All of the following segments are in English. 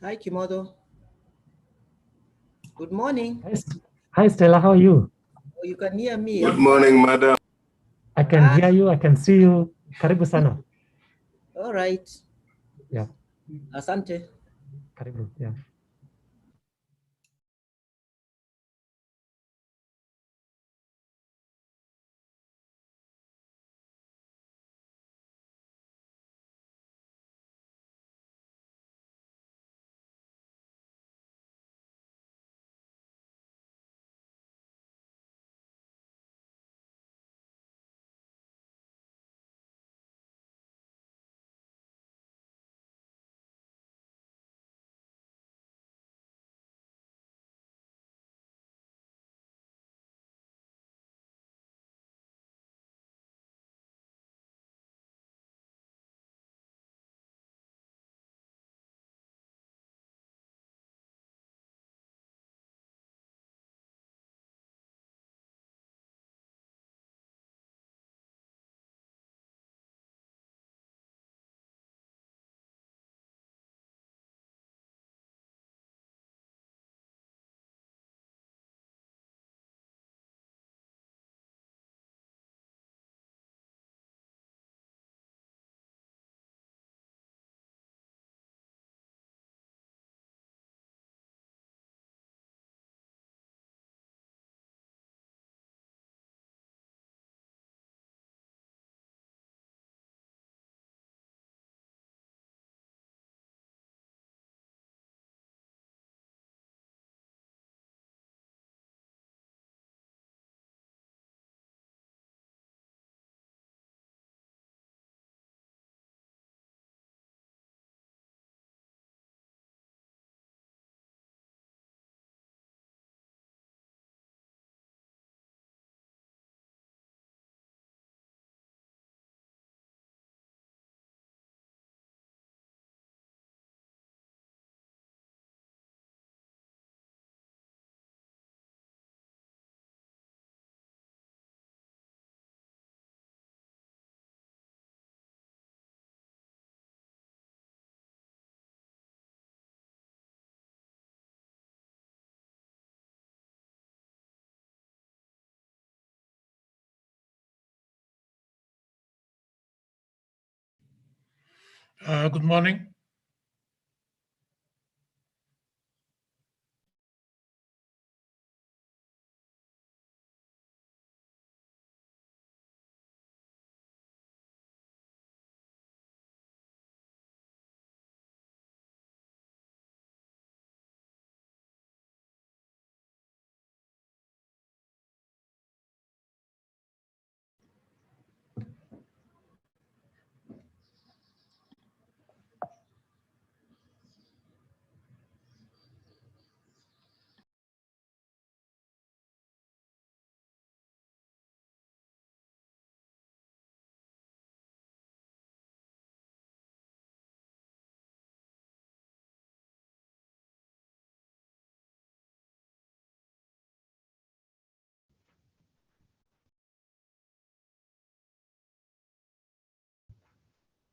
Hi, Kimodo. Good morning. Hi, Stella. How are you? Oh, you can hear me. Good morning, madam. I can hear you. I can see you. Karibu sana. All right. Yeah. Asante. Karibu. Yeah. Good morning.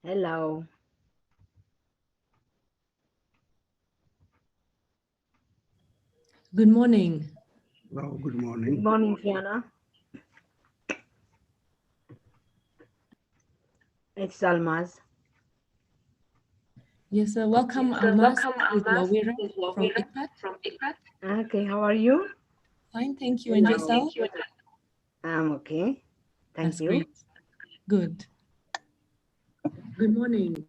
Hello. Good morning. Hello, good morning. Good morning, Fiona. It's Almaz. Yes, welcome, Almas. With Wawira from ICPAT. Okay, how are you? Fine, thank you. And yourself? I'm okay. Thank That's you. great. Good. Good morning.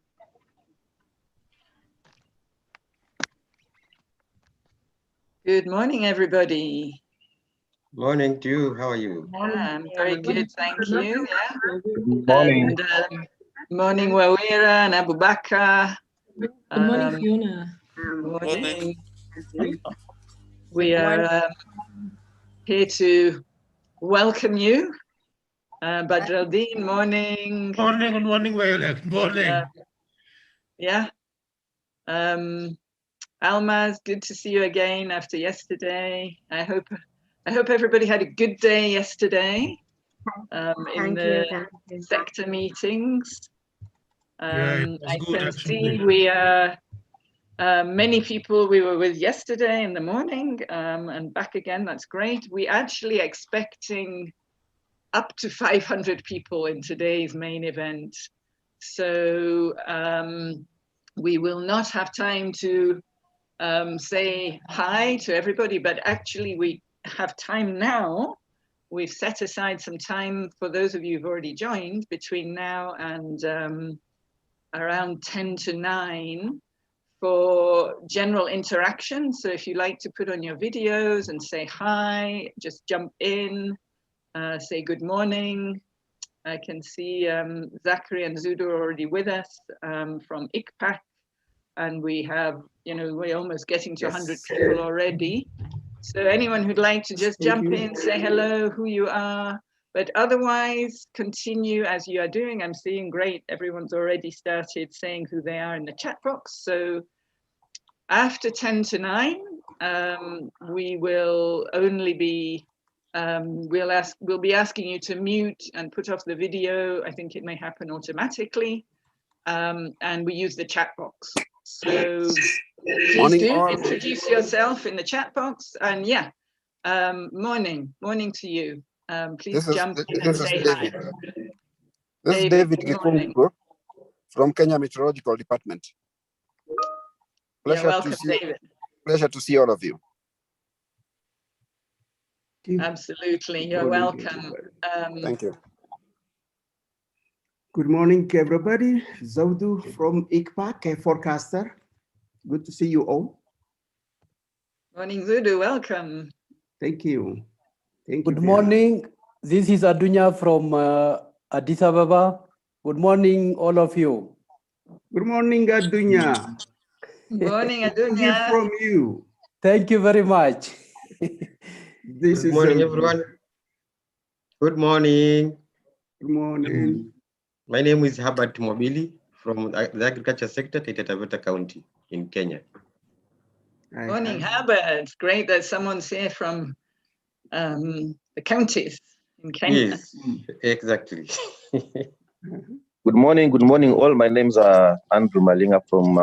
Good morning, everybody. Morning to you. How are you? I'm very good, thank you. Yeah. Good morning. And morning, Wawira and Abu Bakr. Good morning, Fiona. Morning. Morning. We are here to welcome you. Badruddin, morning. Morning, good morning, Violet. Morning. Yeah. Almaz, good to see you again after yesterday. I hope everybody had a good day yesterday in the sector meetings. Yeah, it was I good, can actually. see we are Many people we were with yesterday in the morning and back again, that's great. We're actually expecting up to 500 people in today's main event. So we will not have time to say hi to everybody, but actually we have time now. We've set aside some time for those of you who've already joined between now and around 10 to 9 for general interaction. So if you like to put on your videos and say hi, just jump in, say good morning. I can see Zachary and Zudu are already with us from ICPAC, and we have, we're almost getting to 100 people already. So anyone who'd like to just jump in, say hello, who you are, but otherwise continue as you are doing. I'm seeing great, everyone's already started saying who they are in the chat box. So after 10 to 9, we will only be, we'll be asking you to mute and put off the video. I think it may happen automatically. And we use the chat box. So please do introduce yourself in the chat box. And yeah, morning to you. Please jump in and say hi. This is David Gikungu from Kenya Meteorological Department. Pleasure welcome, to see, David. Pleasure to see all of you. Absolutely, you're welcome. Thank you. Good morning, everybody. Zaudu from ICPAC, a forecaster. Good to see you all. Morning, Zudu. Welcome. Thank you. Good morning. This is Adunya from Addis Ababa. Good morning, all of you. Good morning, Adunya. Good morning, Adunya. Hear from you. Thank you very much. Good morning, everyone. Good morning. Good morning. My name is Herbert Mobili from the agriculture sector, Taita Taveta County in Kenya. Morning, Herbert. Great that someone's here from the counties in Kenya. Yes, exactly. Good morning, all. My name's Andrew Malinga from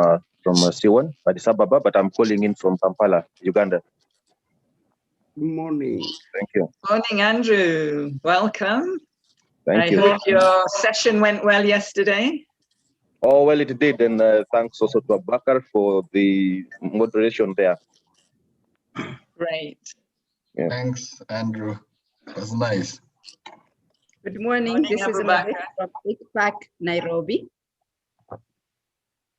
C1, Addis Ababa, but I'm calling in from Kampala, Uganda. Good morning. Thank you. Morning, Andrew. Welcome. Thank you. I hope your session went well yesterday. Oh, well, it did. And thanks also to Abakar for the moderation there. Great. Yeah. Thanks, Andrew. It was nice. Good morning. This is Amabeth from ICPAC, Nairobi.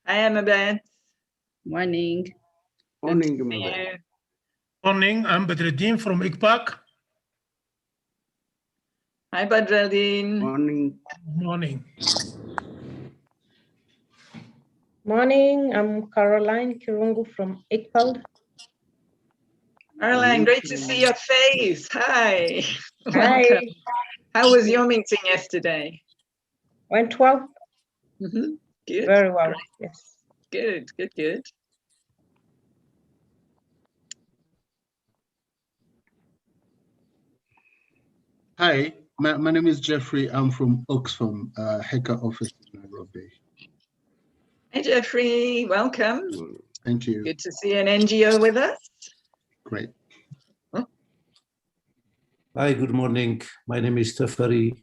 Hi, Amabeth. Morning. Morning, Amabeth. Morning, I'm Badreddin from ICPAC. Hi, Badreddin. Morning. Morning. Morning, I'm Caroline Kirungu from ICPAL. Caroline, great to see your face. Hi. Hi. Welcome. How was your meeting yesterday? Went well. Mm-hmm. Good. Very well. Great. Yes. Good. Hi, my name is Jeffrey. I'm from Oxfam, GHACOF office in Nairobi. Hey, Jeffrey, welcome. Thank you. Good to see an NGO with us. Great. Hi, good morning. My name is Teferi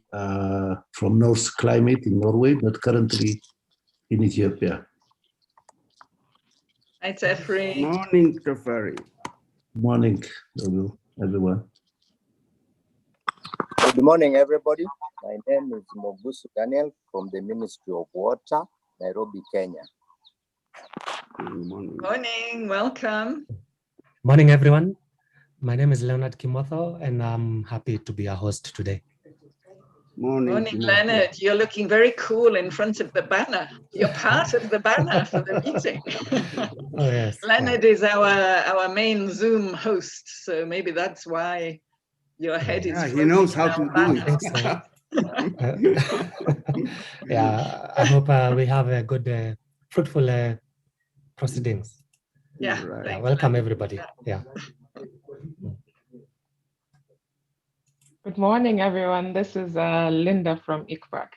from North Climate in Norway, but currently in Ethiopia. Hi, Teferi. Morning, Teferi. Morning, everyone. Good morning, everybody. My name is Mobusu Daniel from the Ministry of Water, Nairobi, Kenya. Good morning. Morning, welcome. Morning, everyone. My name is Leonard Kimotho, and I'm happy to be a host today. Morning, Leonard. You're looking very cool in front of the banner. You're part of the banner for the meeting. Oh, yes. Leonard is our main Zoom host, so maybe that's why your head is. Yeah, he knows how to do it. Yeah, I hope we have a good, fruitful proceedings. Yeah. Right. Welcome, everybody. Yeah. Good morning, everyone. This is Linda from ICPAC.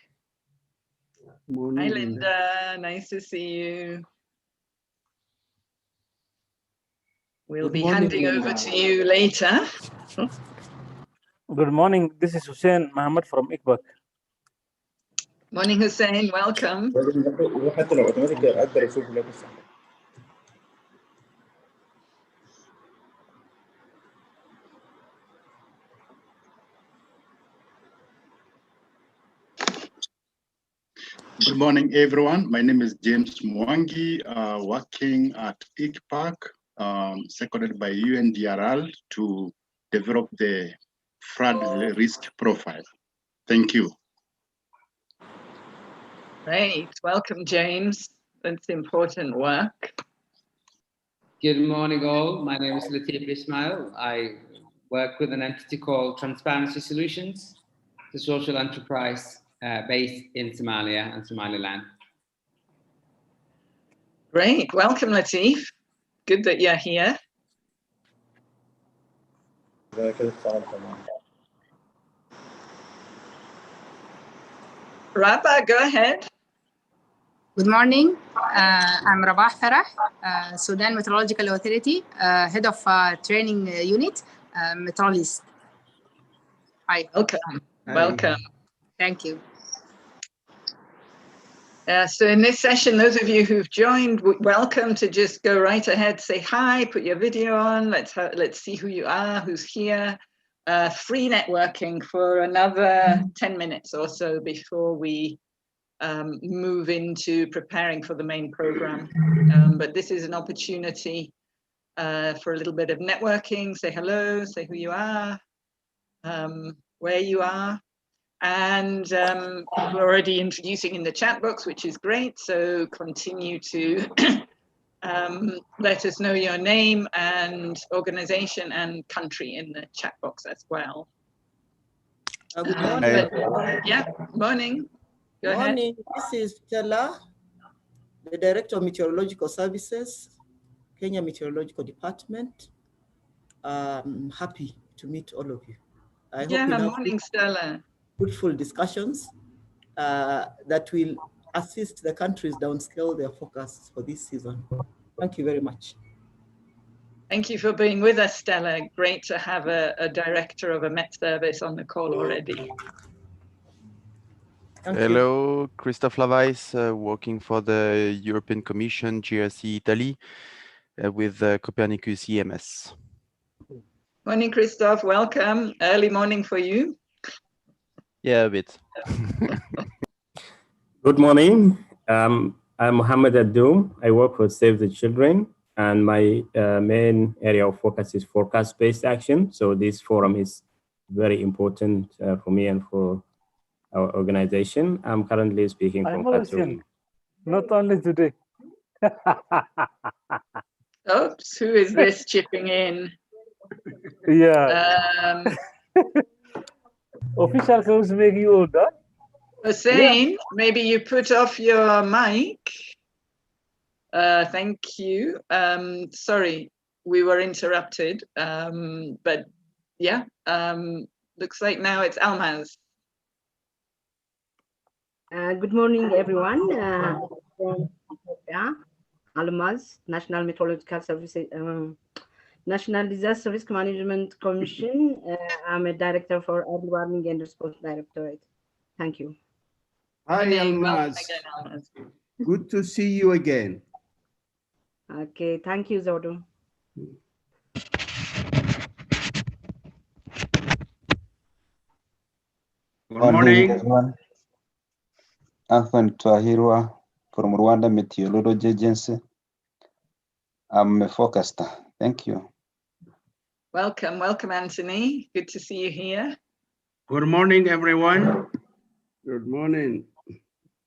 Hi, Linda. Nice to see you. We'll Good be morning, handing over to you later. Good morning. This is Hussein Mohammed from ICBAC. Morning, Hussein. Welcome. Good morning, everyone. My name is James Mwangi, working at ICPAC, seconded by UNDRL to develop the flood risk profile. Thank you. Great. Welcome, James. That's important work. Good morning, all. My name is Latif Ismail. I work with an entity called Transparency Solutions, the social enterprise based in Somalia and Somaliland. Great. Welcome, Latif. Good that you're here. Rabah, go ahead. Good morning. I'm Rabah Farah, Sudan Meteorological Authority, Head of Training Unit, Meteorologist. Hi. Welcome. Welcome. Thank you. So in this session, those of you who've joined, welcome to just go right ahead, say hi, put your video on. Let's see who you are, who's here. Free networking for another 10 minutes or so before we move into preparing for the main program. But this is an opportunity for a little bit of networking. Say hello, say who you are, where you are. And people are already introducing in the chat box, which is great. So continue to let us know your name and organization and country in the chat box as well. Good morning. Yeah, morning. Go ahead. Morning. This is Stella, the Director of Meteorological Services, Kenya Meteorological Department. Happy to meet all of you. I hope Yeah, we'll have morning, Stella. fruitful discussions that will assist the countries downscale their forecasts for this season. Thank you very much. Thank you for being with us, Stella. Great to have a director of a Met service on the call already. Hello, Christophe Lavais, working for the European Commission, GRC Italy, with Copernicus EMS. Morning, Christophe. Welcome. Early morning for you. Yeah, a bit. Good morning. I'm Mohammed Adoum. I work for Save the Children, and my main area of focus is forecast-based action. So this forum is very important for me and for our organization. I'm currently speaking from Khartoum. Not only today. Oops, who is this chipping in? Yeah. Official comes make you older. Hussein, Yeah. maybe you put off your mic. Thank you. Sorry, we were interrupted. But yeah, looks like now it's Almaz. Good morning, everyone. From Ethiopia, Almaz, National Meteorological Services, National Disaster Risk Management Commission. I'm a director for Early Warning and Response Directorate. Thank you. Hi, Almaz. Good to see you again. Okay, thank you, Zodo. Good morning, everyone. Anthony Twahirwa from Rwanda Meteorology Agency. I'm a forecaster. Thank you. Welcome, welcome, Anthony. Good to see you here. Good morning, everyone. Good morning.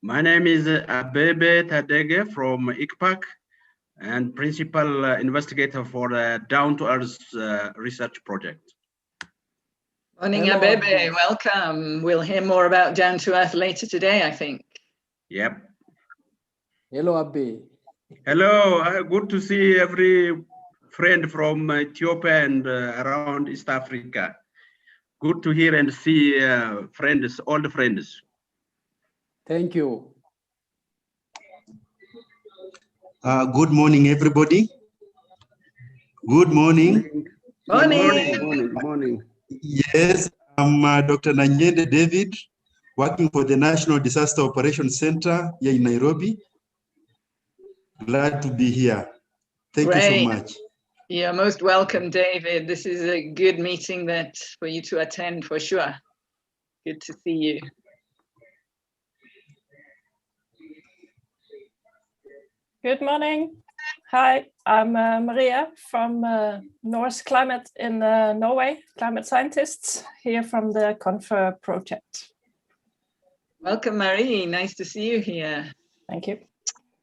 My name is Abebe Tadege from ICPAC and principal investigator for the Down to Earth research project. Morning, Hello, Abebe. Welcome. We'll hear more about Down to Earth later today, I think. Yep. Hello, Abe. Hello. Good to see every friend from Ethiopia and around East Africa. Good to hear and see friends, old friends. Thank you. Good morning, everybody. Good morning. Morning. Morning. Yes, I'm Dr. Nanyende David, working for the National Disaster Operations Center here in Nairobi. Glad to be here. Thank you so Great. much. You're most welcome, David. This is a good meeting for you to attend for sure. Good to see you. Good morning. Hi, I'm Maria from Norse Climate in Norway, climate scientists here from the Confer project. Welcome, Marie. Nice to see you here. Thank you.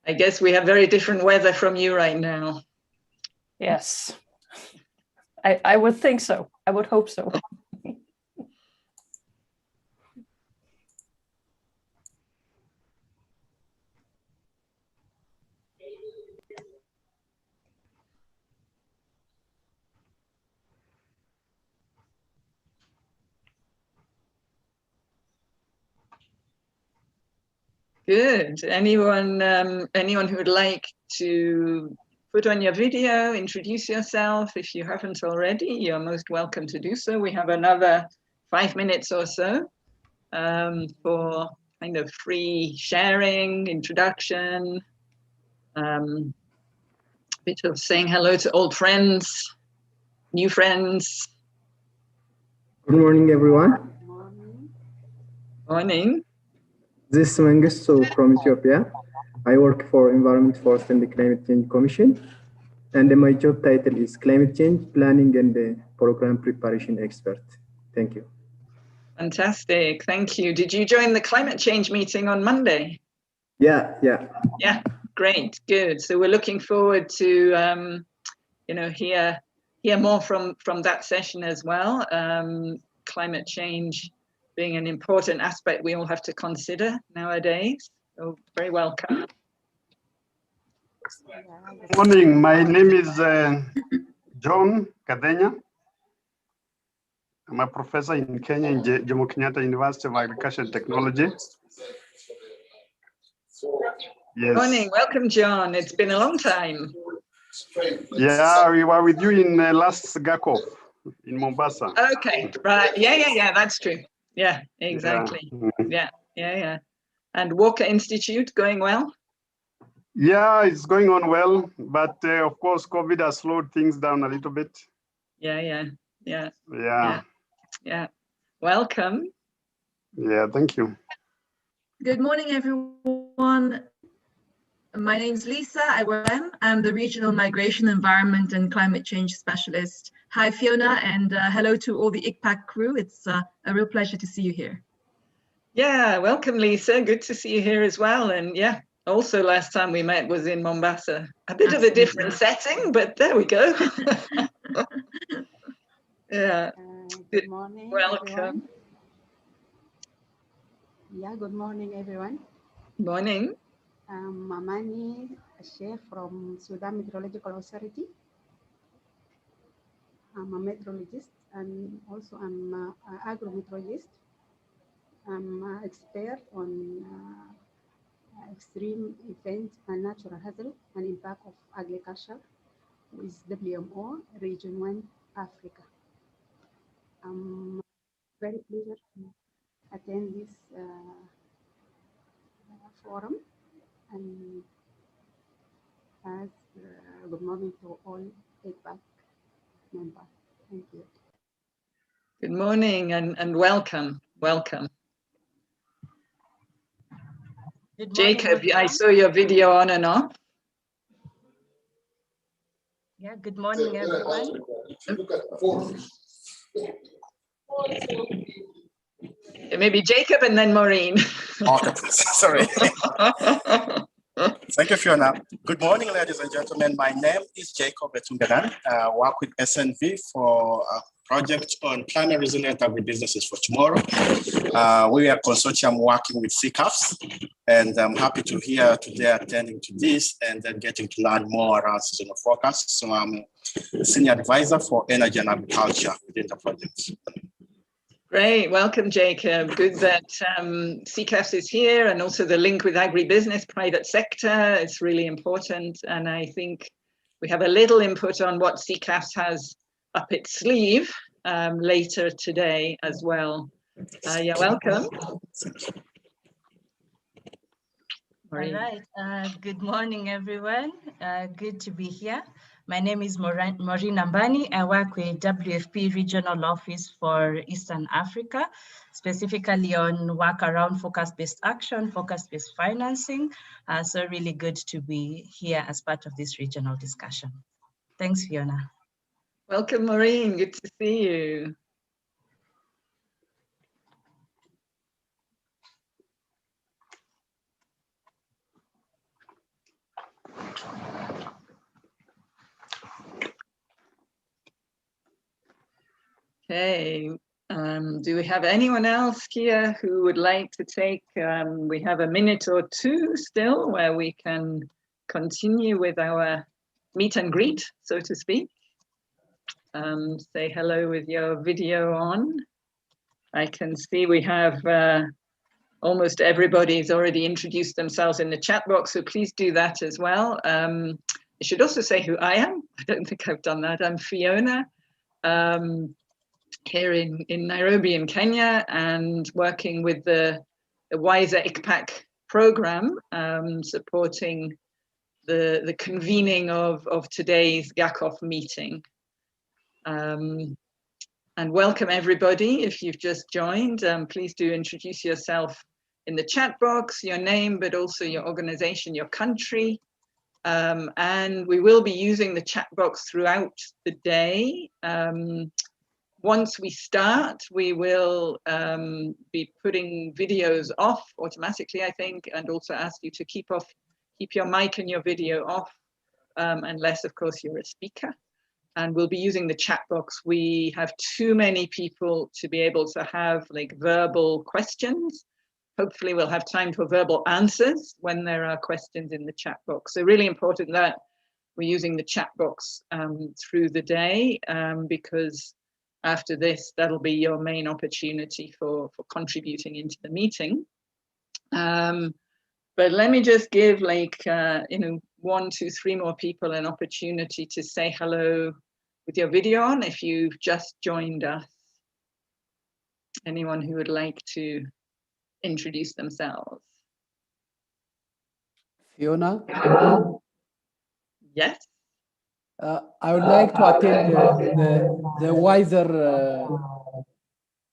I guess we have very different weather from you right now. Yes, I would think so. I would hope so. Good. Anyone who would like to put on your video, introduce yourself if you haven't already, you're most welcome to do so. We have another 5 minutes or so for kind of free sharing, introduction, bit of saying hello to old friends, new friends. Good morning, everyone. Morning. This is Mengistu from Ethiopia. I work for Environment, Forest and the Climate Change Commission. And my job title is Climate Change Planning and Program Preparation Expert. Thank you. Fantastic. Thank you. Did you join the climate change meeting on Monday? Yeah. Yeah, great. Good. So we're looking forward to, hear more from that session as well. Climate change being an important aspect we all have to consider nowadays. So very welcome. Good morning. My name is John Kadenya. I'm a professor in Kenya in Jomo Kenyatta University of Agriculture and Technology. Yes. Morning. Welcome, John. It's been a long time. Yeah, we were with you in last GHACOF in Mombasa. Okay, right. Yeah, that's true. Yeah, exactly. Yeah. And Walker Institute going well? Yeah, it's going on well, but of course, COVID has slowed things down a little bit. Yeah. Welcome. Yeah, thank you. Good morning, everyone. My name is Lisa. I'm the Regional Migration, Environment and Climate Change Specialist. Hi, Fiona, and hello to all the ICPAC crew. It's a real pleasure to see you here. Yeah, welcome, Lisa. Good to see you here as well. And yeah, also last time we met was in Mombasa. A bit of a different setting, but there we go. Yeah. Good morning. Welcome. Everyone. Yeah, good morning, everyone. Morning. I'm Mamani Sheikh from Sudan Meteorological Authority. I'm a meteorologist and also I'm an agrometeorologist. I'm an expert on extreme events and natural hazard and impact of agriculture with WMO Region 1 Africa. I'm very pleased to attend this forum and as good morning to all ICPAC members. Thank you. Good morning and welcome. Welcome. Good morning, Jacob, I everyone. saw your video on and off. Yeah, good morning, everyone. Maybe Jacob and then Maureen. Okay, sorry. Thank you, Fiona. Good morning, ladies and gentlemen. My name is Jacob Etungadan. I work with SNV for a project on climate resilient agribusinesses for tomorrow. We are a consortium working with GHACOF, and I'm happy to hear today attending to this and then getting to learn more around seasonal forecast. So I'm a senior advisor for energy and agriculture within the project. Great, welcome, Jacob. Good that GHACOF is here, and also the link with agribusiness, private sector. It's really important, and I think we have a little input on what CCAFS has up its sleeve later today as well. You're welcome. All right. Good morning, everyone. Good to be here. My name is Maureen Ambani. I work with WFP Regional Office for Eastern Africa, specifically on work around focus-based action, focus-based financing. So really good to be here as part of this regional discussion. Thanks, Fiona. Welcome, Maureen. Good to see you. Okay, do we have anyone else here who would like to take, we have a minute or two still where we can continue with our meet and greet, so to speak. Say hello with your video on. I can see we have almost everybody's already introduced themselves in the chat box, so please do that as well. I should also say who I am. I don't think I've done that. I'm Fiona. Here in Nairobi in Kenya, and working with the Wiser ICPAC program, supporting the convening of today's GHACOF meeting. And welcome everybody. If you've just joined, please do introduce yourself in the chat box, your name, but also your organization, your country. And we will be using the chat box throughout the day. Once we start, we will be putting videos off automatically, I think, and also ask you to keep your mic and your video off, unless, of course, you're a speaker. And we'll be using the chat box. We have too many people to be able to have like verbal questions. Hopefully we'll have time for verbal answers when there are questions in the chat box. So really important that we're using the chat box through the day, because after this, that'll be your main opportunity for contributing into the meeting. But let me just give like, 1, 2, 3 more people an opportunity to say hello with your video on if you've just joined us. Anyone who would like to introduce themselves? Fiona? Yes. I would like to attend the Wiser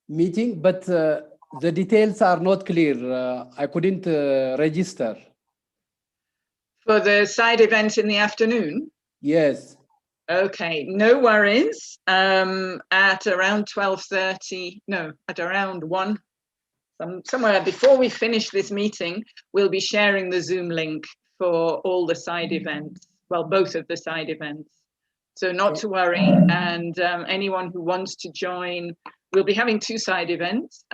meeting, but the details are not clear. I couldn't register. For the side event in the afternoon? Yes. Okay, no worries. At around 12:30, no, at around 1, somewhere before we finish this meeting, we'll be sharing the Zoom link for all the side events. Well, both of the side events. So not to worry. And anyone who wants to join, we'll be having 2 side events.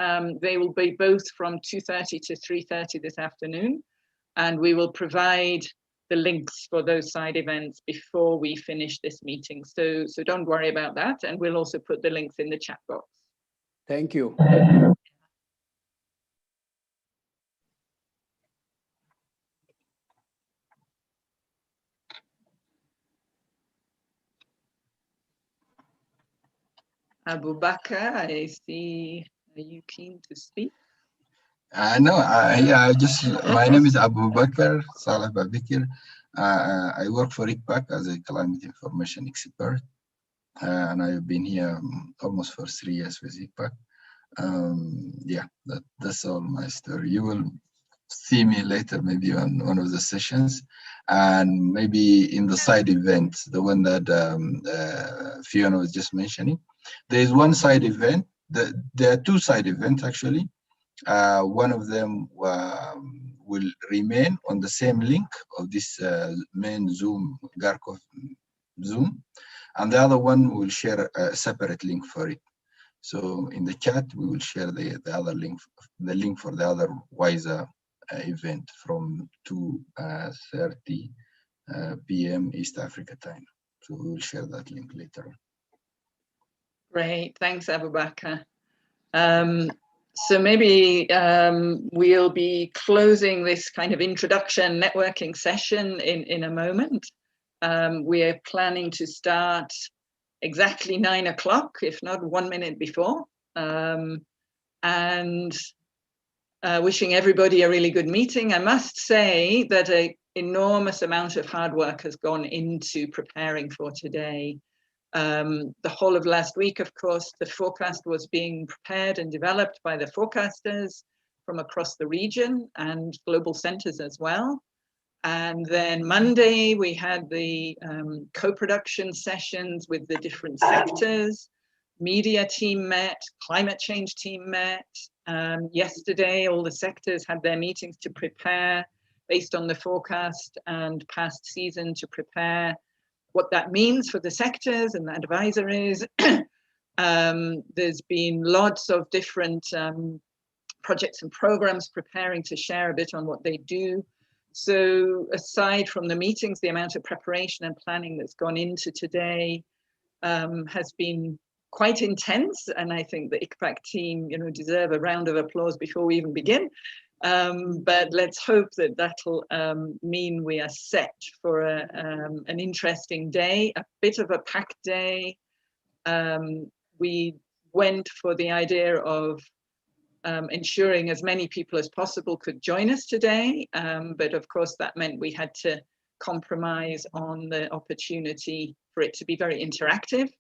They will be both from 2:30 to 3:30 this afternoon. And we will provide the links for those side events before we finish this meeting. So don't worry about that. And we'll also put the links in the chat box. Thank you. Abu Bakr, I see, are you keen to speak? No, yeah, my name is Abu Bakr Saleh Babikir. I work for ICPAC as a climate information expert, and I've been here almost for 3 years with ICPAC. Yeah, that's all my story. You will see me later, maybe on one of the sessions, and maybe in the side event, the one that Fiona was just mentioning. There is one side event. There are 2 side events actually. One of them will remain on the same link of this main Zoom, GHACOF Zoom, and the other one will share a separate link for it. So in the chat, we will share the other link, the link for the other Wiser event from 2:30 p.m. East Africa time. So we will share that link later on. Great, thanks, Abu Bakr. So maybe we'll be closing this kind of introduction networking session in a moment. We're planning to start exactly 9 o'clock, if not 1 minute before. And wishing everybody a really good meeting. I must say that an enormous amount of hard work has gone into preparing for today. The whole of last week, of course, the forecast was being prepared and developed by the forecasters from across the region and global centers as well. And then Monday, we had the co-production sessions with the different sectors. Media team met, climate change team met. Yesterday, all the sectors had their meetings to prepare based on the forecast and past season to prepare what that means for the sectors and the advisories. There's been lots of different projects and programs preparing to share a bit on what they do. So aside from the meetings, the amount of preparation and planning that's gone into today has been quite intense. And I think the ICPAC team, deserve a round of applause before we even begin. But let's hope that that'll mean we are set for an interesting day, a bit of a packed day. We went for the idea of ensuring as many people as possible could join us today. But of course, that meant we had to compromise on the opportunity for it to be very interactive.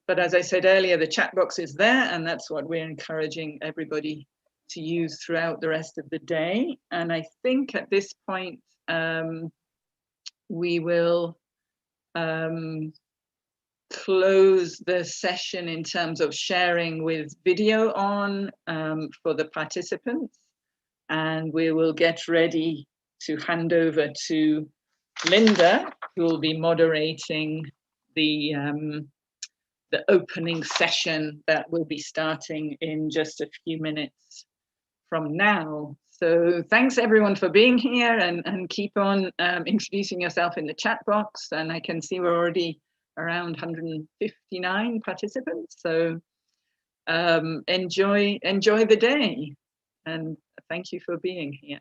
But as I said earlier, the chat box is there, and that's what we're encouraging everybody to use throughout the rest of the day. And I think at this point, we will close the session in terms of sharing with video on for the participants. And we will get ready to hand over to Linda, who will be moderating the opening session that will be starting in just a few minutes from now. So thanks everyone for being here, and keep on introducing yourself in the chat box. And I can see we're already around 159 participants. So enjoy the day, and thank you for being here.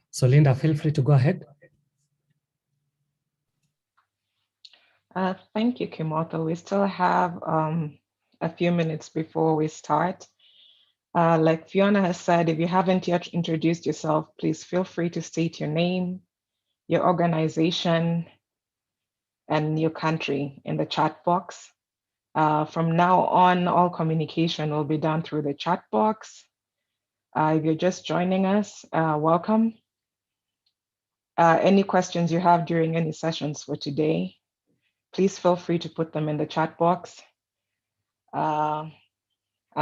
So Linda, feel free to go ahead. Thank you, Kimoto. We still have a few minutes before we start. Like Fiona has said, if you haven't yet introduced yourself, please feel free to state your name, your organization, and your country in the chat box. From now on, all communication will be done through the chat box. If you're just joining us, welcome. Any questions you have during any sessions for today, please feel free to put them in the chat box. I'm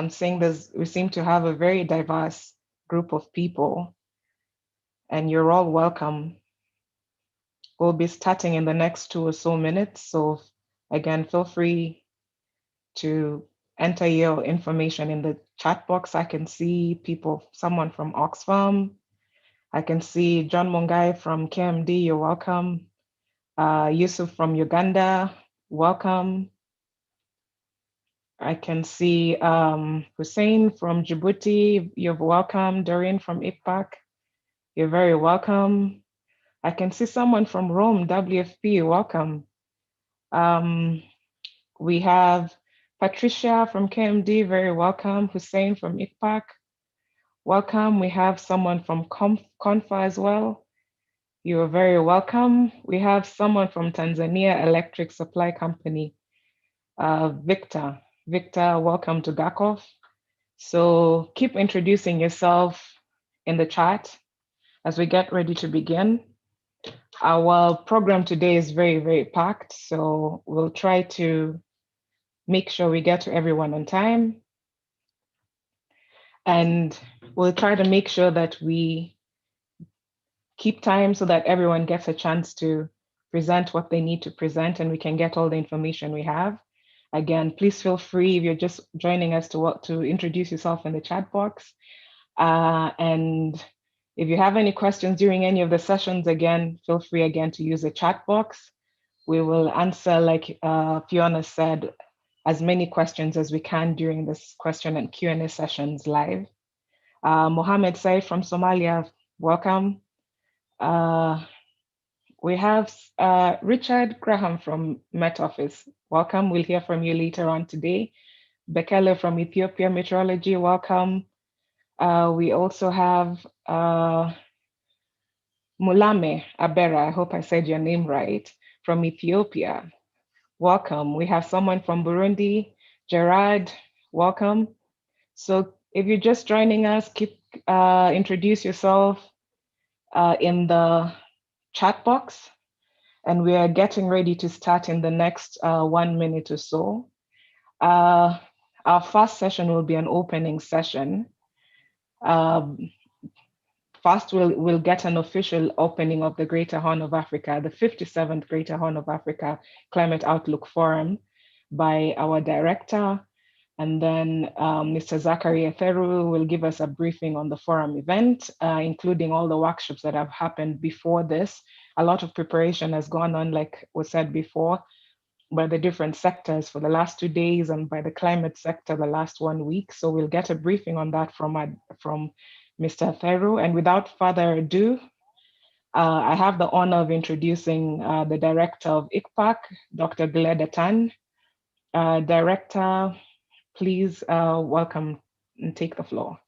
saying we seem to have a very diverse group of people, and you're all welcome. We'll be starting in the next 2 or so minutes. So again, feel free to enter your information in the chat box. I can see someone from Oxfam. I can see John Mungai from KMD, you're welcome. Yusuf from Uganda, welcome. I can see Hussein from Djibouti, you're welcome. Doreen from ICPAC, you're very welcome. I can see someone from Rome, WFP, welcome. We have Patricia from KMD, very welcome. Hussein from ICPAC, welcome. We have someone from CONFA as well. You're very welcome. We have someone from Tanzania Electric Supply Company, Victor. Victor, welcome to GHACOF. So keep introducing yourself in the chat as we get ready to begin. Our program today is very, very packed, so we'll try to make sure we get to everyone on time. And we'll try to make sure that we keep time so that everyone gets a chance to present what they need to present and we can get all the information we have. Again, please feel free if you're just joining us to introduce yourself in the chat box. And if you have any questions during any of the sessions, again, feel free again to use the chat box. We will answer, like Fiona said, as many questions as we can during this question and Q&A sessions live. Mohammed Said from Somalia, welcome. We have Richard Graham from Met Office. Welcome. We'll hear from you later on today. Bekele from Ethiopia Meteorology, welcome. We also have Mulame Abera, I hope I said your name right, from Ethiopia. Welcome. We have someone from Burundi, Gerard, welcome. So if you're just joining us, introduce yourself in the chat box. And we are getting ready to start in the next 1 minute or so. Our first session will be an opening session. First, we'll get an official opening of the Greater Horn of Africa, the 57th Greater Horn of Africa Climate Outlook Forum by our director. And then Mr. Zachary Etheru will give us a briefing on the forum event, including all the workshops that have happened before this. A lot of preparation has gone on, like was said before, by the different sectors for the last 2 days and by the climate sector the last 1 week. So we'll get a briefing on that from Mr. Etheru. And without further ado, I have the honor of introducing the director of ICPAC, Dr. Gleda Tan. Director, please welcome and take the floor.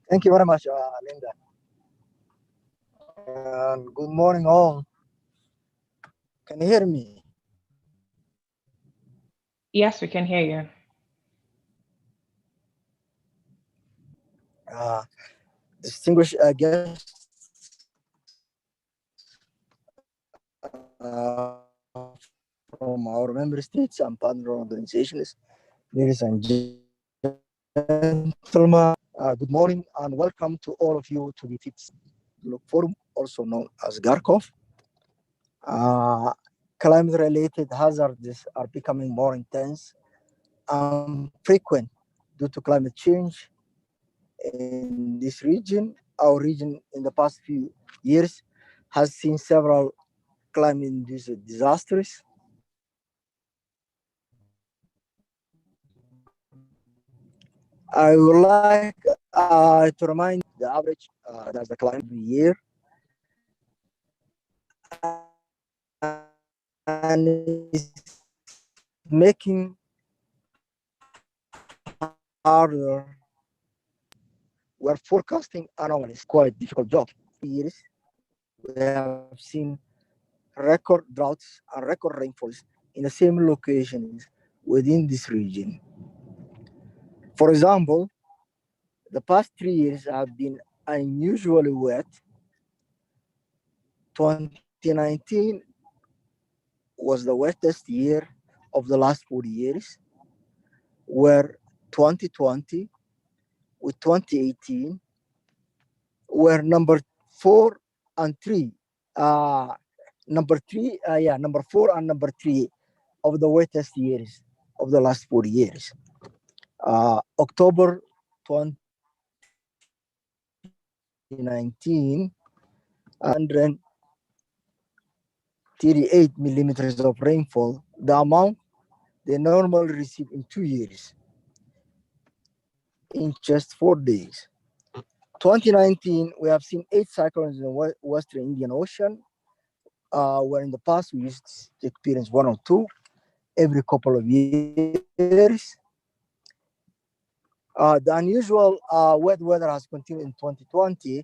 Thank you very much, Linda. Good morning, all. Can you hear me? Yes, we can hear you. Distinguished guests, from our member states and partner organizations, ladies and gentlemen, good morning and welcome to all of you to the FIPS Forum, also known as GHACOF. Climate-related hazards are becoming more intense and frequent due to climate change in this region. Our region in the past few years has seen several climate-induced disasters. I would like to remind the average that's the climate every year, and it's making harder. We're forecasting anomalies, quite difficult job. For years, we have seen record droughts and record rainfalls in the same locations within this region. For example, the past 3 years have been unusually wet. 2019 was the wettest year of the last 40 years, where 2020 with 2018 were number 4 and 3. Number 4 and number 3 of the wettest years of the last 40 years. October 2019, 138 millimeters of rainfall, the amount they normally receive in 2 years, in just 4 days. 2019, we have seen 8 cyclones in the Western Indian Ocean, where in the past we used to experience 1 or 2 every couple of years. The unusual wet weather has continued in 2020.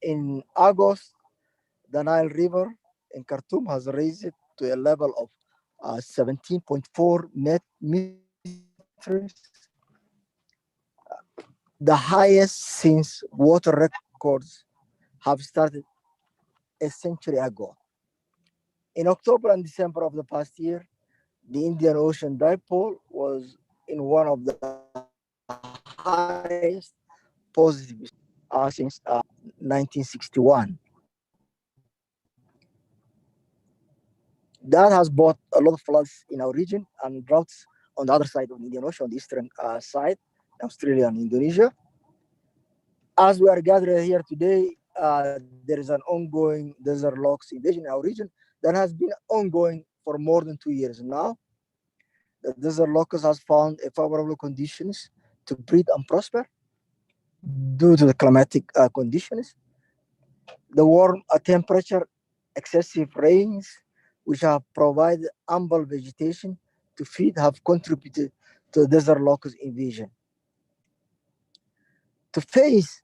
In August, the Nile River in Khartoum has raised it to a level of 17.4 meters meters, the highest since water records have started a century ago. In October and December of the past year, the Indian Ocean dipole was in one of the highest positive since 1961. That has brought a lot of floods in our region and droughts on the other side of the Indian Ocean, on the eastern side, Australia and Indonesia. As we are gathered here today, there is an ongoing desert locust invasion in our region that has been ongoing for more than 2 years now. The desert locust has found favorable conditions to breed and prosper due to the climatic conditions. The warm temperature, excessive rains, which have provided ample vegetation to feed, have contributed to the desert locust invasion. To face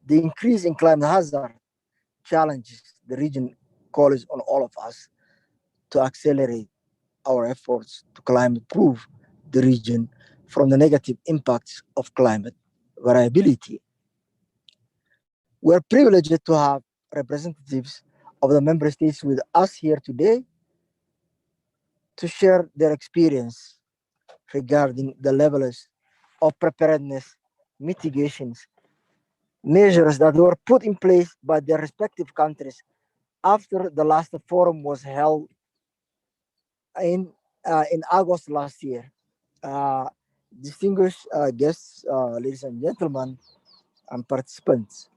the increase in climate hazard challenges, the region calls on all of us to accelerate our efforts to climate-proof the region from the negative impacts of climate variability. We're privileged to have representatives of the member states with us here today to share their experience regarding the levels of preparedness, mitigations, measures that were put in place by their respective countries after the last forum was held in August last year. Distinguished guests, ladies and gentlemen, and participants,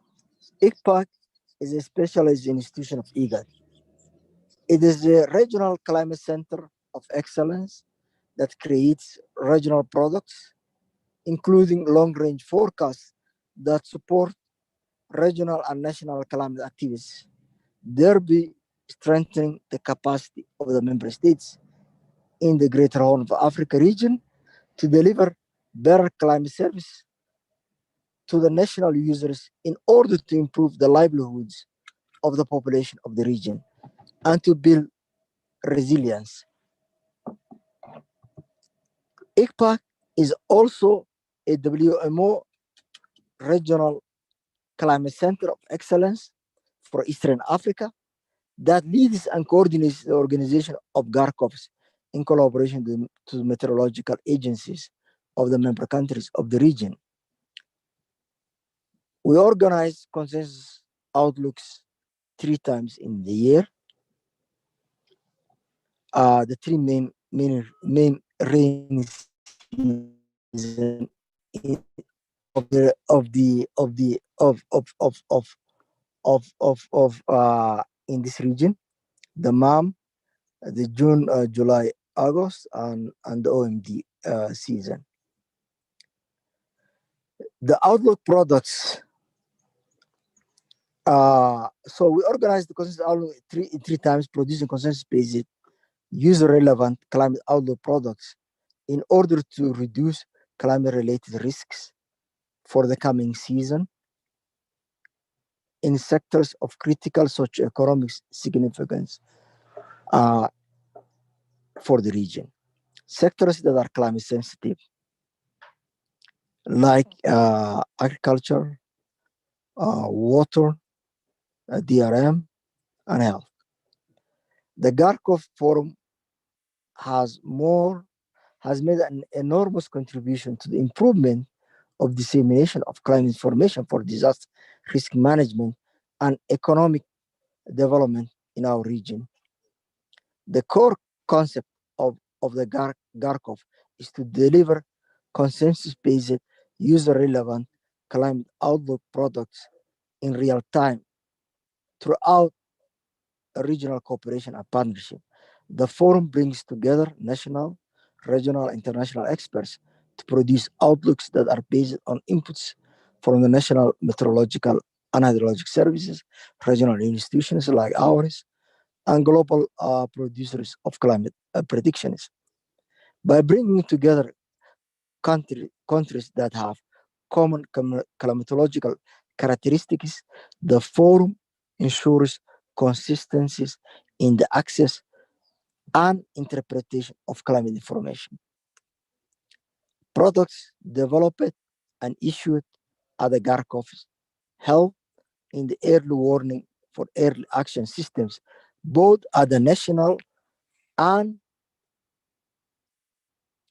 ICPAC is a specialized institution of IGAD. It is a regional climate center of excellence that creates regional products, including long-range forecasts that support regional and national climate activities, thereby strengthening the capacity of the member states in the Greater Horn of Africa region to deliver better climate service to the national users in order to improve the livelihoods of the population of the region and to build resilience. ICPAC is also a WMO regional climate center of excellence for Eastern Africa that leads and coordinates the organization of GHACOFs in collaboration with the meteorological agencies of the member countries of the region. We organize consensus outlooks 3 times in the year. The 3 main rainy season in this region, the MAM, the June, July, August, and the OMD season. The outlook products. So we organize the consensus outlook 3 times, producing consensus-based, user-relevant climate outlook products in order to reduce climate-related risks for the coming season in sectors of critical socioeconomic significance for the region. Sectors that are climate sensitive, like agriculture, water, DRM, and health. The GHACOF Forum has made an enormous contribution to the improvement of dissemination of climate information for disaster risk management and economic development in our region. The core concept of the GHACOF is to deliver consensus-based, user-relevant climate outlook products in real time throughout a regional cooperation and partnership. The forum brings together national, regional, international experts to produce outlooks that are based on inputs from the national meteorological and hydrologic services, regional institutions like ours, and global producers of climate predictions. By bringing together countries that have common climatological characteristics, the forum ensures consistencies in the access and interpretation of climate information. products developed and issued at the GHACOF help in the early warning for early action systems, both at the national and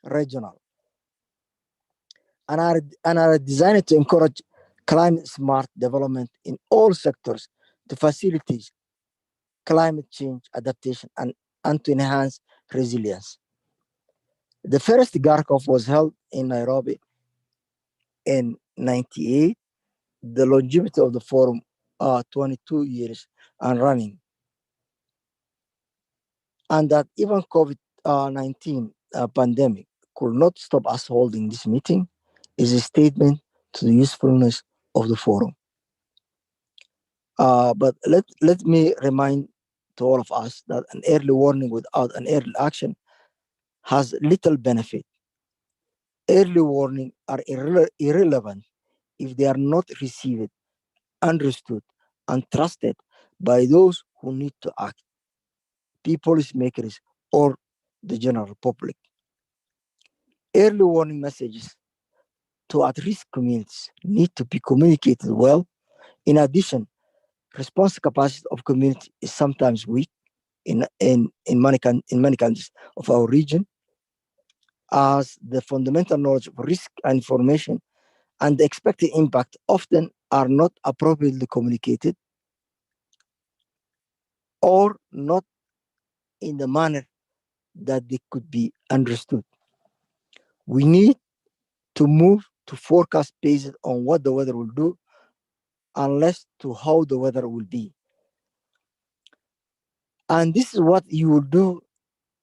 regional, and are designed to encourage climate smart development in all sectors to facilitate climate change adaptation and to enhance resilience. The first GHACOF was held in Nairobi in 98. The longevity of the forum 22 years and running. And that even COVID-19 pandemic could not stop us holding this meeting is a statement to the usefulness of the forum. But let me remind to all of us that an early warning without an early action has little benefit. Early warning are irrelevant if they are not received, understood, and trusted by those who need to act, policymakers, or the general public. Early warning messages to at-risk communities need to be communicated well. In addition, response capacity of community is sometimes weak in many countries of our region, as the fundamental knowledge of risk and information and the expected impact often are not appropriately communicated or not in the manner that they could be understood. We need to move to forecast based on what the weather will do and less to how the weather will be. And this is what you will do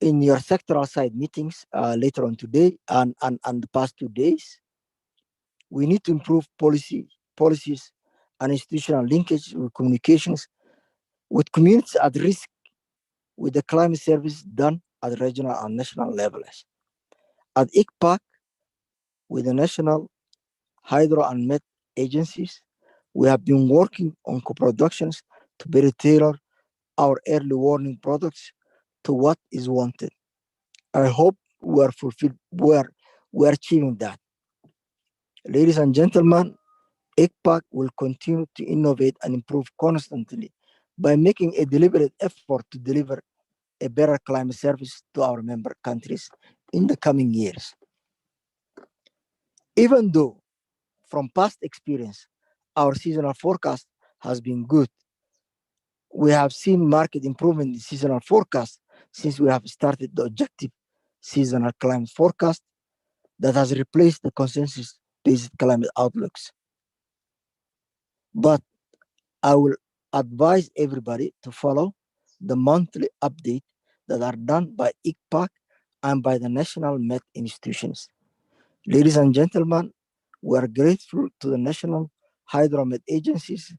in your sectoral side meetings later on today and the past 2 days. We need to improve policies and institutional linkage with communications with communities at risk with the climate service done at regional and national levels. At ICPAC, with the national hydro and met agencies, we have been working on co-productions to better tailor our early warning products to what is wanted. I hope we are fulfilled. We are achieving that. Ladies and gentlemen, ICPAC will continue to innovate and improve constantly by making a deliberate effort to deliver a better climate service to our member countries in the coming years. Even though from past experience, our seasonal forecast has been good, we have seen market improvement in seasonal forecast since we have started the objective seasonal climate forecast that has replaced the consensus-based climate outlooks. But I will advise everybody to follow the monthly update that are done by ICPAC and by the national Met institutions. Ladies and gentlemen, we are grateful to the national hydromet agencies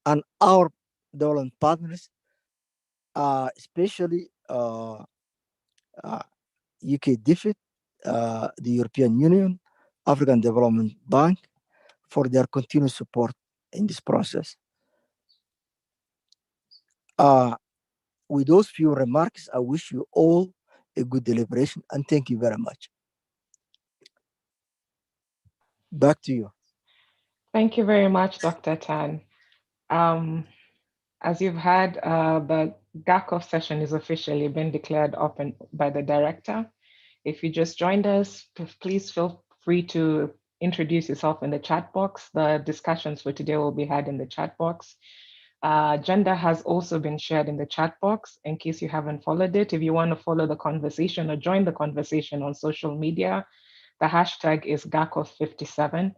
and our development partners, especially UK DFID, the European Union, African Development Bank, for their continued support in this process. With those few remarks, I wish you all a good deliberation and thank you very much. Back to you. Thank you very much, Dr. Tan. As you've heard, the GHACOF session is officially been declared open by the director. If you just joined us, please feel free to introduce yourself in the chat box. The discussions for today will be had in the chat box. Agenda has also been shared in the chat box in case you haven't followed it. If you want to follow the conversation or join the conversation on social media, the hashtag is GHACOF57.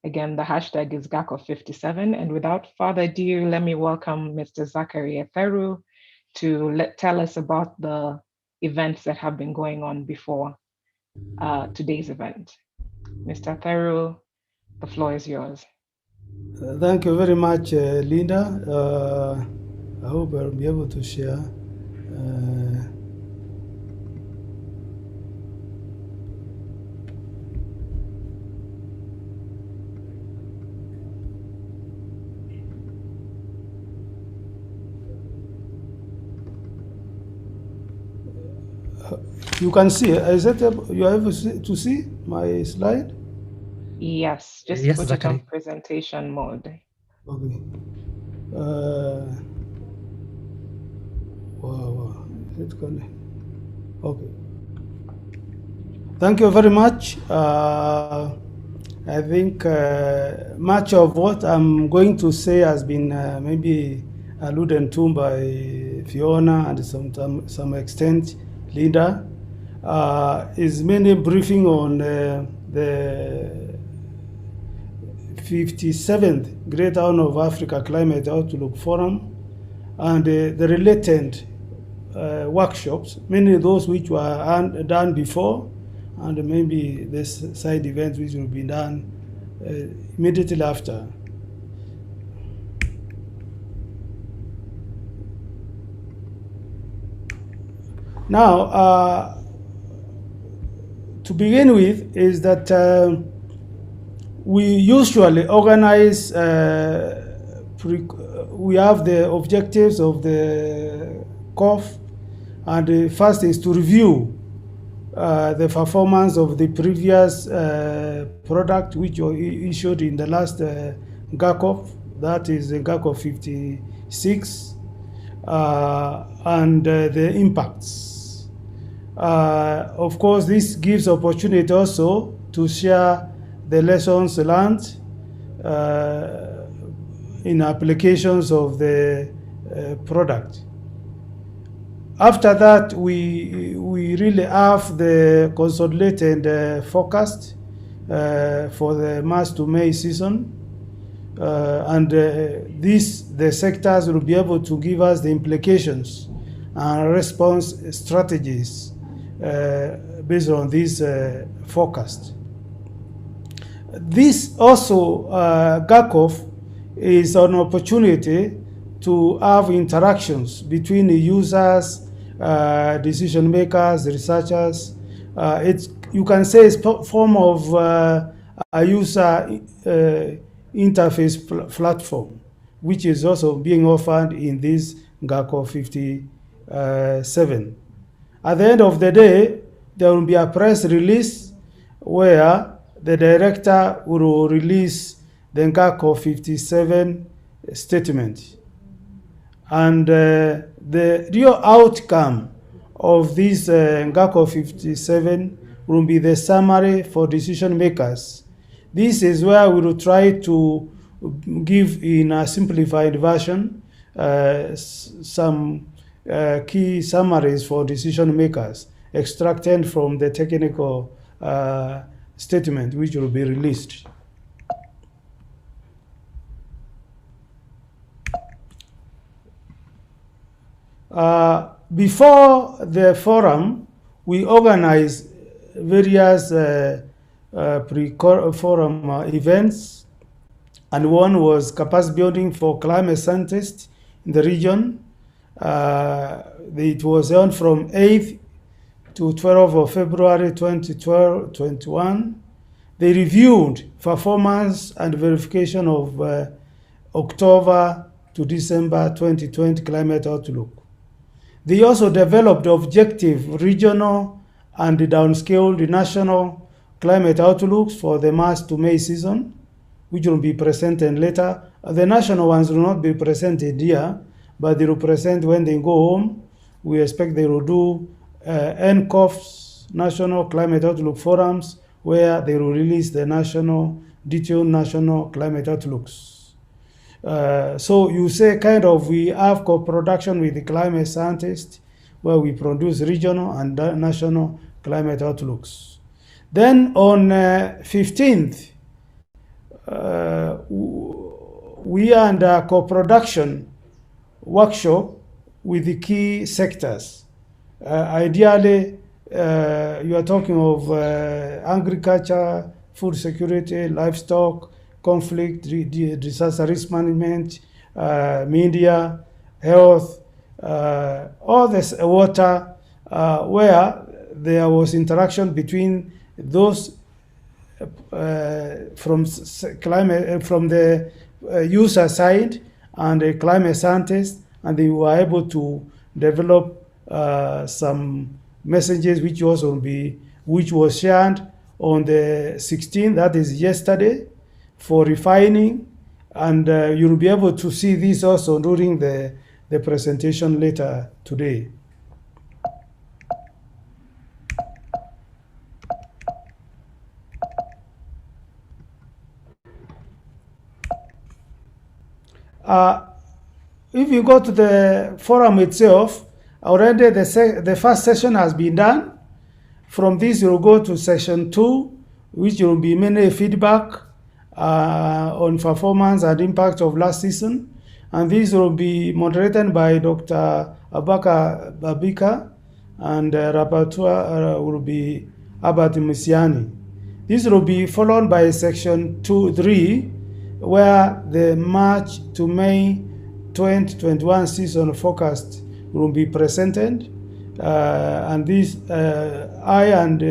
Again, the hashtag is GHACOF57. And without further ado, let me welcome Mr. Zachary Eferu to tell us about the events that have been going on before today's event. Mr. Eferu, the floor is yours. Thank you very much, Linda. I hope I'll be able to share. You can see, is it, you are able to see my slide? Yes, just Yes, put it on Zachary. presentation mode. Okay. Wow, is it gonna? Okay. Thank you very much. I think much of what I'm going to say has been maybe alluded to by Fiona and some extent Linda. Is mainly briefing on the 57th Great Horn of Africa Climate Outlook Forum and the related workshops, mainly those which were done before, and maybe this side event which will be done immediately after. Now, to begin with, is that we usually organize, we have the objectives of the GHACOF, and the first is to review the performance of the previous product which were issued in the last GHACOF, that is the GHACOF 56, and the impacts. Of course, this gives opportunity also to share the lessons learned in applications of the product. After that, we really have the consolidated forecast for the March to May season. And the sectors will be able to give us the implications and response strategies based on this forecast. This also, GHACOF, is an opportunity to have interactions between the users, decision makers, researchers. You can say it's a form of a user interface platform, which is also being offered in this GHACOF 57. At the end of the day, there will be a press release where the director will release the GHACOF 57 statement. And the real outcome of this GHACOF 57 will be the summary for decision makers. This is where we will try to give in a simplified version some key summaries for decision makers extracted from the technical statement which will be released. Before the forum, we organized various pre-forum events, and one was capacity building for climate scientists in the region. It was on from 8th to 12th of February 2021. They reviewed performance and verification of October to December 2020 climate outlook. They also developed objective regional and downscaled national climate outlooks for the March to May season, which will be presented later. The national ones will not be presented here, but they will present when they go home. We expect they will do NCOF's National Climate Outlook Forums, where they will release the detailed national climate outlooks. So you say kind of we have co-production with the climate scientists where we produce regional and national climate outlooks. Then on 15th, we are under co-production workshop with the key sectors. Ideally, you are talking of agriculture, food security, livestock, conflict, disaster risk management, media, health, all this water, where there was interaction between those from the user side and the climate scientists, and they were able to develop some messages which was shared on the 16th, that is yesterday, for refining, and you'll be able to see this also during the presentation later today. If you go to the forum itself, already the first session has been done. From this, you'll go to session 2, which will be mainly feedback on performance and impact of last season. And this will be moderated by Dr. Abaka Babika, and rapporteur will be Abat Misiani. This will be followed by section 2-3, where the March to May 2021 season forecast will be presented. And this, I and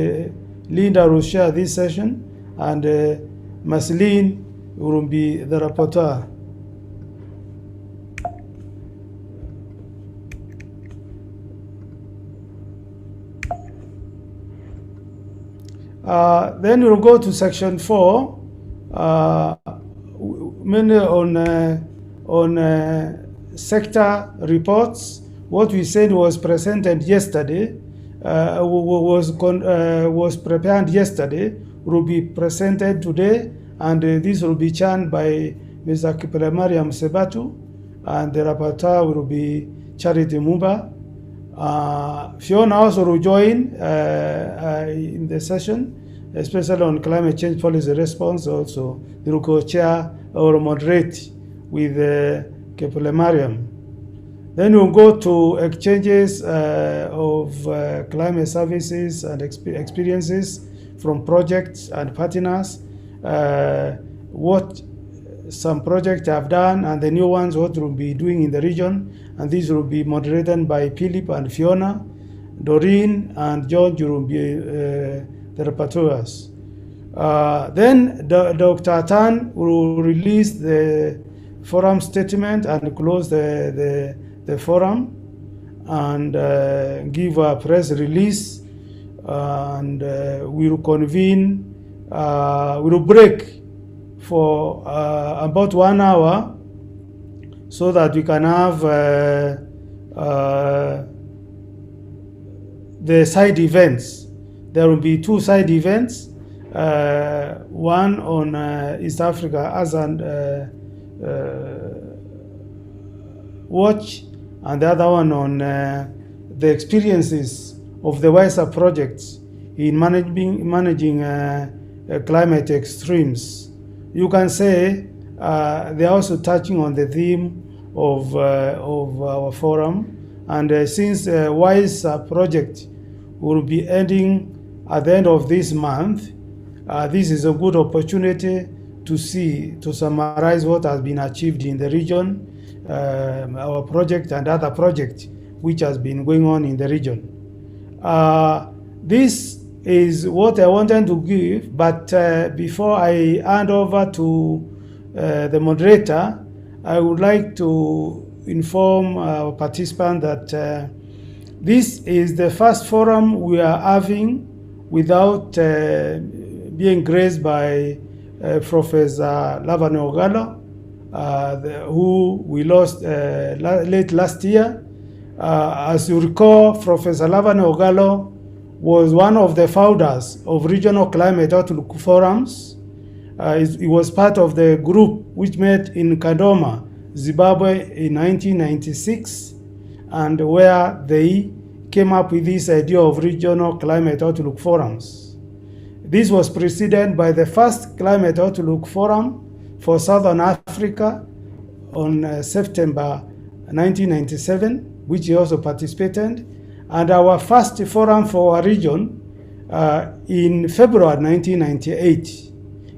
Linda will share this session, and Marceline will be the rapporteur. Then we'll go to section 4, mainly on sector reports. What we said was presented yesterday, was prepared yesterday, will be presented today, and this will be chaired by Mr. Mariam Sebatu, and the rapporteur will be Charity Mumba. Fiona also will join in the session, especially on climate change policy response. Also, they will co-chair or moderate with Kepler Mariam. Then we'll go to exchanges of climate services and experiences from projects and partners, what some projects have done and the new ones what we'll be doing in the region. And these will be moderated by Philip and Fiona. Doreen and George will be the rapporteurs. Then Dr. Tan will release the forum statement and close the forum, and give a press release, and we will convene, we will break for about 1 hour so that we can have the side events. There will be 2 side events, one on East Africa as an watch, and the other one on the experiences of the WISA projects in managing climate extremes. You can say they're also touching on the theme of our forum, and since WISA project will be ending at the end of this month, this is a good opportunity to summarize what has been achieved in the region, our project and other projects which has been going on in the region. This is what I wanted to give, but before I hand over to the moderator, I would like to inform our participants that this is the first forum we are having without being graced by Professor Lavane Ogalo, who we lost late last year. As you recall, Professor Lavane Ogalo was one of the founders of regional climate outlook forums. He was part of the group which met in Kadoma, Zimbabwe in 1996, and where they came up with this idea of regional climate outlook forums. This was preceded by the first climate outlook forum for Southern Africa on September 1997, which he also participated, and our first forum for our region in February 1998.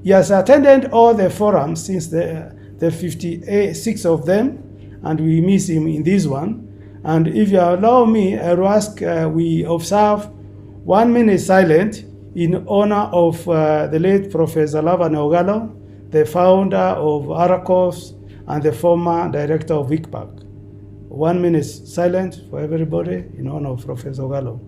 He has attended all the forums since the 56 of them, and we miss him in this one. And if you allow me, I will ask we observe 1 minute silent in honor of the late Professor Lavane Ogalo, the founder of GHACOF and the former director of ICPAC. 1 minute silent for everybody in honor of Professor Ogalo.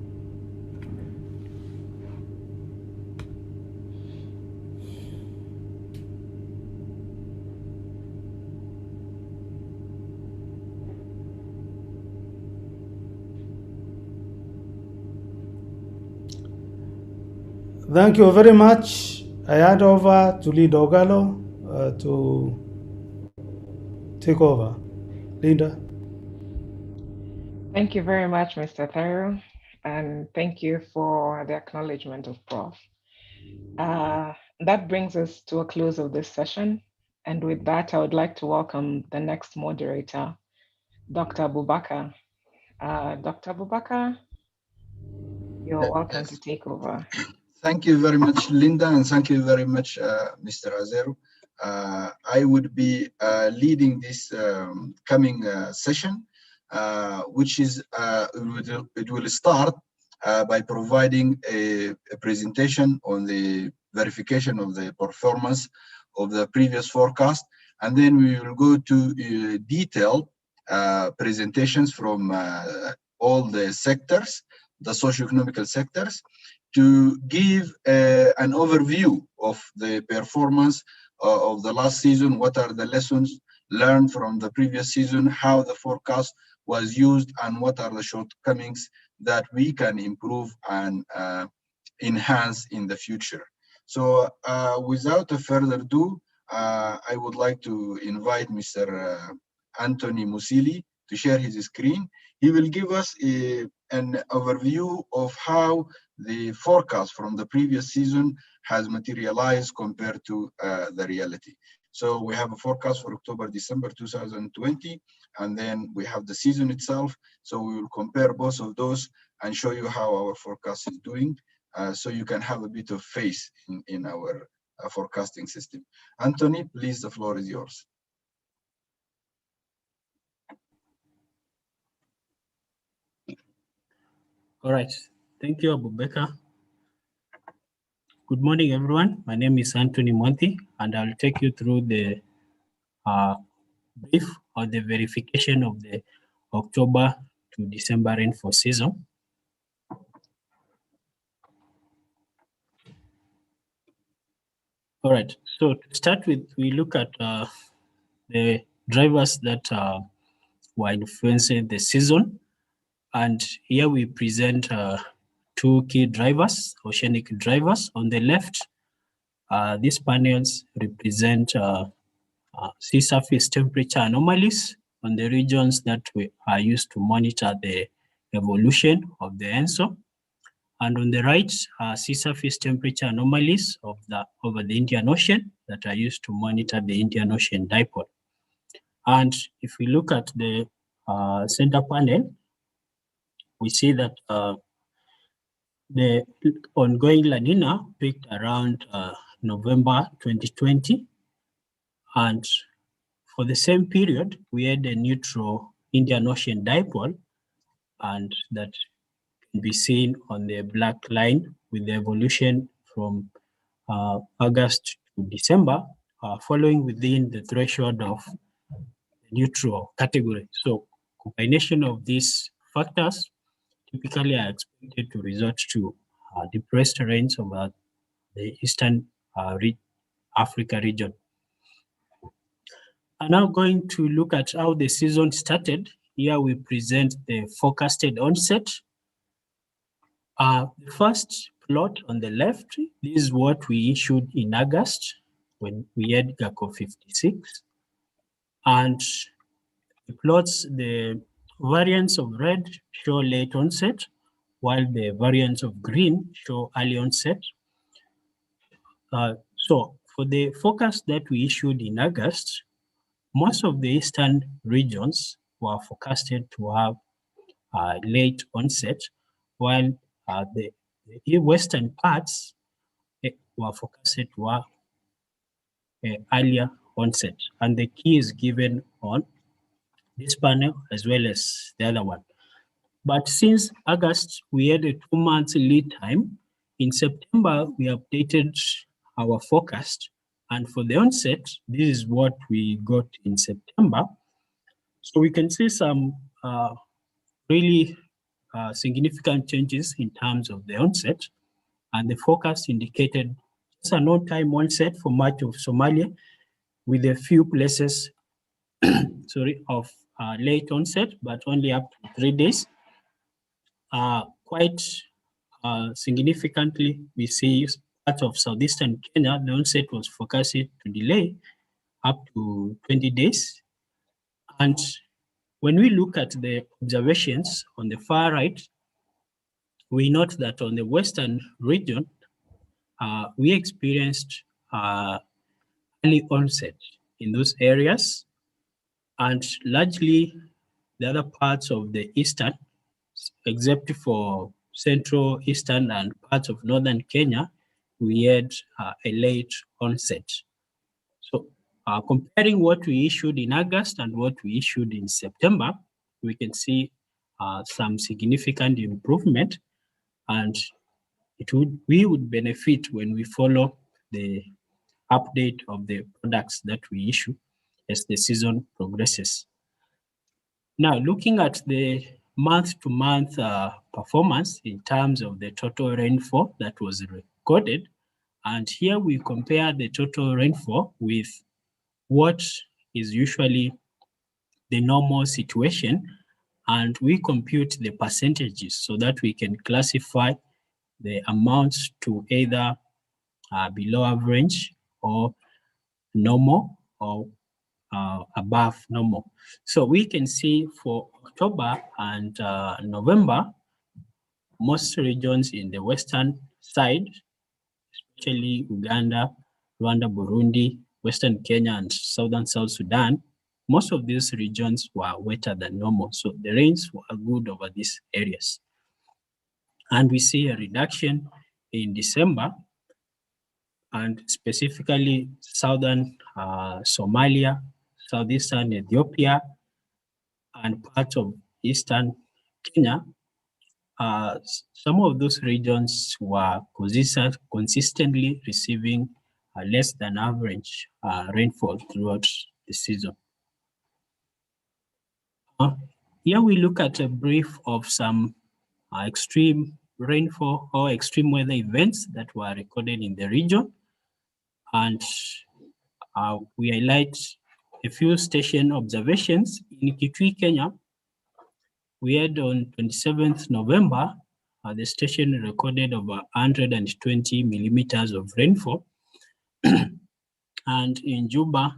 Thank you very much. I hand over to Linda Ogalo to take over. Linda. Thank you very much, Mr. Thero, and thank you for the acknowledgement of Prof. That brings us to a close of this session. And with that, I would like to welcome the next moderator, Dr. Abubakar. Dr. Abubakar, you're welcome to take over. Thank you very much, Linda, and thank you very much, Mr. Azeru. I would be leading this coming session, which is it will start by providing a presentation on the verification of the performance of the previous forecast, and then we will go to detailed presentations from all the sectors, the socio-economical sectors, to give an overview of the performance of the last season, what are the lessons learned from the previous season, how the forecast was used, and what are the shortcomings that we can improve and enhance in the future. So without a further ado, I would like to invite Mr. Anthony Musili to share his screen. He will give us an overview of how the forecast from the previous season has materialized compared to the reality. So we have a forecast for October, December 2020, and then we have the season itself. So we will compare both of those and show you how our forecast is doing, so you can have a bit of faith in our forecasting system. Anthony, please, the floor is yours. All right, thank you, Abubakar. Good morning, everyone. My name is Anthony Monti, and I'll take you through the brief or the verification of the October to December rainfall season. All right, so to start with, we look at the drivers that were influencing the season. And here we present two key drivers, oceanic drivers. On the left, these panels represent sea surface temperature anomalies on the regions that we are used to monitor the evolution of the ENSO. And on the right, sea surface temperature anomalies over the Indian Ocean that are used to monitor the Indian Ocean dipole. And if we look at the center panel, we see that the ongoing La Nina peaked around November 2020. And for the same period, we had a neutral Indian Ocean dipole, and that can be seen on the black line with the evolution from August to December, following within the threshold of the neutral category. So combination of these factors typically are expected to result to depressed rains over the Eastern Africa region. I'm now going to look at how the season started. Here we present the forecasted onset. The first plot on the left, this is what we issued in August when we had GHACOF 56. And it plots the variants of red show late onset, while the variants of green show early onset. So for the forecast that we issued in August, most of the eastern regions were forecasted to have late onset, while the western parts were forecasted to have earlier onset. And the key is given on this panel as well as the other one. But since August, we had a 2-month lead time. In September, we updated our forecast. And for the onset, this is what we got in September. So we can see some really significant changes in terms of the onset. And the forecast indicated just an on-time onset for much of Somalia, with a few places of late onset, but only up to 3 days. Quite significantly, we see part of southeastern Kenya, the onset was forecasted to delay up to 20 days. And when we look at the observations on the far right, we note that on the western region, we experienced early onset in those areas, and largely the other parts of the eastern, except for central, eastern, and parts of northern Kenya, we had a late onset. So comparing what we issued in August and what we issued in September, we can see some significant improvement, and we would benefit when we follow the update of the products that we issue as the season progresses. Now, looking at the month-to-month performance in terms of the total rainfall that was recorded, and here we compare the total rainfall with what is usually the normal situation, and we compute the percentages so that we can classify the amounts to either below average or normal or above normal. So we can see for October and November, most regions in the western side, especially Uganda, Rwanda, Burundi, Western Kenya, and Southern South Sudan, most of these regions were wetter than normal. So the rains were good over these areas. And we see a reduction in December, and specifically southern Somalia, southeastern Ethiopia, and parts of eastern Kenya. Some of those regions were consistently receiving less than average rainfall throughout the season. Here we look at a brief of some extreme rainfall or extreme weather events that were recorded in the region. And we highlight a few station observations. In Kitui, Kenya, we had on 27th November, the station recorded over 120 millimeters of rainfall. And in Juba,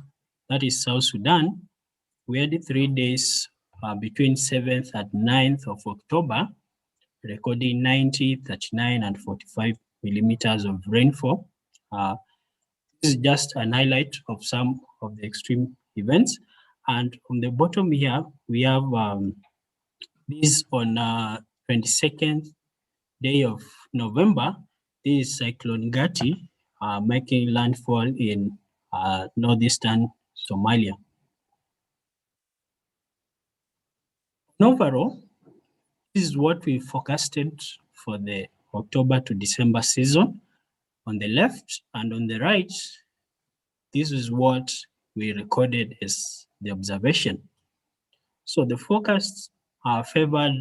that is South Sudan, we had 3 days between 7th and 9th of October, recording 90, 39, and 45 millimeters of rainfall. This is just an highlight of some of the extreme events. And on the bottom here, we have this on 22nd day of November. This is Cyclone Gati making landfall in northeastern Somalia. Overall, this is what we forecasted for the October to December season on the left, and on the right, this is what we recorded as the observation. So the forecasts are favored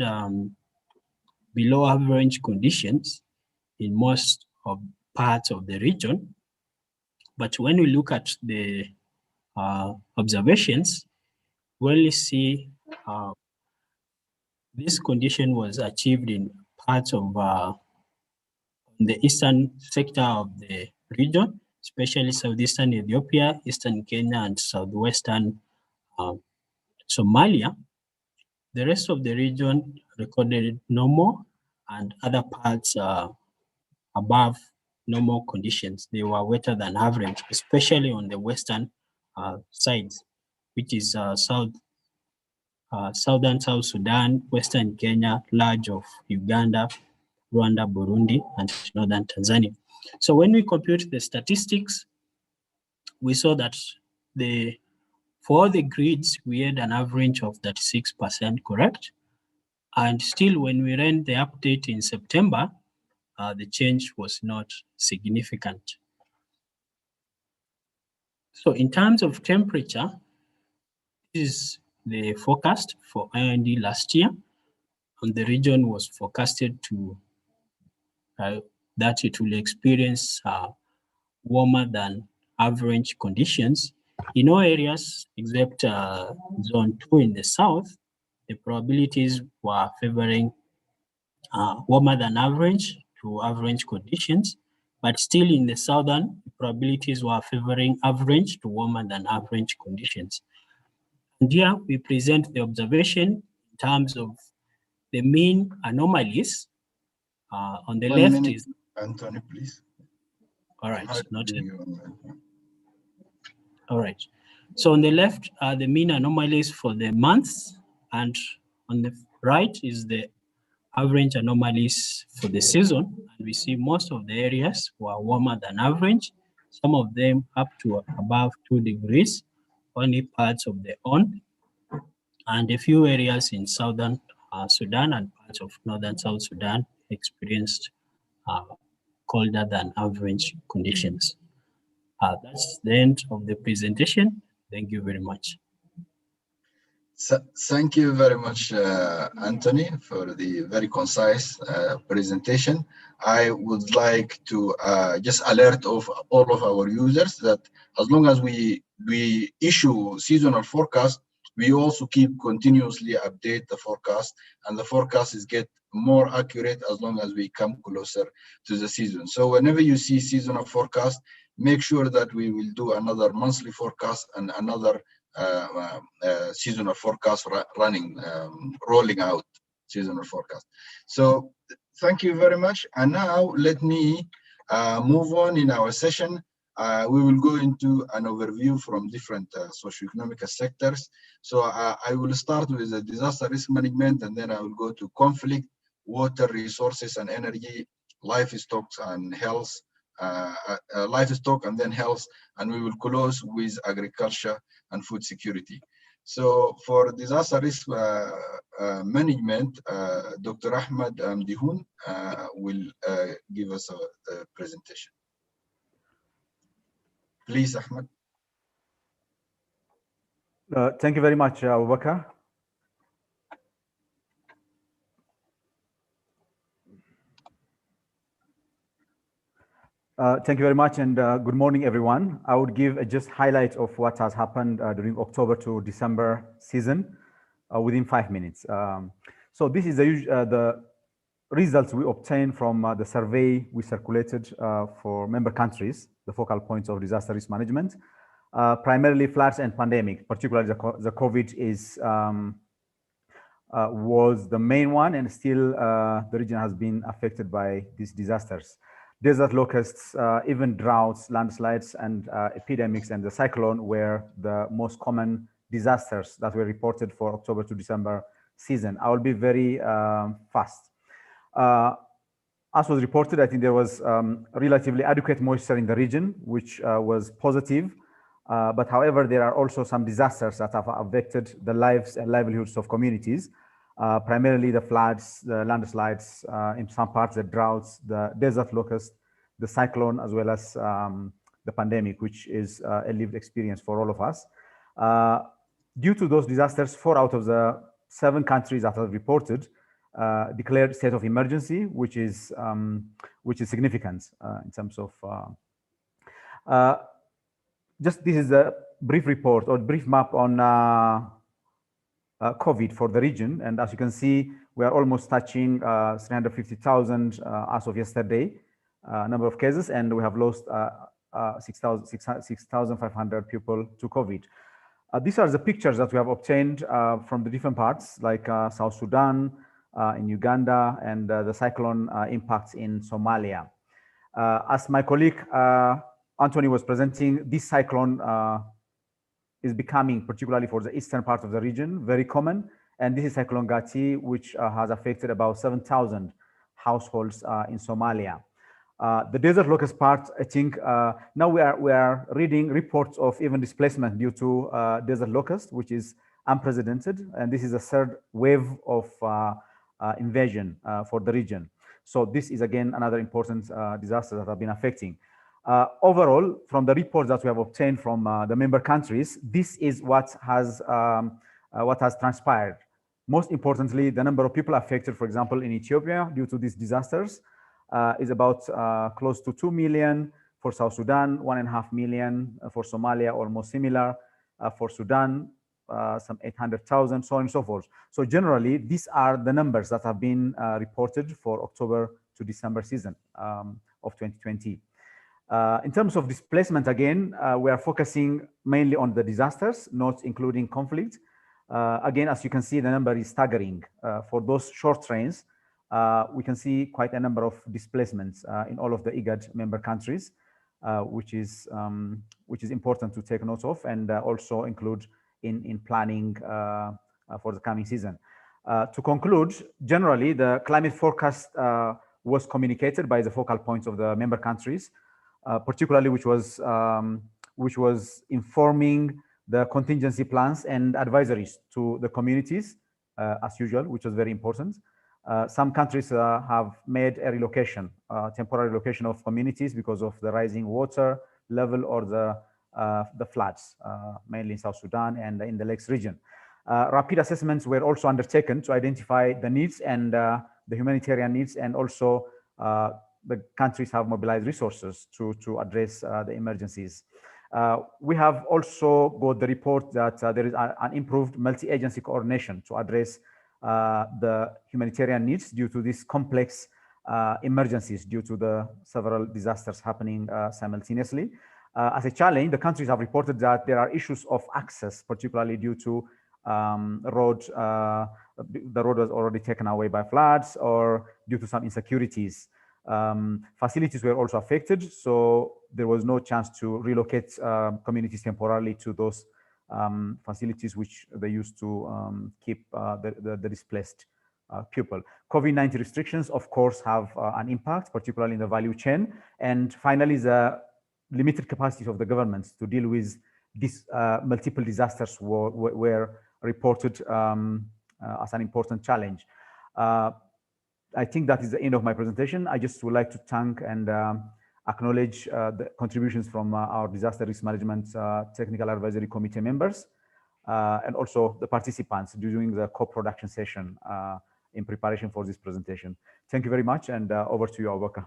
below average conditions in most of parts of the region. But when we look at the observations, we only see this condition was achieved in parts of the eastern sector of the region, especially southeastern Ethiopia, eastern Kenya, and southwestern Somalia. The rest of the region recorded normal, and other parts above normal conditions. They were wetter than average, especially on the western sides, which is southern South Sudan, western Kenya, large of Uganda, Rwanda, Burundi, and northern Tanzania. So when we compute the statistics, we saw that for all the grids, we had an average of 36% correct. And still, when we ran the update in September, the change was not significant. So in terms of temperature, this is the forecast for IND last year, and the region was forecasted to that it will experience warmer than average conditions. In all areas except zone 2 in the south, the probabilities were favoring warmer than average to average conditions, but still in the southern, probabilities were favoring average to warmer than average conditions. And here we present the observation in terms of the mean anomalies. On the 1 left minute, is Anthony, please. all right, noted. All right. So on the left are the mean anomalies for the months, and on the right is the average anomalies for the season. And we see most of the areas were warmer than average, some of them up to above 2 degrees, only parts of the On, and a few areas in southern Sudan and parts of northern South Sudan experienced colder than average conditions. That's the end of the presentation. Thank you very much. So, thank you very much, Anthony, for the very concise presentation. I would like to just alert of all of our users that as long as we issue seasonal forecast, we also keep continuously update the forecast, and the forecast is get more accurate as long as we come closer to the season. So whenever you see seasonal forecast, make sure that we will do another monthly forecast and another seasonal forecast running, rolling out seasonal forecast. So thank you very much. And now let me move on in our session. We will go into an overview from different socioeconomic sectors. So I will start with the disaster risk management, and then I will go to conflict, water resources and energy, livestock and health, livestock and then health, and we will close with agriculture and food security. So for disaster risk management, Dr. Ahmed Mdihun will give us a presentation. Please, Ahmed. Thank you very much, Abubakar. Thank you very much, and good morning, everyone. I would give just highlights of what has happened during October to December season within 5 minutes. So this is the results we obtained from the survey we circulated for member countries, the focal points of disaster risk management, primarily floods and pandemic, particularly the COVID was the main one, and still the region has been affected by these disasters. Desert locusts, even droughts, landslides, and epidemics, and the cyclone were the most common disasters that were reported for October to December season. I will be very fast. As was reported, I think there was relatively adequate moisture in the region, which was positive. But however, there are also some disasters that have affected the lives and livelihoods of communities, primarily the floods, the landslides, in some parts, the droughts, the desert locust, the cyclone, as well as the pandemic, which is a lived experience for all of us. Due to those disasters, 4 out of the 7 countries that have reported declared state of emergency, which is significant in terms of. Just this is a brief report or brief map on COVID for the region, and as you can see, we are almost touching 350,000 as of yesterday number of cases, and we have lost 6,500 people to COVID. These are the pictures that we have obtained from the different parts, like South Sudan, in Uganda, and the cyclone impacts in Somalia. As my colleague Anthony was presenting, this cyclone is becoming, particularly for the eastern part of the region, very common. And this is Cyclone Gati, which has affected about 7,000 households in Somalia. The desert locust part, I think, now we are reading reports of even displacement due to desert locust, which is unprecedented. And this is a third wave of invasion for the region. So this is, again, another important disaster that have been affecting. Overall, from the reports that we have obtained from the member countries, this is what has transpired. Most importantly, the number of people affected, for example, in Ethiopia due to these disasters is about close to 2 million. For South Sudan, 1.5 million. For Somalia, almost similar. For Sudan, some 800,000, so on and so forth. So generally, these are the numbers that have been reported for October to December season of 2020. In terms of displacement, again, we are focusing mainly on the disasters, not including conflict. Again, as you can see, the number is staggering. For those short trains, we can see quite a number of displacements in all of the IGAD member countries, which is important to take note of and also include in planning for the coming season. To conclude, generally, the climate forecast was communicated by the focal points of the member countries, particularly which was informing the contingency plans and advisories to the communities, as usual, which was very important. Some countries have made a relocation, temporary relocation of communities because of the rising water level or the floods, mainly in South Sudan and in the Lakes region. Rapid assessments were also undertaken to identify the needs and the humanitarian needs, and also the countries have mobilized resources to address the emergencies. We have also got the report that there is an improved multi-agency coordination to address the humanitarian needs due to these complex emergencies due to the several disasters happening simultaneously. As a challenge, the countries have reported that there are issues of access, particularly due to the road was already taken away by floods or due to some insecurities. Facilities were also affected, so there was no chance to relocate communities temporarily to those facilities which they used to keep the displaced people. COVID-19 restrictions, of course, have an impact, particularly in the value chain. And finally, the limited capacity of the governments to deal with these multiple disasters were reported as an important challenge. I think that is the end of my presentation. I just would like to thank and acknowledge the contributions from our Disaster Risk Management Technical Advisory Committee members and also the participants during the co-production session in preparation for this presentation. Thank you very much, and over to you, Abubakar.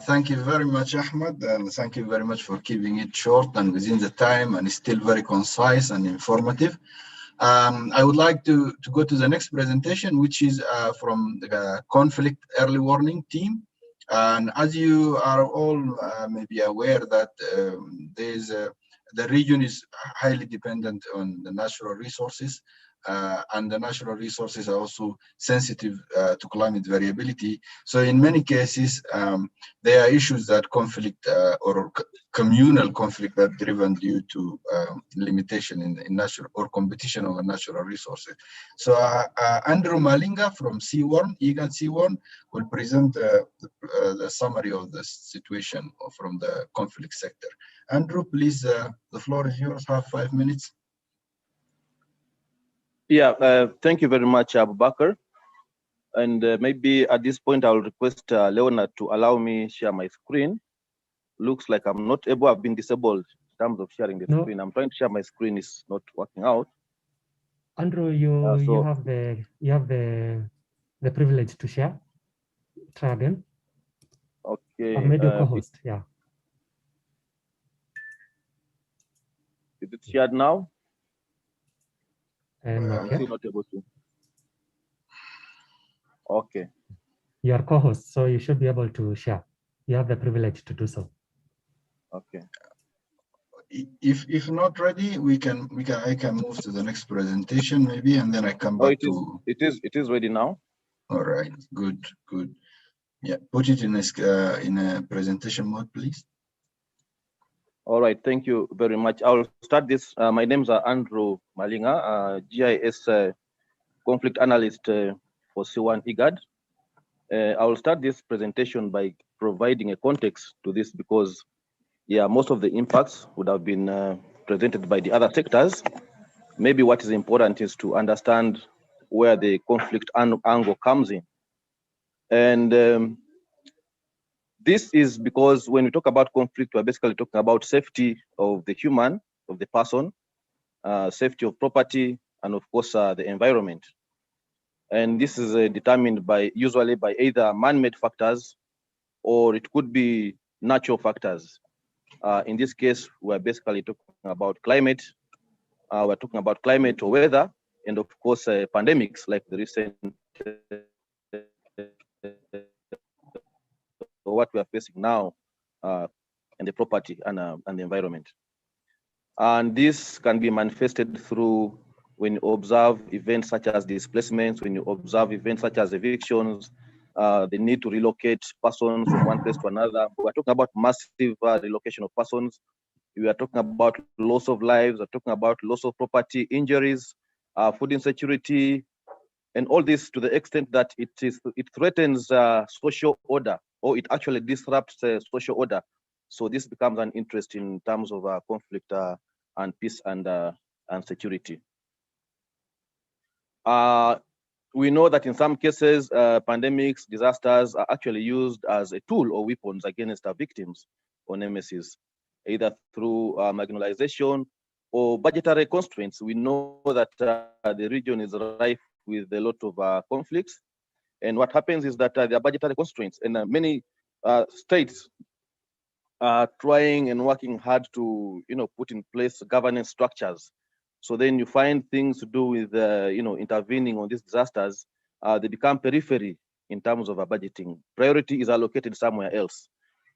Thank you very much, Ahmed, and thank you very much for keeping it short and within the time, and still very concise and informative. I would like to go to the next presentation, which is from the conflict early warning team. And as you are all maybe aware that the region is highly dependent on the natural resources, and the natural resources are also sensitive to climate variability. So in many cases, there are issues that conflict or communal conflict are driven due to limitation in natural or competition over natural resources. So Andrew Malinga from C1, IGAD C1, will present the summary of the situation from the conflict sector. Andrew, please, the floor is yours, have 5 minutes. Yeah, thank you very much, Abubakar. And maybe at this point, I'll request Leonard to allow me share my screen. Looks like I'm not able, I've been disabled in terms of sharing the screen. I'm trying to share my screen, it's not working out. Andrew, you have the privilege to share. Try again. Okay. I've made you co-host, yeah. Is it shared now? And I'm still not able to. Okay. You are co-host, so you should be able to share. You have the privilege to do so. Okay. If not ready, I can move to the next presentation maybe, and then I come back to. It is ready now. All right. Good. Yeah. Put it in a presentation mode, please. All right, thank you very much. I'll start this. My name is Andrew Malinga, GIS conflict analyst for C1 IGAD. I will start this presentation by providing a context to this because, yeah, most of the impacts would have been presented by the other sectors. Maybe what is important is to understand where the conflict angle comes in. And this is because when we talk about conflict, we're basically talking about safety of the human, of the person, safety of property, and of course, the environment. And this is determined usually by either man-made factors, or it could be natural factors. In this case, we're basically talking about climate. We're talking about climate or weather, and of course, pandemics like the recent what we are facing now in the property and the environment. And this can be manifested through when you observe events such as displacements, when you observe events such as evictions, the need to relocate persons from one place to another. We're talking about massive relocation of persons. We are talking about loss of lives, we're talking about loss of property, injuries, food insecurity, and all this to the extent that it threatens social order, or it actually disrupts social order. So this becomes an interest in terms of conflict and peace and security. We know that in some cases, pandemics, disasters are actually used as a tool or weapons against our victims or nemesis, either through marginalization or budgetary constraints. We know that the region is rife with a lot of conflicts. And what happens is that there are budgetary constraints, and many states are trying and working hard to, put in place governance structures. So then you find things to do with, intervening on these disasters. They become periphery in terms of budgeting. Priority is allocated somewhere else.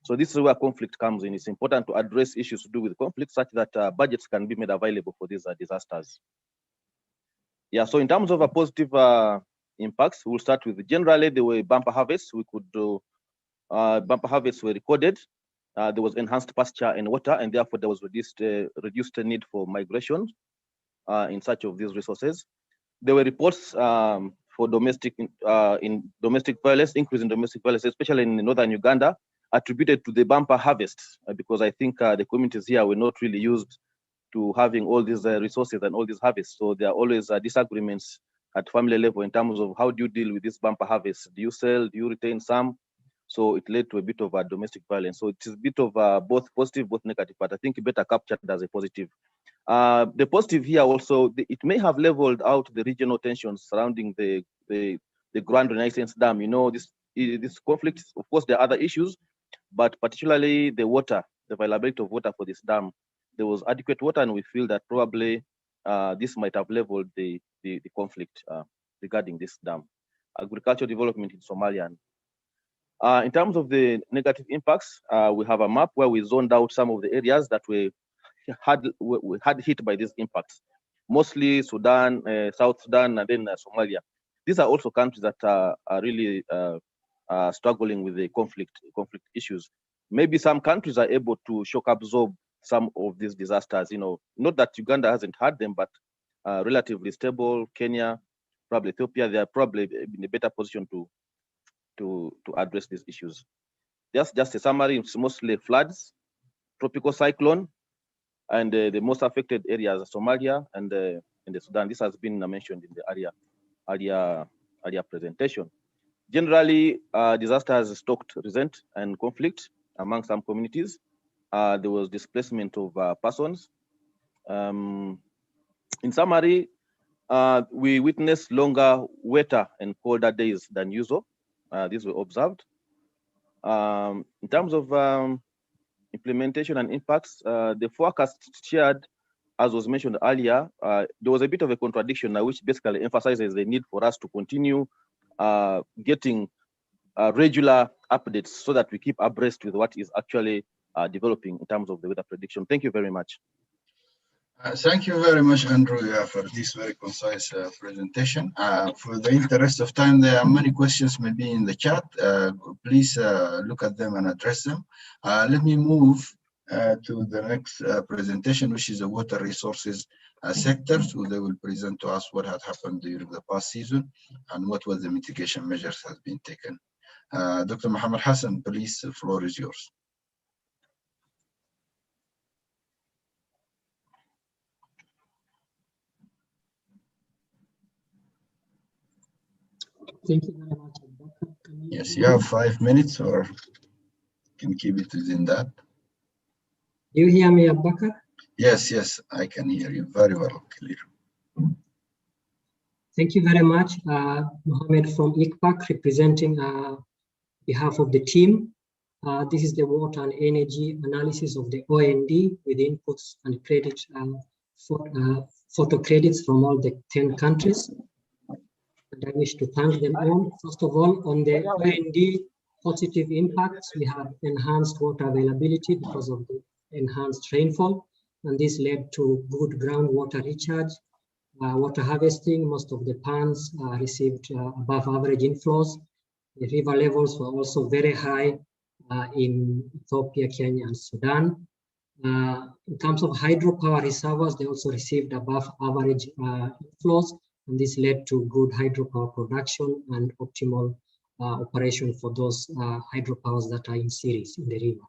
So this is where conflict comes in. It's important to address issues to do with conflict such that budgets can be made available for these disasters. Yeah, so in terms of positive impacts, we'll start with generally there were bumper harvests. We could do bumper harvests were recorded. There was enhanced pasture and water, and therefore there was reduced need for migration in search of these resources. There were reports for domestic violence, increase in domestic violence, especially in northern Uganda, attributed to the bumper harvest, because I think the communities here were not really used to having all these resources and all these harvests. So there are always disagreements at family level in terms of how do you deal with this bumper harvest? Do you sell? Do you retain some? So it led to a bit of domestic violence. So it is a bit of both positive, both negative, but I think better captured as a positive. The positive here also, it may have leveled out the regional tensions surrounding the Grand Renaissance Dam. This conflict, of course, there are other issues, but particularly the water, the availability of water for this dam. There was adequate water, and we feel that probably this might have leveled the conflict regarding this dam. Agricultural development in Somalia. In terms of the negative impacts, we have a map where we zoned out some of the areas that were hard hit by these impacts, mostly Sudan, South Sudan, and then Somalia. These are also countries that are really struggling with the conflict issues. Maybe some countries are able to shock absorb some of these disasters. Not that Uganda hasn't had them, but relatively stable. Kenya, probably Ethiopia, they are probably in a better position to address these issues. Just a summary: it's mostly floods, tropical cyclone, and the most affected areas are Somalia and the Sudan. This has been mentioned in the earlier presentation. Generally, disasters stoked resent and conflict among some communities. There was displacement of persons. In summary, we witnessed longer, wetter, and colder days than usual. These were observed. In terms of implementation and impacts, the forecast shared, as was mentioned earlier, there was a bit of a contradiction, which basically emphasizes the need for us to continue getting regular updates so that we keep abreast with what is actually developing in terms of the weather prediction. Thank you very much. Thank you very much, Andrew, for this very concise presentation. For the interest of time, there are many questions maybe in the chat. Please look at them and address them. Let me move to the next presentation, which is the water resources sector. So they will present to us what had happened during the past season and what was the mitigation measures has been taken. Dr. Mohammed Hassan, please, the floor is yours. Thank you very much. Yes, you have 5 minutes, or can keep it within that. Do you hear me, Abubakar? Yes, I can hear you very well, clear. Thank you very much, Mohammed from ICPAC, representing behalf of the team. This is the water and energy analysis of the OND with inputs and credit photo credits from all the 10 countries. and I wish to thank them all. First of all, on the OND positive impacts, we have enhanced water availability because of the enhanced rainfall, and this led to good groundwater recharge, water harvesting. Most of the ponds received above average inflows. The river levels were also very high in Ethiopia, Kenya, and Sudan. In terms of hydropower reservoirs, they also received above average inflows, and this led to good hydropower production and optimal operation for those hydropowers that are in series in the river.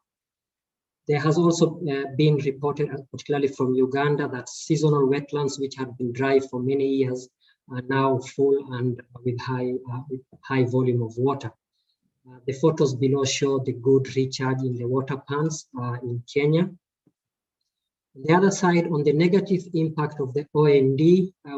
There has also been reported, particularly from Uganda, that seasonal wetlands which have been dry for many years are now full and with high volume of water. The photos below show the good recharge in the water ponds in Kenya. On the other side, on the negative impact of the OND,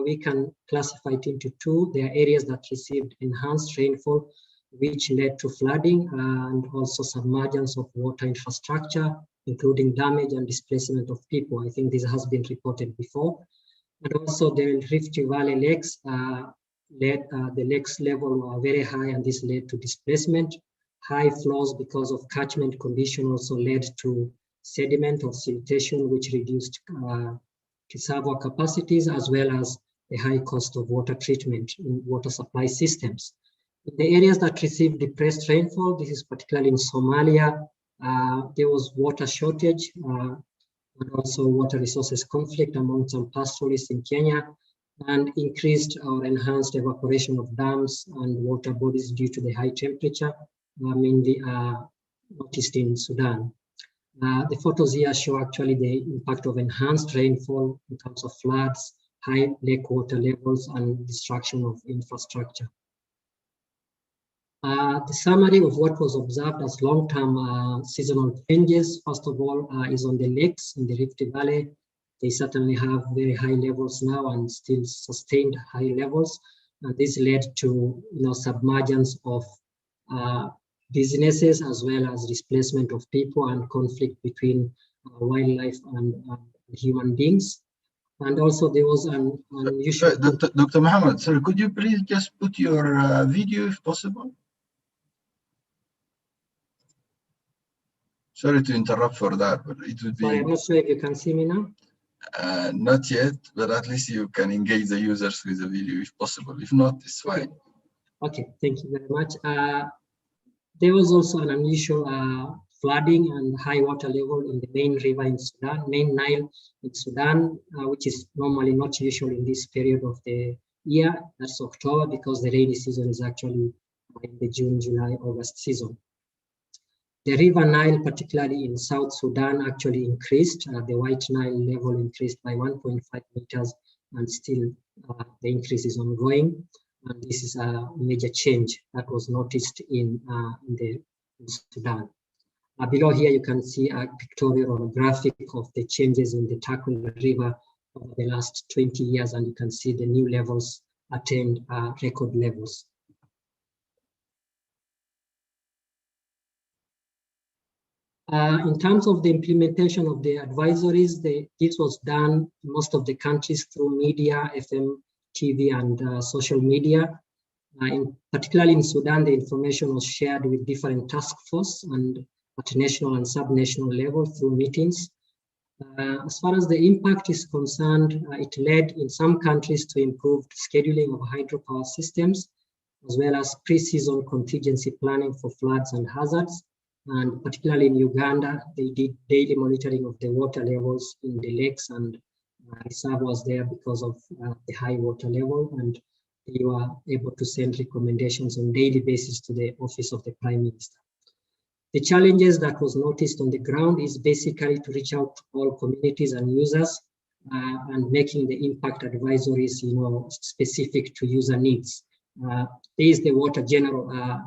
we can classify it into two. There are areas that received enhanced rainfall, which led to flooding and also submergence of water infrastructure, including damage and displacement of people. I think this has been reported before. And also the Rift Valley lakes, the lakes level were very high, and this led to displacement. High flows because of catchment condition also led to sediment or siltation, which reduced reservoir capacities, as well as the high cost of water treatment in water supply systems. In the areas that received depressed rainfall, this is particularly in Somalia, there was water shortage and also water resources conflict among some pastoralists in Kenya, and increased or enhanced evaporation of dams and water bodies due to the high temperature, mainly noticed in Sudan. The photos here show actually the impact of enhanced rainfall in terms of floods, high lake water levels, and destruction of infrastructure. The summary of what was observed as long-term seasonal changes, first of all, is on the lakes in the Rift Valley. They certainly have very high levels now and still sustained high levels. And this led to submergence of businesses, as well as displacement of people and conflict between wildlife and human beings. And also there was an unusual... Dr. Muhammad, sorry, could you please just put your video if possible? Sorry to interrupt for that, but it would be... Sorry, I'm not sure if you can see me now. Not yet, but at least you can engage the users with the video if possible. If not, it's fine. Okay, thank you very much. There was also an unusual flooding and high water level in the main river in Sudan, main Nile in Sudan, which is normally not usual in this period of the year. That's October, because the rainy season is actually in the June, July, August season. The river Nile, particularly in South Sudan, actually increased. The White Nile level increased by 1.5 meters, and still the increase is ongoing. And this is a major change that was noticed in Sudan. Below here, you can see a pictorial or a graphic of the changes in the Tackle River over the last 20 years, and you can see the new levels attained record levels. In terms of the implementation of the advisories, this was done in most of the countries through media, FM, TV, and social media. Particularly in Sudan, the information was shared with different task forces and at national and sub-national level through meetings. As far as the impact is concerned, it led in some countries to improved scheduling of hydropower systems, as well as pre-season contingency planning for floods and hazards. And particularly in Uganda, they did daily monitoring of the water levels in the lakes and reservoirs there because of the high water level, and they were able to send recommendations on a daily basis to the Office of the Prime Minister. The challenges that was noticed on the ground is basically to reach out to all communities and users and making the impact advisories, specific to user needs. There is the water general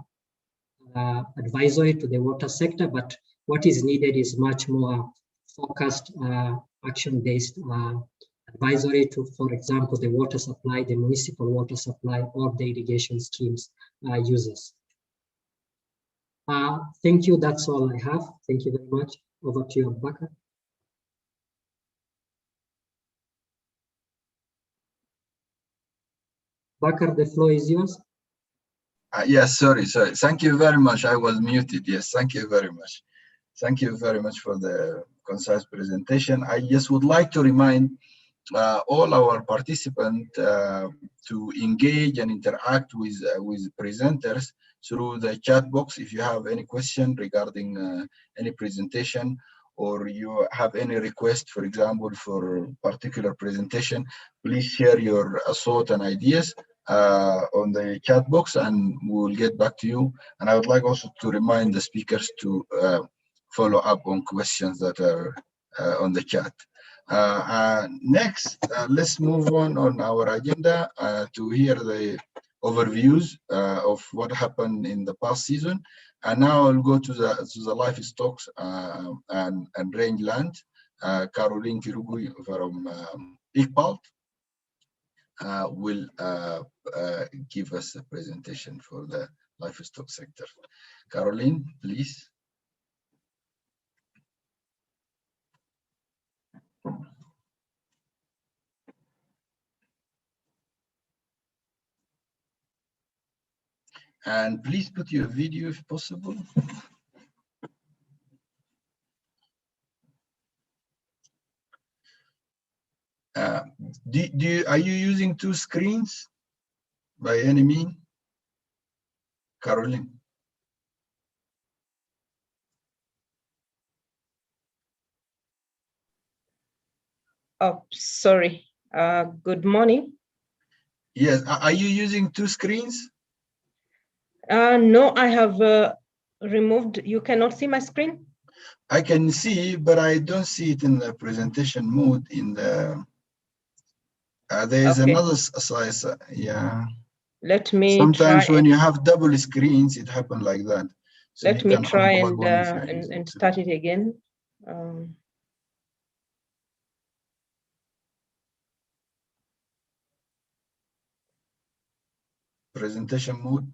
advisory to the water sector, but what is needed is much more focused, action-based advisory to, for example, the water supply, the municipal water supply, or the irrigation schemes users. Thank you. That's all I have. Thank you very much. Over to you, Abubakar. Bakar, the floor is yours. Yes, sorry. Thank you very much. I was muted. Yes, thank you very much. Thank you very much for the concise presentation. I just would like to remind all our participants to engage and interact with presenters through the chat box. If you have any question regarding any presentation, or you have any request, for example, for particular presentation, please share your thoughts and ideas on the chat box, and we'll get back to you. And I would like also to remind the speakers to follow up on questions that are on the chat. Next, let's move on our agenda to hear the overviews of what happened in the past season. And now I'll go to the livestock and rangeland. Caroline Kirugui from ICPALT will give us a presentation for the livestock sector. Caroline, please. And please put your video if possible. Are you using two screens by any means, Caroline? Oh, sorry. Good morning. Yes. Are you using two screens? No, I have removed. You cannot see my screen? I can see, but I don't see it in the presentation mode. In the there is another size. Yeah. Let me Sometimes try. when you have double screens, it happens like that. So Let me try and start it again. Presentation mode.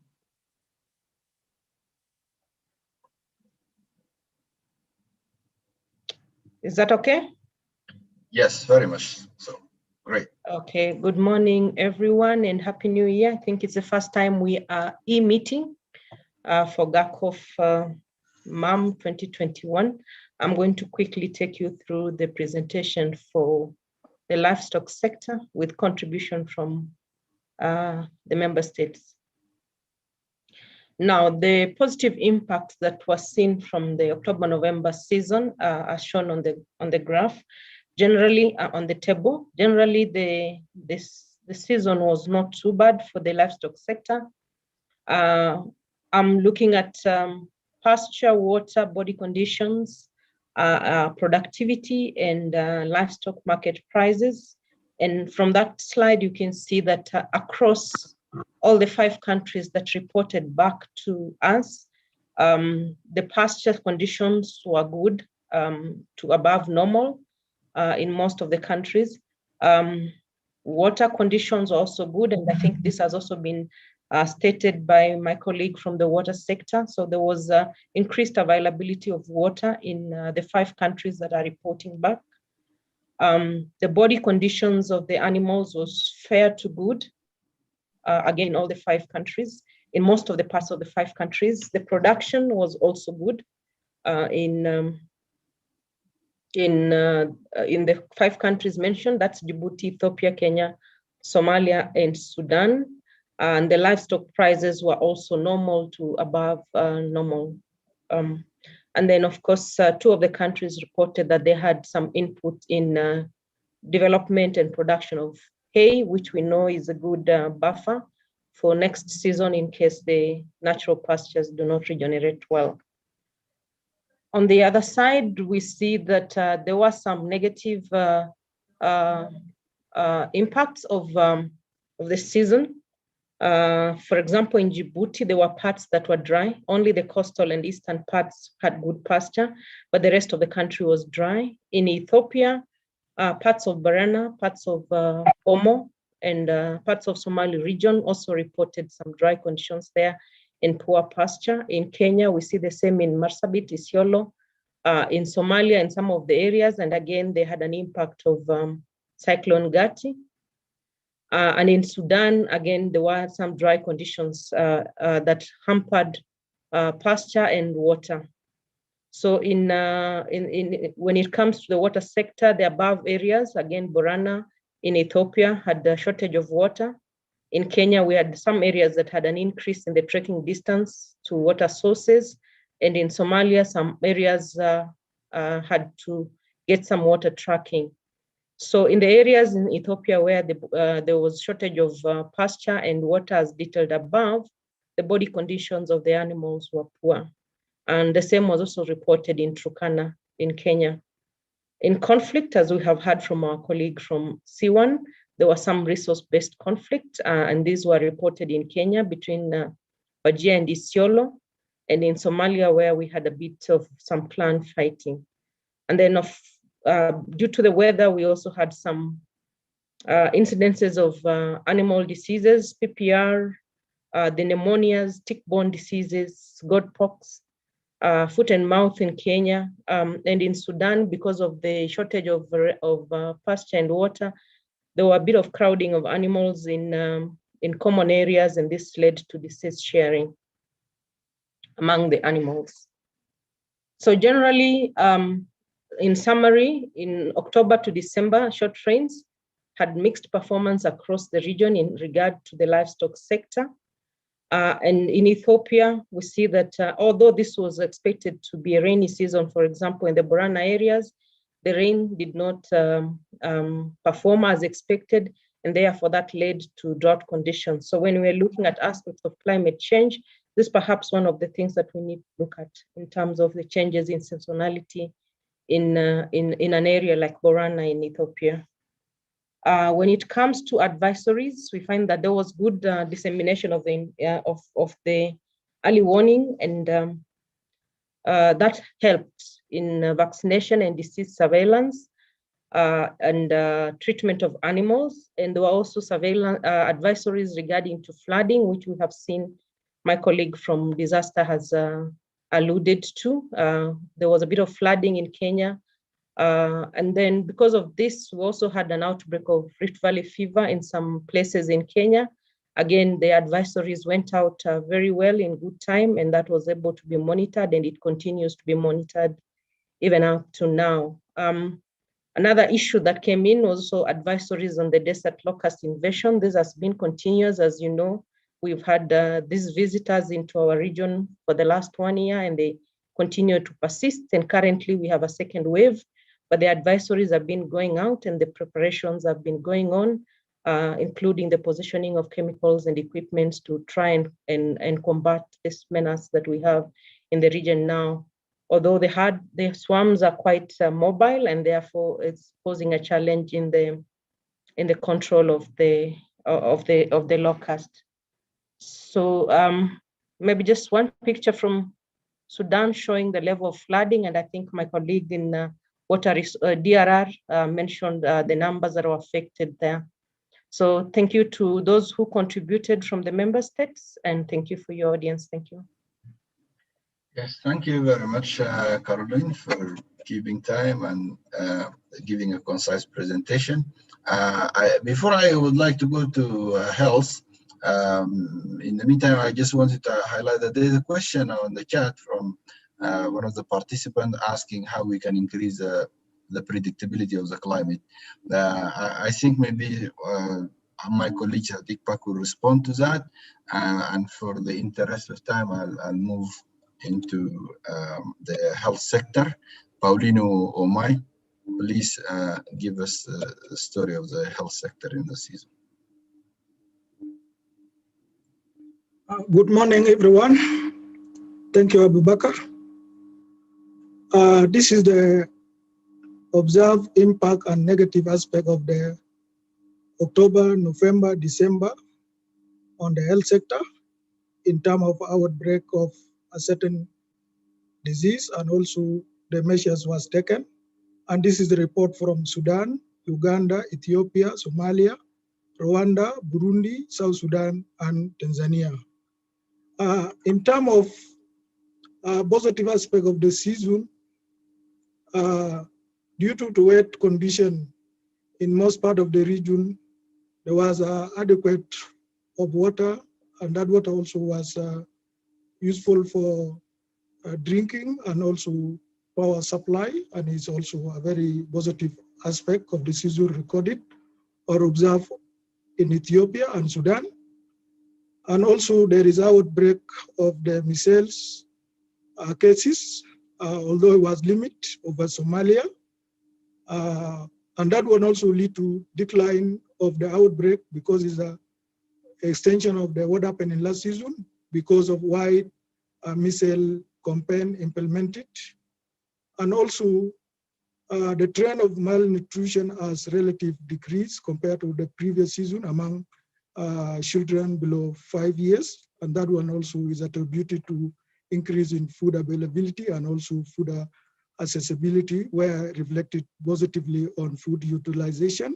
Is that okay? Yes, very much so. Great. Okay, good morning, everyone, and Happy New Year. I think it's the first time we are e-meeting for GHACOF MAM 2021. I'm going to quickly take you through the presentation for the livestock sector with contribution from the member states. Now, the positive impact that was seen from the October-November season are shown on the graph. Generally, on the table, generally the season was not too bad for the livestock sector. I'm looking at pasture, water, body conditions, productivity, and livestock market prices. And from that slide, you can see that across all the 5 countries that reported back to us, the pasture conditions were good to above normal. In most of the countries. Water conditions are also good, and I think this has also been stated by my colleague from the water sector. So there was increased availability of water in the 5 countries that are reporting back. The body conditions of the animals was fair to good, again, all the 5 countries. In most of the parts of the 5 countries, the production was also good in the 5 countries mentioned, that's Djibouti, Ethiopia, Kenya, Somalia, and Sudan. And the livestock prices were also normal to above normal. And then, of course, 2 of the countries reported that they had some input in development and production of hay, which we know is a good buffer for next season in case the natural pastures do not regenerate well. On the other side, we see that there were some negative impacts of the season. For example, in Djibouti, there were parts that were dry. Only the coastal and eastern parts had good pasture, but the rest of the country was dry. In Ethiopia, parts of Barana, parts of Omo, and parts of Somali region also reported some dry conditions there and poor pasture. In Kenya, we see the same in Marsabit, Isiolo, in Somalia, in some of the areas, and again, they had an impact of Cyclone Gati. And in Sudan, again, there were some dry conditions that hampered pasture and water. So when it comes to the water sector, the above areas, again, Borana in Ethiopia had a shortage of water. In Kenya, we had some areas that had an increase in the trekking distance to water sources. And in Somalia, some areas had to get some water trucking. So in the areas in Ethiopia where there was shortage of pasture and water as detailed above, the body conditions of the animals were poor. And the same was also reported in Turkana in Kenya. In conflict, as we have heard from our colleague from C1, there was some resource-based conflict, and these were reported in Kenya between Wajir and Isiolo, and in Somalia where we had a bit of some clan fighting. And then due to the weather, we also had some incidences of animal diseases, PPR, the pneumonias, tick-borne diseases, goat pox, foot and mouth in Kenya, and in Sudan, because of the shortage of pasture and water, there were a bit of crowding of animals in common areas, and this led to disease sharing among the animals. So generally, in summary, in October to December, short rains had mixed performance across the region in regard to the livestock sector. And in Ethiopia, we see that although this was expected to be a rainy season, for example, in the Borana areas, the rain did not perform as expected, and therefore that led to drought conditions. So when we're looking at aspects of climate change, this is perhaps one of the things that we need to look at in terms of the changes in seasonality in an area like Borana in Ethiopia. When it comes to advisories, we find that there was good dissemination of the early warning, and that helped in vaccination and disease surveillance and treatment of animals. And there were also surveillance advisories regarding to flooding, which we have seen my colleague from disaster has alluded to. There was a bit of flooding in Kenya. And then because of this, we also had an outbreak of Rift Valley fever in some places in Kenya. Again, the advisories went out very well in good time, and that was able to be monitored, and it continues to be monitored even up to now. Another issue that came in was also advisories on the desert locust invasion. This has been continuous, as you know. We've had these visitors into our region for the last 1 year, and they continue to persist. And currently we have a second wave, but the advisories have been going out and the preparations have been going on, including the positioning of chemicals and equipment to try and combat this menace that we have in the region now. Although the swarms are quite mobile, and therefore it's posing a challenge in the control of the locust. So maybe just one picture from Sudan showing the level of flooding, and I think my colleague in DRR mentioned the numbers that are affected there. So thank you to those who contributed from the member states, and thank you for your audience. Thank you. Yes, thank you very much, Caroline, for keeping time and giving a concise presentation. Before I would like to go to health, in the meantime, I just wanted to highlight that there is a question on the chat from one of the participants asking how we can increase the predictability of the climate. I think maybe my colleague Sadiq Pak will respond to that. And for the interest of time, I'll move into the health sector. Paulino Omai, please give us the story of the health sector in the season. Good morning, everyone. Thank you, Abu Bakr. This is the observed impact and negative aspect of the October, November, December on the health sector in terms of outbreak of a certain disease, and also the measures was taken. And this is the report from Sudan, Uganda, Ethiopia, Somalia, Rwanda, Burundi, South Sudan, and Tanzania. In terms of positive aspect of the season, due to wet condition in most part of the region, there was adequate of water, and that water also was useful for drinking and also power supply, and is also a very positive aspect of the season recorded or observed in Ethiopia and Sudan. And also there is outbreak of the measles cases, although it was limited over Somalia. And that one also lead to decline of the outbreak because it's an extension of what happened in last season because of wide measles campaign implemented. And also the trend of malnutrition has relative decrease compared to the previous season among children below 5 years. And that one also is attributed to increase in food availability and also food accessibility, where reflected positively on food utilization.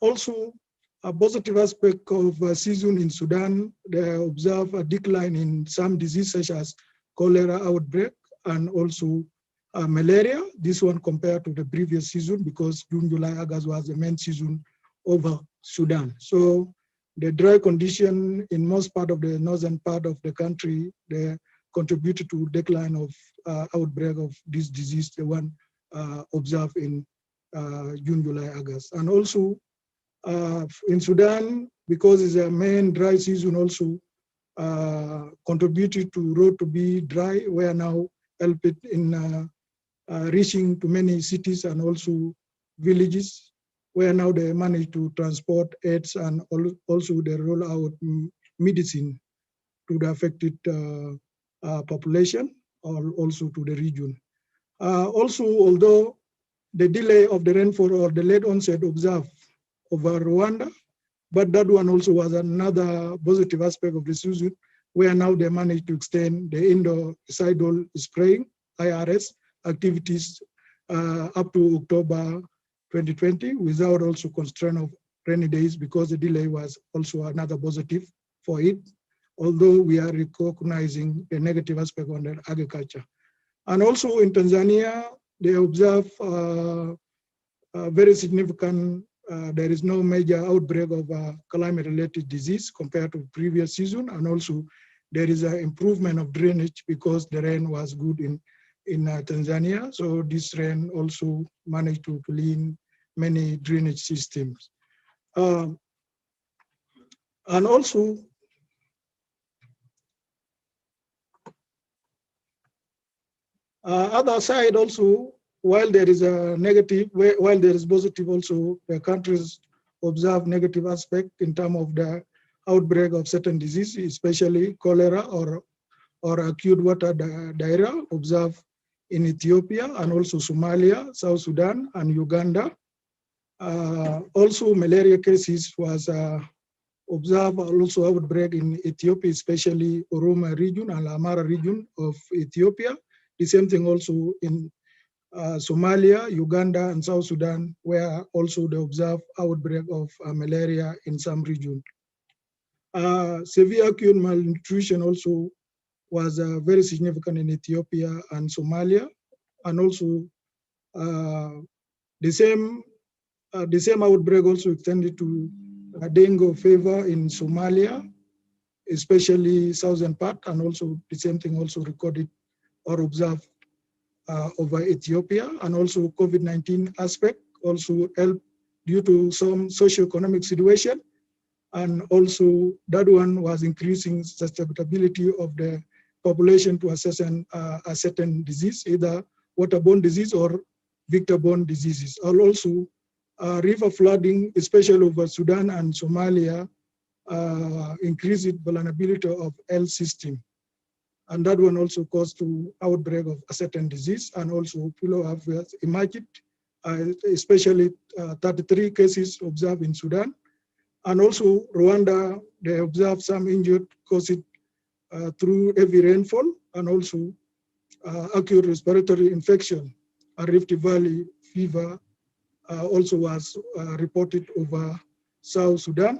Also, a positive aspect of season in Sudan, they observe a decline in some diseases such as cholera outbreak and also malaria. This one compared to the previous season because June, July, August was the main season over Sudan. So the dry condition in most part of the northern part of the country, they contributed to decline of outbreak of this disease, the one observed in June, July, August. And also in Sudan, because it's a main dry season also contributed to road to be dry, where now help it in reaching to many cities and also villages, where now they manage to transport aids and also they roll out medicine to the affected population or also to the region. Also, although the delay of the rainfall or the late onset observed over Rwanda, but that one also was another positive aspect of the season, where now they managed to extend the indoor-sidal spraying, IRS, activities up to October 2020 without also constraint of rainy days, because the delay was also another positive for it, although we are recognizing the negative aspect on the agriculture. And also in Tanzania, they observe very significant, there is no major outbreak of climate-related disease compared to previous season, and also there is an improvement of drainage because the rain was good in Tanzania. So this rain also managed to clean many drainage systems. And also, other side also, while there is a negative, while there is positive also, the countries observe negative aspect in terms of the outbreak of certain diseases, especially cholera or acute water diarrhea observed in Ethiopia and also Somalia, South Sudan, and Uganda. Also, malaria cases was observed also outbreak in Ethiopia, especially Oroma region and Amara region of Ethiopia. The same thing also in Somalia, Uganda, and South Sudan, where also they observe outbreak of malaria in some region. Severe acute malnutrition also was very significant in Ethiopia and Somalia, and also the same outbreak also extended to dengue fever in Somalia, especially southern part, and also the same thing also recorded or observed over Ethiopia. And also COVID-19 aspect also helped due to some socioeconomic situation, and also that one was increasing susceptibility of the population to a certain disease, either waterborne disease or vector-borne diseases. And also river flooding, especially over Sudan and Somalia, increased vulnerability of health system. And that one also caused to outbreak of a certain disease, and also people have emerged, especially 33 cases observed in Sudan. And also Rwanda, they observed some injured caused through heavy rainfall, and also acute respiratory infection, a Rift Valley fever also was reported over South Sudan.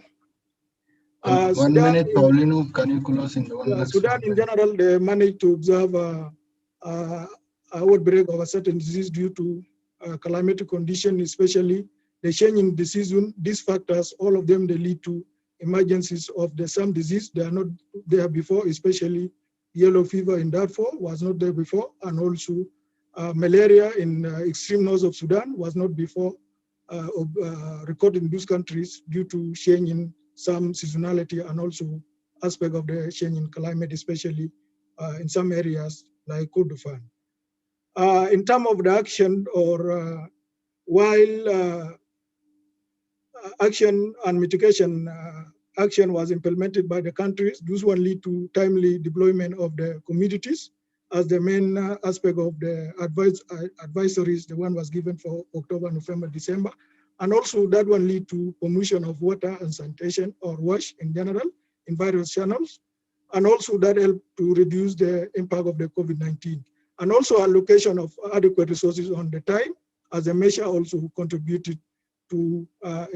One minute, Paulino, can you close in the one last Sudan in general, they managed to observe outbreak of a certain disease due to climatic condition, especially the change in the season, these factors, all of them, they lead to emergencies of some disease. They are not there before, especially yellow fever in Darfur was not there before, and also malaria in extreme north of Sudan was not before recorded in those countries due to change in some seasonality and also aspect of the change in climate, especially in some areas like Kordofan. In terms of the action, or while action and mitigation action was implemented by the countries, those one lead to timely deployment of the communities as the main aspect of the advisories. The one was given for October, November, December. And also that one lead to promotion of water and sanitation, or WASH in general, in various channels. And also that helped to reduce the impact of the COVID-19. And also allocation of adequate resources on the time as a measure also contributed to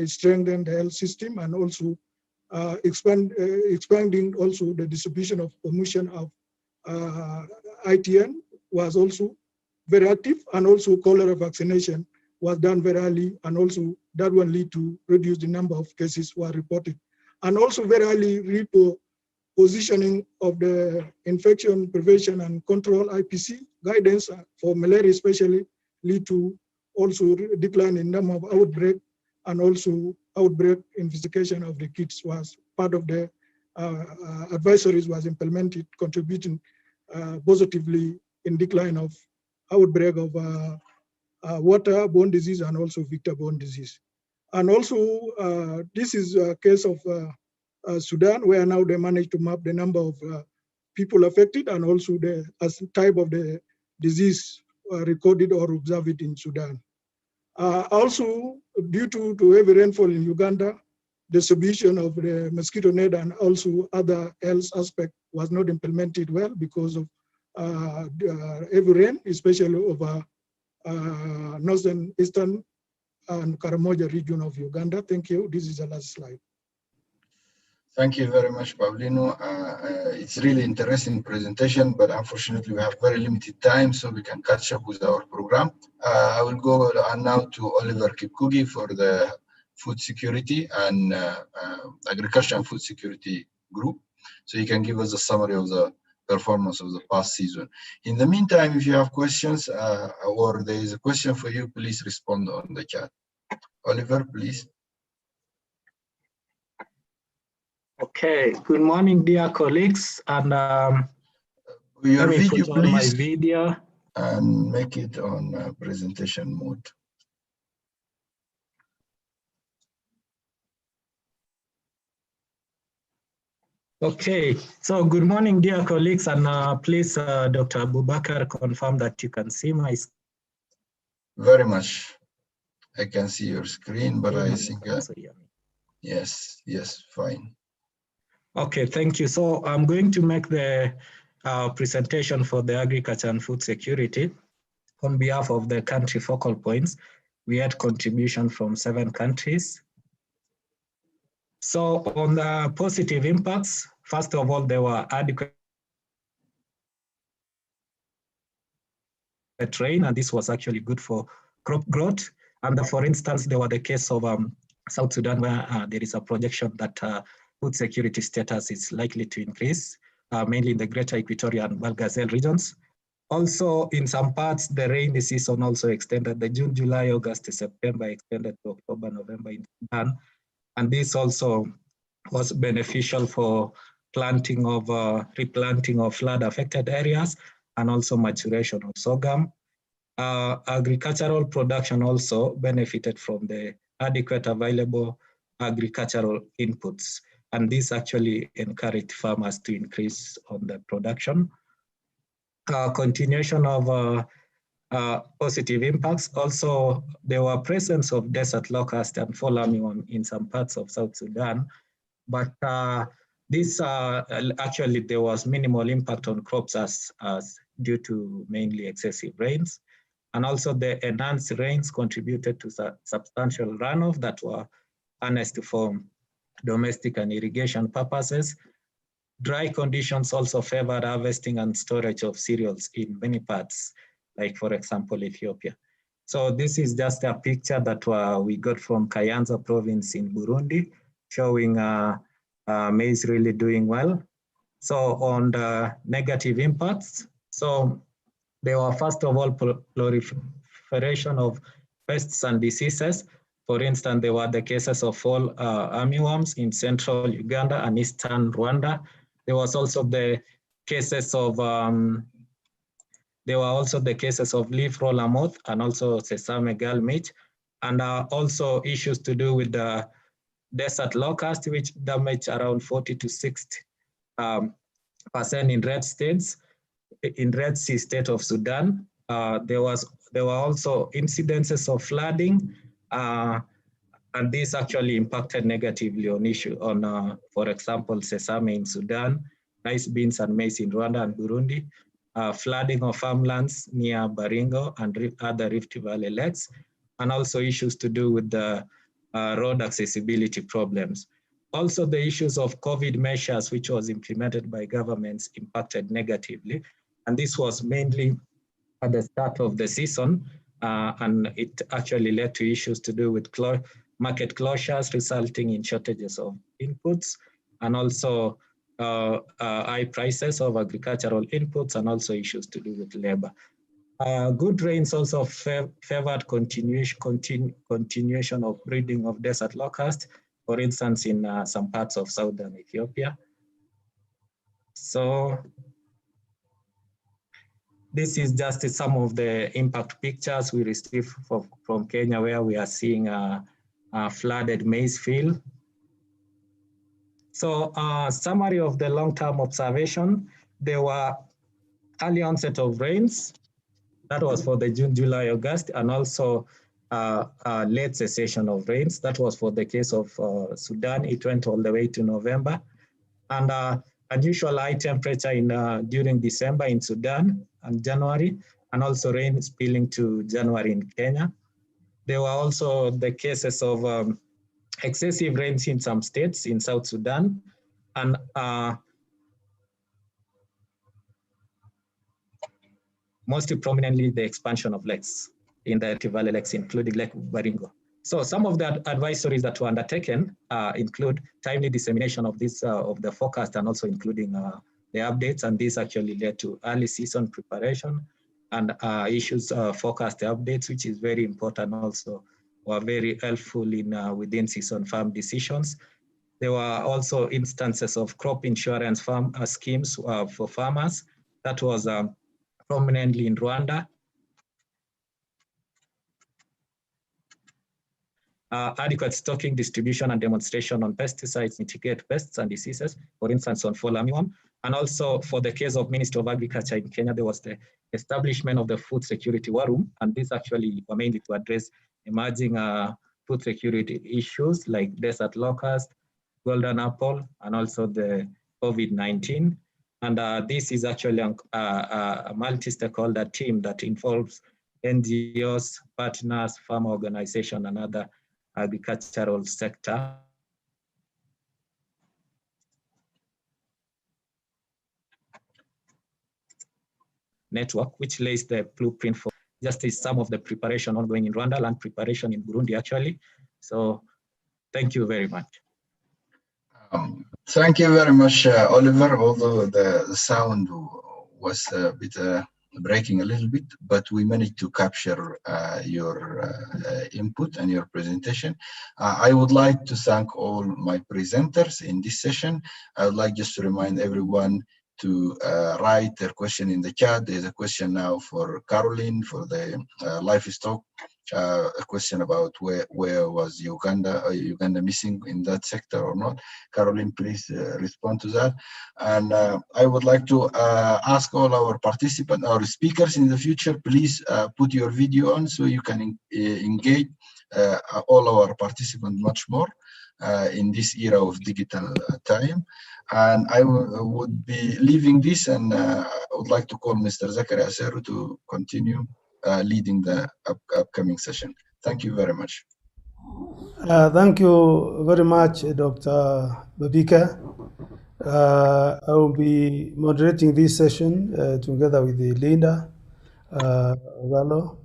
strengthen the health system, and also expanding also the distribution of promotion of ITN was also very active, and also cholera vaccination was done very early, and also that one lead to reduce the number of cases were reported. And also very early positioning of the infection prevention and control IPC guidance for malaria especially lead to also decline in number of outbreak, and also outbreak investigation of the kits was part of the advisories was implemented, contributing positively in decline of outbreak of waterborne disease and also vector-borne disease. And also this is a case of Sudan, where now they managed to map the number of people affected, and also the type of the disease recorded or observed in Sudan. Also, due to heavy rainfall in Uganda, distribution of the mosquito net and also other health aspect was not implemented well because of heavy rain, especially over northern, eastern, and Karamoja region of Uganda. Thank you. This is the last slide. Thank you very much, Paulino. It's really interesting presentation, but unfortunately we have very limited time, so we can catch up with our program. I will go now to Oliver Kipkugi for the food security and agriculture and food security group. So you can give us a summary of the performance of the past season. In the meantime, if you have questions or there is a question for you, please respond on the chat. Oliver, please. Okay, good morning, dear colleagues, and your let me video, put on my video and make it on presentation mode. Okay, so good morning, dear colleagues, and please, Dr. Abubakar, confirm that you can see my screen. Very much. I can see your screen, but I think yes, fine. Okay, thank you. So I'm going to make the presentation for the agriculture and food security on behalf of the country focal points. We had contribution from 7 countries. So on the positive impacts, first of all, there were adequate rain, and this was actually good for crop growth. And for instance, there were the case of South Sudan, where there is a projection that food security status is likely to increase, mainly in the greater Equatorial and Valgazel regions. Also, in some parts, the rainy season also extended. The June, July, August, September extended to October, November in Sudan. And this also was beneficial for planting of, replanting of flood-affected areas, and also maturation of sorghum. Agricultural production also benefited from the adequate available agricultural inputs. And this actually encouraged farmers to increase on the production. Continuation of positive impacts. Also, there were presence of desert locust and fall armyworm in some parts of South Sudan, but this actually there was minimal impact on crops as due to mainly excessive rains. And also the enhanced rains contributed to substantial runoff that were harnessed for domestic and irrigation purposes. Dry conditions also favored harvesting and storage of cereals in many parts, like for example, Ethiopia. So this is just a picture that we got from Kayanza province in Burundi, showing maize really doing well. So on the negative impacts, so there were first of all proliferation of pests and diseases. For instance, there were the cases of fall armyworms in central Uganda and eastern Rwanda. There was also the cases of leaf roller moth and also sesame gall mitch, and also issues to do with the desert locust, which damaged around 40 to 60% in Red Sea state of Sudan. There were also incidences of flooding, and this actually impacted negatively on for example, sesame in Sudan, rice beans and maize in Rwanda and Burundi, flooding of farmlands near Baringo and other Rift Valley lakes, and also issues to do with the road accessibility problems. Also, the issues of COVID measures, which was implemented by governments, impacted negatively. And this was mainly at the start of the season, and it actually led to issues to do with market closures, resulting in shortages of inputs, and also high prices of agricultural inputs, and also issues to do with labor. Good rains also favored continuation of breeding of desert locust, for instance, in some parts of southern Ethiopia. So this is just some of the impact pictures we received from Kenya, where we are seeing a flooded maize field. So summary of the long-term observation, there were early onset of rains. That was for the June, July, August, and also late cessation of rains. That was for the case of Sudan. It went all the way to November. And unusual high temperature during December in Sudan and January, and also rain spilling to January in Kenya. There were also the cases of excessive rains in some states in South Sudan, and most prominently the expansion of lakes in the Rift Valley lakes, including Lake Baringo. So some of the advisories that were undertaken include timely dissemination of this of the forecast, and also including the updates, and this actually led to early season preparation and issues forecast updates, which is very important, also were very helpful in within season farm decisions. There were also instances of crop insurance schemes for farmers. That was prominently in Rwanda. Adequate stocking, distribution, and demonstration on pesticides mitigate pests and diseases, for instance, on fall armyworm. And also for the case of Ministry of Agriculture in Kenya, there was the establishment of the Food Security War Room, and this actually were mainly to address emerging food security issues like desert locust, golden apple, and also the COVID-19. And this is actually a multi-stakeholder team that involves NGOs, partners, farmer organization, and other agricultural sector. Network, which lays the blueprint for just some of the preparation ongoing in Rwanda, land preparation in Burundi, actually. So thank you very much. Thank you very much, Oliver, although the sound was a bit breaking a little bit, but we managed to capture your input and your presentation. I would like to thank all my presenters in this session. I would like just to remind everyone to write their question in the chat. There's a question now for Caroline for the livestock. A question about where was Uganda missing in that sector or not. Caroline, please respond to that. And I would like to ask all our participants, our speakers in the future, please put your video on so you can engage all our participants much more in this era of digital time. And I would be leaving this, and I would like to call Mr. Zakaria Seru to continue leading the upcoming session. Thank you very much. Thank you very much, Dr. Babika. I will be moderating this session together with Linda Gallo.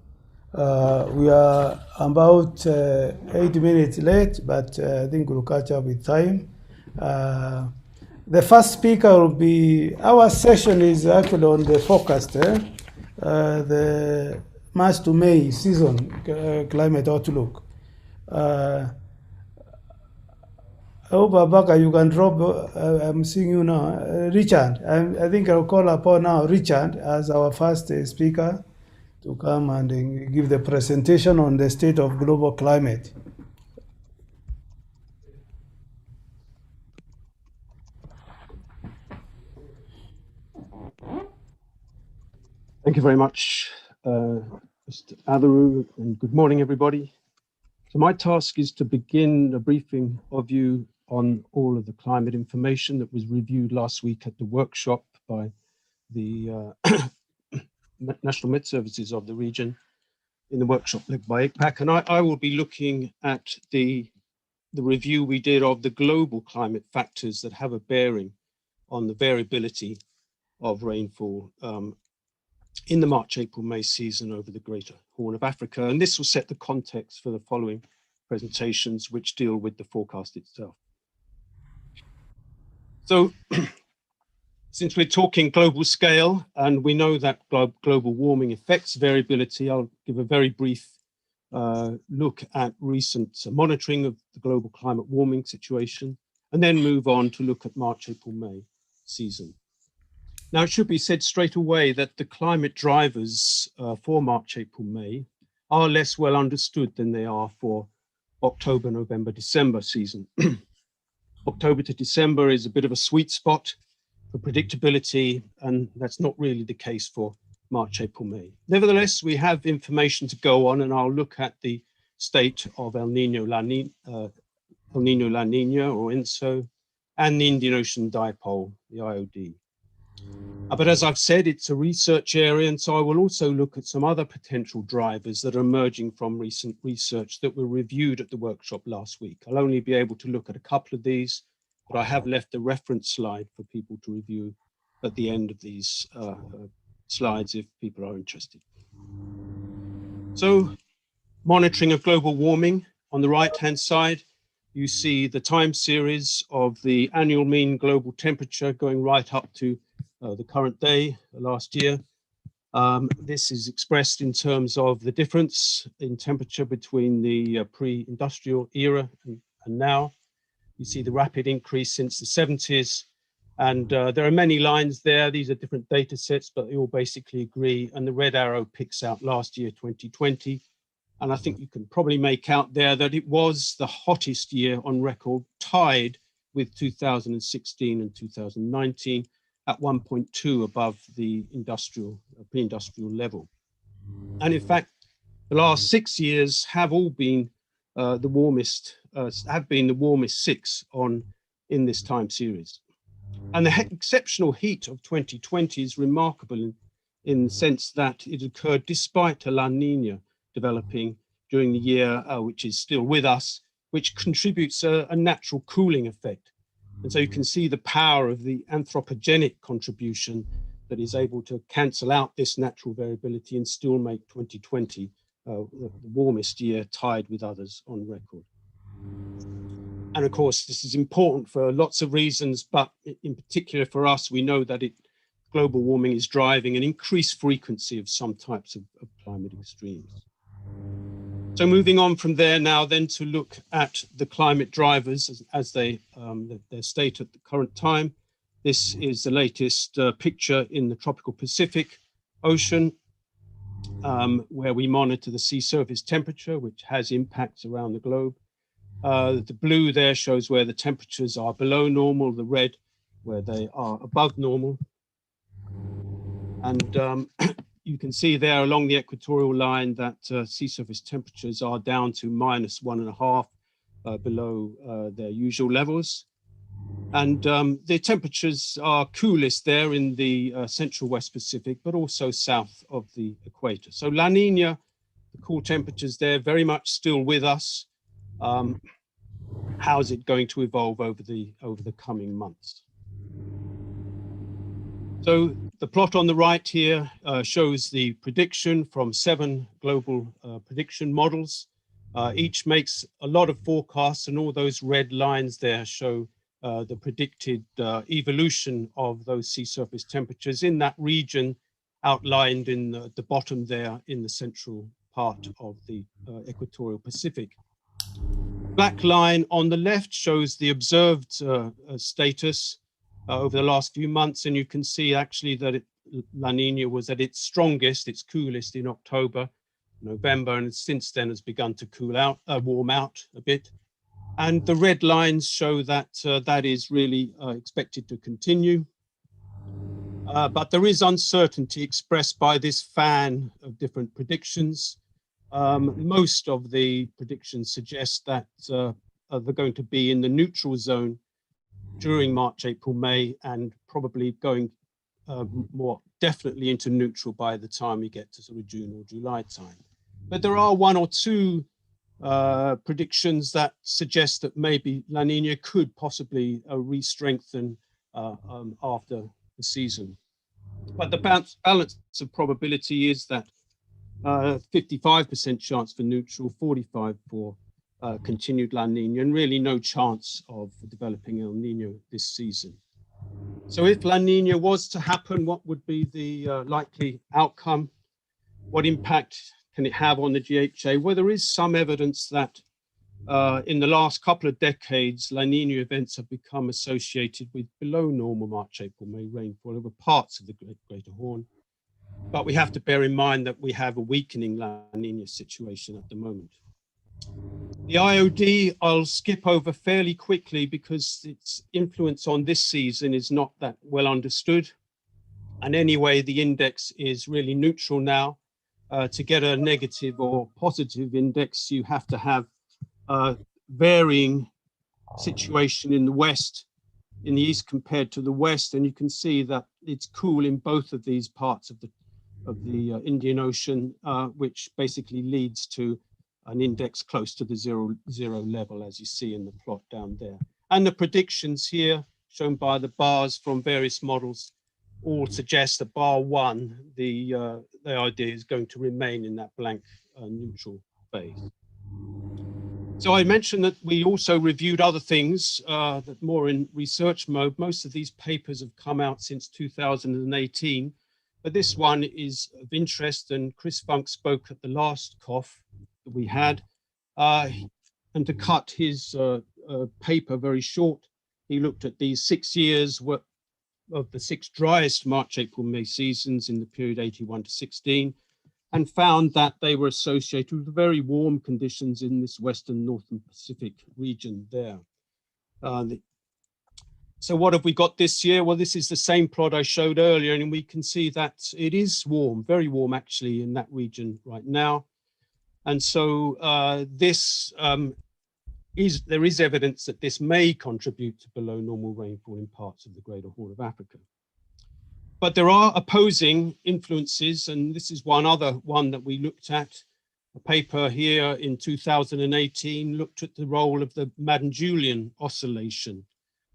We are about 8 minutes late, but I think we'll catch up with time. The first speaker will be, our session is actually on the forecast, the March to May season climate outlook. I hope, Abaka, you can drop, I'm seeing you now. Richard, I think I'll call upon now Richard as our first speaker to come and give the presentation on the state of global climate. Thank you very much, Mr. Atharu, and good morning, everybody. So my task is to begin a briefing of you on all of the climate information that was reviewed last week at the workshop by the National Met Services of the region in the workshop led by ICPAC. And I will be looking at the review we did of the global climate factors that have a bearing on the variability of rainfall in the March, April, May season over the Greater Horn of Africa. And this will set the context for the following presentations, which deal with the forecast itself. So since we're talking global scale, and we know that global warming affects variability, I'll give a very brief look at recent monitoring of the global climate warming situation, and then move on to look at March, April, May season. Now, it should be said straight away that the climate drivers for March, April, May are less well understood than they are for October, November, December season. October to December is a bit of a sweet spot for predictability, and that's not really the case for March, April, May. Nevertheless, we have information to go on, and I'll look at the state of El Nino, La Nina, or ENSO, and the Indian Ocean Dipole, the IOD. But as I've said, it's a research area, and so I will also look at some other potential drivers that are emerging from recent research that were reviewed at the workshop last week. I'll only be able to look at a couple of these, but I have left a reference slide for people to review at the end of these slides if people are interested. So, monitoring of global warming. On the right-hand side, you see the time series of the annual mean global temperature going right up to the current day, last year. This is expressed in terms of the difference in temperature between the pre-industrial era and now. You see the rapid increase since the 70s. And there are many lines there. These are different data sets, but they all basically agree. And the red arrow picks out last year, 2020. And I think you can probably make out there that it was the hottest year on record, tied with 2016 and 2019 at 1.2 above the pre-industrial level. And in fact, the last 6 years have all been the warmest 6 in this time series. And the exceptional heat of 2020 is remarkable in the sense that it occurred despite a La Nina developing during the year, which is still with us, which contributes a natural cooling effect. And so you can see the power of the anthropogenic contribution that is able to cancel out this natural variability and still make 2020 the warmest year, tied with others on record. And of course, this is important for lots of reasons, but in particular for us, we know that global warming is driving an increased frequency of some types of climate extremes. So moving on from there now then to look at the climate drivers as their state at the current time. This is the latest picture in the tropical Pacific Ocean, where we monitor the sea surface temperature, which has impacts around the globe. The blue there shows where the temperatures are below normal, the red where they are above normal. And you can see there along the equatorial line that sea surface temperatures are down to -1.5 below their usual levels. And the temperatures are coolest there in the central West Pacific, but also south of the equator. So La Nina, the cool temperatures there, very much still with us. How is it going to evolve over the coming months? So the plot on the right here shows the prediction from 7 global prediction models. Each makes a lot of forecasts, and all those red lines there show the predicted evolution of those sea surface temperatures in that region outlined in the bottom there in the central part of the equatorial Pacific. Black line on the left shows the observed status over the last few months, and you can see actually that La Nina was at its strongest, its coolest in October, November, and since then has begun to cool out, warm out a bit. And the red lines show that that is really expected to continue. But there is uncertainty expressed by this fan of different predictions. Most of the predictions suggest that they're going to be in the neutral zone during March, April, May, and probably going more definitely into neutral by the time we get to sort of June or July time. But there are 1 or 2 predictions that suggest that maybe La Nina could possibly re-strengthen after the season. But the balance of probability is that 55% chance for neutral, 45% for continued La Nina, and really no chance of developing El Nino this season. So if La Nina was to happen, what would be the likely outcome? What impact can it have on the GHA? Well, there is some evidence that in the last couple of decades, La Nina events have become associated with below normal March, April, May rainfall over parts of the Greater Horn. But we have to bear in mind that we have a weakening La Nina situation at the moment. The IOD, I'll skip over fairly quickly because its influence on this season is not that well understood. And anyway, the index is really neutral now. To get a negative or positive index, you have to have a varying situation in the west, in the east compared to the west. And you can see that it's cool in both of these parts of the Indian Ocean, which basically leads to an index close to the zero level, as you see in the plot down there. And the predictions here, shown by the bars from various models, all suggest that bar 1, the idea is going to remain in that blank neutral phase. So I mentioned that we also reviewed other things that more in research mode. Most of these papers have come out since 2018. But this one is of interest, and Chris Funk spoke at the last COF that we had. And to cut his paper very short, he looked at these 6 years of the 6 driest March, April, May seasons in the period 81 to 16, and found that they were associated with very warm conditions in this Western Northern Pacific region there. So what have we got this year? Well, this is the same plot I showed earlier, and we can see that it is warm, very warm actually in that region right now. And so there is evidence that this may contribute to below normal rainfall in parts of the Greater Horn of Africa. But there are opposing influences, and this is one that we looked at. A paper here in 2018 looked at the role of the Madden-Julian oscillation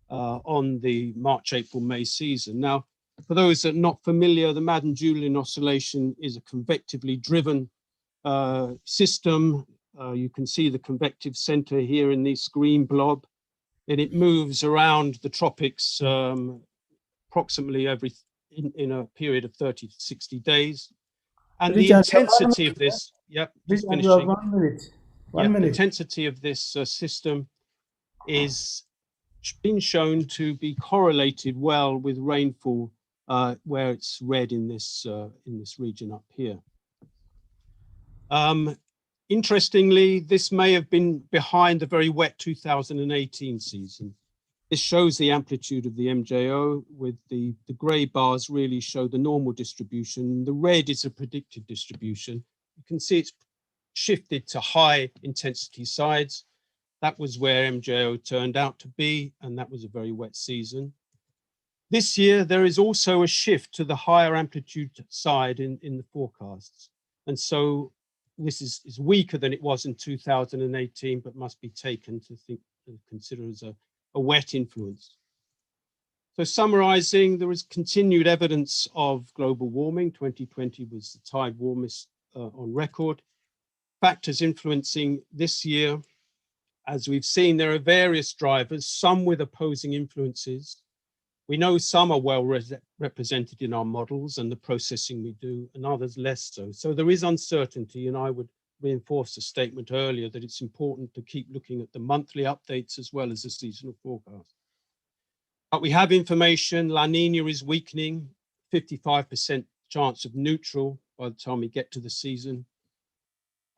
on the March, April, May season. Now, for those that are not familiar, the Madden-Julian oscillation is a convectively driven system. You can see the convective center here in this green blob, and it moves around the tropics approximately in a period of 30 to 60 days. And the intensity of this, just finishing. 1 minute. 1 minute. The intensity of this system is been shown to be correlated well with rainfall where it's red in this region up here. Interestingly, this may have been behind the very wet 2018 season. This shows the amplitude of the MJO, with the gray bars really show the normal distribution. The red is a predicted distribution. You can see it's shifted to high intensity sides. That was where MJO turned out to be, and that was a very wet season. This year, there is also a shift to the higher amplitude side in the forecasts. And so this is weaker than it was in 2018, but must be taken to consider as a wet influence. So summarizing, there is continued evidence of global warming. 2020 was the tide warmest on record. Factors influencing this year, as we've seen, there are various drivers, some with opposing influences. We know some are well represented in our models and the processing we do, and others less so. So there is uncertainty, and I would reinforce the statement earlier that it's important to keep looking at the monthly updates as well as the seasonal forecast. But we have information. La Nina is weakening, 55% chance of neutral by the time we get to the season.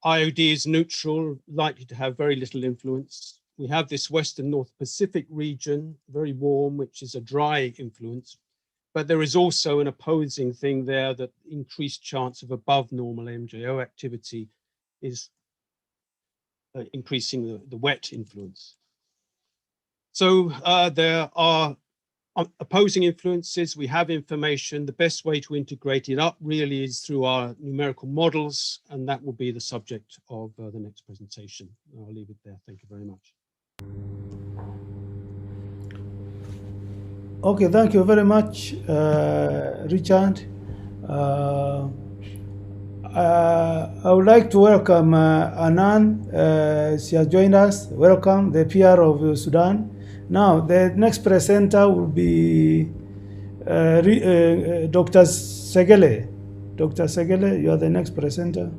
IOD is neutral, likely to have very little influence. We have this Western North Pacific region, very warm, which is a dry influence. But there is also an opposing thing there, that increased chance of above normal MJO activity is increasing the wet influence. So there are opposing influences. We have information. The best way to integrate it up really is through our numerical models, and that will be the subject of the next presentation. I'll leave it there. Thank you very much. Okay, thank you very much, Richard. I would like to welcome Anan. She has joined us. Welcome, the PR of Sudan. Now, the next presenter will be Dr. Segele. Dr. Segele, you are the next presenter.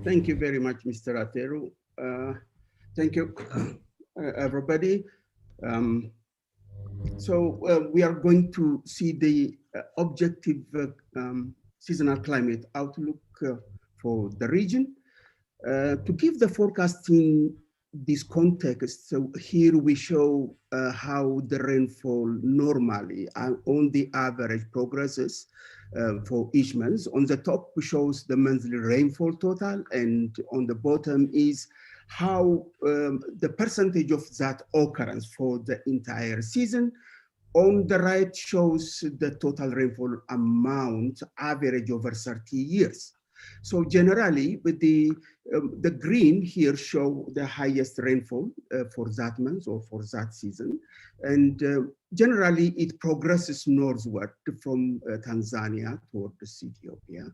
Thank you very much, Mr. Ateru. Thank you, everybody. So we are going to see the objective seasonal climate outlook for the region. To give the forecast in this context, so here we show how the rainfall normally on the average progresses for each month. On the top shows the monthly rainfall total, and on the bottom is how the percentage of that occurrence for the entire season. On the right shows the total rainfall amount average over 30 years. So generally, with the green here show the highest rainfall for that month or for that season. And generally, it progresses northward from Tanzania towards Ethiopia.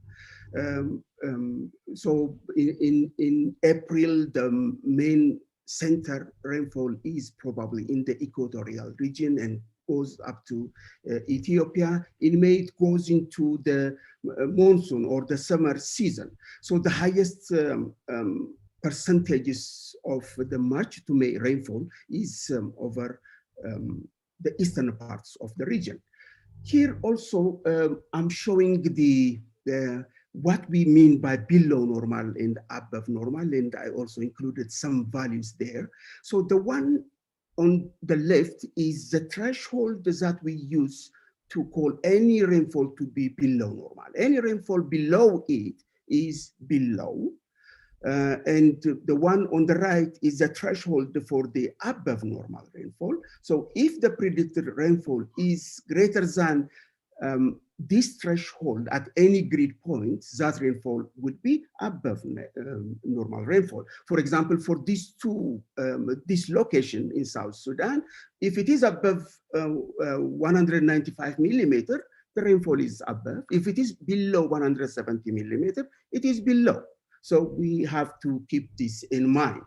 So in April, the main center rainfall is probably in the equatorial region and goes up to Ethiopia. In May, it goes into the monsoon or the summer season. So the highest percentages of the March to May rainfall is over the eastern parts of the region. Here also, I'm showing what we mean by below normal and above normal, and I also included some values there. So the one on the left is the threshold that we use to call any rainfall to be below normal. Any rainfall below it is below. And the one on the right is the threshold for the above normal rainfall. So if the predicted rainfall is greater than this threshold at any grid point, that rainfall would be above normal rainfall. For example, for these this location in South Sudan, if it is above 195 millimeter, the rainfall is above. If it is below 170 millimeter, it is below. So we have to keep this in mind.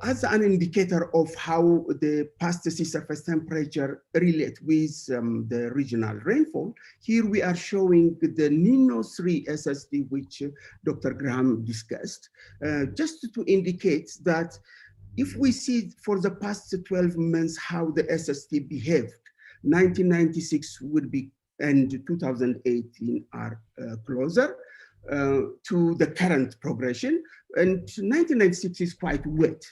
As an indicator of how the past sea surface temperature relate with the regional rainfall, here we are showing the Nino 3 SST, which Dr. Graham discussed, just to indicate that if we see for the past 12 months how the SST behaved, 1996 would be, and 2018 are closer to the current progression. And 1996 is quite wet,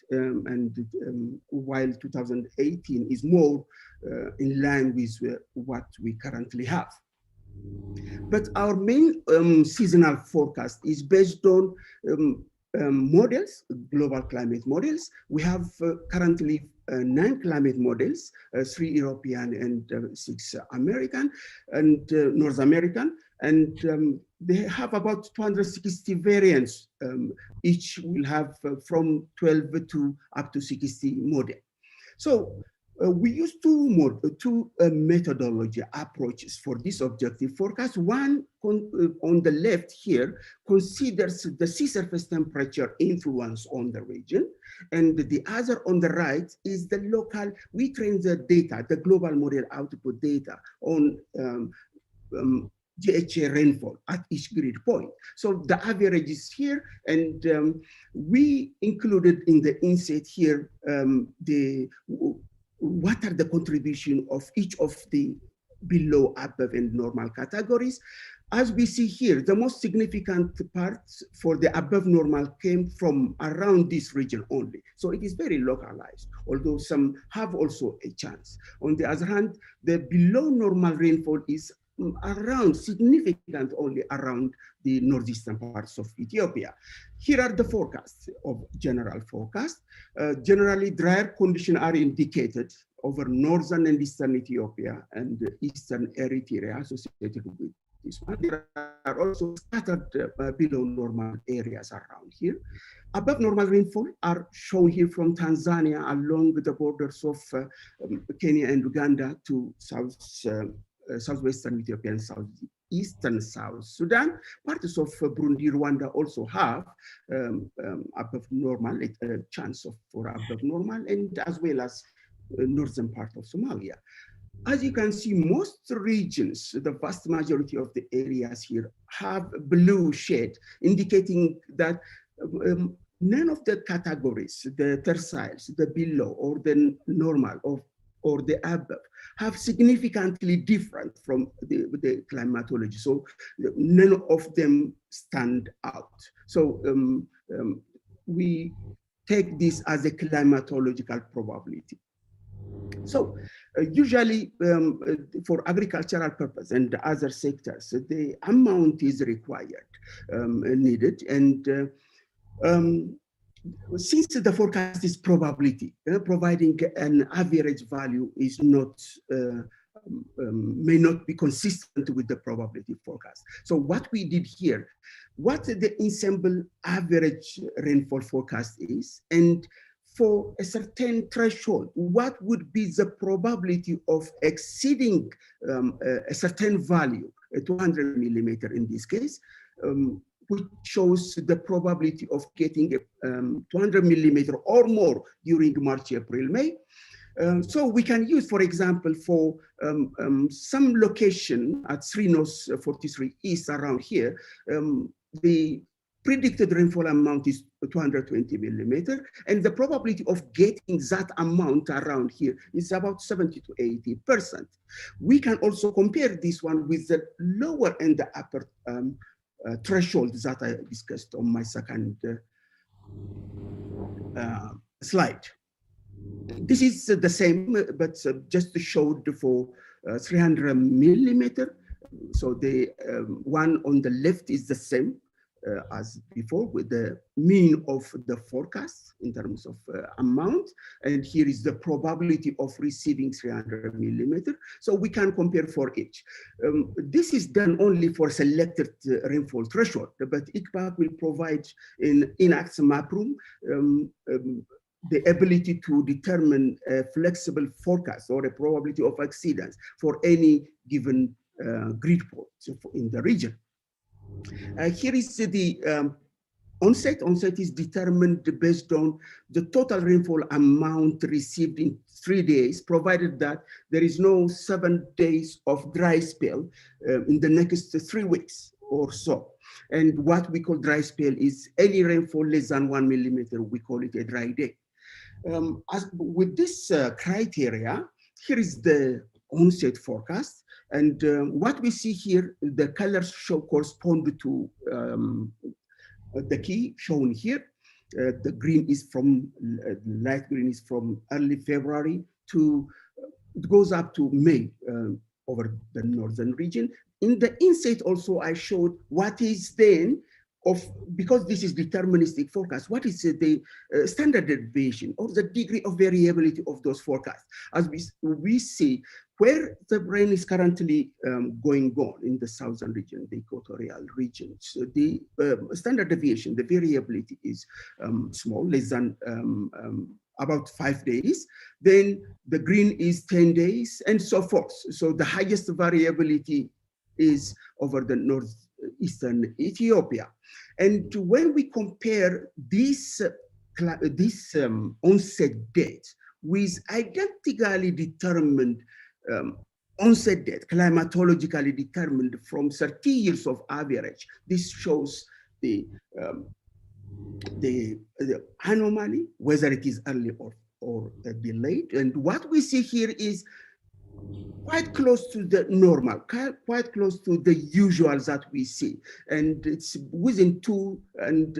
while 2018 is more in line with what we currently have. But our main seasonal forecast is based on models, global climate models. We have currently 9 climate models, 3 European and 6 American and North American. And they have about 260 variants. Each will have from 12 to up to 60 model. So We use two methodology approaches for this objective forecast. One on the left here considers the sea surface temperature influence on the region, and the other on the right is the local. We train the data, the global model output data on GHA rainfall at each grid point. So the average is here, and we included in the inset here what are the contribution of each of the below, above, and normal categories. As we see here, the most significant parts for the above normal came from around this region only. So it is very localized, although some have also a chance. On the other hand, the below normal rainfall is around, significant only around the northeastern parts of Ethiopia. Here are the forecasts of general forecast. Generally, drier conditions are indicated over northern and eastern Ethiopia and eastern Eritrea associated with this one. There are also scattered below normal areas around here. Above normal rainfall are shown here from Tanzania along the borders of Kenya and Uganda to southwestern Ethiopia and southeastern South Sudan. Parts of Burundi, Rwanda also have above normal, a chance for above normal, and as well as northern part of Somalia. As you can see, most regions, the vast majority of the areas here have blue shade, indicating that none of the categories, the terciles, the below or the normal or the above, have significantly different from the climatology. So none of them stand out. So we take this as a climatological probability. So usually for agricultural purpose and other sectors, the amount is required, needed, and since the forecast is probability, providing an average value is not, may not be consistent with the probability forecast. So what we did here, what the ensemble average rainfall forecast is, and for a certain threshold, what would be the probability of exceeding a certain value, 200 millimeter in this case, which shows the probability of getting 200 millimeter or more during March, April, May. So we can use, for example, for some location at 3 North 43 East around here, the predicted rainfall amount is 220 millimeter, and the probability of getting that amount around here is about 70 to 80%. We can also compare this one with the lower and the upper threshold that I discussed on my second slide. This is the same, but just showed for 300 millimeter. So the one on the left is the same as before, with the mean of the forecast in terms of amount. And here is the probability of receiving 300 millimeter. So we can compare for each. This is done only for selected rainfall threshold, but ICPAC will provide in INAC's map room the ability to determine a flexible forecast or a probability of exceedance for any given grid point in the region. Here is the onset. Onset is determined based on the total rainfall amount received in 3 days, provided that there is no 7 days of dry spell in the next 3 weeks or so. And what we call dry spell is any rainfall less than 1 millimeter, we call it a dry day. With this criteria, here is the onset forecast. And what we see here, the colors show correspond to the key shown here. The green is from, light green is from early February to, it goes up to May over the northern region. In the inset also, I showed what is then because this is deterministic forecast, what is the standard deviation or the degree of variability of those forecasts? As we see where the rain is currently going on in the southern region, the equatorial regions, the standard deviation, the variability is small, less than about 5 days. Then the green is 10 days and so forth. So the highest variability is over the northeastern Ethiopia. And when we compare this onset date with identically determined onset date, climatologically determined from 30 years of average, this shows the anomaly, whether it is early or delayed. And what we see here is quite close to the normal, quite close to the usual that we see. And it's within 2 and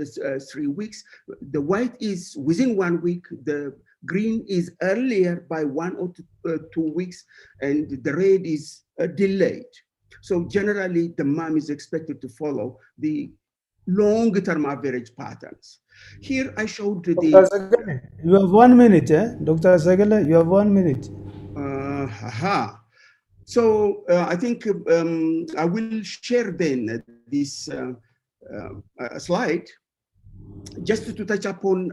3 weeks. The white is within 1 week, the green is earlier by 1 or 2 weeks, and the red is delayed. So generally, the MAM is expected to follow the long-term average patterns. Here I showed the... Dr. Segele, you have 1 minute, eh? Dr. Segele, you have 1 minute. So I think I will share then this slide just to touch upon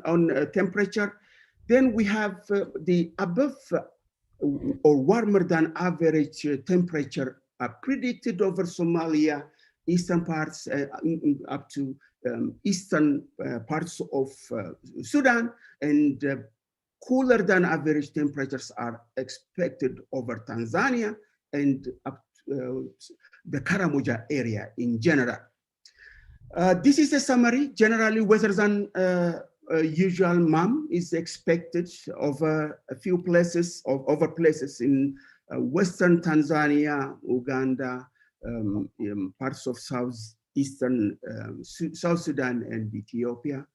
temperature. Then we have the above or warmer than average temperature predicted over Somalia, eastern parts up to eastern parts of Sudan, and cooler than average temperatures are expected over Tanzania and up the Karamoja area in general. This is a summary. Generally, weather than usual MAM is expected over a few places, over places in western Tanzania, Uganda, parts of southeastern South Sudan and Ethiopia.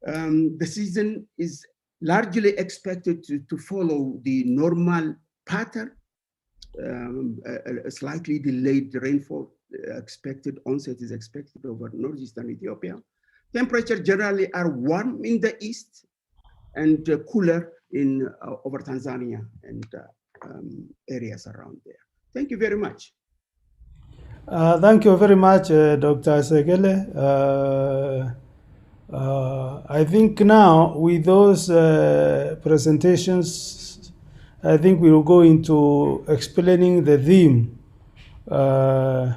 The season is largely expected to follow the normal pattern. A slightly delayed rainfall expected, onset is expected over northeastern Ethiopia. Temperature generally are warm in the east and cooler in over Tanzania and areas around there. Thank you very much. Thank you very much, Dr. Segele. I think now with those presentations, I think we will go into explaining the theme of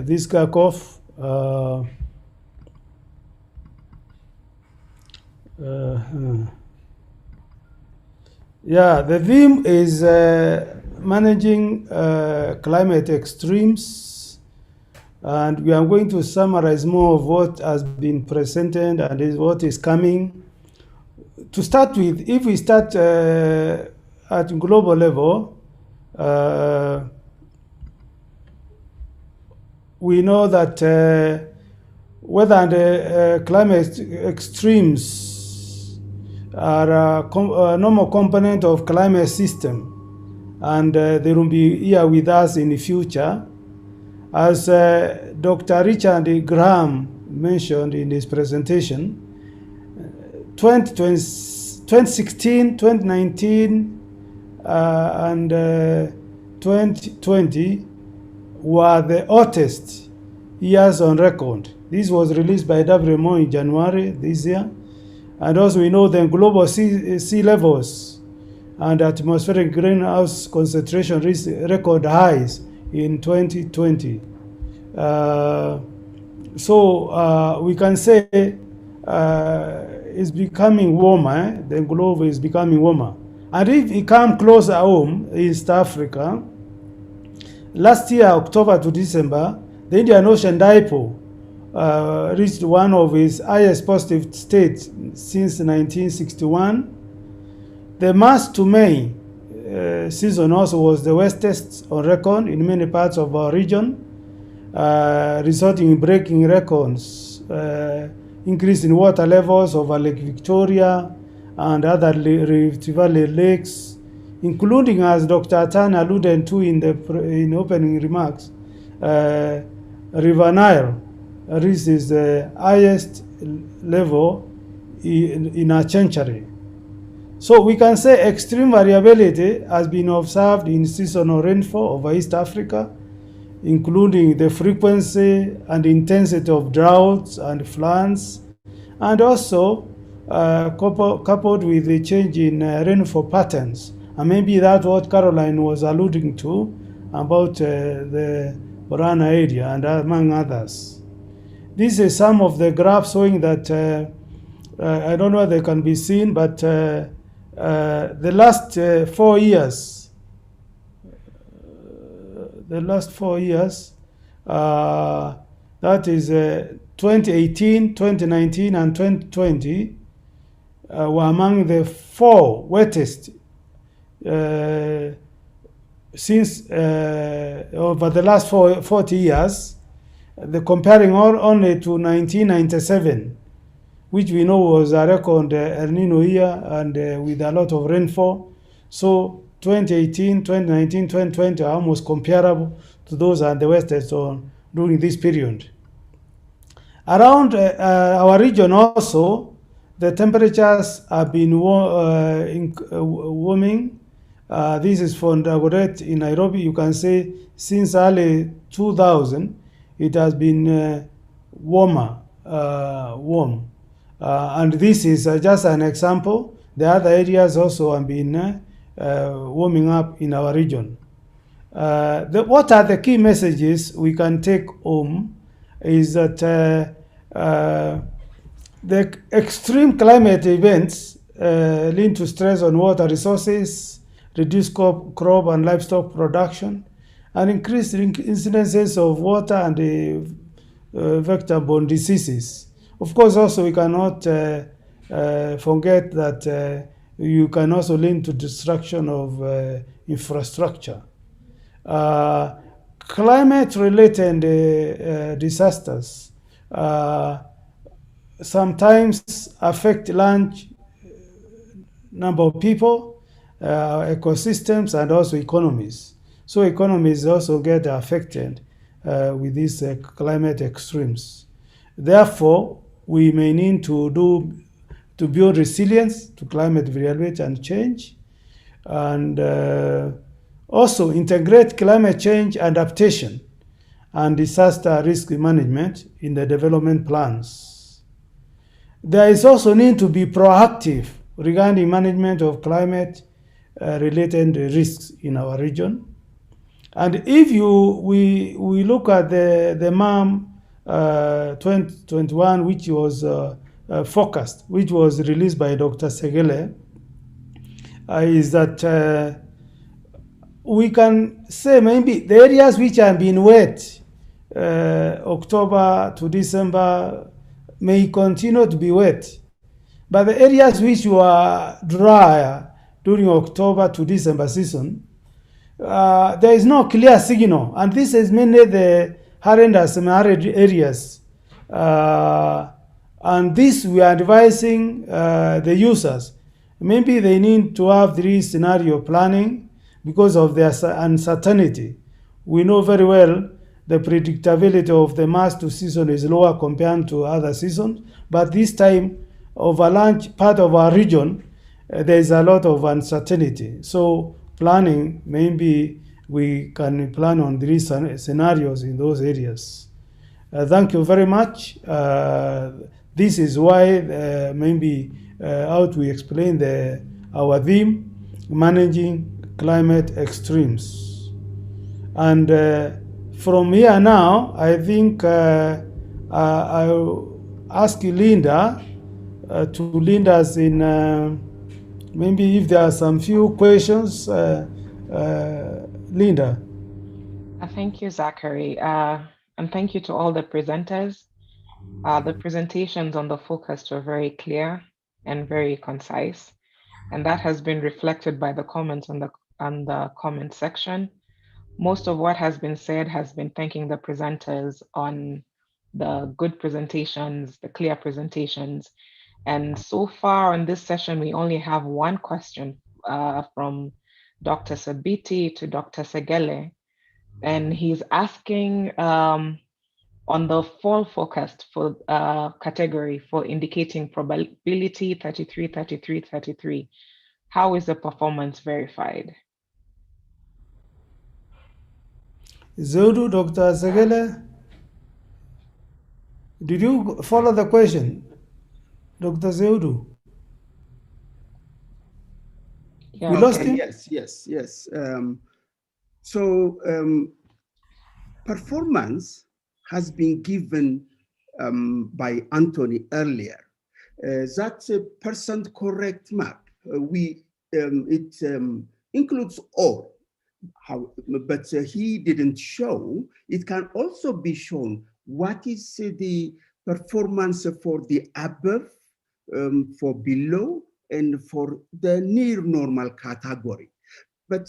this GHACOF. Yeah, the theme is managing climate extremes, and we are going to summarize more of what has been presented and what is coming. To start with, if we start at global level, we know that weather and climate extremes are a normal component of climate system, and they will be here with us in the future. As Dr. Richard Graham mentioned in his presentation, 2016, 2019, and 2020 were the hottest years on record. This was released by WMO in January this year. And also we know the global sea levels and atmospheric greenhouse concentration reached record highs in 2020. So we can say it's becoming warmer, the globe is becoming warmer. And if we come closer home, East Africa, last year, October to December, the Indian Ocean dipole reached one of its highest positive states since 1961. The March to May season also was the wettest on record in many parts of our region, resulting in breaking records, increase in water levels over Lake Victoria and other Rift Valley lakes, including, as Dr. Tan alluded to in opening remarks, River Nile reaches the highest level in a century. So we can say extreme variability has been observed in seasonal rainfall over East Africa, including the frequency and intensity of droughts and floods, and also coupled with the change in rainfall patterns. And maybe that's what Caroline was alluding to about the Borana area and among others. This is some of the graphs showing that, I don't know if they can be seen, but the last 4 years, that is 2018, 2019, and 2020, were among the 4 wettest since over the last 40 years, comparing only to 1997, which we know was a record El Nino year and with a lot of rainfall. So 2018, 2019, 2020 are almost comparable to those at the wettest during this period. Around our region also, the temperatures have been warming. This is from Dagoret in Nairobi. You can say since early 2000, it has been warm. And this is just an example. The other areas also have been warming up in our region. What are the key messages we can take home is that the extreme climate events lead to stress on water resources, reduced crop and livestock production, and increased incidences of water and vector-borne diseases. Of course, also we cannot forget that you can also lead to destruction of infrastructure. Climate-related disasters sometimes affect large number of people, ecosystems, and also economies. So economies also get affected with these climate extremes. Therefore, we may need to build resilience to climate variability and change, and also integrate climate change adaptation and disaster risk management in the development plans. There is also need to be proactive regarding management of climate related risks in our region. And if we look at the MAM 2021, which was forecast, which was released by Dr. Segele, is that we can say maybe the areas which have been wet October to December may continue to be wet, but the areas which were drier during October to December season, there is no clear signal, and this is mainly the arid and semi-arid areas. And this we are advising the users. Maybe they need to have 3 scenario planning because of their uncertainty. We know very well the predictability of the March season is lower compared to other seasons, but this time of a large part of our region, there is a lot of uncertainty. So planning, maybe we can plan on 3 scenarios in those areas. Thank you very much. This is why maybe how to explain our theme, managing climate extremes. And from here now, I think I'll ask Linda to lead us in maybe if there are some few questions. Linda. Thank you, Zachary. And thank you to all the presenters. The presentations on the focus were very clear and very concise, and that has been reflected by the comments on the comment section. Most of what has been said has been thanking the presenters on the good presentations, the clear presentations. And so far in this session, we only have one question from Dr. Sabiti to Dr. Segele. and he's asking on the fall forecast for category for indicating probability 33, 33, 33. How is the performance verified? Zewdu, Dr. Segele, did you follow the question, Dr. Zewdu? Yeah, We lost him? Yes. Performance has been given by Anthony earlier. That's a percent correct map. It includes all, but he didn't show. It can also be shown what is the performance for the above, for below, and for the near normal category. But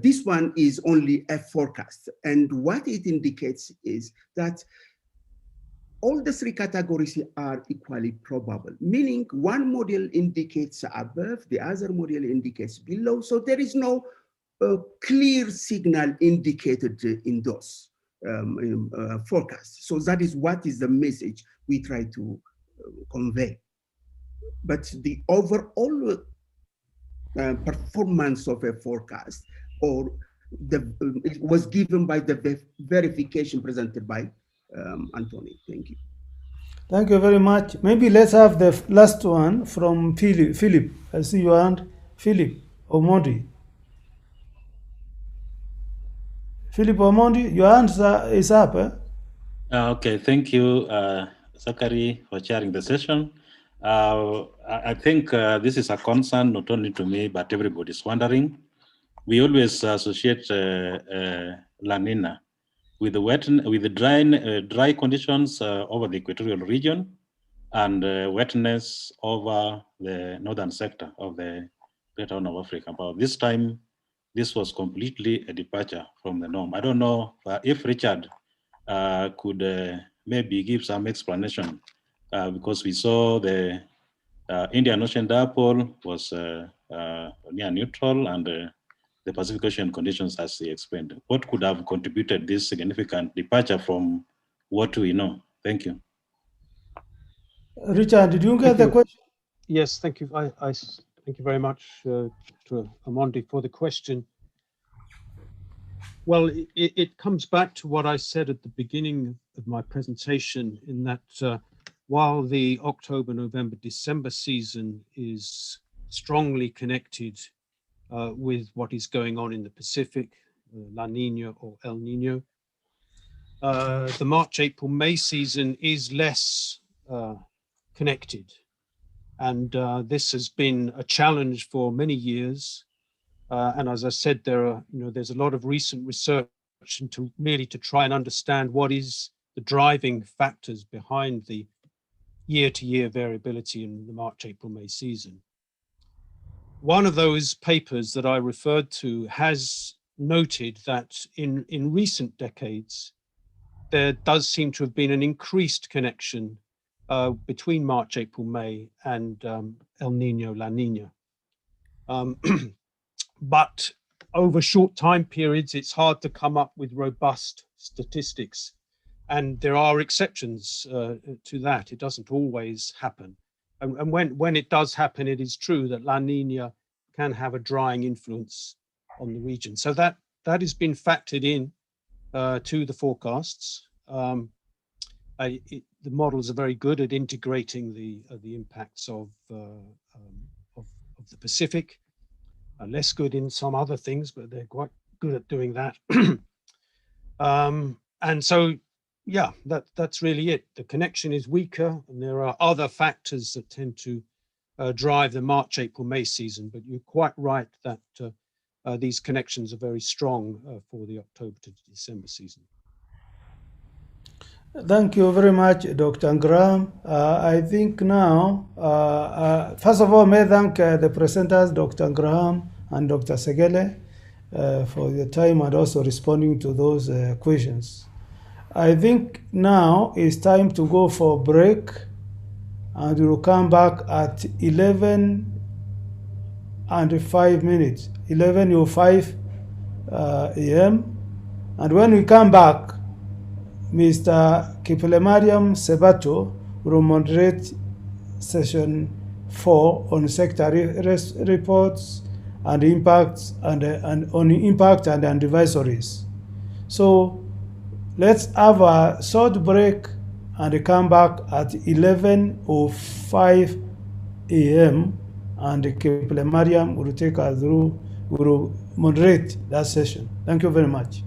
this one is only a forecast. And what it indicates is that all the three categories are equally probable, meaning one model indicates above, the other model indicates below. So there is no clear signal indicated in those forecasts. So that is what is the message we try to convey. But the overall performance of a forecast it was given by the verification presented by Anthony. Thank you. Thank you very much. Maybe let's have the last one from Philip. I see your hand. Philip Omondi. Philip Omondi, your hand is up. Eh? Okay, thank you, Zachary, for chairing the session. I think this is a concern not only to me, but everybody's wondering. We always associate La Nina with the dry conditions over the equatorial region and wetness over the northern sector of the Great Horn of Africa. But this time, this was completely a departure from the norm. I don't know if Richard could maybe give some explanation because we saw the Indian Ocean dipole was near neutral and the Pacific Ocean conditions as he explained. What could have contributed this significant departure from what we know? Thank you. Richard, did you get the question? Yes, thank you. I thank you very much to Amondi for the question. Well, it comes back to what I said at the beginning of my presentation in that while the October, November, December season is strongly connected with what is going on in the Pacific, La Nina or El Nino, the March, April, May season is less connected. And this has been a challenge for many years. And as I said, there's a lot of recent research into really to try and understand what is the driving factors behind the year-to-year variability in the March, April, May season. One of those papers that I referred to has noted that in recent decades, there does seem to have been an increased connection between March, April, May and El Nino, La Nina. But over short time periods, it's hard to come up with robust statistics. And there are exceptions to that. It doesn't always happen. And when it does happen, it is true that La Nina can have a drying influence on the region. So that has been factored in to the forecasts. The models are very good at integrating the impacts of the Pacific. Less good in some other things, but they're quite good at doing that. And so, yeah, that's really it. The connection is weaker, and there are other factors that tend to drive the March, April, May season. But you're quite right that these connections are very strong for the October to December season. Thank you very much, Dr. Graham. I think now, first of all, may I thank the presenters, Dr. Graham and Dr. Segele, for your time and also responding to those questions. I think now it's time to go for a break, and we will come back at 11 and 5 minutes, 11:05 a.m. And when we come back, Mr. Kipulemariam Sebato will moderate session 4 on sector reports and impacts and on impact and advisories. So let's have a short break and come back at 11:05 a.m. and Kipulemariam will take us through, will moderate that session. Thank you very much.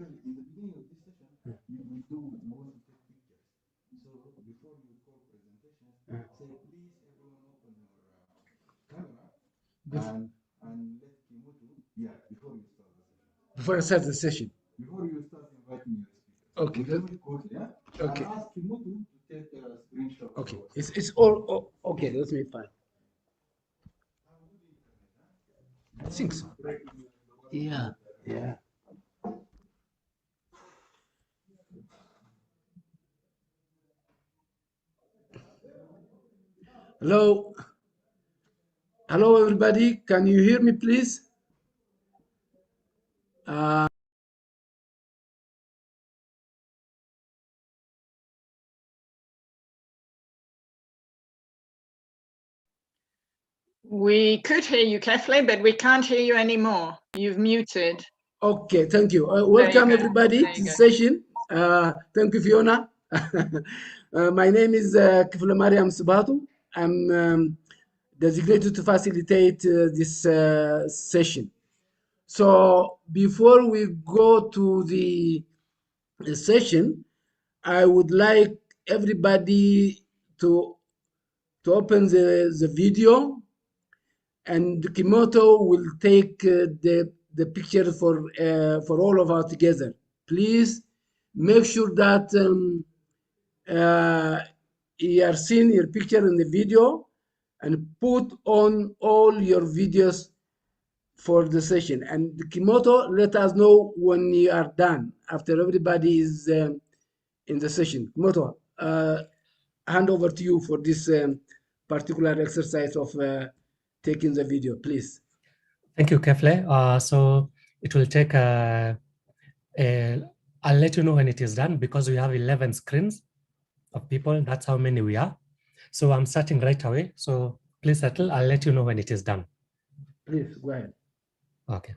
In the beginning of this session, we do want to take pictures. So before you call presentation, say please everyone open your camera and let Kimutu, before you start the session. Before I start the session. Before you start inviting your speakers. Okay. Okay. And ask Kimutu to take a screenshot. Okay. It's all okay. That's me fine. I think so. Yeah. Yeah. Hello. Hello, everybody. Can you hear me, please? We could hear you, Kefle, but we can't hear you anymore. You've muted. Okay, thank you. Welcome, everybody, to the session. Thank you, Fiona. My name is Kifle Mariam Subatu. I'm designated to facilitate this session. So before we go to the session, I would like everybody to open the video, and Kimoto will take the picture for all of us together. Please make sure that you are seeing your picture in the video, and put on all your videos for the session. And Kimoto, let us know when you are done, after everybody is in the session. Kimoto, hand over to you for this particular exercise of taking the video, please. Thank you, Kefle. So it will take, I'll let you know when it is done, because we have 11 screens of people. That's how many we are. So I'm starting right away. So please settle. I'll let you know when it is done. Please, go ahead. Okay.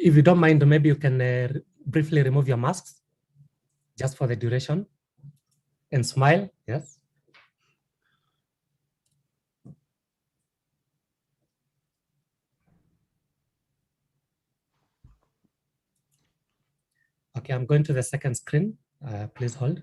If you don't mind, maybe you can briefly remove your masks just for the duration and smile. Yes. Okay, I'm going to the second screen. Please hold.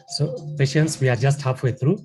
So patients, we are just halfway through.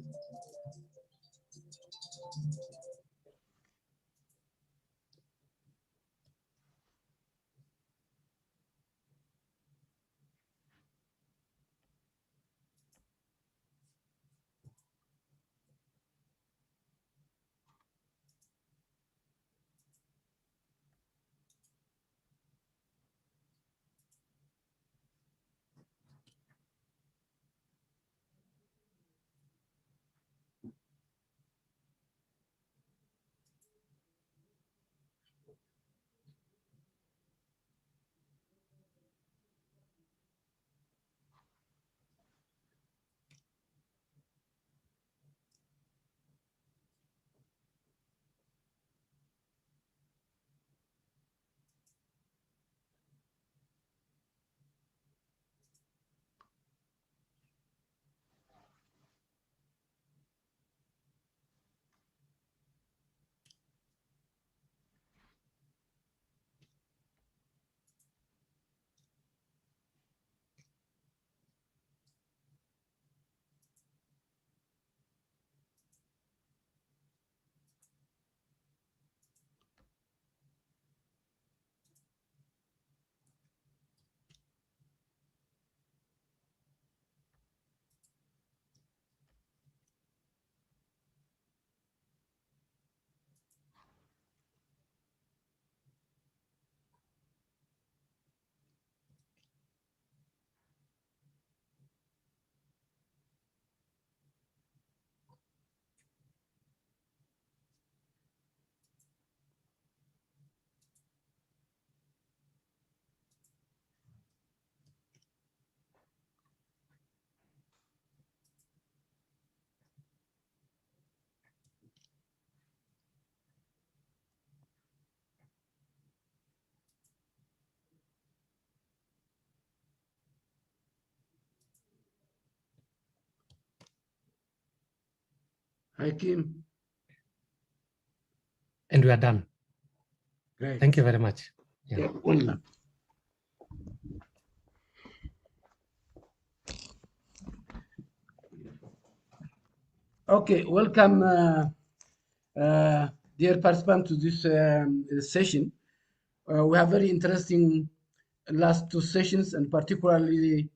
Hi, Kim. And we are done. Great. Thank you very much. Yeah, welcome. Okay, welcome, dear participants, to this session. We have very interesting last two sessions, and particularly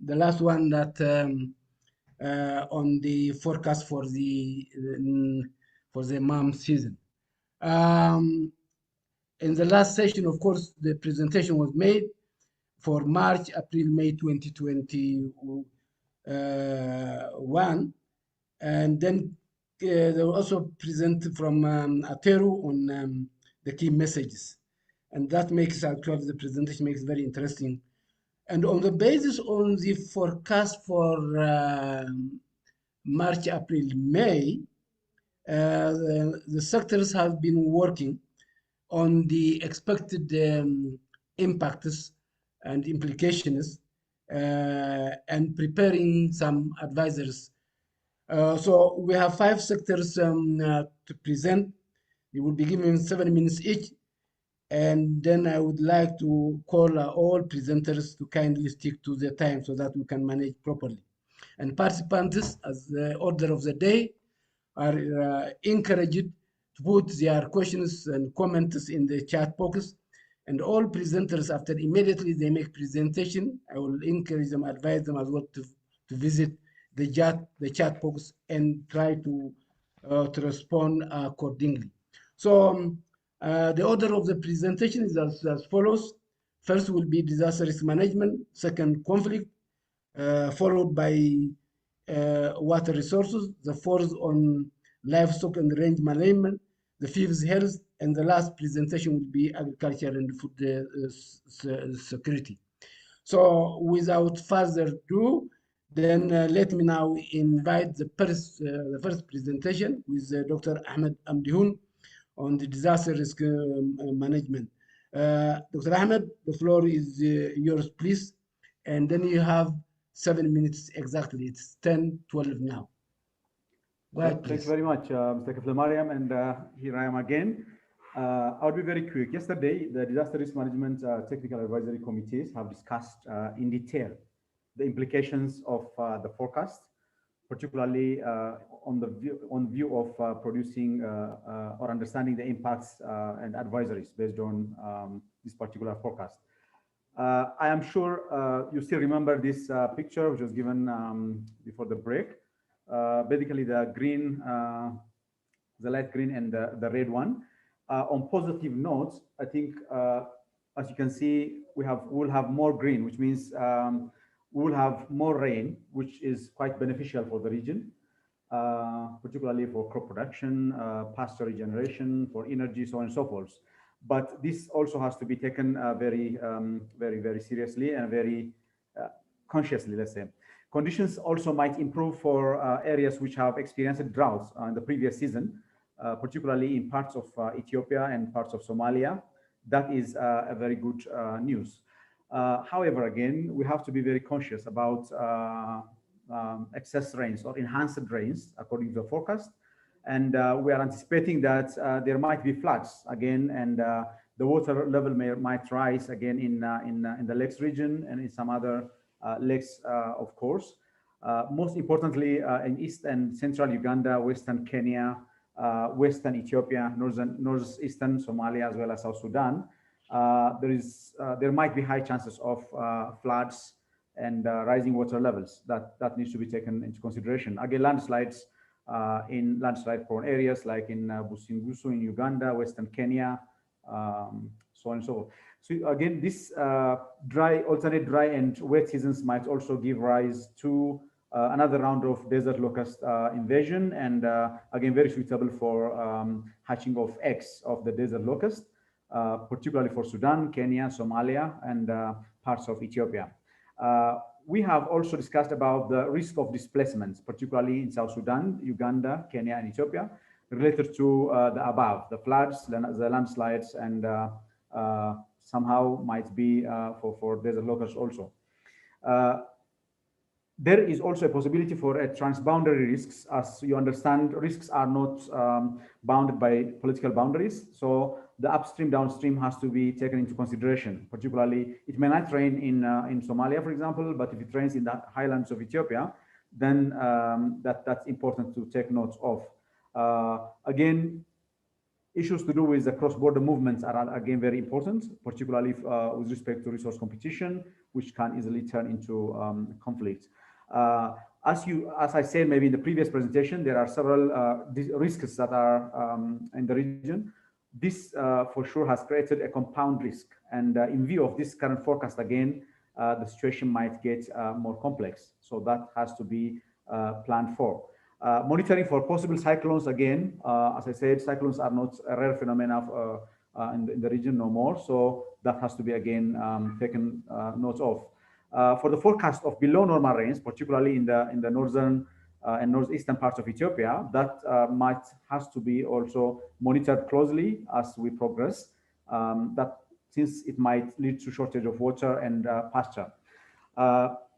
the last one that on the forecast for the MAM season. In the last session, of course, the presentation was made for March, April, May 2021, and then they were also presented from Ateru on the key messages, and that makes actually the presentation makes very interesting. And on the basis on the forecast for March, April, May, the sectors have been working on the expected impacts and implications and preparing some advisors. So we have 5 sectors to present. They will be given 7 minutes each. And then I would like to call all presenters to kindly stick to the time so that we can manage properly. And participants, as the order of the day, are encouraged to put their questions and comments in the chat box. And all presenters, after immediately they make presentation, I will encourage them, advise them as well to visit the chat box and try to respond accordingly. So the order of the presentation is as follows. First will be disaster risk management, second conflict, followed by water resources, the fourth on livestock and range management, the fifth health, and the last presentation will be agriculture and food security. So without further ado, then let me now invite the first presentation with Dr. Ahmed Amdihun on the disaster risk management. Dr. Ahmed, the floor is yours, please. And then you have 7 minutes exactly. It's 10:12 now. Go ahead, Thank you very much, Mr. Keflemariam, and here I am again. I'll be very quick. Yesterday, the Disaster Risk Management Technical Advisory Committees have discussed in detail the implications of the forecast, particularly on the view of producing or understanding the impacts and advisories based on this particular forecast. I am sure you still remember this picture, which was given before the break. Basically, the green, the light green, and the red one. On positive notes, I think, as you can see, we'll have more green, which means we will have more rain, which is quite beneficial for the region, particularly for crop production, pasture regeneration, for energy, so on and so forth. But this also has to be taken very, very seriously and very consciously, let's say. Conditions also might improve for areas which have experienced droughts in the previous season, particularly in parts of Ethiopia and parts of Somalia. That is a very good news. However, again, we have to be very conscious about excess rains or enhanced rains according to the forecast. And we are anticipating that there might be floods again, and the water level might rise again in the lakes region and in some other lakes, of course. Most importantly, in East and Central Uganda, Western Kenya, Western Ethiopia, Northeastern Somalia, as well as South Sudan, there might be high chances of floods and rising water levels that needs to be taken into consideration. Again, landslides in landslide-prone areas like in Busingusu in Uganda, Western Kenya, so on and so forth. So again, this alternate dry and wet seasons might also give rise to another round of desert locust invasion, and again, very suitable for hatching of eggs of the desert locust, particularly for Sudan, Kenya, Somalia, and parts of Ethiopia. We have also discussed about the risk of displacements, particularly in South Sudan, Uganda, Kenya, and Ethiopia, related to the above, the floods, the landslides, and somehow might be for desert locusts also. There is also a possibility for a transboundary risks. As you understand, risks are not bounded by political boundaries. So the upstream, downstream has to be taken into consideration. Particularly, it may not rain in Somalia, for example, but if it rains in the highlands of Ethiopia, then that's important to take note of. Again, issues to do with the cross-border movements are again very important, particularly with respect to resource competition, which can easily turn into conflict. As I said, maybe in the previous presentation, there are several risks that are in the region. This for sure has created a compound risk. And in view of this current forecast, again, the situation might get more complex. So that has to be planned for. Monitoring for possible cyclones, again, as I said, cyclones are not a rare phenomenon in the region no more. So that has to be, again, taken note of. For the forecast of below normal rains, particularly in the northern and northeastern parts of Ethiopia, that has to be also monitored closely as we progress. That since it might lead to shortage of water and pasture.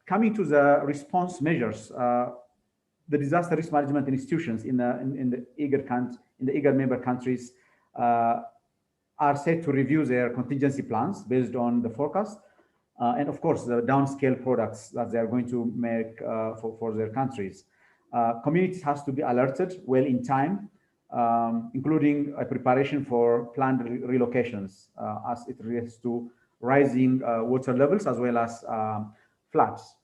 Coming to the response measures, the disaster risk management institutions in the IGAD member countries are set to review their contingency plans based on the forecast, and of course the downscale products that they are going to make for their countries. Communities has to be alerted well in time, including a preparation for planned relocations as it relates to rising water levels as well as floods.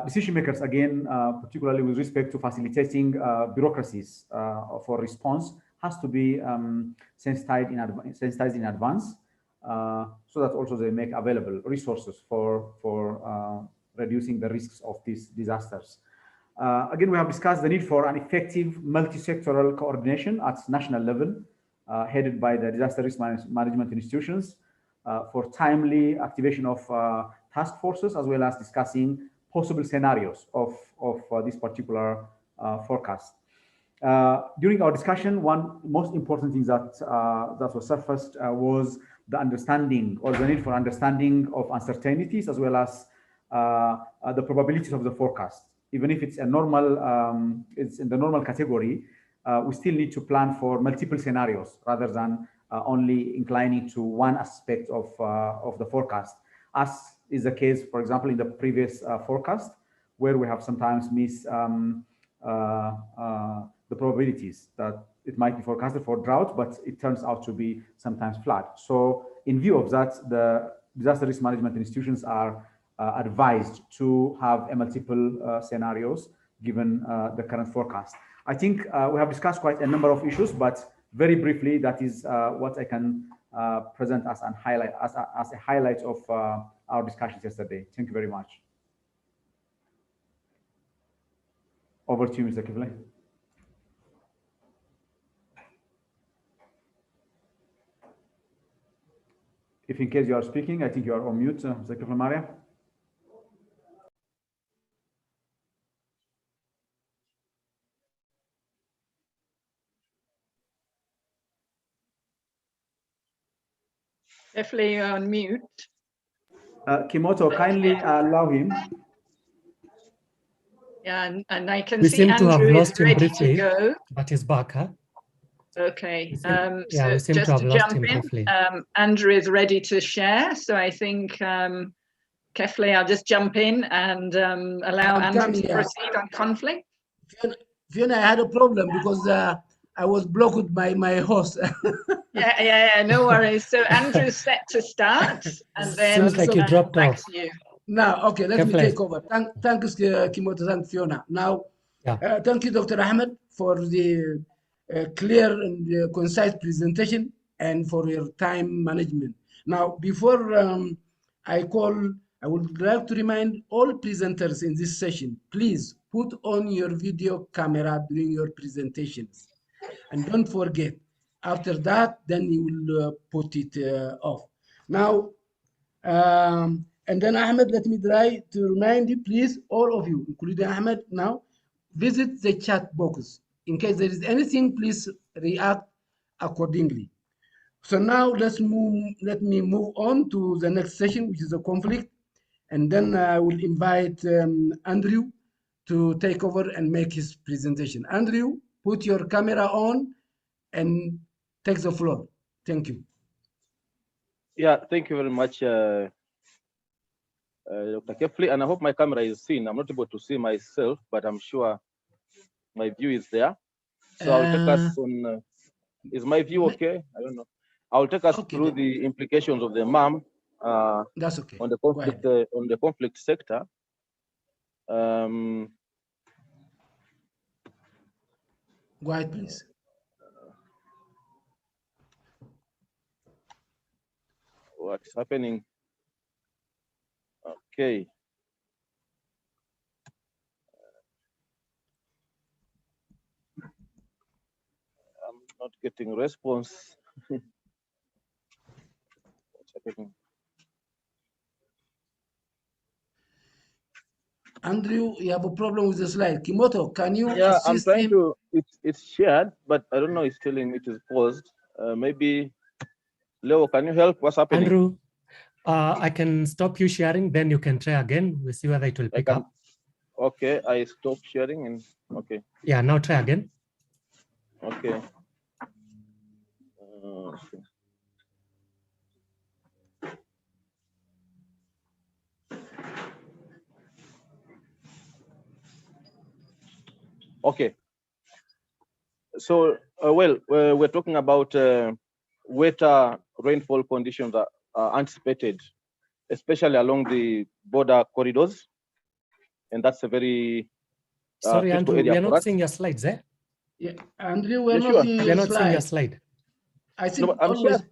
Decision makers, again, particularly with respect to facilitating bureaucracies for response, has to be sensitized in advance, so that also they make available resources for reducing the risks of these disasters. Again, we have discussed the need for an effective multi-sectoral coordination at national level, headed by the disaster risk management institutions, for timely activation of task forces, as well as discussing possible scenarios of this particular forecast. During our discussion, one most important thing that was surfaced was the understanding, or the need for understanding of uncertainties, as well as the probabilities of the forecast. Even if it's a normal, it's in the normal category, we still need to plan for multiple scenarios rather than only inclining to one aspect of the forecast, as is the case, for example, in the previous forecast, where we have sometimes missed the probabilities that it might be forecasted for drought, but it turns out to be sometimes flood. So in view of that, the disaster risk management institutions are advised to have multiple scenarios given the current forecast. I think we have discussed quite a number of issues, but very briefly, that is what I can present as a highlight of our discussions yesterday. Thank you very much. Over to you, Mr. Kifle. If in case you are speaking, I think you are on mute, Mr. Kifle Maria. Definitely you're on mute. Kimoto, kindly allow him. Yeah, and I can We see seem to have Andrew is lost him ready briefly, to go. but he's back, huh? Okay, yeah, so we seem just to have lost jump him in, briefly. Andrew is ready to share. So I think, Kefle, I'll just jump in and allow Andrew to proceed on conflict. Fiona, I had a problem because I was blocked by my host. Yeah, no worries. So Andrew's set to start, and then seems like you dropped back off. to you. Now, okay, let me Kefle. take over. Thanks, Kimoto, thank Fiona. Now, thank you, Dr. Ahmed, for the clear and concise presentation and for your time management. Now, before I would like to remind all presenters in this session, please put on your video camera during your presentations. And don't forget, after that, then you will put it off. Now, and then Ahmed, let me try to remind you, please, all of you, including Ahmed now, visit the chat box. In case there is anything, please react accordingly. So now let me move on to the next session, which is the conflict And then I will invite Andrew to take over and make his presentation. Andrew, put your camera on and take the floor. Thank you. Yeah, thank you very much, Dr. Kefli, and I hope my camera is seen. I'm not able to see myself, but I'm sure my view is there. So I'll take us on, is my view okay? I don't know. I'll take us through the implications of the MAM That's okay. on the conflict sector. Go ahead, please. What's happening? Okay. I'm not getting response. What's happening? Andrew, you have a problem with the slide. Kimoto, can you Yeah, I'm assist trying him? to, it's shared, but I don't know, it's telling me it is paused. Maybe, Leo, can you help? What's happening? Andrew, I can stop you sharing, then you can try again. We'll see whether it will pick up. Okay, I stop sharing and okay. Yeah, now try again. Okay. Okay. Okay. So, we're talking about wetter rainfall conditions that are anticipated, especially along the border corridors. And that's a very Sorry, critical Andrew, area we are for not us. seeing your slides, eh? Yeah, Andrew, we're Yeah, not sure. seeing We are your not seeing your slide. slide. I think No, I'm always, sure.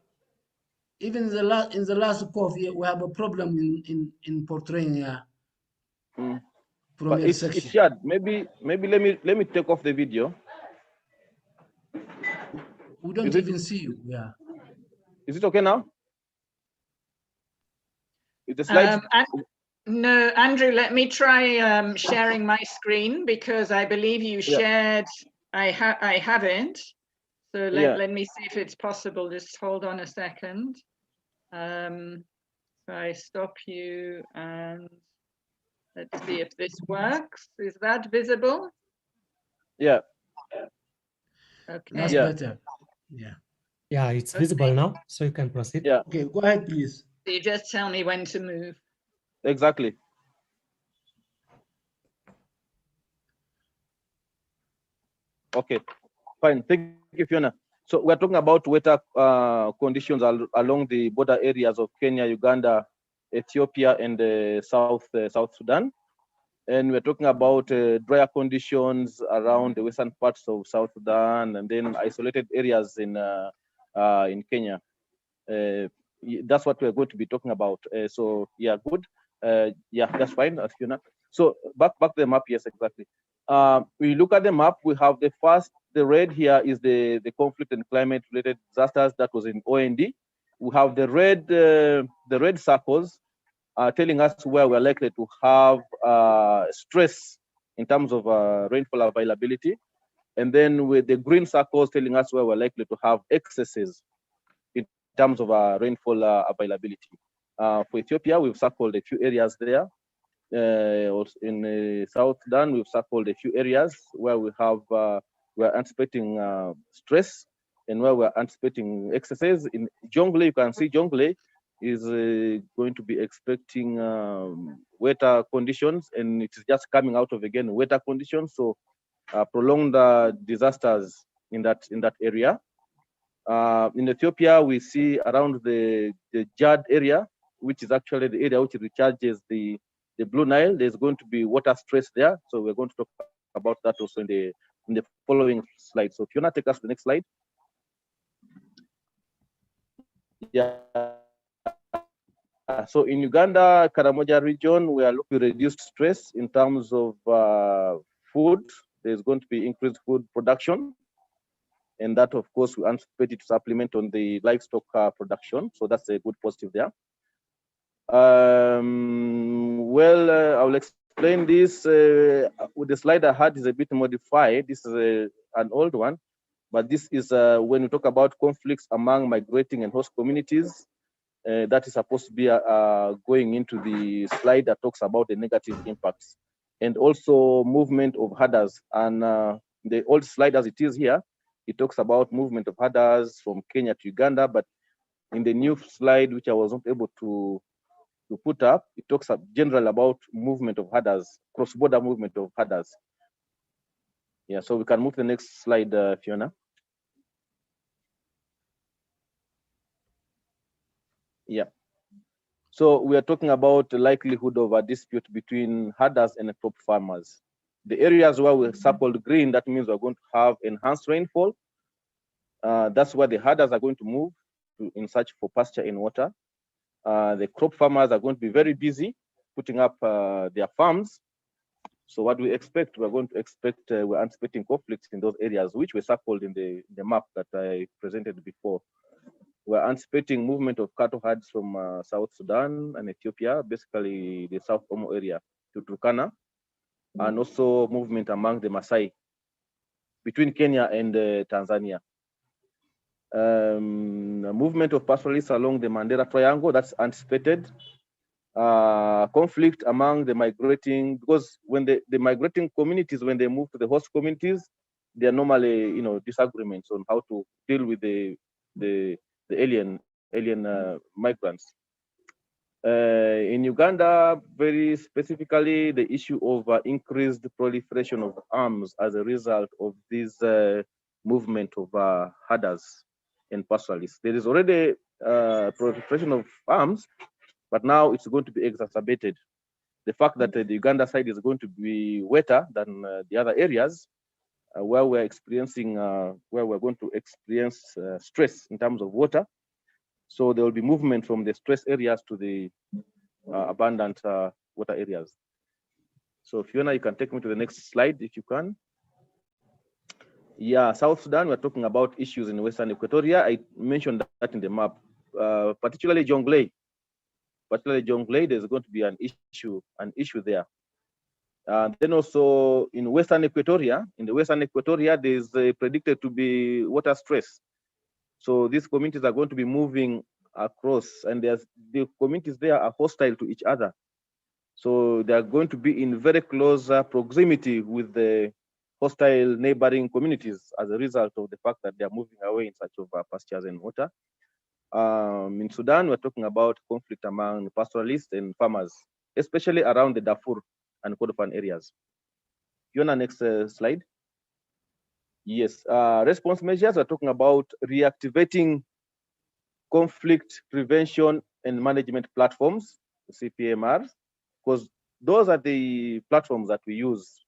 even in the last COF, we have a problem in portraying from But your it's section. shared. Maybe let me take off the video. We don't even see you. Yeah. Is it okay now? Is the slide? No, Andrew, let me try sharing my screen because I believe you shared. I haven't. So let me see if it's possible. Just hold on a second. So I stop you and let's see if this works. Is that visible? Yeah. Okay. That's better. Yeah. Yeah, it's visible now, so you can proceed. Yeah. Okay, go ahead, please. So you just tell me when to move. Exactly. Okay, fine. Thank you, Fiona. So we're talking about weather conditions along the border areas of Kenya, Uganda, Ethiopia, and South Sudan. And we're talking about drier conditions around the western parts of South Sudan, and then isolated areas in Kenya. That's what we're going to be talking about. So yeah, good. Yeah, that's fine, Fiona. So back to the map. Yes, exactly. We look at the map. We have the red here is the conflict and climate related disasters that was in OND. We have the red circles telling us where we're likely to have stress in terms of rainfall availability, and then with the green circles telling us where we're likely to have excesses in terms of rainfall availability. For Ethiopia, we've circled a few areas there. In South Sudan, we've circled a few areas where we have we're anticipating stress and where we're anticipating excesses. In Jonglei, you can see Jonglei is going to be expecting wetter conditions, and it is just coming out of again wetter conditions. So prolonged disasters in that area. In Ethiopia, we see around the Jad area, which is actually the area which recharges the Blue Nile. There's going to be water stress there. So we're going to talk about that also in the following slide. So Fiona, take us to the next slide. Yeah. So in Uganda, Karamoja region, we are looking at reduced stress in terms of food. There's going to be increased food production. And that, of course, we anticipate it to supplement on the livestock production. So that's a good positive there. I will explain this. With the slide I had is a bit modified. This is an old one, but this is when we talk about conflicts among migrating and host communities. that is supposed to be going into the slide that talks about the negative impacts, and also movement of herders. And the old slide as it is here, it talks about movement of herders from Kenya to Uganda, but in the new slide, which I was not able to put up, it talks general about movement of herders, cross-border movement of herders. Yeah, so we can move to the next slide, Fiona. Yeah. So we are talking about the likelihood of a dispute between herders and crop farmers. The areas where we circled green, that means we're going to have enhanced rainfall. That's where the herders are going to move in search for pasture and water. The crop farmers are going to be very busy putting up their farms. So what we expect, we're anticipating conflicts in those areas, which were circled in the map that I presented before. We're anticipating movement of cattle herds from South Sudan and Ethiopia, basically the South Omo area, to Turkana, and also movement among the Maasai between Kenya and Tanzania. Movement of pastoralists along the Mandera Triangle, that's anticipated. Conflict among the migrating, because when the migrating communities, when they move to the host communities, there are normally, disagreements on how to deal with the alien migrants. In Uganda, very specifically, the issue of increased proliferation of arms as a result of this movement of herders and pastoralists. There is already proliferation of arms, but now it's going to be exacerbated. The fact that the Uganda side is going to be wetter than the other areas, where we're experiencing, where we're going to experience stress in terms of water. So there will be movement from the stress areas to the abundant water areas. So Fiona, you can take me to the next slide if you can. Yeah, South Sudan, we're talking about issues in Western Equatoria. I mentioned that in the map, particularly Jonglei. There's going to be an issue there. Then also in Western Equatoria, there's predicted to be water stress. So these communities are going to be moving across, and the communities there are hostile to each other. So they are going to be in very close proximity with the hostile neighboring communities as a result of the fact that they are moving away in search of pastures and water. In Sudan, we're talking about conflict among pastoralists and farmers, especially around the Darfur and Kordofan areas. Fiona, next slide. Yes, response measures, we're talking about reactivating conflict prevention and management platforms, CPMRs, because those are the platforms that we use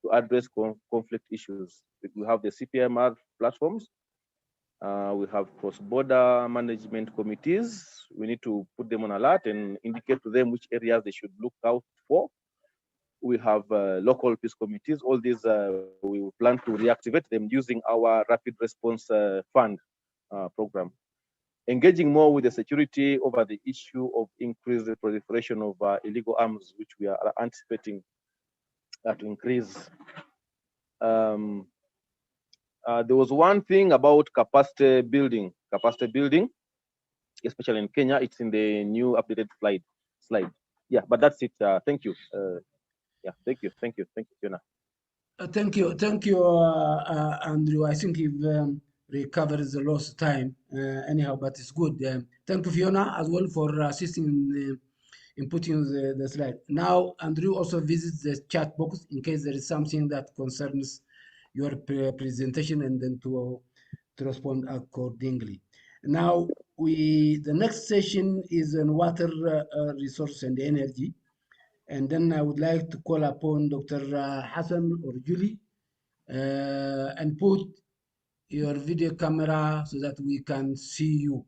to address conflict issues. We have the CPMR platforms. We have cross-border management committees. We need to put them on alert and indicate to them which areas they should look out for. We have local peace committees. All these, we plan to reactivate them using our rapid response fund program. Engaging more with the security over the issue of increased proliferation of illegal arms, which we are anticipating to increase. There was one thing about capacity building, especially in Kenya. It's in the new updated slide. Yeah, but that's it. Thank you. Yeah, thank you, Fiona. Thank you, Andrew. I think you've recovered the lost time anyhow, but it's good. Thank you, Fiona, as well for assisting in putting the slide. Now, Andrew also visits the chat box in case there is something that concerns your presentation, and then to respond accordingly. Now, the next session is on water resource and energy. And then I would like to call upon Dr. Hassan or Julie and put your video camera so that we can see you.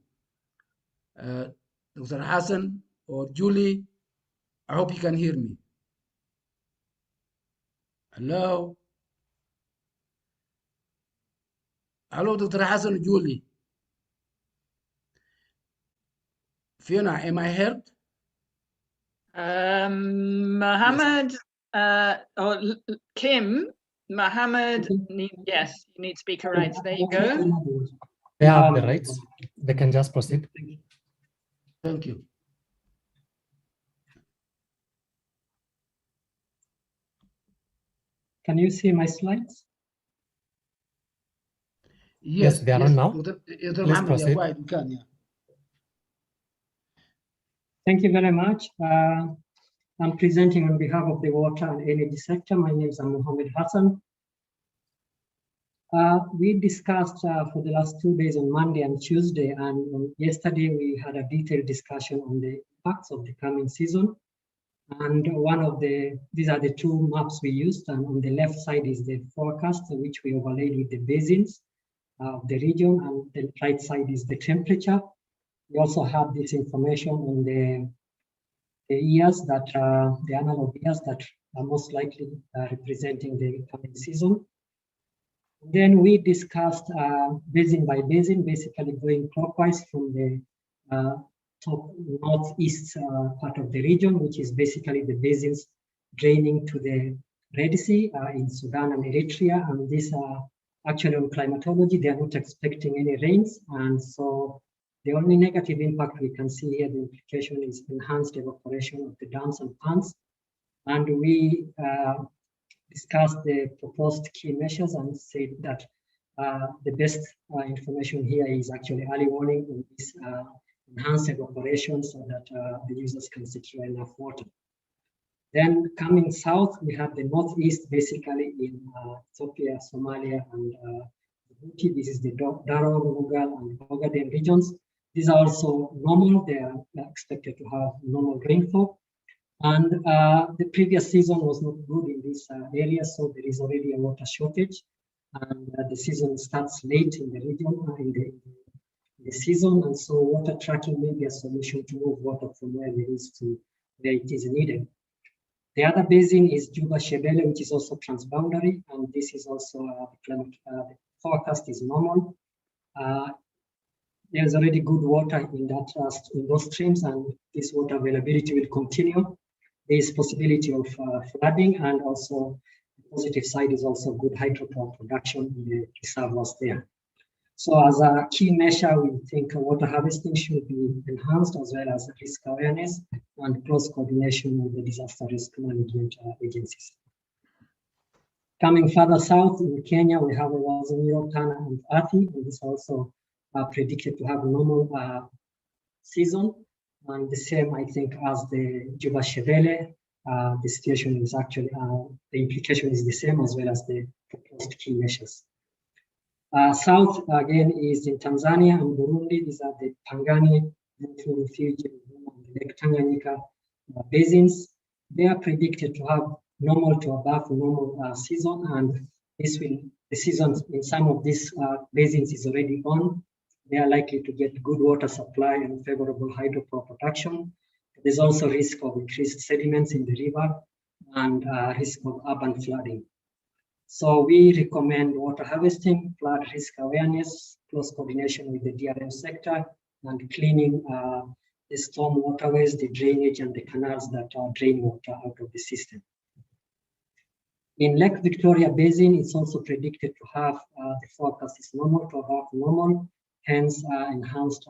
Dr. Hassan or Julie, I hope you can hear me. Hello? Hello, Dr. Hassan or Julie. Fiona, am I heard? Mohammed or Kim, Mohammed, yes, you need speaker rights. There you go. They have the rights. They can just proceed. Thank you. Can you see my slides? Yes, they are on now. Please proceed. Thank you very much. I'm presenting on behalf of the water and energy sector. My name is Mohammed Hassan. We discussed for the last 2 days on Monday and Tuesday, and yesterday we had a detailed discussion on the impacts of the coming season. And these are the two maps we used, and on the left side is the forecast, which we overlaid with the basins of the region, and the right side is the temperature. We also have this information on the years that the analog years that are most likely representing the coming season. Then we discussed basin by basin, basically going clockwise from the top northeast part of the region, which is basically the basins draining to the Red Sea in Sudan and Eritrea. And these are actually on climatology, they are not expecting any rains. And so the only negative impact we can see here, the implication is enhanced evaporation of the dams and ponds. And we discussed the proposed key measures and said that the best information here is actually early warning on this enhanced evaporation so that the users can secure enough water. Then coming south, we have the northeast, basically in Ethiopia, Somalia, and Djibouti. This is the Daror, Mughal, and Ogaden regions. These are also normal. They are expected to have normal rainfall. And the previous season was not good in this area, so there is already a water shortage. And the season starts late in the region, in the season, and so water tracking may be a solution to move water from where it is to where it is needed. The other basin is Juba Shebele, which is also transboundary, and this is also the forecast is normal. There's already good water in those streams, and this water availability will continue. There is possibility of flooding, and also the positive side is also good hydropower production in the reservoirs there. So as a key measure, we think water harvesting should be enhanced, as well as risk awareness and close coordination with the disaster risk management agencies. Coming further south in Kenya, we have Wazimiro, Tana, and Athi, and this also predicted to have a normal season. And the same, I think, as the Juba Shebele, the situation is actually, the implication is the same, as well as the proposed key measures. South, again, is in Tanzania and Burundi. These are the Pangani, Fiji, and Lake Tanganyika basins. They are predicted to have normal to above normal season, and the season in some of these basins is already on. They are likely to get good water supply and favorable hydropower production. There's also risk of increased sediments in the river and risk of urban flooding. So we recommend water harvesting, flood risk awareness, close coordination with the DRM sector, and cleaning the storm waterways, the drainage, and the canals that drain water out of the system. In Lake Victoria Basin, it's also predicted to have the forecast is normal to above normal, hence enhanced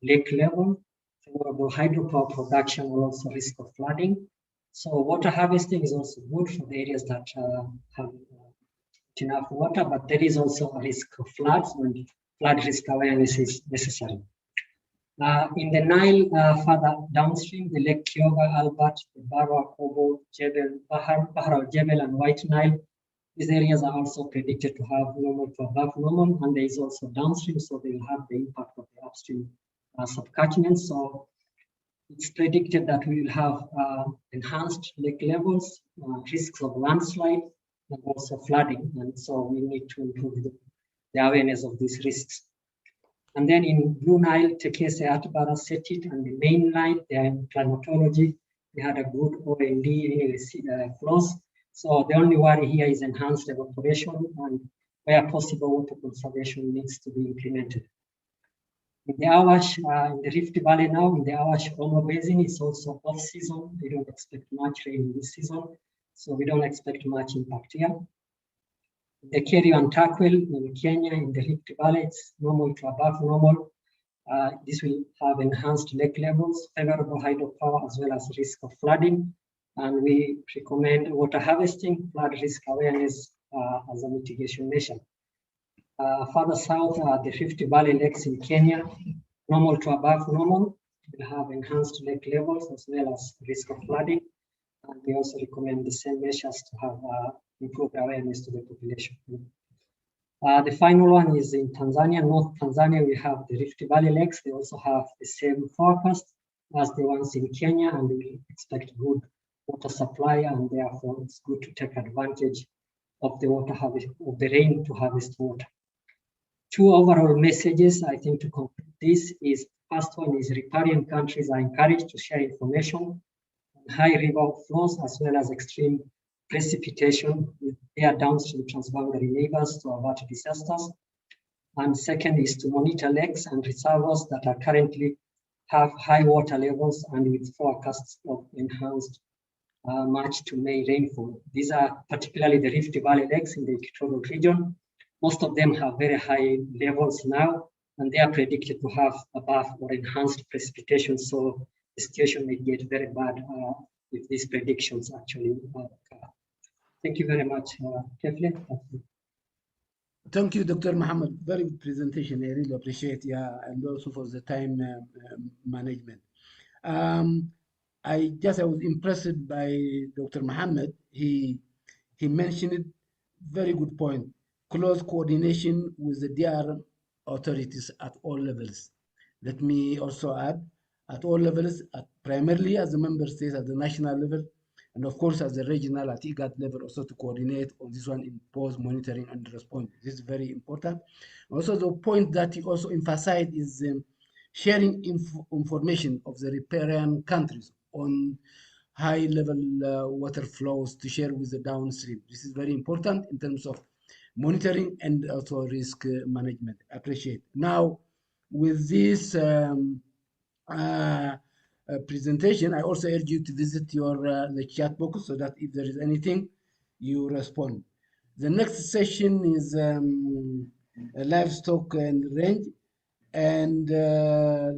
lake level, favorable hydropower production, and also risk of flooding. So water harvesting is also good for the areas that have enough water, but there is also a risk of floods, and flood risk awareness is necessary. In the Nile, further downstream, the Lake Kyoga, Albert, the Barwa, Kobo, Jebel, Bahar al-Jebel, and White Nile, these areas are also predicted to have normal to above normal, and there is also downstream, so they will have the impact of the upstream subcatchment. So it's predicted that we will have enhanced lake levels, risks of landslide, and also flooding, and so we need to improve the awareness of these risks. And then in Blue Nile, Tekese, Atbara, Setit, and the main line, they are in climatology. We had a good OND flows. So the only worry here is enhanced evaporation, and where possible, water conservation needs to be implemented. In the Awash, in the Rift Valley now, in the Awash Omo Basin, it's also off-season. We don't expect much rain in this season, so we don't expect much impact here. The Kerio and Turkwell in Kenya, in the Rift Valley, it's normal to above normal. This will have enhanced lake levels, favorable hydropower, as well as risk of flooding. And we recommend water harvesting, flood risk awareness as a mitigation measure. Further south, the Rift Valley lakes in Kenya, normal to above normal, will have enhanced lake levels as well as risk of flooding. And we also recommend the same measures to have improved awareness to the population. The final one is in Tanzania, North Tanzania, we have the Rift Valley lakes. They also have the same forecast as the ones in Kenya, and we expect good water supply, and therefore it's good to take advantage of the water harvest, of the rain to harvest water. Two overall messages, I think, to complete this is, first one is riparian countries are encouraged to share information on high river flows as well as extreme precipitation with their downstream transboundary neighbors to avert disasters. And second is to monitor lakes and reservoirs that are currently have high water levels and with forecasts of enhanced March to May rainfall. These are particularly the Rift Valley lakes in the equatorial region. Most of them have very high levels now, and they are predicted to have above or enhanced precipitation. So the situation may get very bad if these predictions actually occur. Thank you very much, Kefle. Thank you, Dr. Muhammad. Very good presentation. I really appreciate it, and also for the time management. I was impressed by Dr. Muhammad. He mentioned very good point. Close coordination with the DR authorities at all levels. Let me also add, at all levels, primarily as a member state at the national level, and of course as the regional at IGAD level, also to coordinate on this one in post monitoring and response. This is very important. Also, the point that he also emphasized is sharing information of the riparian countries on high level water flows to share with the downstream. This is very important in terms of monitoring and also risk management. Appreciate. Now, with this presentation, I also urge you to visit your the chat box so that if there is anything, you respond. The next session is livestock and range, and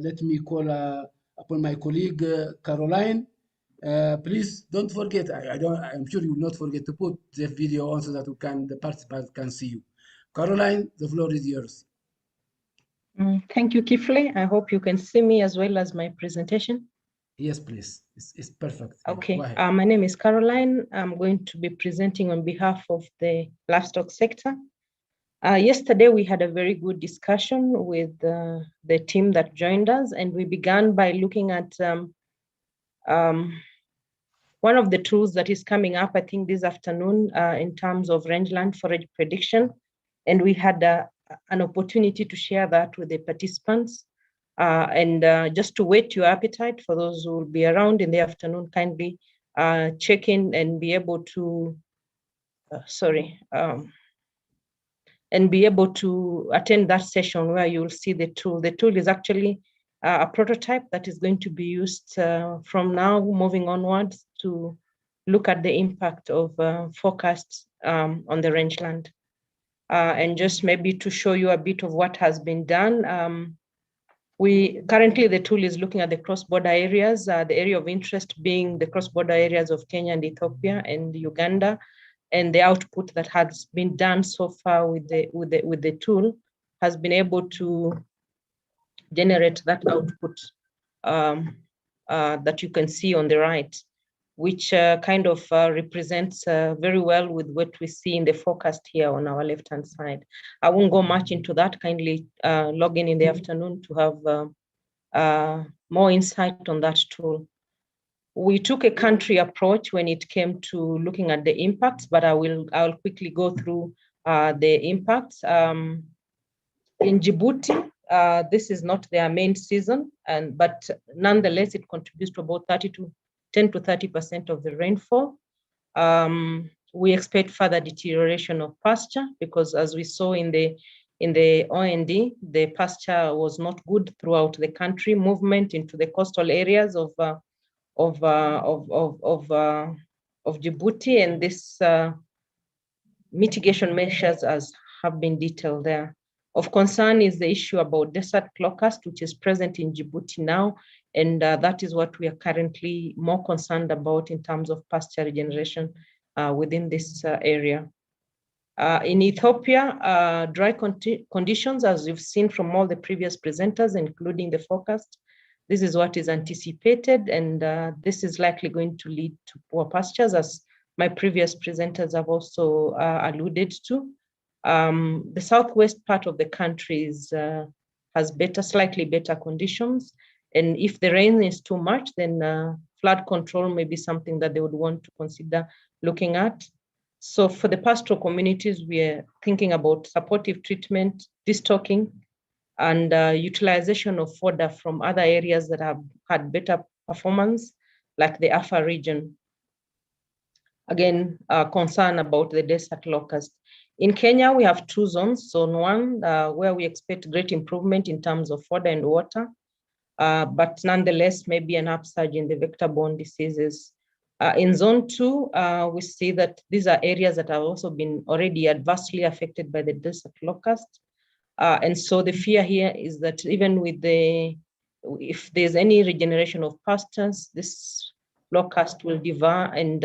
let me call upon my colleague Caroline. Please don't forget. I'm sure you will not forget to put the video on so that the participants can see you. Caroline, the floor is yours. Thank you, Kifle. I hope you can see me as well as my presentation. Yes, please. It's perfect. Okay. My name is Caroline. I'm going to be presenting on behalf of the livestock sector. Yesterday, we had a very good discussion with the team that joined us, and we began by looking at one of the tools that is coming up, I think, this afternoon in terms of rangeland forage prediction. And we had an opportunity to share that with the participants. Just to whet your appetite for those who will be around in the afternoon, kindly check in and be able to, and be able to attend that session where you will see the tool. The tool is actually a prototype that is going to be used from now moving onwards to look at the impact of forecasts on the rangeland. And just maybe to show you a bit of what has been done. Currently the tool is looking at the cross-border areas, the area of interest being the cross-border areas of Kenya and Ethiopia and Uganda, and the output that has been done so far with the tool has been able to generate that output that you can see on the right, which kind of represents very well with what we see in the forecast here on our left-hand side. I won't go much into that. Kindly log in the afternoon to have more insight on that tool. We took a country approach when it came to looking at the impacts, but I'll quickly go through the impacts. In Djibouti, this is not their main season, but nonetheless, it contributes to about 10 to 30% of the rainfall. We expect further deterioration of pasture because, as we saw in the OND, the pasture was not good throughout the country. Movement into the coastal areas of Djibouti, and this mitigation measures have been detailed there. Of concern is the issue about desert locust, which is present in Djibouti now, and that is what we are currently more concerned about in terms of pasture regeneration within this area. In Ethiopia, dry conditions, as you've seen from all the previous presenters, including the forecast, this is what is anticipated, and this is likely going to lead to poor pastures, as my previous presenters have also alluded to. The southwest part of the country has slightly better conditions, and if the rain is too much, then flood control may be something that they would want to consider looking at. So for the pastoral communities, we are thinking about supportive treatment, destocking, and utilization of fodder from other areas that have had better performance, like the Afar region. Again, concern about the desert locust. In Kenya, we have two zones. Zone 1, where we expect great improvement in terms of fodder and water, but nonetheless, maybe an upsurge in the vector-borne diseases. In Zone 2, we see that these are areas that have also been already adversely affected by the desert locust. And so the fear here is that even with if there's any regeneration of pastures, this locust will devour, and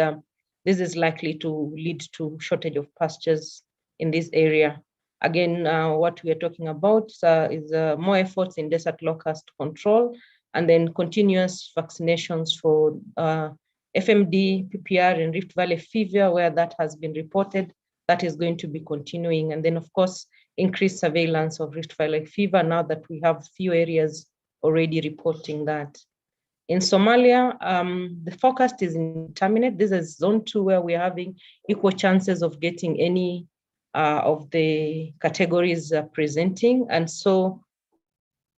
this is likely to lead to shortage of pastures in this area. Again, what we are talking about is more efforts in desert locust control, and then continuous vaccinations for FMD, PPR, and Rift Valley fever, where that has been reported, that is going to be continuing. And then, of course, increased surveillance of Rift Valley fever now that we have few areas already reporting that. In Somalia, the forecast is indeterminate. This is Zone 2, where we're having equal chances of getting any of the categories presenting. And so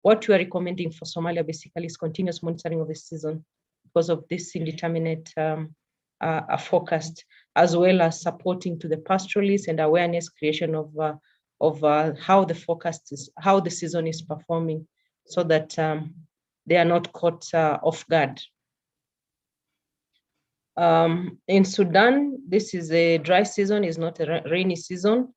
what we are recommending for Somalia basically is continuous monitoring of the season because of this indeterminate forecast, as well as supporting to the pastoralists and awareness creation of how the forecast is, how the season is performing, so that they are not caught off guard. In Sudan, this is a dry season, is not a rainy season,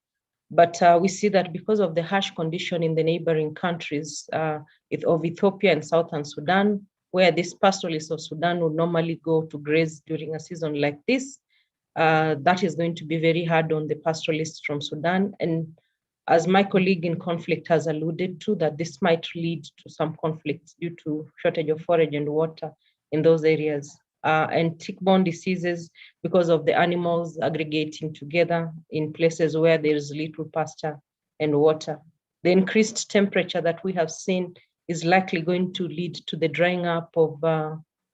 but we see that because of the harsh condition in the neighboring countries of Ethiopia and Southern Sudan, where these pastoralists of Sudan would normally go to graze during a season like this, that is going to be very hard on the pastoralists from Sudan. And as my colleague in conflict has alluded to, that this might lead to some conflicts due to shortage of forage and water in those areas. And tick-borne diseases because of the animals aggregating together in places where there is little pasture and water. The increased temperature that we have seen is likely going to lead to the drying up of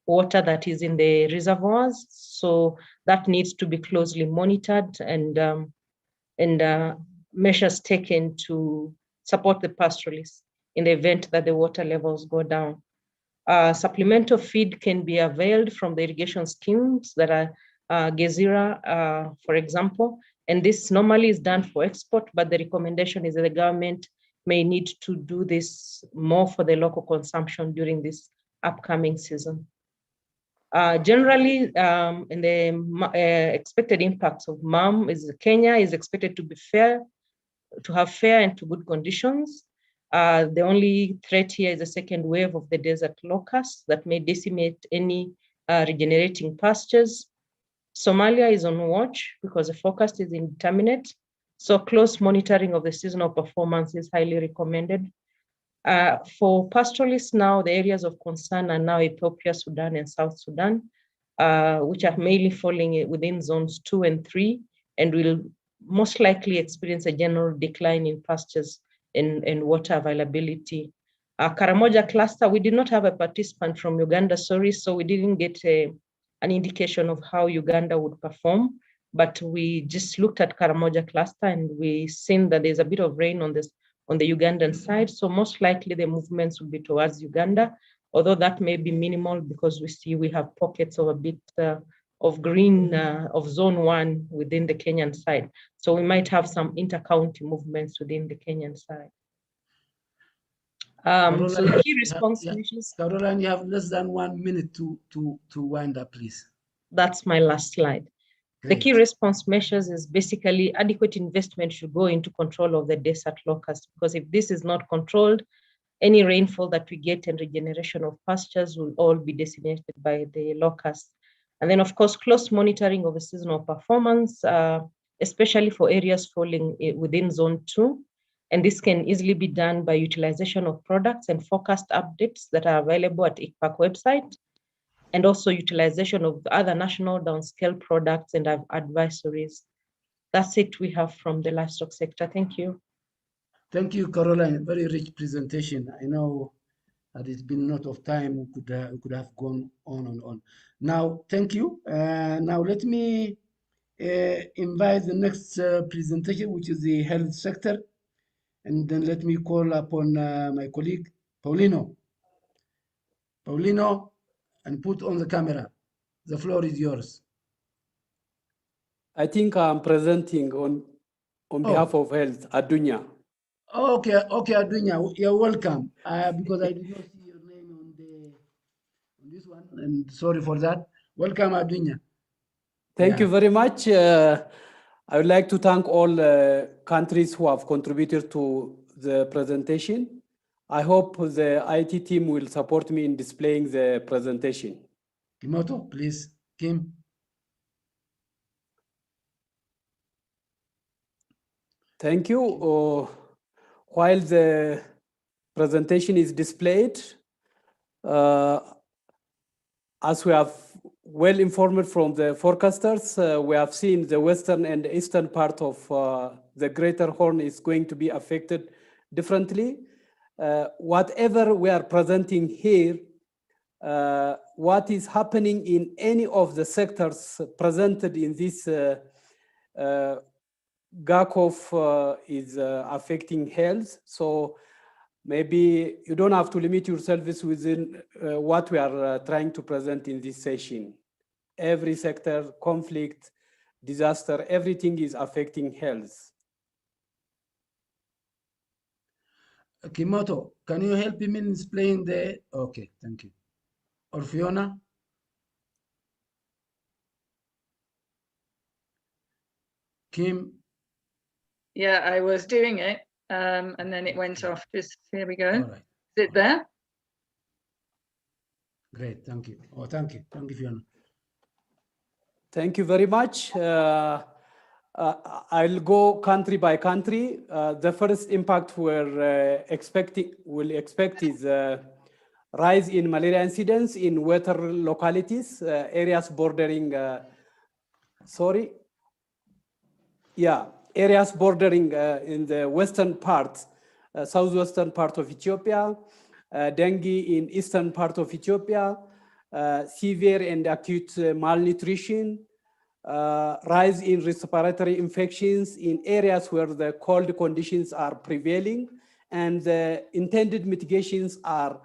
water that is in the reservoirs. So that needs to be closely monitored and measures taken to support the pastoralists in the event that the water levels go down. Supplemental feed can be availed from the irrigation schemes that are Gezira, for example, and this normally is done for export, but the recommendation is that the government may need to do this more for the local consumption during this upcoming season. Generally, in the expected impacts of MAM, Kenya is expected to be to have fair and to good conditions. The only threat here is a second wave of the desert locust that may decimate any regenerating pastures. Somalia is on watch because the forecast is indeterminate. So close monitoring of the seasonal performance is highly recommended. For pastoralists now, the areas of concern are now Ethiopia, Sudan, and South Sudan, which are mainly falling within zones 2 and 3, and will most likely experience a general decline in pastures and water availability. Karamoja cluster, we did not have a participant from Uganda, sorry, so we didn't get an indication of how Uganda would perform, but we just looked at Karamoja cluster and we seen that there's a bit of rain on the Ugandan side, so most likely the movements will be towards Uganda, although that may be minimal because we have pockets of a bit of green of zone 1 within the Kenyan side. So we might have some inter-county movements within the Kenyan side. So the key response measures. Caroline, you have less than 1 minute to wind up, please. That's my last slide. The key response measures is basically adequate investment should go into control of the desert locust, because if this is not controlled, any rainfall that we get and regeneration of pastures will all be decimated by the locust. And then, of course, close monitoring of a seasonal performance, especially for areas falling within Zone 2. And this can easily be done by utilization of products and forecast updates that are available at ICPAC website, and also utilization of other national downscale products and advisories. That's it we have from the livestock sector. Thank you. Thank you, Caroline. Very rich presentation. I know that it's been a lot of time. We could have gone on and on. Now, thank you. Now, let me invite the next presentation, which is the health sector. And then let me call upon my colleague, Paulino. Paulino, and put on the camera. The floor is yours. I think I'm presenting on behalf of health, Adunya. Okay, Adunya, you're welcome. Because I did not see your name on this one, and sorry for that. Welcome, Adunya. Thank you very much. I would like to thank all countries who have contributed to the presentation. I hope the IT team will support me in displaying the presentation. Kimoto, please, Kim. Thank you. While the presentation is displayed, as we have well informed from the forecasters, we have seen the western and eastern part of the Greater Horn is going to be affected differently. Whatever we are presenting here, what is happening in any of the sectors presented in this GHACOF is affecting health. So maybe you don't have to limit yourselves within what we are trying to present in this session. Every sector, conflict, disaster, everything is affecting health. Kimoto, can you help him in displaying the, okay, thank you. Or Fiona? Kim? Yeah, I was doing it, and then it went off. Just here we go. All right. Is it there? Great, thank you. Oh, thank you, Fiona. Thank you very much. I'll go country by country. The first impact we'll expect is rise in malaria incidence in wetter localities, areas bordering, areas bordering in the western part, southwestern part of Ethiopia, dengue in eastern part of Ethiopia, severe and acute malnutrition, rise in respiratory infections in areas where the cold conditions are prevailing, and the intended mitigations are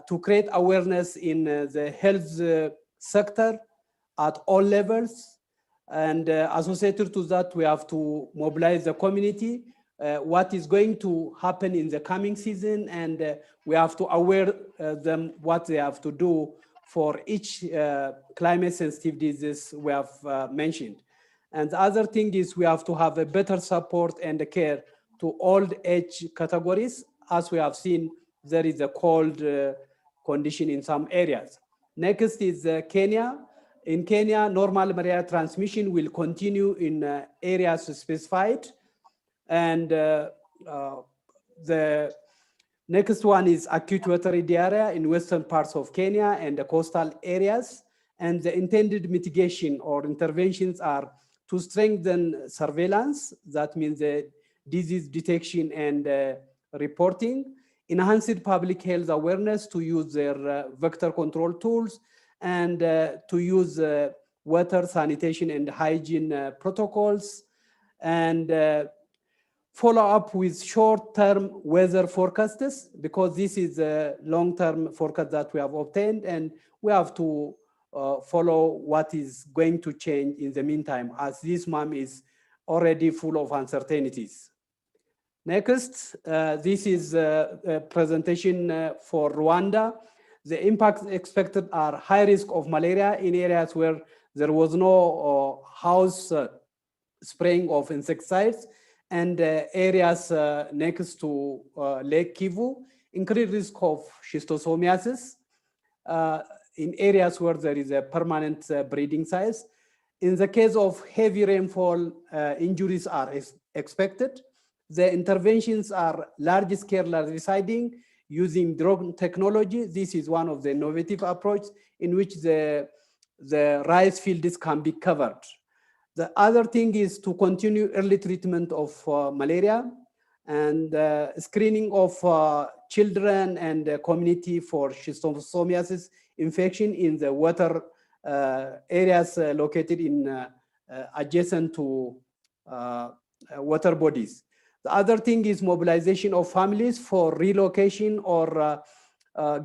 to create awareness in the health sector at all levels. And associated to that, we have to mobilize the community, what is going to happen in the coming season, and we have to aware them what they have to do for each climate sensitive disease we have mentioned. And the other thing is we have to have a better support and care to old age categories. As we have seen, there is a cold condition in some areas. Next is Kenya. In Kenya, normal malaria transmission will continue in areas specified. And the next one is acute watery diarrhea in western parts of Kenya and the coastal areas. And the intended mitigation or interventions are to strengthen surveillance, that means the disease detection and reporting, enhanced public health awareness to use their vector control tools, and to use water sanitation and hygiene protocols, and follow up with short-term weather forecasts, because this is a long-term forecast that we have obtained, and we have to follow what is going to change in the meantime, as this month is already full of uncertainties. Next, this is a presentation for Rwanda. The impacts expected are high risk of malaria in areas where there was no house spraying of insecticides, and areas next to Lake Kivu, increased risk of schistosomiasis in areas where there is a permanent breeding size. In the case of heavy rainfall, injuries are expected. The interventions are large-scale larviciding using drone technology. This is one of the innovative approaches in which the rice fields can be covered. The other thing is to continue early treatment of malaria and screening of children and community for schistosomiasis infection in the water areas located in adjacent to water bodies. The other thing is mobilization of families for relocation or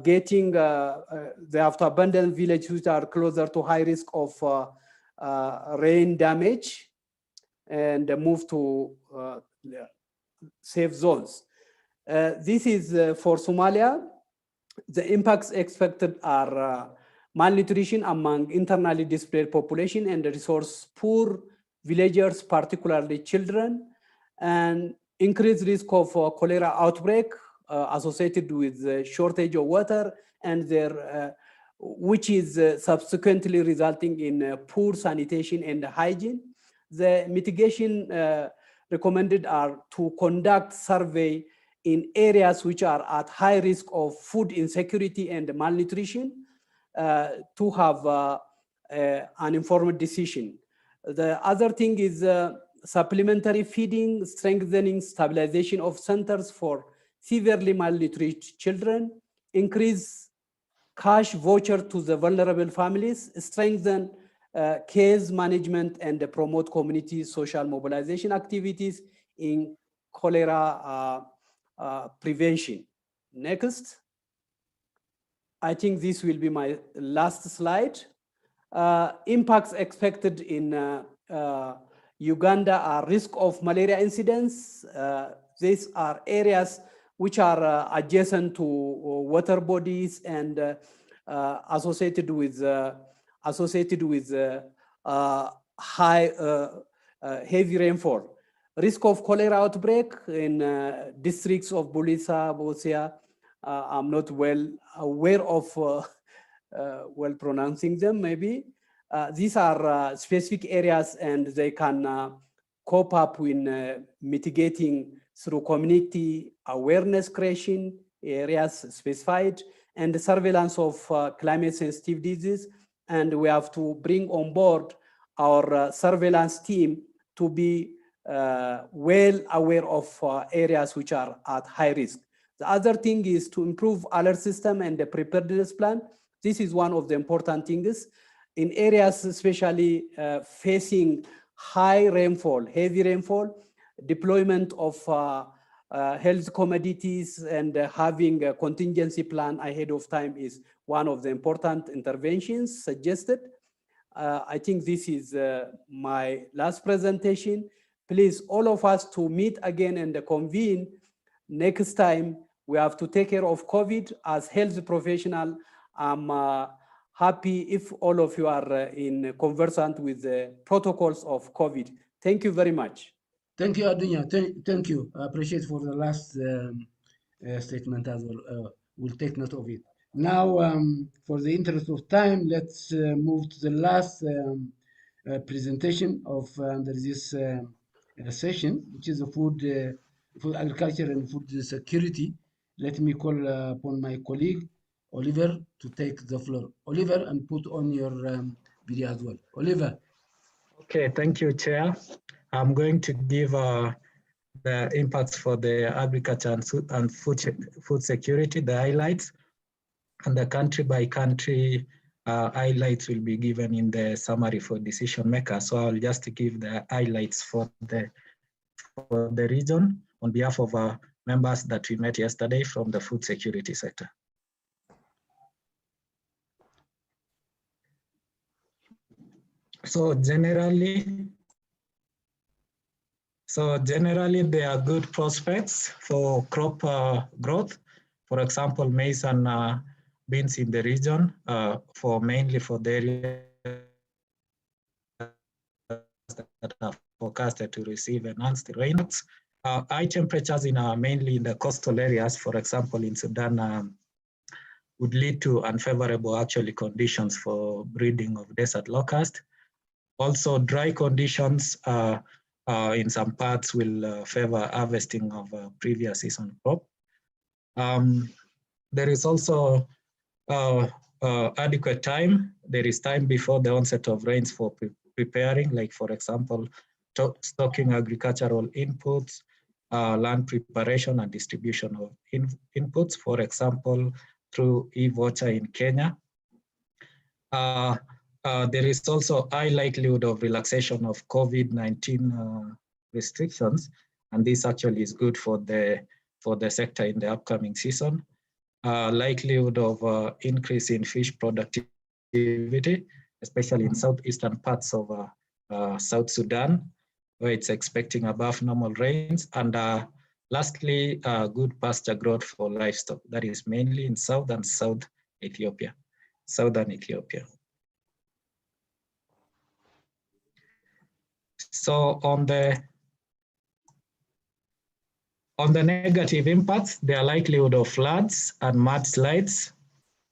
getting, they have to abandon villages which are closer to high risk of rain damage and move to safe zones. This is for Somalia. The impacts expected are malnutrition among internally displaced population and resource poor villagers, particularly children, and increased risk of cholera outbreak associated with shortage of water and their which is subsequently resulting in poor sanitation and hygiene. The mitigation recommended are to conduct survey in areas which are at high risk of food insecurity and malnutrition to have an informed decision. The other thing is supplementary feeding, strengthening stabilization of centers for severely malnourished children, increase cash voucher to the vulnerable families, strengthen case management, and promote community social mobilization activities in cholera prevention. Next. I think this will be my last slide. Impacts expected in Uganda are risk of malaria incidents. These are areas which are adjacent to water bodies and associated with high heavy rainfall. Risk of cholera outbreak in districts of Bulisa, Bosia. I'm not well aware of well pronouncing them maybe. These are specific areas and they can cope up with mitigating through community awareness creation areas specified and the surveillance of climate sensitive diseases. And we have to bring on board our surveillance team to be well aware of areas which are at high risk. The other thing is to improve alert system and the preparedness plan. This is one of the important things. In areas especially facing high rainfall, heavy rainfall, deployment of health commodities and having a contingency plan ahead of time is one of the important interventions suggested. I think this is my last presentation. Please, all of us to meet again and convene next time. We have to take care of COVID as health professional. I'm happy if all of you are in conversant with the protocols of COVID. Thank you very much. Thank you, Adunya. Thank you. I appreciate for the last statement as well. We'll take note of it. Now, for the interest of time, let's move to the last presentation of under this session, which is the food agriculture and food security. Let me call upon my colleague, Oliver, to take the floor. Oliver, and put on your video as well. Oliver. Okay, thank you, Chair. I'm going to give the impacts for the agriculture and food security, the highlights, and the country by country highlights will be given in the summary for decision makers. So I'll just give the highlights for the region on behalf of our members that we met yesterday from the food security sector. So generally, there are good prospects for crop growth. For example, maize and beans in the region, mainly for the area that are forecasted to receive enhanced rains. High temperatures mainly in the coastal areas, for example, in Sudan, would lead to unfavorable conditions for breeding of desert locust. Also, dry conditions in some parts will favor harvesting of previous season crop. There is also adequate time. There is time before the onset of rains for preparing, like for example, stocking agricultural inputs, land preparation and distribution of inputs, for example, through e-voucher in Kenya. There is also high likelihood of relaxation of COVID-19 restrictions, and this actually is good for the sector in the upcoming season. Likelihood of increase in fish productivity, especially in southeastern parts of South Sudan, where it's expecting above normal rains. And lastly, good pasture growth for livestock. That is mainly in South and South Ethiopia, Southern Ethiopia. So on the negative impacts, there are likelihood of floods and mudslides,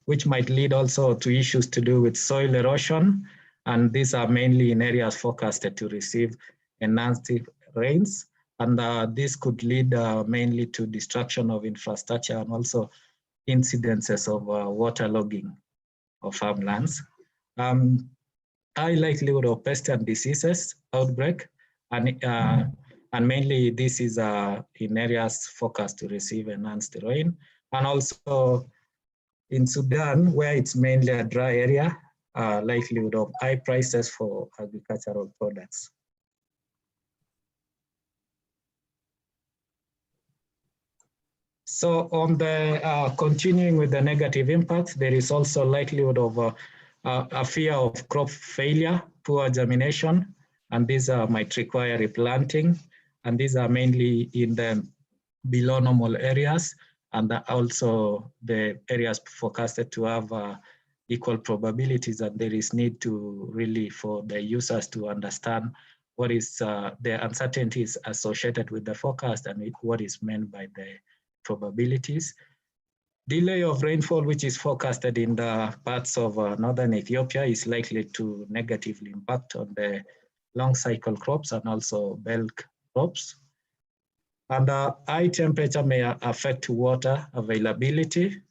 which might lead also to issues to do with soil erosion. And these are mainly in areas forecasted to receive enhanced rains. And this could lead mainly to destruction of infrastructure and also incidences of waterlogging of farmlands. High likelihood of pest and diseases outbreak, and mainly this is in areas forecast to receive enhanced rain. And also in Sudan, where it's mainly a dry area, likelihood of high prices for agricultural products. So on the continuing with the negative impacts, there is also likelihood of a fear of crop failure, poor germination, and these might require replanting. And these are mainly in the below normal areas, and also the areas forecasted to have equal probabilities, and there is need to really for the users to understand what is the uncertainties associated with the forecast and what is meant by the probabilities. Delay of rainfall, which is forecasted in the parts of northern Ethiopia, is likely to negatively impact on the long cycle crops and also bulk crops. And high temperature may affect water availability.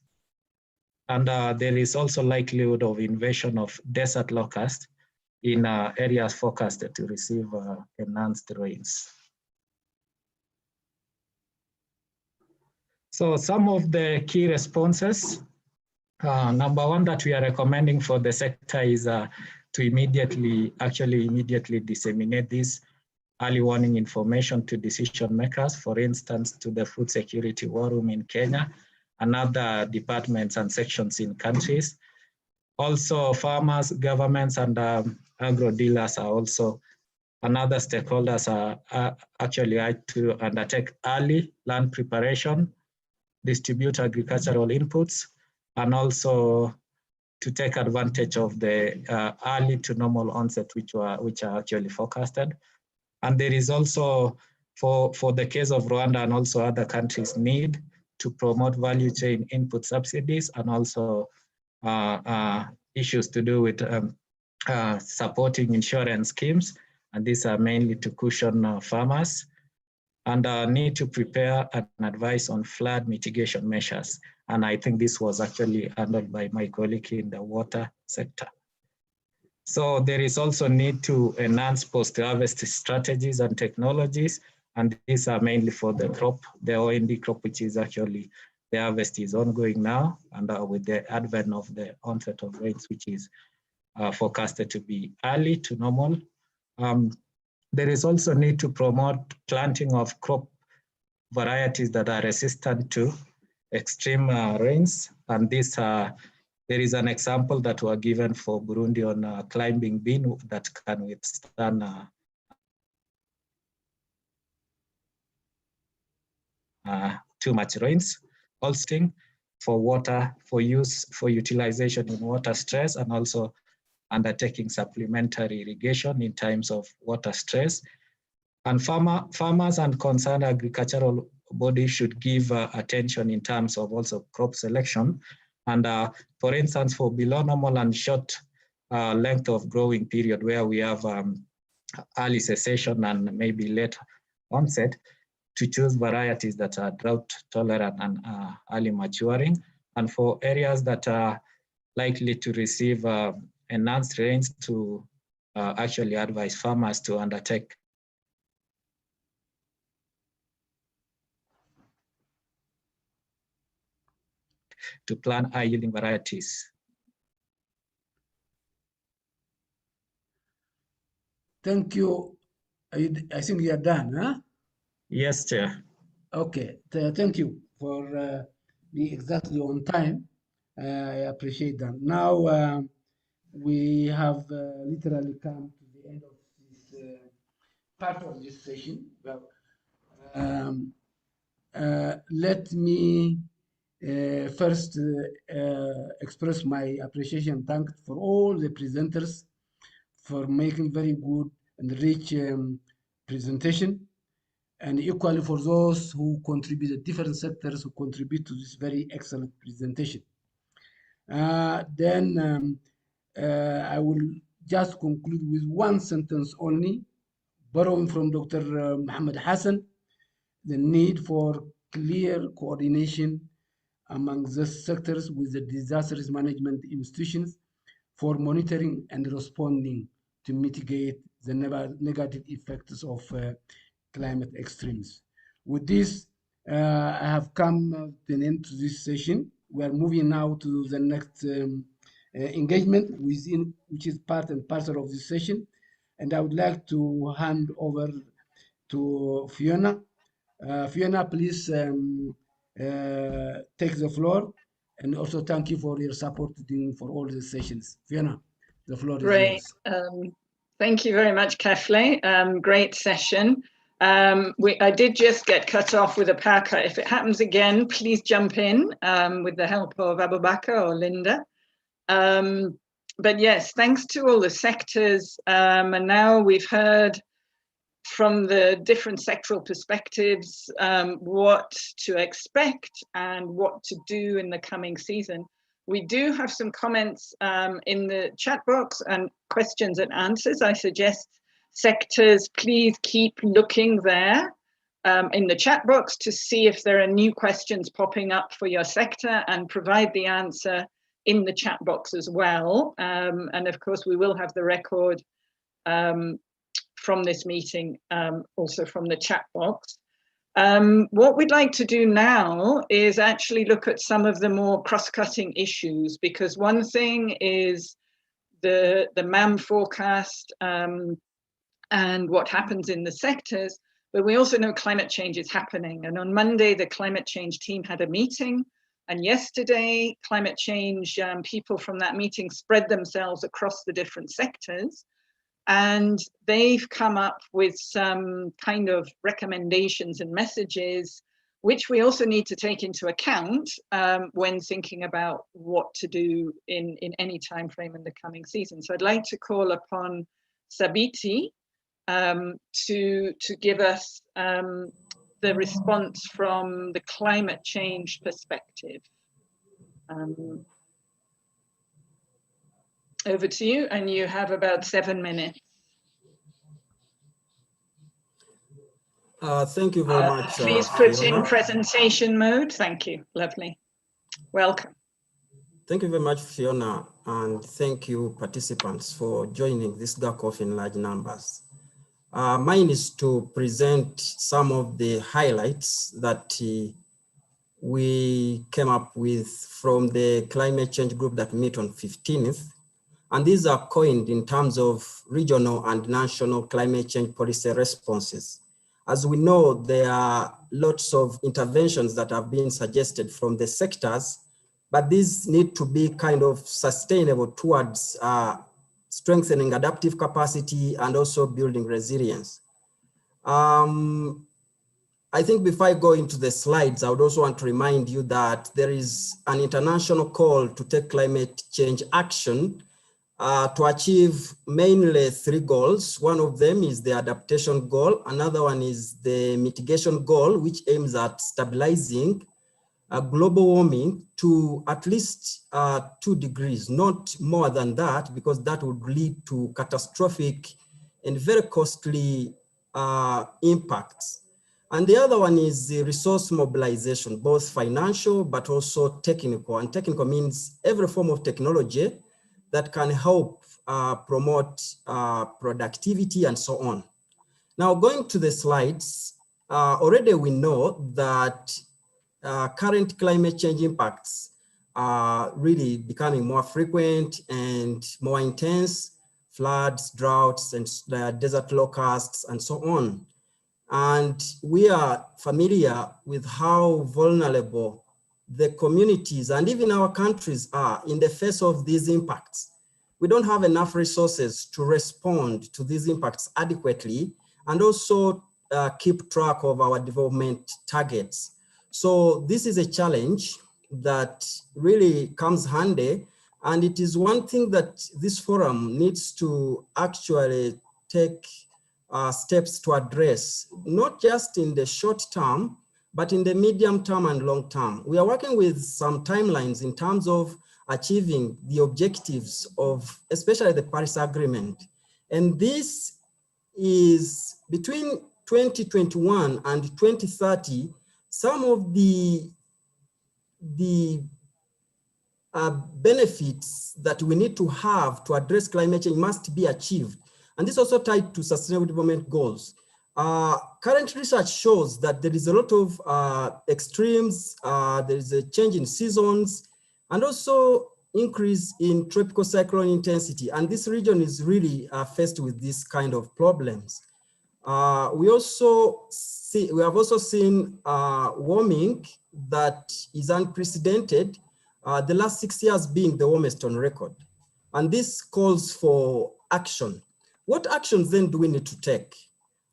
And there is also likelihood of invasion of desert locust in areas forecasted to receive enhanced rains. So some of the key responses, number one that we are recommending for the sector is to immediately disseminate this early warning information to decision makers, for instance, to the Food Security War Room in Kenya and other departments and sections in countries. Also, farmers, governments, and agro dealers are also another stakeholders are actually to undertake early land preparation, distribute agricultural inputs, and also to take advantage of the early to normal onset which are actually forecasted. And there is also, for the case of Rwanda and also other countries, need to promote value chain input subsidies and also issues to do with supporting insurance schemes. And these are mainly to cushion farmers, and need to prepare and advise on flood mitigation measures. And I think this was actually handled by my colleague in the water sector. So there is also need to enhance post-harvest strategies and technologies, and these are mainly for the crop, the OND crop, which is actually, the harvest is ongoing now, and with the advent of the onset of rains, which is forecasted to be early to normal. There is also need to promote planting of crop varieties that are resistant to extreme rains, and this there is an example that were given for Burundi on climbing bean that can withstand too much rains. Also for water, for use, for utilization in water stress, and also undertaking supplementary irrigation in times of water stress. And farmers and concerned agricultural bodies should give attention in terms of also crop selection. And for instance, for below normal and short length of growing period where we have early cessation and maybe late onset, to choose varieties that are drought tolerant and early maturing. And for areas that are likely to receive enhanced rains, to actually advise farmers to undertake to plant high yielding varieties. Thank you. I think you are done, huh? Yes, Chair. Okay, thank you for being exactly on time. I appreciate that. Now we have literally come to the end of this part of this session. Well, let me first express my appreciation and thanks for all the presenters for making very good and rich presentation, and equally for those who contributed, different sectors who contribute to this very excellent presentation. Then I will just conclude with one sentence only, borrowing from Dr. Mohammed Hassan, the need for clear coordination among the sectors with the disaster risk management institutions for monitoring and responding to mitigate the negative effects of climate extremes. With this, I have come to an end to this session. We are moving now to the next engagement, which is part and parcel of this session. And I would like to hand over to Fiona. Fiona, please take the floor. And also thank you for your support for all the sessions. Fiona, the floor is yours. Thank you very much, Kefle. Great session. I did just get cut off with a power cut. If it happens again, please jump in with the help of Abubakar or Linda. But yes, thanks to all the sectors. And now we've heard from the different sectoral perspectives what to expect and what to do in the coming season. We do have some comments in the chat box and questions and answers. I suggest sectors, please keep looking there in the chat box to see if there are new questions popping up for your sector, and provide the answer in the chat box as well. And of course, we will have the record from this meeting, also from the chat box. What we'd like to do now is actually look at some of the more cross-cutting issues, because one thing is the MAM forecast and what happens in the sectors, but we also know climate change is happening. And on Monday, the climate change team had a meeting, and yesterday, climate change people from that meeting spread themselves across the different sectors. And they've come up with some kind of recommendations and messages, which we also need to take into account when thinking about what to do in any time frame in the coming season. So I'd like to call upon Sabiti to give us the response from the climate change perspective. Over to you, and you have about 7 minutes. Thank you very much. Please put Fiona. in presentation mode. Thank you. Lovely. Welcome. Thank you very much, Fiona, and thank you, participants, for joining this GHACOF in large numbers. Mine is to present some of the highlights that we came up with from the climate change group that met on 15th. And these are coined in terms of regional and national climate change policy responses. As we know, there are lots of interventions that have been suggested from the sectors, but these need to be kind of sustainable towards strengthening adaptive capacity and also building resilience. I think before I go into the slides, I would also want to remind you that there is an international call to take climate change action to achieve mainly 3 goals. One of them is the adaptation goal. Another one is the mitigation goal, which aims at stabilizing global warming to at least 2 degrees, not more than that, because that would lead to catastrophic and very costly impacts. And the other one is the resource mobilization, both financial but also technical. And technical means every form of technology that can help promote productivity and so on. Now, going to the slides, already we know that current climate change impacts are really becoming more frequent and more intense: floods, droughts, and desert locusts, and so on. And we are familiar with how vulnerable the communities and even our countries are in the face of these impacts. We don't have enough resources to respond to these impacts adequately and also keep track of our development targets. So this is a challenge that really comes handy, and it is one thing that this forum needs to actually take steps to address, not just in the short term, but in the medium term and long term. We are working with some timelines in terms of achieving the objectives of especially the Paris Agreement. And this is between 2021 and 2030, some of the benefits that we need to have to address climate change must be achieved. And this also tied to sustainable development goals. Current research shows that there is a lot of extremes, there is a change in seasons, and also increase in tropical cyclone intensity. And this region is really faced with this kind of problems. We have also seen warming that is unprecedented, the last 6 years being the warmest on record. And this calls for action. What actions then do we need to take?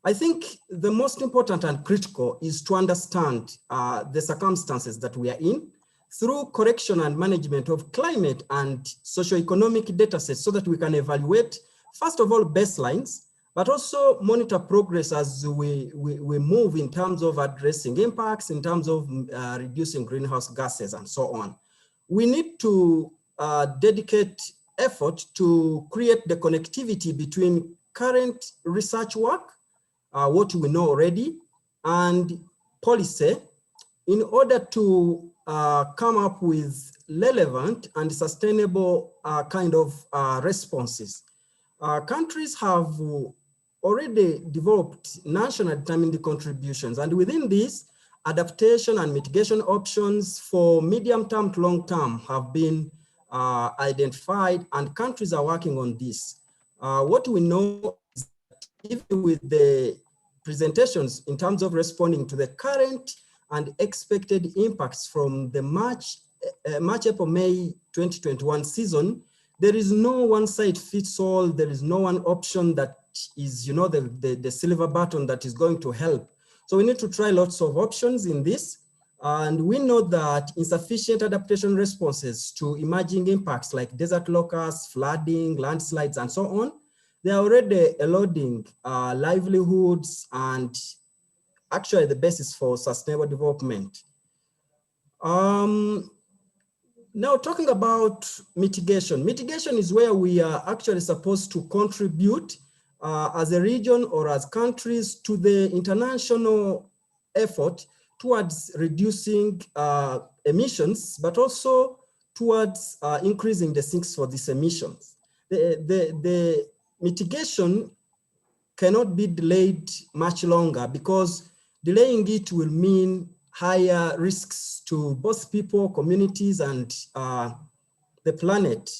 I think the most important and critical is to understand the circumstances that we are in through correction and management of climate and socioeconomic data sets so that we can evaluate, first of all, baselines, but also monitor progress as we move in terms of addressing impacts, in terms of reducing greenhouse gases and so on. We need to dedicate effort to create the connectivity between current research work, what we know already, and policy in order to come up with relevant and sustainable kind of responses. Countries have already developed national determined contributions, and within this, adaptation and mitigation options for medium term to long term have been identified, and countries are working on this. What we know is that even with the presentations in terms of responding to the current and expected impacts from the March, April, May 2021 season, there is no one size fits all. There is no one option that is, you know, the silver button that is going to help. So we need to try lots of options in this. And we know that insufficient adaptation responses to emerging impacts like desert locusts, flooding, landslides, and so on, they are already eroding livelihoods and actually the basis for sustainable development. Now talking about mitigation. Mitigation is where we are actually supposed to contribute as a region or as countries to the international effort towards reducing emissions, but also towards increasing the sinks for these emissions. The mitigation cannot be delayed much longer, because delaying it will mean higher risks to both people, communities, and the planet.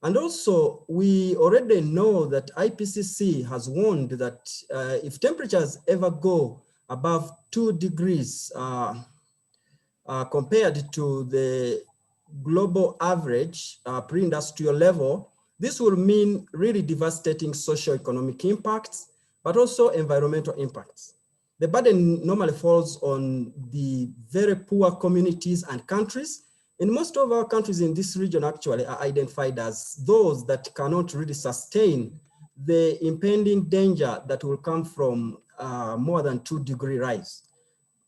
And also, we already know that IPCC has warned that if temperatures ever go above 2 degrees compared to the global average pre-industrial level, this will mean really devastating socio-economic impacts, but also environmental impacts. The burden normally falls on the very poor communities and countries, And most of our countries in this region actually are identified as those that cannot really sustain the impending danger that will come from more than 2-degree rise.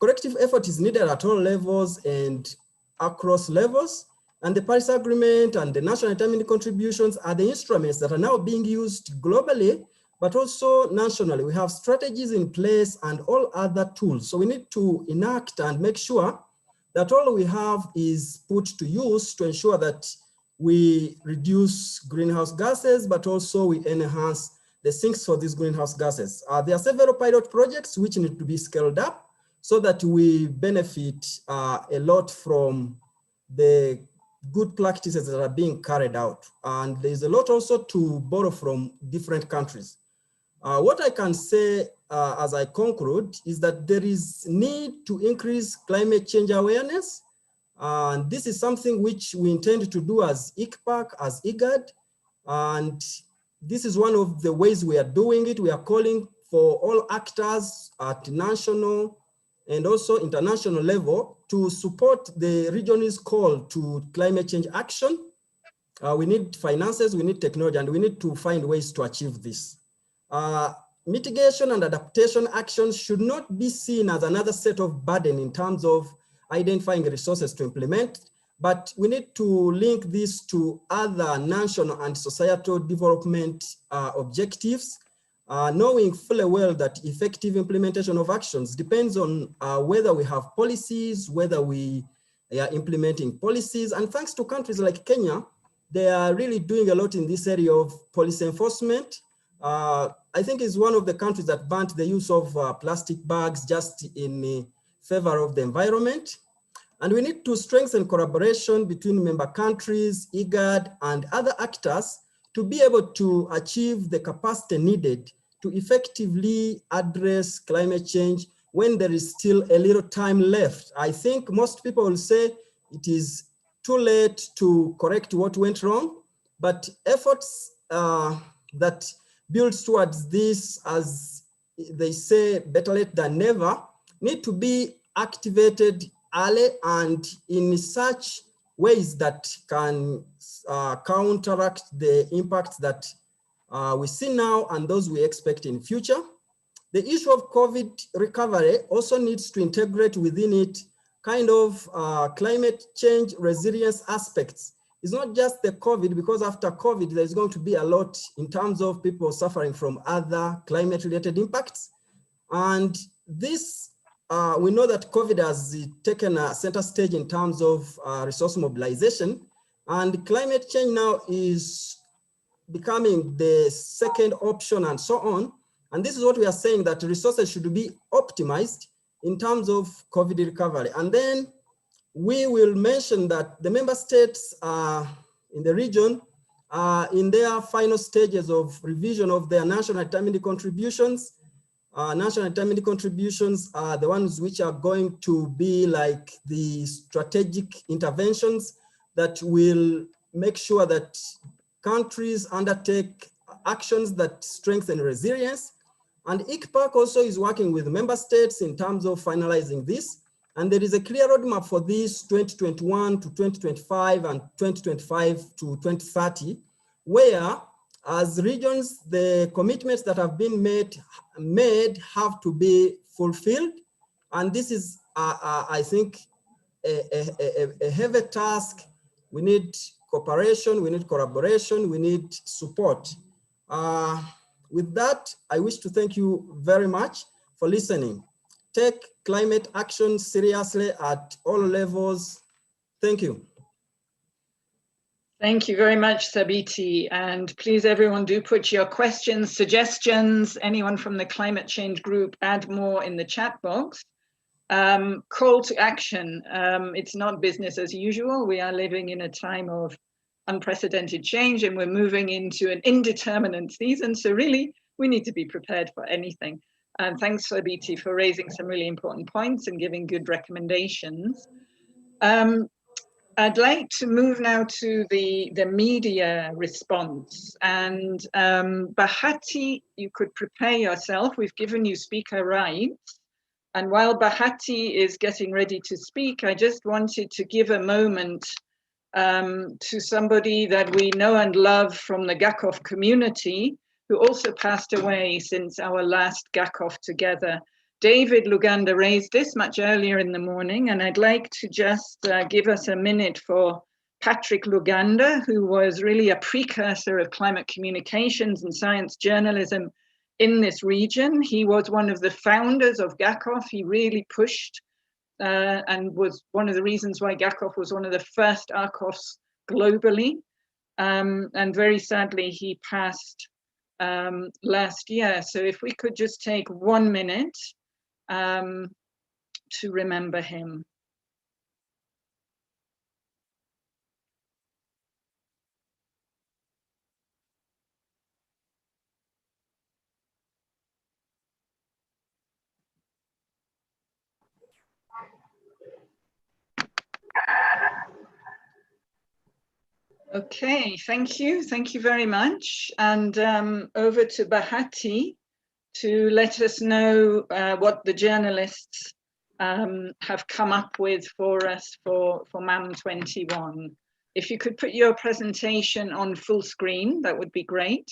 Corrective effort is needed at all levels and across levels. And the Paris Agreement and the national intermediate contributions are the instruments that are now being used globally, but also nationally. We have strategies in place and all other tools. So we need to enact and make sure that all we have is put to use to ensure that we reduce greenhouse gases, but also we enhance the sinks for these greenhouse gases. There are several pilot projects which need to be scaled up so that we benefit a lot from the good practices that are being carried out. And there's a lot also to borrow from different countries. What I can say as I conclude is that there is need to increase climate change awareness. And this is something which we intend to do as ICPAC, as IGAD. And this is one of the ways we are doing it. We are calling for all actors at national and also international level to support the region's call to climate change action. We need finances, we need technology, and we need to find ways to achieve this. Mitigation and adaptation actions should not be seen as another set of burden in terms of identifying resources to implement, but we need to link this to other national and societal development objectives, knowing fully well that effective implementation of actions depends on whether we have policies, whether we are implementing policies. And thanks to countries like Kenya, they are really doing a lot in this area of policy enforcement. I think it's one of the countries that banned the use of plastic bags just in favor of the environment. And we need to strengthen collaboration between member countries, IGAD, and other actors to be able to achieve the capacity needed to effectively address climate change when there is still a little time left. I think most people will say it is too late to correct what went wrong, but efforts that builds towards this, as they say, better late than never, need to be activated early and in such ways that can counteract the impacts that we see now and those we expect in future. The issue of COVID recovery also needs to integrate within it kind of climate change resilience aspects. It's not just the COVID, because after COVID, there's going to be a lot in terms of people suffering from other climate-related impacts. And this, we know that COVID has taken a center stage in terms of resource mobilization, and climate change now is becoming the second option and so on. And this is what we are saying, that resources should be optimized in terms of COVID recovery. And then we will mention that the member states in the region are in their final stages of revision of their national intermediate contributions. National intermediate contributions are the ones which are going to be like the strategic interventions that will make sure that countries undertake actions that strengthen resilience. And ICPAC also is working with member states in terms of finalizing this. And there is a clear roadmap for this 2021 to 2025 and 2025 to 2030, where as regions, the commitments that have been made have to be fulfilled. And this is, I think, a heavy task. We need cooperation, we need collaboration, we need support. With that, I wish to thank you very much for listening. Take climate action seriously at all levels. Thank you. Thank you very much, Sabiti. And please, everyone, do put your questions, suggestions, anyone from the climate change group, add more in the chat box. Call to action. It's not business as usual. We are living in a time of unprecedented change, and we're moving into an indeterminate season. So really, we need to be prepared for anything. And thanks, Sabiti, for raising some really important points and giving good recommendations. I'd like to move now to the media response. And Bahati, you could prepare yourself. We've given you speaker rights. And while Bahati is getting ready to speak, I just wanted to give a moment to somebody that we know and love from the GHACOF community, who also passed away since our last GHACOF together. David Luganda raised this much earlier in the morning, and I'd like to just give us a minute for Patrick Luganda, who was really a precursor of climate communications and science journalism in this region. He was one of the founders of GHACOF. He really pushed and was one of the reasons why GHACOF was one of the first ARCOFs globally. And very sadly, he passed last year. So if we could just take 1 minute to remember him. Okay, thank you. Thank you very much. And over to Bahati to let us know what the journalists have come up with for us for MAM 21. If you could put your presentation on full screen, that would be great.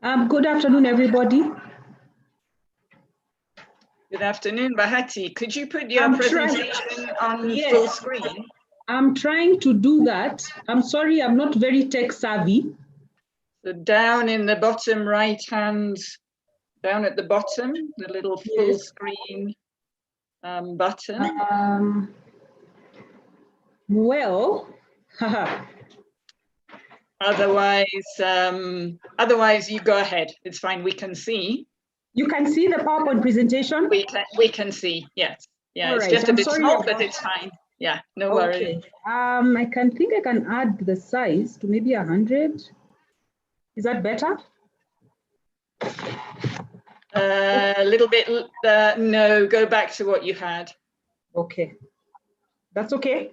Good afternoon, everybody. Good afternoon, Bahati. Could you put your presentation on full screen? I'm trying to do that. I'm sorry, I'm not very tech savvy. So down in the bottom right hand, down at the bottom, the little full screen button. Well, otherwise you go ahead. It's fine. We can see. You can see the PowerPoint presentation? We can see, yes. Yeah, all it's right. just a bit small, but it's fine. Yeah, no worries. I think I can add the size to maybe 100. Is that better? A little bit, no, go back to what you had. Okay, that's okay.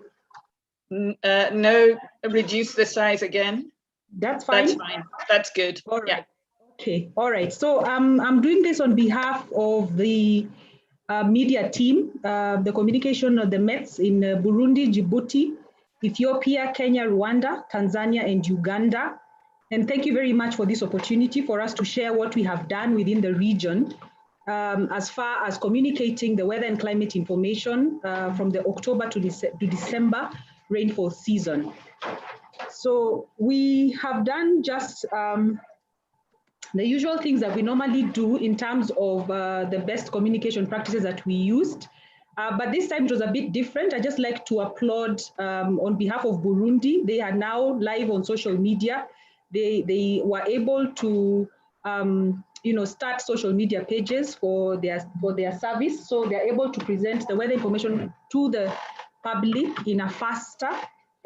No, reduce the size again. That's fine. That's fine. That's good. All right. Yeah. Okay. All right. So I'm doing this on behalf of the media team, the communication of the Mets in Burundi, Djibouti, Ethiopia, Kenya, Rwanda, Tanzania, and Uganda. And thank you very much for this opportunity for us to share what we have done within the region as far as communicating the weather and climate information from the October to December rainfall season. So we have done just the usual things that we normally do in terms of the best communication practices that we used. But this time it was a bit different. I just like to applaud on behalf of Burundi. They are now live on social media. They were able to start social media pages for their service. So they're able to present the weather information to the public in a faster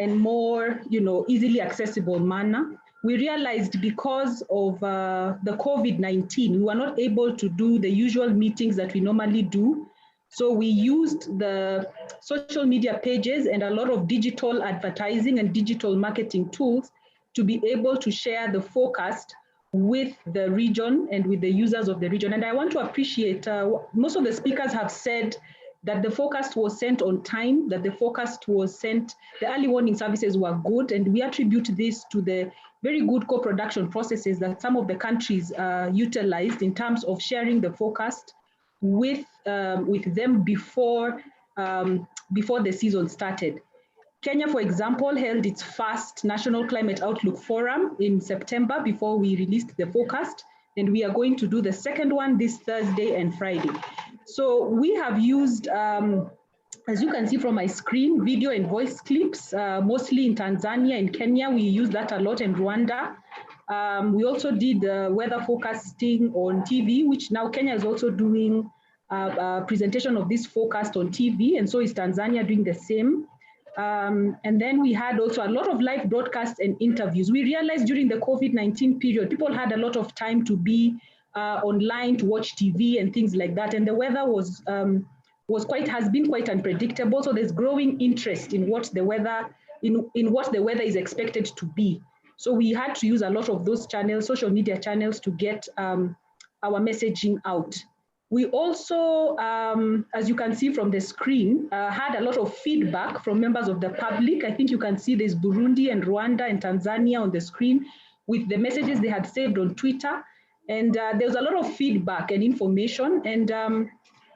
and more easily accessible manner. We realized because of the COVID-19, we were not able to do the usual meetings that we normally do. So we used the social media pages and a lot of digital advertising and digital marketing tools to be able to share the forecast with the region and with the users of the region. And I want to appreciate, most of the speakers have said that the forecast was sent on time, that the forecast was sent, the early warning services were good, and we attribute this to the very good co-production processes that some of the countries utilized in terms of sharing the forecast with them before the season started. Kenya, for example, held its first National Climate Outlook Forum in September before we released the forecast, and we are going to do the second one this Thursday and Friday. So we have used, as you can see from my screen, video and voice clips, mostly in Tanzania and Kenya. We use that a lot in Rwanda. We also did weather forecasting on TV, which now Kenya is also doing a presentation of this forecast on TV, and so is Tanzania doing the same. And then we had also a lot of live broadcasts and interviews. We realized during the COVID-19 period, people had a lot of time to be online, to watch TV and things like that. And the weather has been quite unpredictable. So there's growing interest in what the weather, in what the weather is expected to be. So we had to use a lot of those channels, social media channels, to get our messaging out. We also, as you can see from the screen, had a lot of feedback from members of the public. I think you can see there's Burundi and Rwanda and Tanzania on the screen with the messages they had saved on Twitter. And there was a lot of feedback and information. And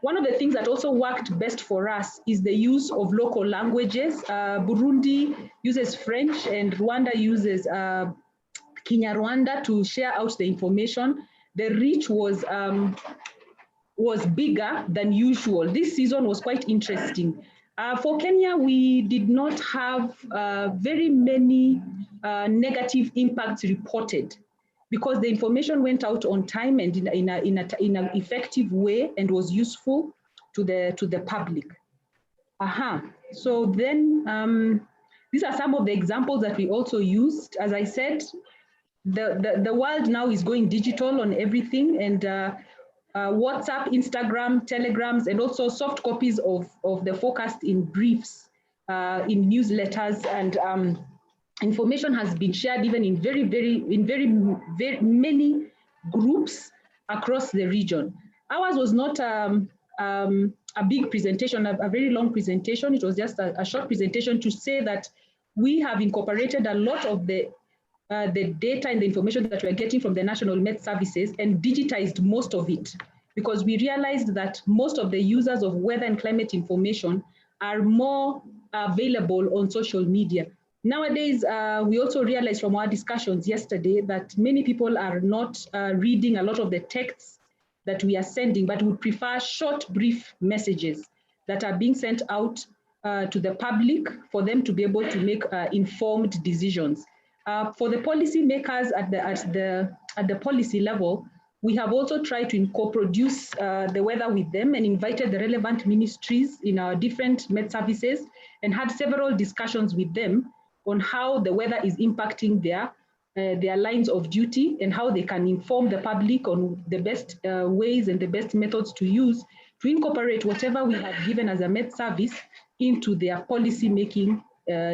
one of the things that also worked best for us is the use of local languages. Burundi uses French and Rwanda uses Kinyarwanda to share out the information. The reach was bigger than usual. This season was quite interesting. For Kenya, we did not have very many negative impacts reported because the information went out on time and in an effective way and was useful to the public. So then these are some of the examples that we also used. As I said, the world now is going digital on everything, and WhatsApp, Instagram, Telegrams, and also soft copies of the forecast in briefs, in newsletters, and information has been shared even in very many groups across the region. Ours was not a big presentation, a very long presentation. It was just a short presentation to say that we have incorporated a lot of the data and the information that we're getting from the National Met Services and digitized most of it, because we realized that most of the users of weather and climate information are more available on social media. Nowadays, we also realized from our discussions yesterday that many people are not reading a lot of the texts that we are sending, but would prefer short, brief messages that are being sent out to the public for them to be able to make informed decisions. For the policy makers at the policy level, we have also tried to co-produce the weather with them and invited the relevant ministries in our different Met services and had several discussions with them on how the weather is impacting their lines of duty and how they can inform the public on the best ways and the best methods to use to incorporate whatever we have given as a Met service into their policy making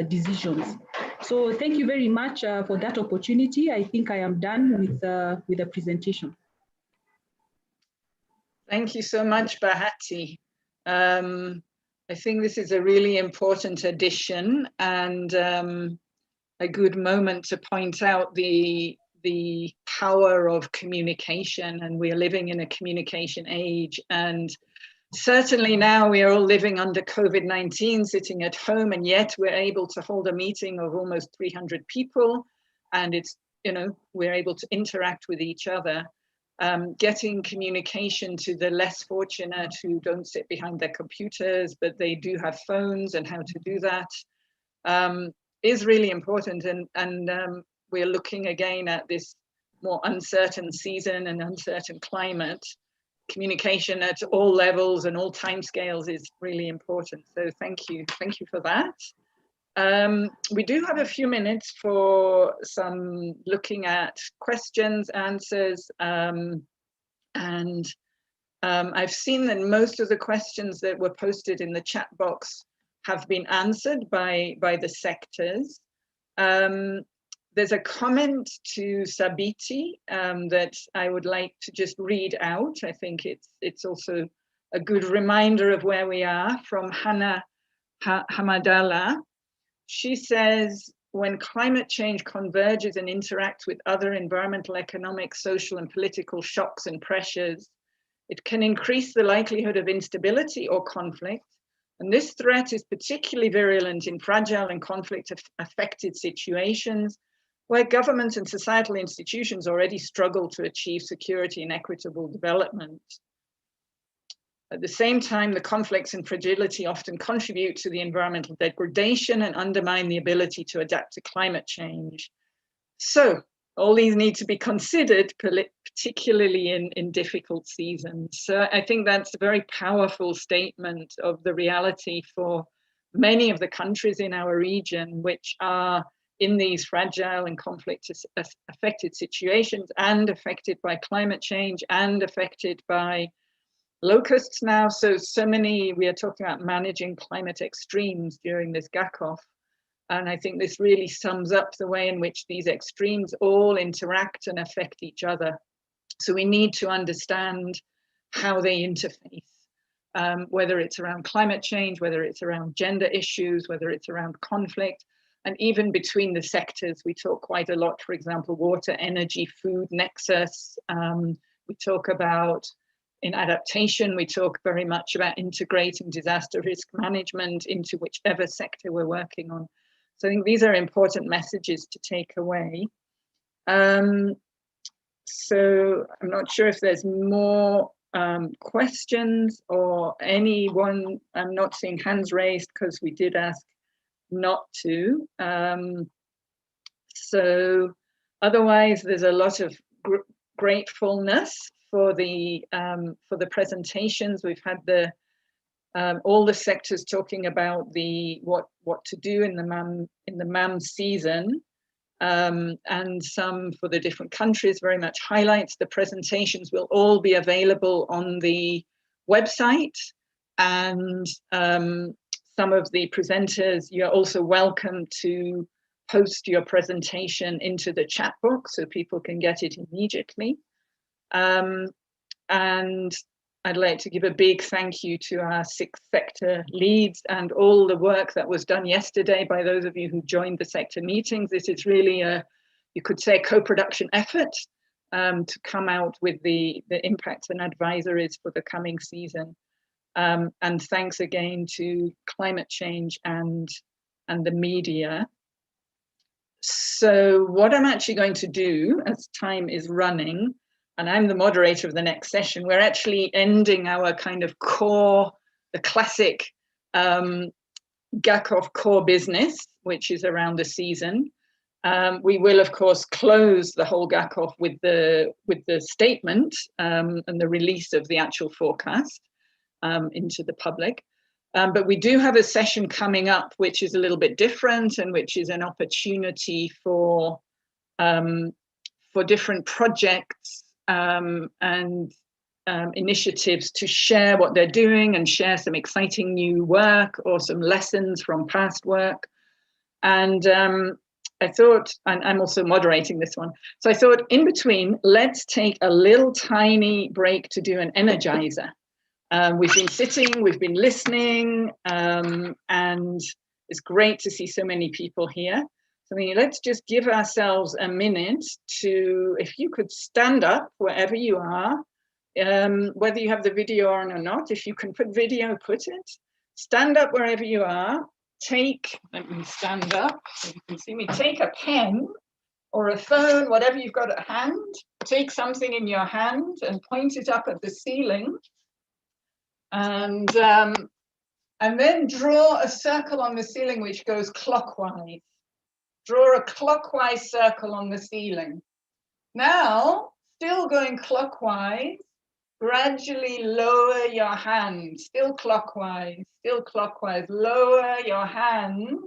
decisions. So thank you very much for that opportunity. I think I am done with the presentation. Thank you so much, Bahati. I think this is a really important addition and a good moment to point out the power of communication, and we are living in a communication age, and certainly now we are all living under COVID-19, sitting at home, and yet we're able to hold a meeting of almost 300 people, and it's, you know, we're able to interact with each other. Getting communication to the less fortunate who don't sit behind their computers, but they do have phones, and how to do that is really important. And we're looking again at this more uncertain season and uncertain climate. Communication at all levels and all timescales is really important. So thank you for that. We do have a few minutes for some looking at questions, answers, and I've seen that most of the questions that were posted in the chat box have been answered by the sectors. There's a comment to Sabiti that I would like to just read out. I think it's also a good reminder of where we are, from Hannah Hamadala. She says, when climate change converges and interacts with other environmental, economic, social, and political shocks and pressures, it can increase the likelihood of instability or conflict. And this threat is particularly virulent in fragile and conflict-affected situations where governments and societal institutions already struggle to achieve security and equitable development. At the same time, the conflicts and fragility often contribute to the environmental degradation and undermine the ability to adapt to climate change. So all these need to be considered, particularly in difficult seasons. So I think that's a very powerful statement of the reality for many of the countries in our region, which are in these fragile and conflict-affected situations and affected by climate change and affected by locusts now. So many, we are talking about managing climate extremes during this GHACOF. And I think this really sums up the way in which these extremes all interact and affect each other. So we need to understand how they interface, whether it's around climate change, whether it's around gender issues, whether it's around conflict, and even between the sectors. We talk quite a lot, for example, water, energy, food nexus. We talk about, in adaptation, we talk very much about integrating disaster risk management into whichever sector we're working on. So I think these are important messages to take away. So I'm not sure if there's more questions or anyone. I'm not seeing hands raised because we did ask not to. So otherwise, there's a lot of gratefulness for the presentations. We've had the all the sectors talking about what to do in the MAM season, and some for the different countries very much highlights. The presentations will all be available on the website, and some of the presenters, you're also welcome to post your presentation into the chat box so people can get it immediately. And I'd like to give a big thank you to our 6 sector leads and all the work that was done yesterday by those of you who joined the sector meetings. This is really you could say, a co-production effort to come out with the impacts and advisories for the coming season. And thanks again to climate change and the media. So what I'm actually going to do, as time is running, and I'm the moderator of the next session, we're actually ending our kind of core, the classic GHACOF core business, which is around the season. We will, of course, close the whole GHACOF with the statement and the release of the actual forecast into the public. But we do have a session coming up, which is a little bit different and which is an opportunity for different projects and initiatives to share what they're doing and share some exciting new work or some lessons from past work. And I thought, and I'm also moderating this one, so I thought in between, let's take a little tiny break to do an energizer. We've been sitting, we've been listening, and it's great to see so many people here. So let's just give ourselves a minute to, if you could stand up wherever you are, whether you have the video on or not. If you can put video, put it. Stand up wherever you are. Let me stand up so you can see me. Take a pen or a phone, whatever you've got at hand. Take something in your hand and point it up at the ceiling. And then draw a circle on the ceiling which goes clockwise. Draw a clockwise circle on the ceiling. Now, still going clockwise, gradually lower your hand, still clockwise, lower your hand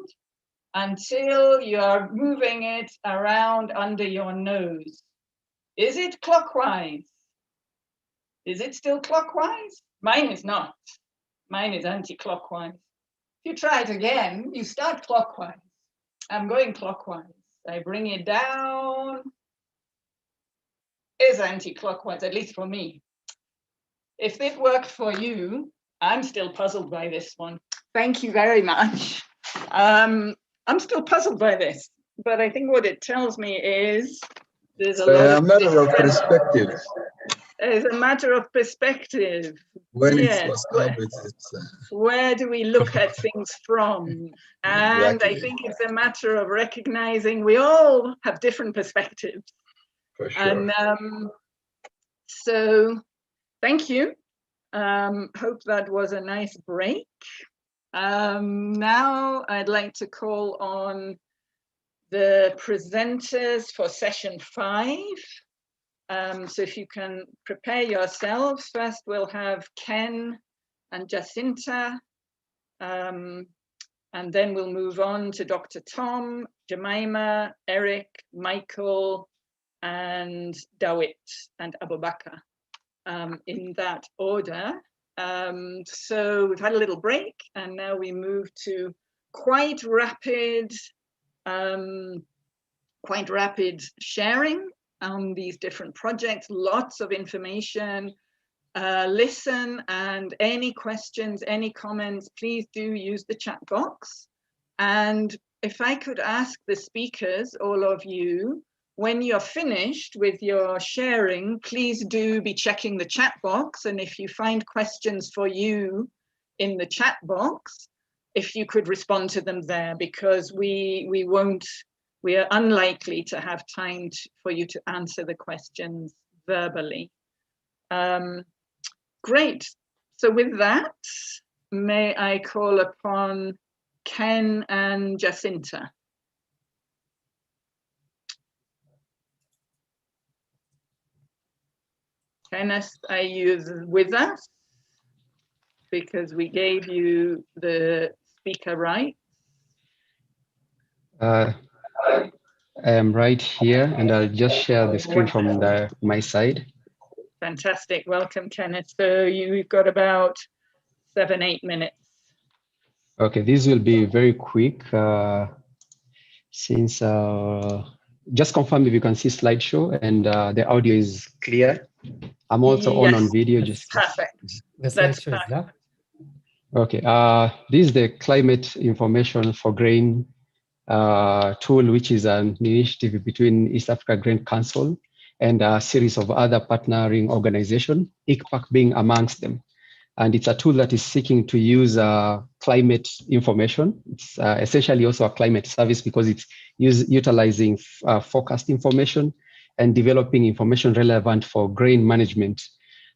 until you're moving it around under your nose. Is it clockwise? Is it still clockwise? Mine is not. Mine is anti-clockwise. If you try it again, you start clockwise. I'm going clockwise. I bring it down. Is anti-clockwise, at least for me. If it worked for you, I'm still puzzled by this one. Thank you very much. I'm still puzzled by this, but I think what it tells me is there's a matter of perspective. It's a matter of perspective. When yes. it was up, Where do we look at things from? And exactly. I think it's a matter of recognizing we all have different perspectives. For sure. And so thank you. Hope that was a nice break. Now I'd like to call on the presenters for session 5. So if you can prepare yourselves, first we'll have Ken and Jacinta, and then we'll move on to Dr. Tom, Jemima, Eric, Michael, and Dawit and Abubakar, in that order. So we've had a little break, and now we move to quite rapid sharing on these different projects, lots of information, listen, and any questions, any comments, please do use the chat box. And if I could ask the speakers, all of you, when you're finished with your sharing, please do be checking the chat box. And if you find questions for you in the chat box, if you could respond to them there, because we are unlikely to have time for you to answer the questions verbally. Great. So with that, may I call upon Ken and Jacinta. Kenneth, are you with us? Because we gave you the speaker right. I am right here, and I'll just share the screen from my side. Fantastic. Welcome, Kenneth. So you've got about 7-8 minutes. Okay, this will be very quick. Since just confirm if you can see slideshow and the audio is clear. I'm also on video. Just perfect. The slideshow is there. Okay. This is the climate information for grain tool, which is an initiative between East Africa Grain Council and a series of other partnering organizations, ICPAC being amongst them. And it's a tool that is seeking to use climate information. It's essentially also a climate service because it's utilizing forecast information and developing information relevant for grain management.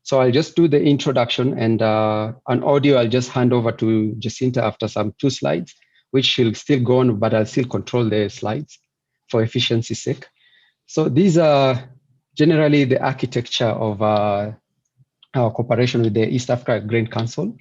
So I'll just do the introduction, and on audio, I'll just hand over to Jacinta after some 2 slides, which she'll still go on, but I'll still control the slides for efficiency's sake. So these are generally the architecture of our cooperation with the East Africa Grain Council.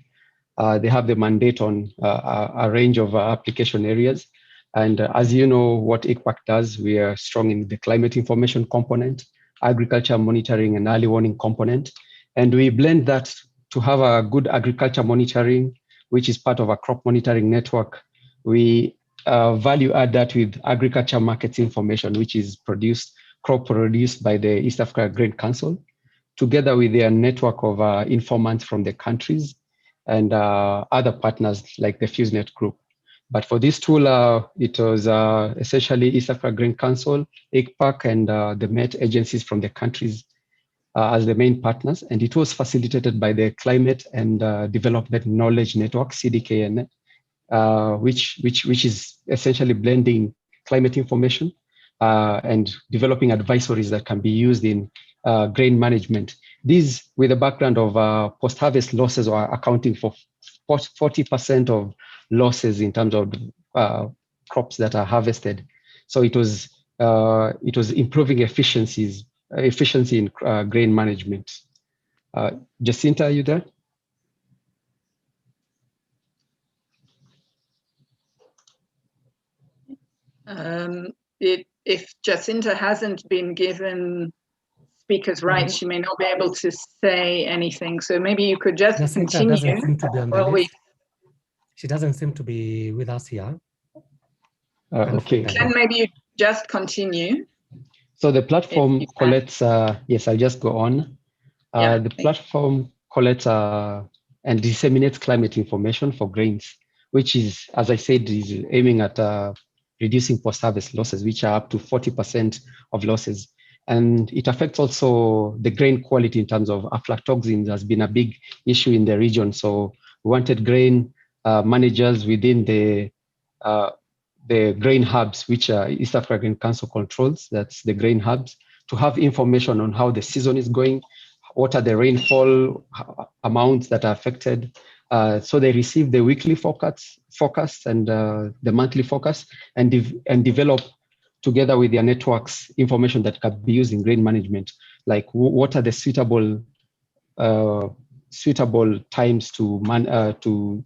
They have the mandate on a range of application areas. And as you know, what ICPAC does, we are strong in the climate information component, agriculture monitoring and early warning component. And we blend that to have a good agriculture monitoring, which is part of a crop monitoring network. We value add that with agriculture markets information, which is crop produced by the East Africa Grain Council, together with their network of informants from the countries and other partners like the FuseNet group. But for this tool, it was essentially East Africa Grain Council, ICPAC, and the MET agencies from the countries as the main partners. And it was facilitated by the Climate and Development Knowledge Network, CDKN, which is essentially blending climate information and developing advisories that can be used in grain management. These with a background of post-harvest losses are accounting for 40% of losses in terms of crops that are harvested. So it was improving efficiency in grain management. Jacinta, are you there? If Jacinta hasn't been given speaker's rights, she may not be able to say anything. So maybe you could just Jacinta continue. doesn't seem to be on the list. She doesn't seem to be with us here. Okay. Ken, maybe you just continue. So the platform collects, yes, I'll just go on. The platform collects and disseminates climate information for grains, which is, as I said, is aiming at reducing post-harvest losses, which are up to 40% of losses. And it affects also the grain quality in terms of aflatoxins has been a big issue in the region. So we wanted grain managers within the grain hubs, which East Africa Grain Council controls, that's the grain hubs, to have information on how the season is going, what are the rainfall amounts that are affected. So they receive the weekly forecast and the monthly forecast and develop together with their networks information that can be used in grain management, like what are the suitable times to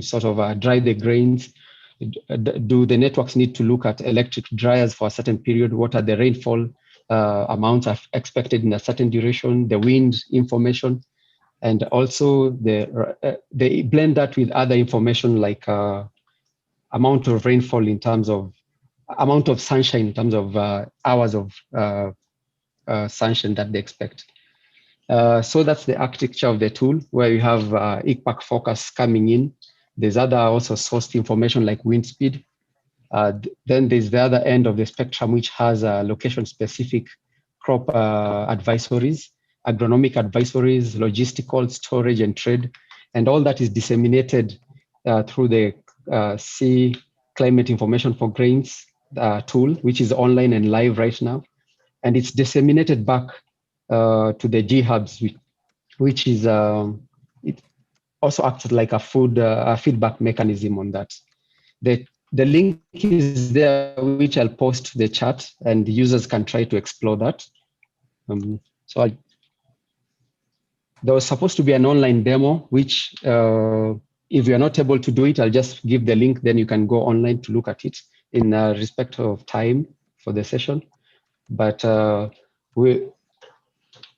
sort of dry the grains. Do the networks need to look at electric dryers for a certain period? What are the rainfall amounts expected in a certain duration? The wind information, and also they blend that with other information like amount of rainfall in terms of amount of sunshine in terms of hours of sunshine that they expect. So that's the architecture of the tool, where you have ICPAC focus coming in. There's other also sourced information like wind speed. Then there's the other end of the spectrum, which has location-specific crop advisories, agronomic advisories, logistical, storage, and trade. And all that is disseminated through the Sea Climate Information for Grains tool, which is online and live right now. And it's disseminated back to the GHubs, which is, it also acts like a feedback mechanism on that. The link is there, which I'll post to the chat, and the users can try to explore that. There was supposed to be an online demo, which if you're not able to do it, I'll just give the link, then you can go online to look at it in respect of time for the session. But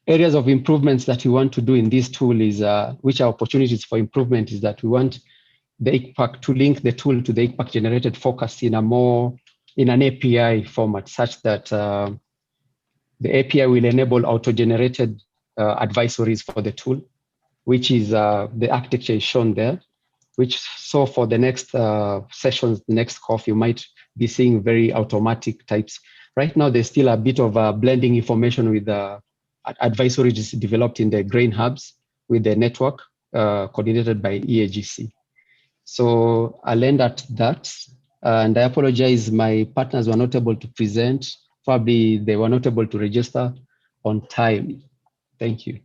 areas of improvements that we want to do in this tool is, which are opportunities for improvement, is that we want the ICPAC to link the tool to the ICPAC generated forecast in an API format, such that the API will enable auto-generated advisories for the tool, which is the architecture is shown there, which so for the next sessions, the next COF, you might be seeing very automatic types. Right now, there's still a bit of blending information with advisories developed in the grain hubs with the network coordinated by EAGC. So I'll end at that. And I apologize, my partners were not able to present. Probably they were not able to register on time. Thank you.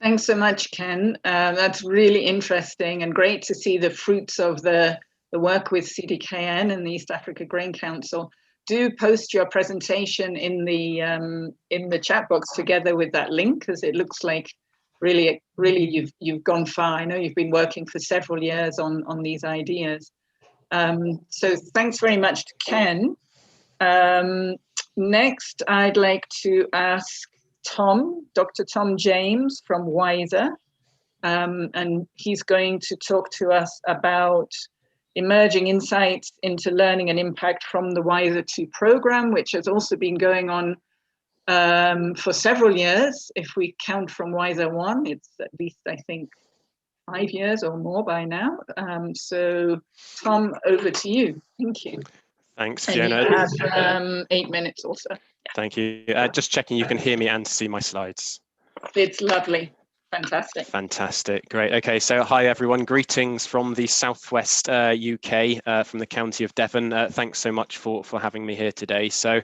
Thanks so much, Ken. That's really interesting and great to see the fruits of the work with CDKN and the East Africa Grain Council. Do post your presentation in the chat box together with that link, because it looks like really you've gone far. I know you've been working for several years on these ideas. So thanks very much to Ken. Next, I'd like to ask Dr. Tom James from WISER, and he's going to talk to us about emerging insights into learning and impact from the WISER 2 program, which has also been going on for several years. If we count from WISER 1, it's at least, I think, 5 years or more by now. So Tom, over to you. Thank you. Thanks, And Fiona. you have 8 minutes also. Yeah. Thank you. Just checking you can hear me and see my slides. It's lovely. Fantastic. Fantastic. Great. Okay. So hi, everyone. Greetings from the Southwest UK, from the county of Devon. Thanks so much for having me here today. So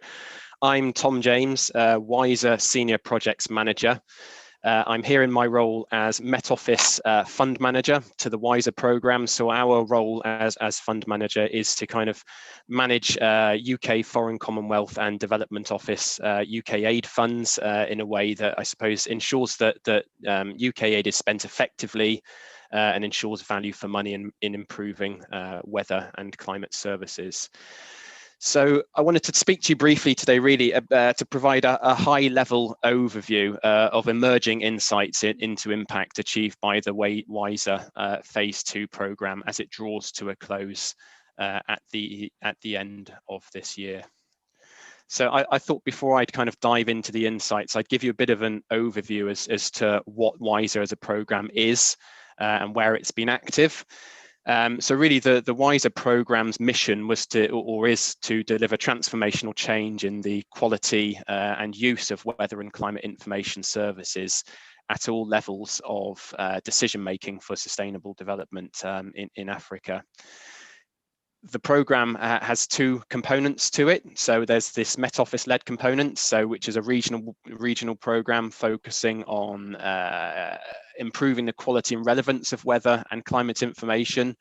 I'm Tom James, WISER Senior Projects Manager. I'm here in my role as Met Office Fund Manager to the WISER program. So our role as Fund Manager is to kind of manage UK Foreign Commonwealth and Development Office UK aid funds in a way that I suppose ensures that UK aid is spent effectively and ensures value for money in improving weather and climate services. So I wanted to speak to you briefly today, really, to provide a high-level overview of emerging insights into impact achieved by the WISER Phase 2 program as it draws to a close at the end of this year. So I thought before I'd kind of dive into the insights, I'd give you a bit of an overview as to what WISER as a program is and where it's been active. So really the WISER program's mission was is to deliver transformational change in the quality and use of weather and climate information services at all levels of decision-making for sustainable development in Africa. The program has two components to it. So there's this Met Office-led component, which is a regional program focusing on improving the quality and relevance of weather and climate information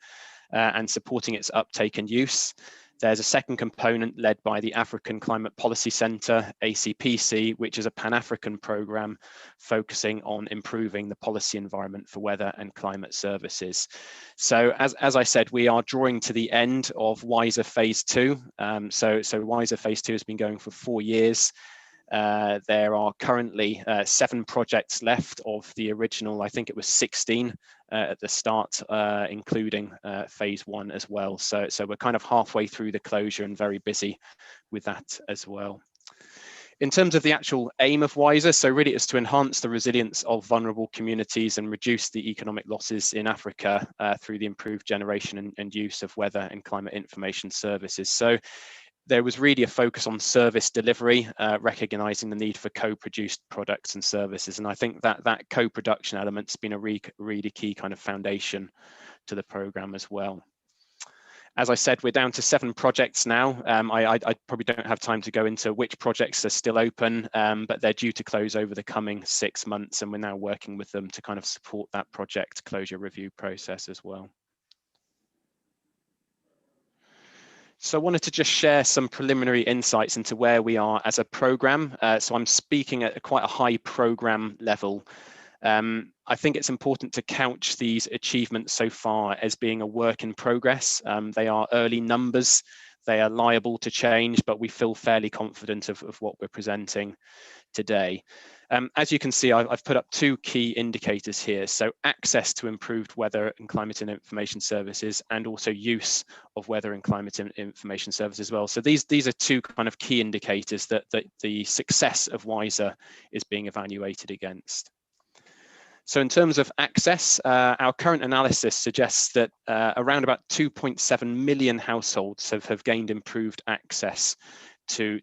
and supporting its uptake and use. There's a second component led by the African Climate Policy Centre, ACPC, which is a Pan-African program focusing on improving the policy environment for weather and climate services. So as I said, we are drawing to the end of WISER Phase 2. So WISER Phase 2 has been going for 4 years. There are currently 7 projects left of the original, I think it was 16 at the start, including Phase 1 as well. So we're kind of halfway through the closure and very busy with that as well. In terms of the actual aim of WISER, so really it's to enhance the resilience of vulnerable communities and reduce the economic losses in Africa through the improved generation and use of weather and climate information services. So there was really a focus on service delivery, recognizing the need for co-produced products and services. And I think that that co-production element's been a really key kind of foundation to the program as well. As I said, we're down to 7 projects now. I probably don't have time to go into which projects are still open, but they're due to close over the coming 6 months, and we're now working with them to kind of support that project closure review process as well. So I wanted to just share some preliminary insights into where we are as a program. So I'm speaking at quite a high program level. I think it's important to couch these achievements so far as being a work in progress. They are early numbers, they are liable to change, but we feel fairly confident of what we're presenting today. As you can see, I've put up 2 key indicators here. So access to improved weather and climate and information services, and also use of weather and climate and information services as well. So these are 2 kind of key indicators that the success of WISER is being evaluated against. So in terms of access, our current analysis suggests that around about 2.7 million households have gained improved access to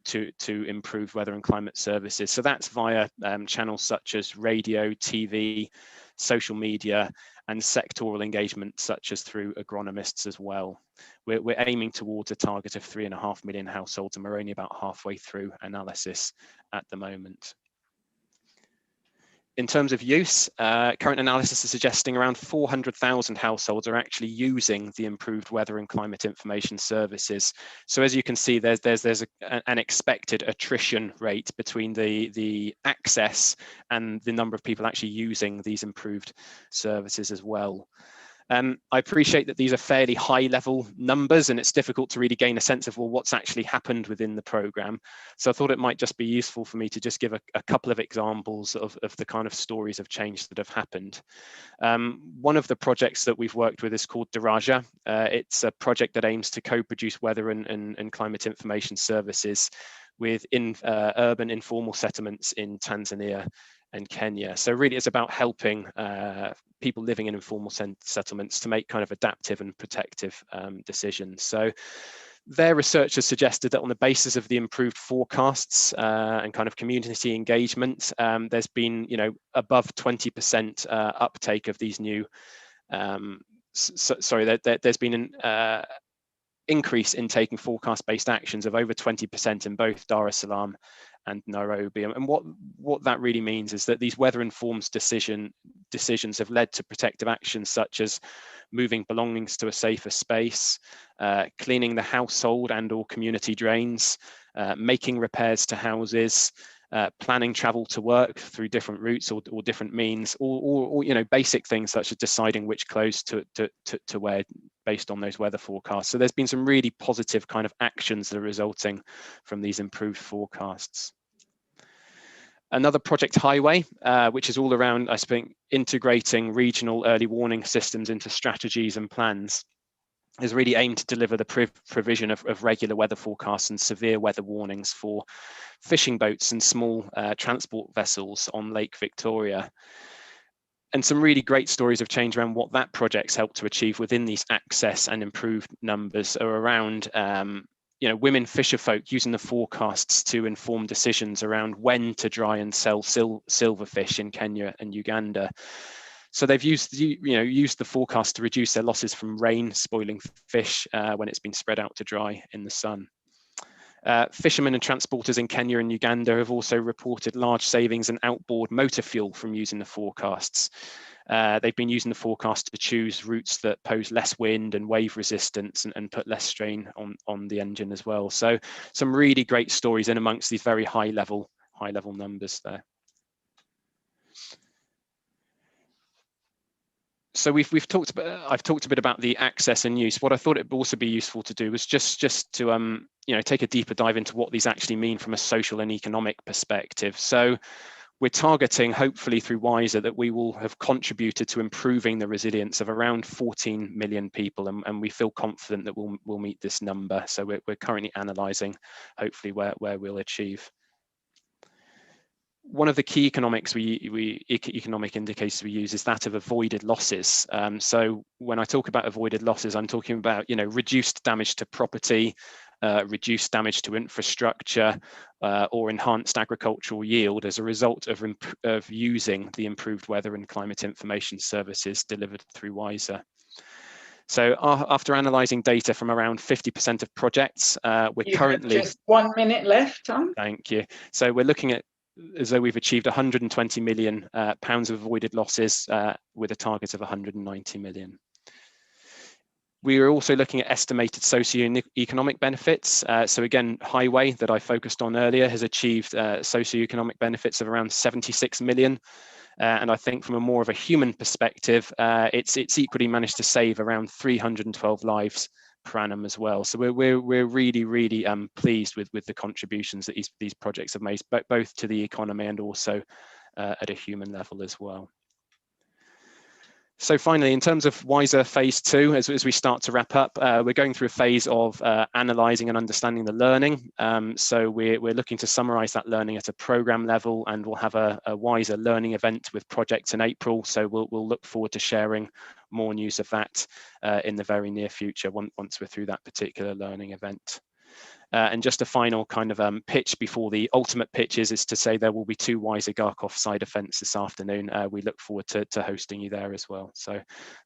improved weather and climate services. So that's via channels such as radio, TV, social media, and sectoral engagement such as through agronomists as well. We're aiming towards a target of 3.5 million households, and we're only about halfway through analysis at the moment. In terms of use, current analysis is suggesting around 400,000 households are actually using the improved weather and climate information services. So as you can see, there's an expected attrition rate between the access and the number of people actually using these improved services as well. I appreciate that these are fairly high level numbers, and it's difficult to really gain a sense of, well, what's actually happened within the program. So I thought it might just be useful for me to just give a couple of examples of the kind of stories of change that have happened. One of the projects that we've worked with is called Daraja. It's a project that aims to co-produce weather and climate information services with urban informal settlements in Tanzania and Kenya. So really it's about helping people living in informal settlements to make kind of adaptive and protective decisions. So their research has suggested that on the basis of the improved forecasts and kind of community engagement, there's been, above 20% uptake of these new, there's been an increase in taking forecast-based actions of over 20% in both Dar es Salaam and Nairobi. And what that really means is that these weather-informed decisions have led to protective actions such as moving belongings to a safer space, cleaning the household and or community drains, making repairs to houses, planning travel to work through different routes or different means, or basic things such as deciding which clothes to wear based on those weather forecasts. So there's been some really positive kind of actions that are resulting from these improved forecasts. Another project, Highway, which is all around, I think, integrating regional early warning systems into strategies and plans, is really aimed to deliver the provision of regular weather forecasts and severe weather warnings for fishing boats and small transport vessels on Lake Victoria. And some really great stories of change around what that project's helped to achieve within these access and improved numbers are around women fisherfolk using the forecasts to inform decisions around when to dry and sell silverfish in Kenya and Uganda. So they've used the forecast to reduce their losses from rain spoiling fish when it's been spread out to dry in the sun. Fishermen and transporters in Kenya and Uganda have also reported large savings in outboard motor fuel from using the forecasts. They've been using the forecast to choose routes that pose less wind and wave resistance and put less strain on the engine as well. So some really great stories in amongst these very high level numbers there. So I've talked a bit about the access and use. What I thought it'd also be useful to do was just to take a deeper dive into what these actually mean from a social and economic perspective. So we're targeting, hopefully through WISER, that we will have contributed to improving the resilience of around 14 million people, and we feel confident that we'll meet this number. So we're currently analysing, hopefully, where we'll achieve. one of the key economic indicators we use is that of avoided losses. So when I talk about avoided losses, I'm talking about reduced damage to property, reduced damage to infrastructure, or enhanced agricultural yield as a result of using the improved weather and climate information services delivered through WISER. So after analysing data from around 50% of projects, we're currently— have just 1 minute left, Tom. Thank you. So we're looking at as though we've achieved 120 million pounds of avoided losses with a target of 190 million. We are also looking at estimated socio-economic benefits. So again, highway that I focused on earlier has achieved socio-economic benefits of around 76 million. And I think from a more of a human perspective, it's equally managed to save around 312 lives per annum as well. So we're really pleased with the contributions that these projects have made, both to the economy and also at a human level as well. So finally, in terms of WISER phase 2, as we start to wrap up, we're going through a phase of analysing and understanding the learning. So we're looking to summarise that learning at a programme level, and we'll have a WISER learning event with projects in April. So we'll look forward to sharing more news of that in the very near future once we're through that particular learning event. And just a final kind of pitch before the ultimate pitch is to say there will be 2 WISER GHACOF side events this afternoon. We look forward to hosting you there as well. So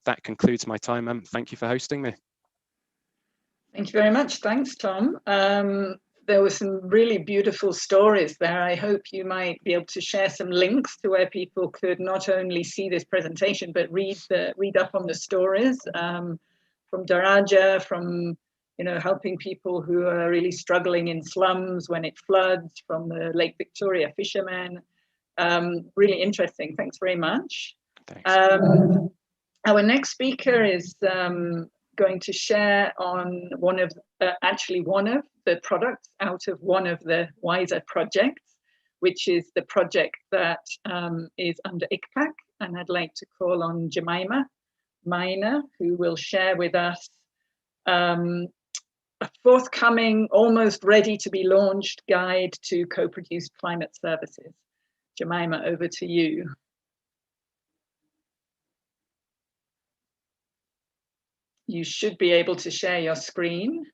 that concludes my time. Thank you for hosting me. Thank you very much. Thanks, Tom. There were some really beautiful stories there. I hope you might be able to share some links to where people could not only see this presentation, but read up on the stories from Daraja, from helping people who are really struggling in slums when it floods, from the Lake Victoria fishermen. Really interesting. Thanks very much. Our next speaker is going to share on one of the products out of one of the WISER projects, which is the project that is under ICPAC. And I'd like to call on Jemima Miner, who will share with us a forthcoming, almost ready to be launched guide to co-produced climate services. Jemima, over to you. You should be able to share your screen.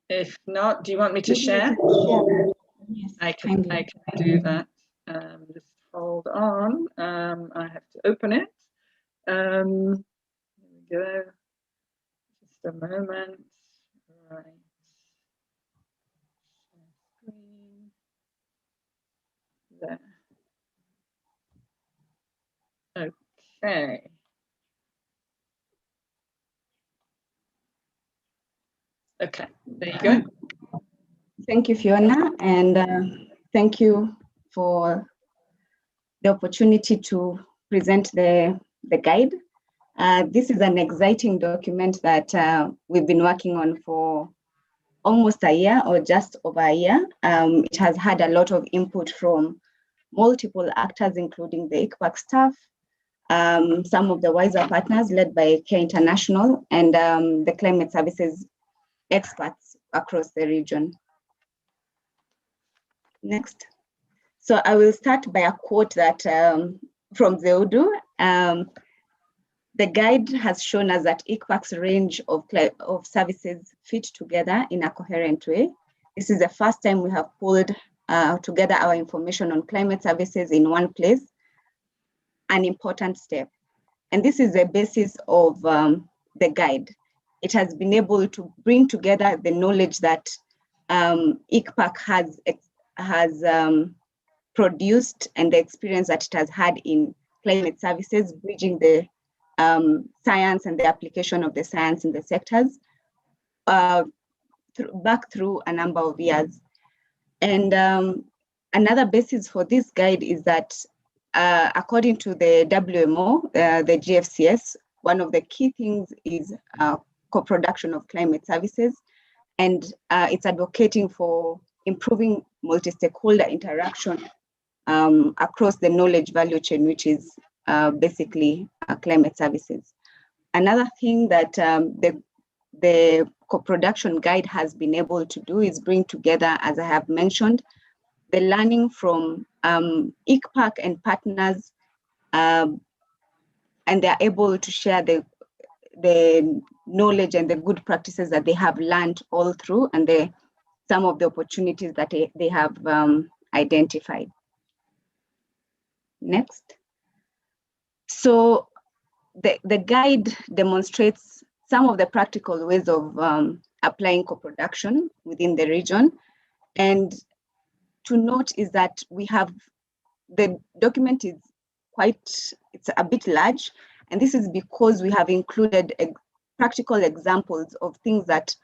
If not, do you want me to share? Yes, I can do that. Just hold on. I have to open it. Here we go. Just a moment. Right. Screen. There. Okay. Okay, there you go. Thank you, Fiona, and thank you for the opportunity to present the guide. This is an exciting document that we've been working on for almost a year or just over a year. It has had a lot of input from multiple actors, including the ICPAC staff, some of the WISER partners led by Care International, and the climate services experts across the region. Next. So I will start by a quote that from the Urdu. The guide has shown us that ICPAC's range of services fit together in a coherent way. This is the first time we have pulled together our information on climate services in one place, an important step. And this is the basis of the guide. It has been able to bring together the knowledge that ICPAC has produced and the experience that it has had in climate services, bridging the science and the application of the science in the sectors back through a number of years. And another basis for this guide is that according to the WMO, the GFCS, one of the key things is co-production of climate services, and it's advocating for improving multi-stakeholder interaction across the knowledge value chain, which is basically climate services. Another thing that the co-production guide has been able to do is bring together, as I have mentioned, the learning from ICPAC and partners, and they're able to share the knowledge and the good practices that they have learned all through, and some of the opportunities that they have identified. Next. So the guide demonstrates some of the practical ways of applying co-production within the region. And to note is that the document is it's a bit large, and this is because we have included practical examples of things that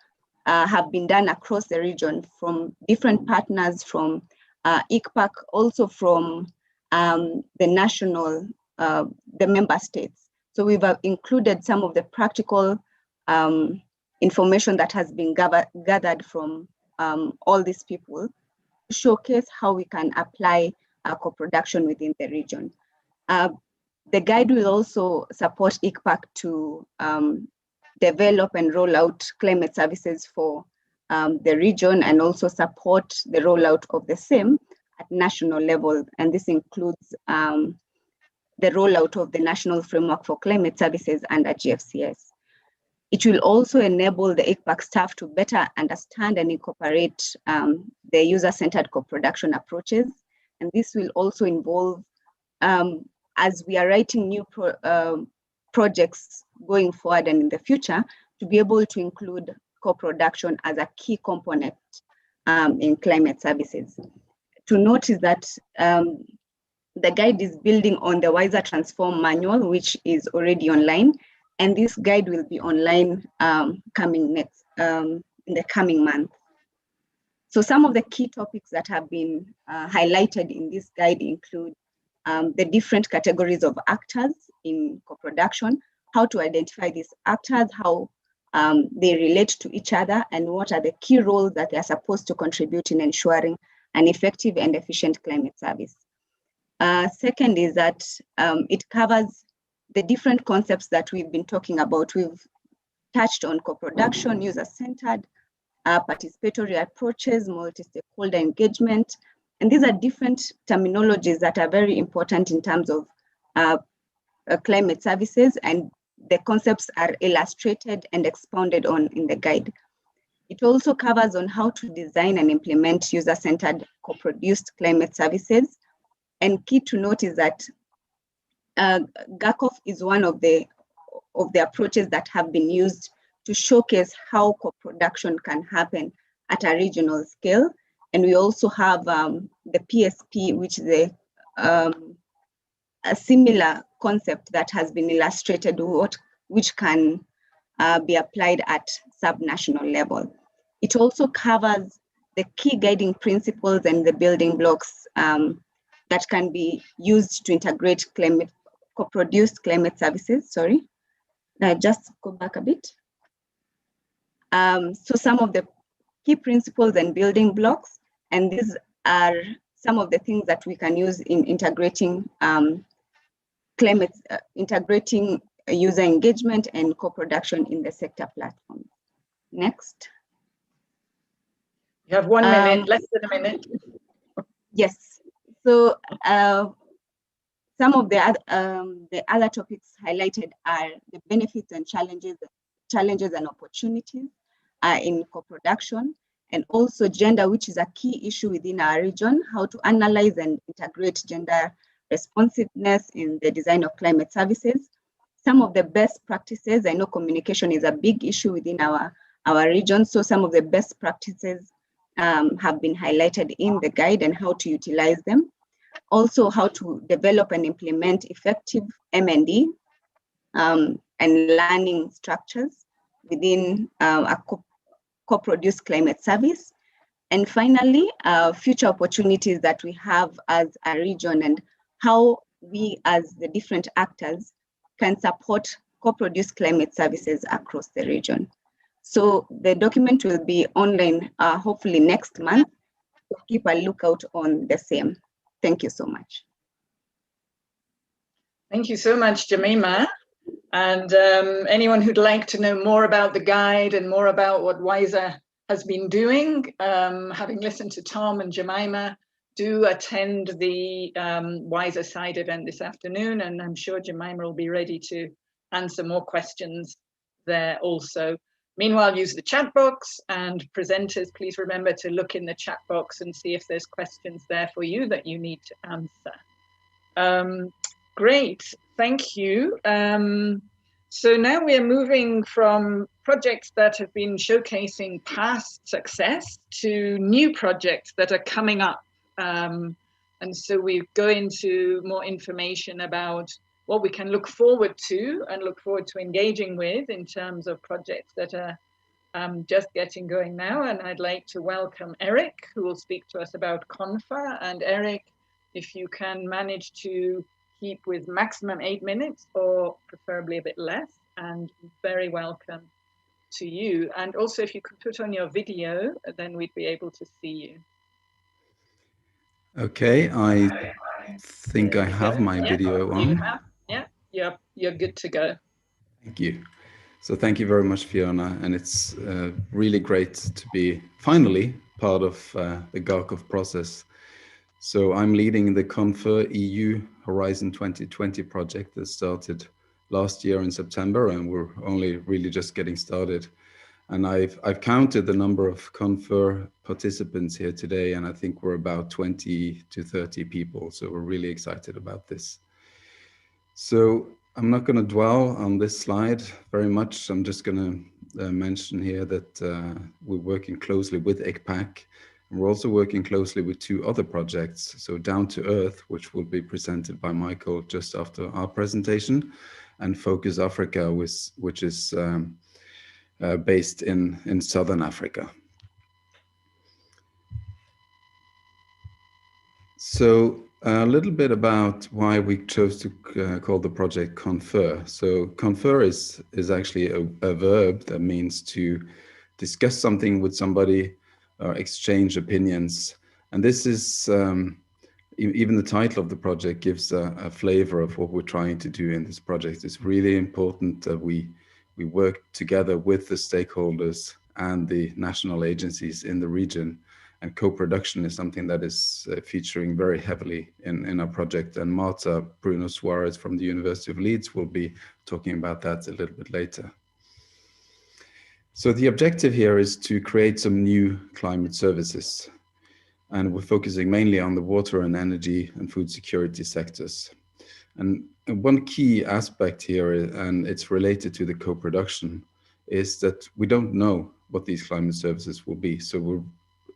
have been done across the region from different partners, from ICPAC, also from the national, the member states. So we've included some of the practical information that has been gathered from all these people to showcase how we can apply co-production within the region. The guide will also support ICPAC to develop and roll out climate services for the region, and also support the rollout of the same at national level. And this includes the rollout of the National Framework for Climate Services under GFCS. It will also enable the ICPAC staff to better understand and incorporate the user-centered co-production approaches. And this will also involve, as we are writing new projects going forward and in the future, to be able to include co-production as a key component in climate services. To note is that the guide is building on the Wiser Transform manual, which is already online, and this guide will be online coming next in the coming month. So some of the key topics that have been highlighted in this guide include the different categories of actors in co-production, how to identify these actors, how they relate to each other, and what are the key roles that they are supposed to contribute in ensuring an effective and efficient climate service. Second is that it covers the different concepts that we've been talking about. We've touched on co-production, user-centered, participatory approaches, multi-stakeholder engagement, and these are different terminologies that are very important in terms of climate services, and the concepts are illustrated and expounded on in the guide. It also covers on how to design and implement user-centered co-produced climate services. And key to note is that GHACOF is one of the approaches that have been used to showcase how co-production can happen at a regional scale. And we also have the PSP, which is a similar concept that has been illustrated, which can be applied at subnational level. It also covers the key guiding principles and the building blocks that can be used to integrate co-produced climate services. Sorry, just go back a bit. So some of the key principles and building blocks, and these are some of the things that we can use in integrating integrating user engagement and co-production in the sector platform. Next. You have 1 minute, less than a minute. Yes. So some of the other topics highlighted are the benefits and challenges and opportunities in co-production, and also gender, which is a key issue within our region, how to analyze and integrate gender responsiveness in the design of climate services. Some of the best practices, I know communication is a big issue within our region, so some of the best practices have been highlighted in the guide and how to utilize them. Also, how to develop and implement effective M&D and learning structures within a co-produced climate service. And finally, future opportunities that we have as a region and how we as the different actors can support co-produced climate services across the region. So the document will be online hopefully next month. So keep a lookout on the same. Thank you so much. Thank you so much, Jemima. And anyone who'd like to know more about the guide and more about what WISER has been doing, having listened to Tom and Jemima, do attend the WISER side event this afternoon, and I'm sure Jemima will be ready to answer more questions there also. Meanwhile, use the chat box, and presenters, please remember to look in the chat box and see if there's questions there for you that you need to answer. Great, thank you. So now we are moving from projects that have been showcasing past success to new projects that are coming up. And so we go into more information about what we can look forward to and look forward to engaging with in terms of projects that are just getting going now. And I'd like to welcome Eric, who will speak to us about CONFA. And Eric, if you can manage to keep with maximum 8 minutes or preferably a bit less, and very welcome to you. And also if you could put on your video, then we'd be able to see you. Okay, I think I have my video on. You have, yeah, you're good to go. Thank you. So thank you very much, Fiona. And it's really great to be finally part of the GHACOF process. So I'm leading the CONFA EU Horizon 2020 project that started last year in September, and we're only really just getting started. And I've counted the number of CONFA participants here today, and I think we're about 20 to 30 people. So we're really excited about this. So I'm not going to dwell on this slide very much. I'm just going to mention here that we're working closely with GHACOF. And we're also working closely with 2 other projects. So Down to Earth, which will be presented by Michael just after our presentation, and Focus Africa, which is based in Southern Africa. So a little bit about why we chose to call the project Confer. So confer is actually a verb that means to discuss something with somebody or exchange opinions. And this is, even the title of the project gives a flavor of what we're trying to do in this project. It's really important that we work together with the stakeholders and the national agencies in the region. And co-production is something that is featuring very heavily in our project. And Marta Bruno Suarez from the University of Leeds will be talking about that a little bit later. So the objective here is to create some new climate services. And we're focusing mainly on the water and energy and food security sectors. And one key aspect here, and it's related to the co-production, is that we don't know what these climate services will be. So we're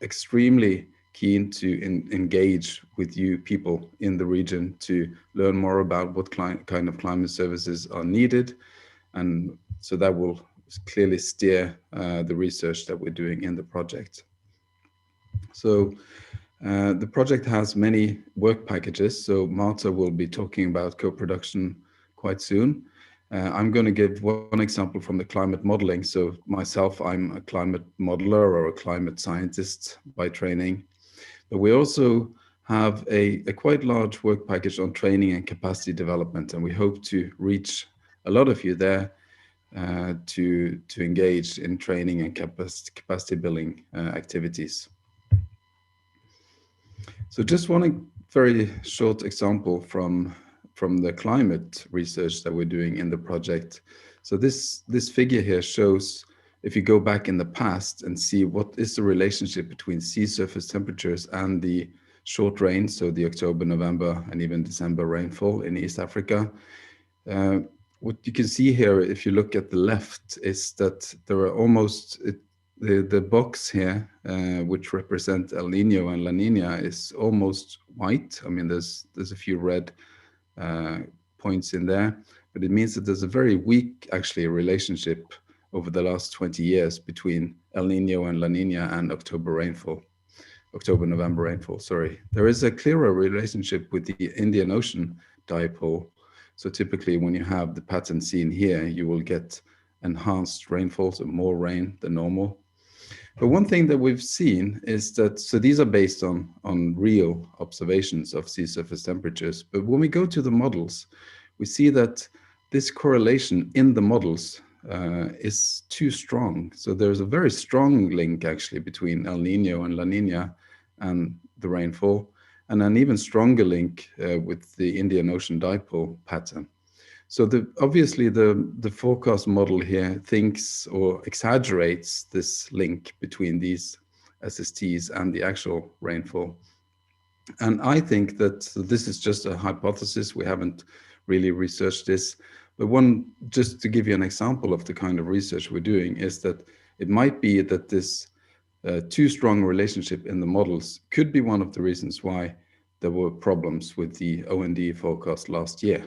extremely keen to engage with you people in the region to learn more about what kind of climate services are needed. And so that will clearly steer the research that we're doing in the project. So the project has many work packages. So Marta will be talking about co-production quite soon. I'm going to give one example from the climate modeling. So myself, I'm a climate modeler or a climate scientist by training. But we also have a quite large work package on training and capacity development. And we hope to reach a lot of you there to engage in training and capacity building activities. So just one very short example from the climate research that we're doing in the project. So this figure here shows, if you go back in the past and see what is the relationship between sea surface temperatures and the short rain, so the October, November, and even December rainfall in East Africa. What you can see here, if you look at the left, is that there are almost, the box here, which represent El Nino and La Nina, is almost white. I mean, there's a few red points in there, but it means that there's a very weak, actually, relationship over the last 20 years between El Nino and La Nina and October, November rainfall, sorry. There is a clearer relationship with the Indian Ocean dipole. So typically when you have the pattern seen here, you will get enhanced rainfall, so more rain than normal. But one thing that we've seen is that, so these are based on real observations of sea surface temperatures. But when we go to the models, we see that this correlation in the models is too strong. So there's a very strong link actually between El Nino and La Nina and the rainfall, and an even stronger link with the Indian Ocean dipole pattern. So obviously the forecast model here thinks or exaggerates this link between these SSTs and the actual rainfall. And I think that this is just a hypothesis. We haven't really researched this. But just to give you an example of the kind of research we're doing, is that it might be that this too strong relationship in the models could be one of the reasons why there were problems with the OND forecast last year,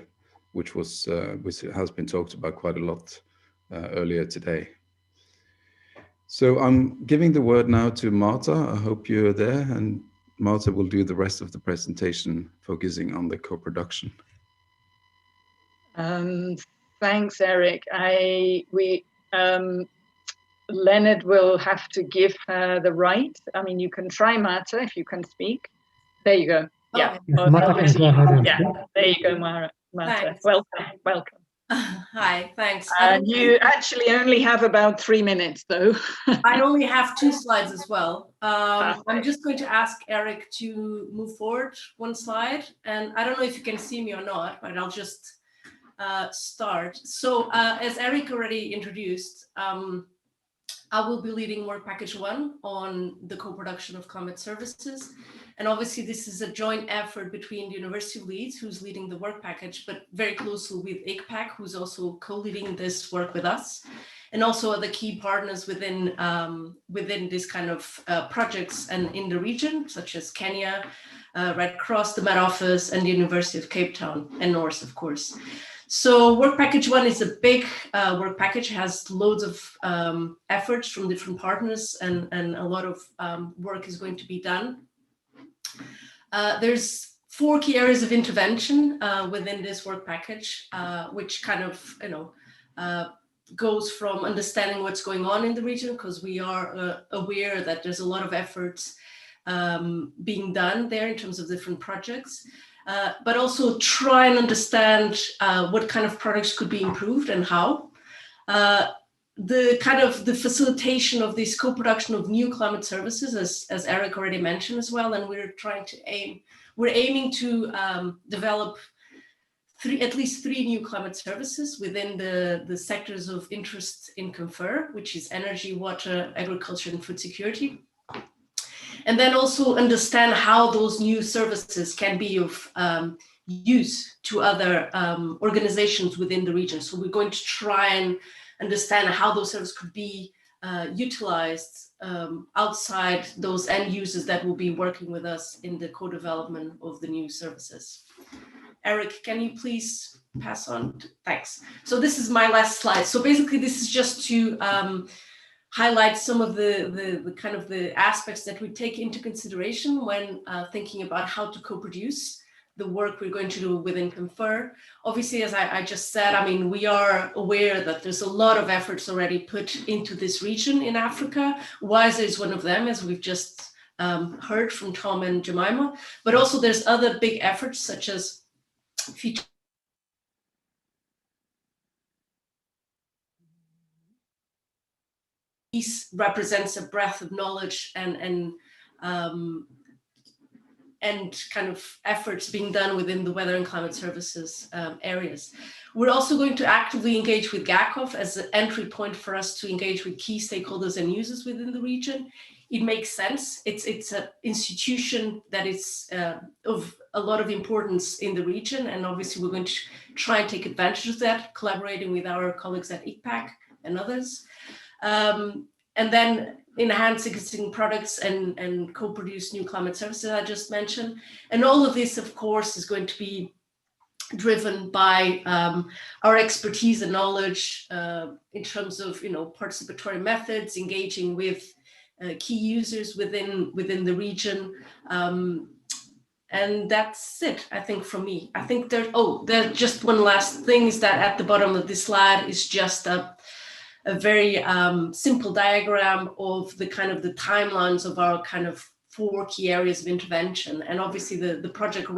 which has been talked about quite a lot earlier today. So I'm giving the word now to Marta. I hope you're there, and Marta will do the rest of the presentation focusing on the co-production. Thanks, Eric. Leonard will have to give her the right. I mean, you can try Marta if you can speak. There you go. Yeah. Yes, Marta can go ahead and speak. There you go, Marta. Thanks. Welcome. Hi, thanks. You actually only have about 3 minutes, though. I only have 2 slides as well. I'm just going to ask Eric to move forward 1 slide. And I don't know if you can see me or not, but I'll just start. So as Eric already introduced, I will be leading work package 1 on the co-production of climate services. And obviously this is a joint effort between the University of Leeds, who's leading the work package, but very closely with ICPAC, who's also co-leading this work with us, and also other key partners within this kind of projects and in the region, such as Kenya, Red Cross, the Met Office, and the University of Cape Town, and Norse, of course. So work package 1 is a big work package, has loads of efforts from different partners, and a lot of work is going to be done. There's 4 key areas of intervention within this work package, which kind of, goes from understanding what's going on in the region, because we are aware that there's a lot of efforts being done there in terms of different projects. But also try and understand what kind of products could be improved and how. The facilitation of this co-production of new climate services, as Eric already mentioned as well, and we're aiming to develop at least 3 new climate services within the sectors of interest in Confer, which is energy, water, agriculture, and food security. And then also understand how those new services can be of use to other organizations within the region. So we're going to try and understand how those services could be utilized outside those end users that will be working with us in the co-development of the new services. Eric, can you please pass on? Thanks. So this is my last slide. So basically this is just to highlight some of the kind of the aspects that we take into consideration when thinking about how to co-produce the work we're going to do within Confer. Obviously, as I just said, I mean, we are aware that there's a lot of efforts already put into this region in Africa. WISER is one of them, as we've just heard from Tom and Jemima, but also there's other big efforts such as future Peace represents a breadth of knowledge and kind of efforts being done within the weather and climate services areas. We're also going to actively engage with GHACOF as an entry point for us to engage with key stakeholders and users within the region. It makes sense. It's an institution that is of a lot of importance in the region, and obviously we're going to try and take advantage of that, collaborating with our colleagues at ICPAC and others. And then enhance existing products and co-produce new climate services I just mentioned. And all of this, of course, is going to be driven by our expertise and knowledge in terms of participatory methods, engaging with key users within the region. And that's it, I think, from me. I think there's just one last thing, is that at the bottom of this slide is just a very simple diagram of the kind of the timelines of our kind of 4 key areas of intervention. And obviously the project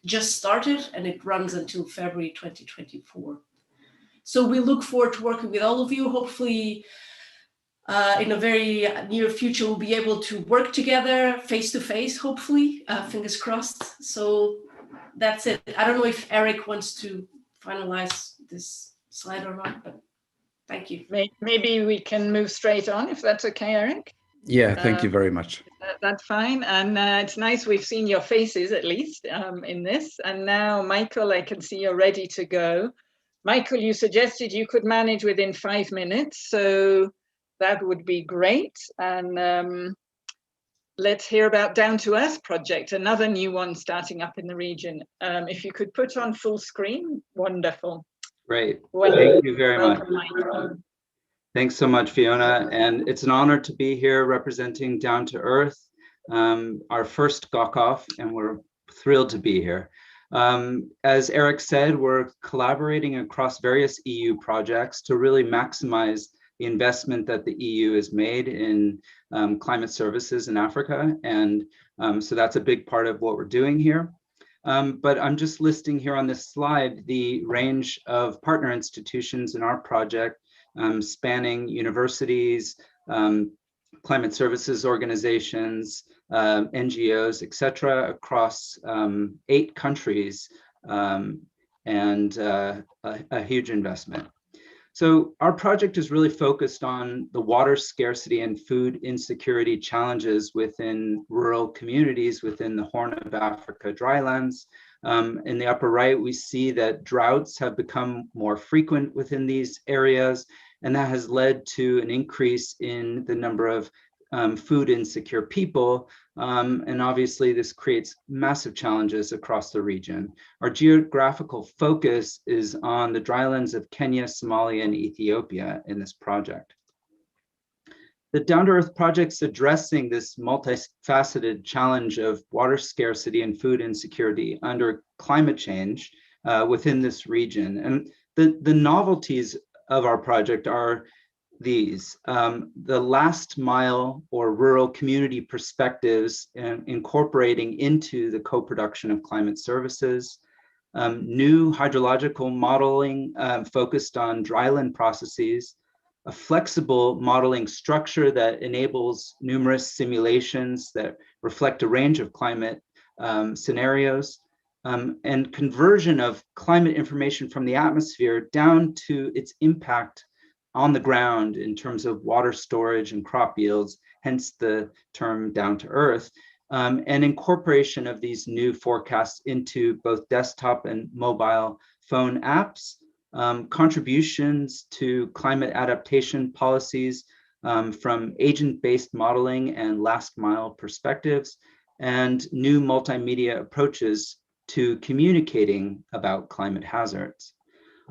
just started, and it runs until February 2024. So we look forward to working with all of you. Hopefully, in a very near future, we'll be able to work together face to face, hopefully, fingers crossed. So that's it. I don't know if Eric wants to finalize this slide or not, but thank you. Maybe we can move straight on, if that's okay, Eric. Yeah, thank you very much. That's fine. And it's nice we've seen your faces, at least, in this. And now, Michael, I can see you're ready to go. Michael, you suggested you could manage within 5 minutes, so that would be great. And let's hear about Down to Earth project, another new one starting up in the region. If you could put on full screen, wonderful. Great. Well, thank you very much. welcome, Michael. Thanks so much, Fiona. And it's an honor to be here representing Down to Earth, our first GHACOF, and we're thrilled to be here. As Eric said, we're collaborating across various EU projects to really maximize the investment that the EU has made in climate services in Africa. And so that's a big part of what we're doing here. But I'm just listing here on this slide the range of partner institutions in our project, spanning universities, climate services organizations, NGOs, et cetera, across 8 countries, and a huge investment. So our project is really focused on the water scarcity and food insecurity challenges within rural communities within the Horn of Africa drylands. In the upper right, we see that droughts have become more frequent within these areas, and that has led to an increase in the number of food insecure people. And obviously this creates massive challenges across the region. Our geographical focus is on the drylands of Kenya, Somalia, and Ethiopia in this project. The Down to Earth project's addressing this multifaceted challenge of water scarcity and food insecurity under climate change within this region. And the novelties of our project are these: the last mile or rural community perspectives and incorporating into the co-production of climate services, new hydrological modeling focused on dryland processes, a flexible modeling structure that enables numerous simulations that reflect a range of climate scenarios, and conversion of climate information from the atmosphere down to its impact on the ground in terms of water storage and crop yields, hence the term Down to Earth, and incorporation of these new forecasts into both desktop and mobile phone apps, contributions to climate adaptation policies from agent-based modeling and last mile perspectives, and new multimedia approaches to communicating about climate hazards.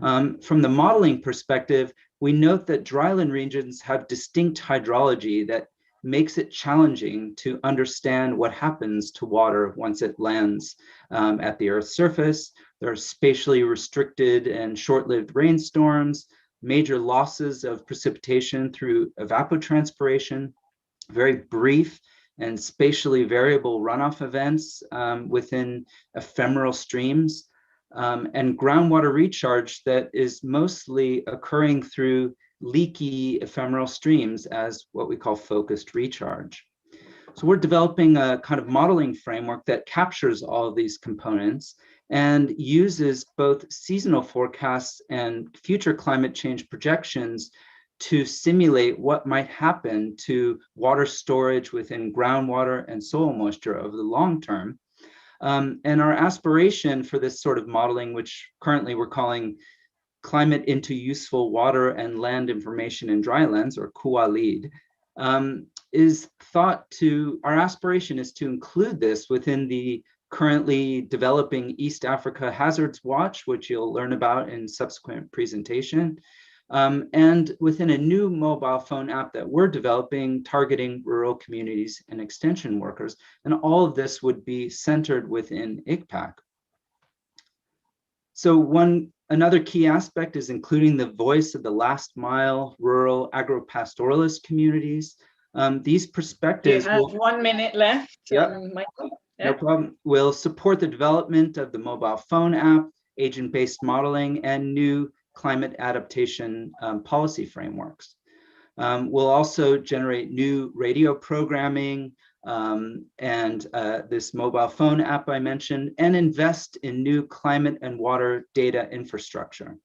From the modeling perspective, we note that dryland regions have distinct hydrology that makes it challenging to understand what happens to water once it lands at the Earth's surface. There are spatially restricted and short-lived rainstorms, major losses of precipitation through evapotranspiration, very brief and spatially variable runoff events within ephemeral streams, and groundwater recharge that is mostly occurring through leaky ephemeral streams as what we call focused recharge. So we're developing a kind of modeling framework that captures all of these components and uses both seasonal forecasts and future climate change projections to simulate what might happen to water storage within groundwater and soil moisture over the long term. And our aspiration for this sort of modeling, which currently we're calling Climate into Useful Water and Land Information in Drylands, or CUALID, is thought to, our aspiration is to include this within the currently developing East Africa Hazards Watch, which you'll learn about in subsequent presentation, and within a new mobile phone app that we're developing targeting rural communities and extension workers. And all of this would be centered within ICPAC. So another key aspect is including the voice of the last mile rural agro-pastoralist communities. These perspectives You have 1 minute left, Michael. No problem. Will support the development of the mobile phone app, agent-based modeling, and new climate adaptation policy frameworks. We'll also generate new radio programming and this mobile phone app I mentioned, and invest in new climate and water data infrastructure.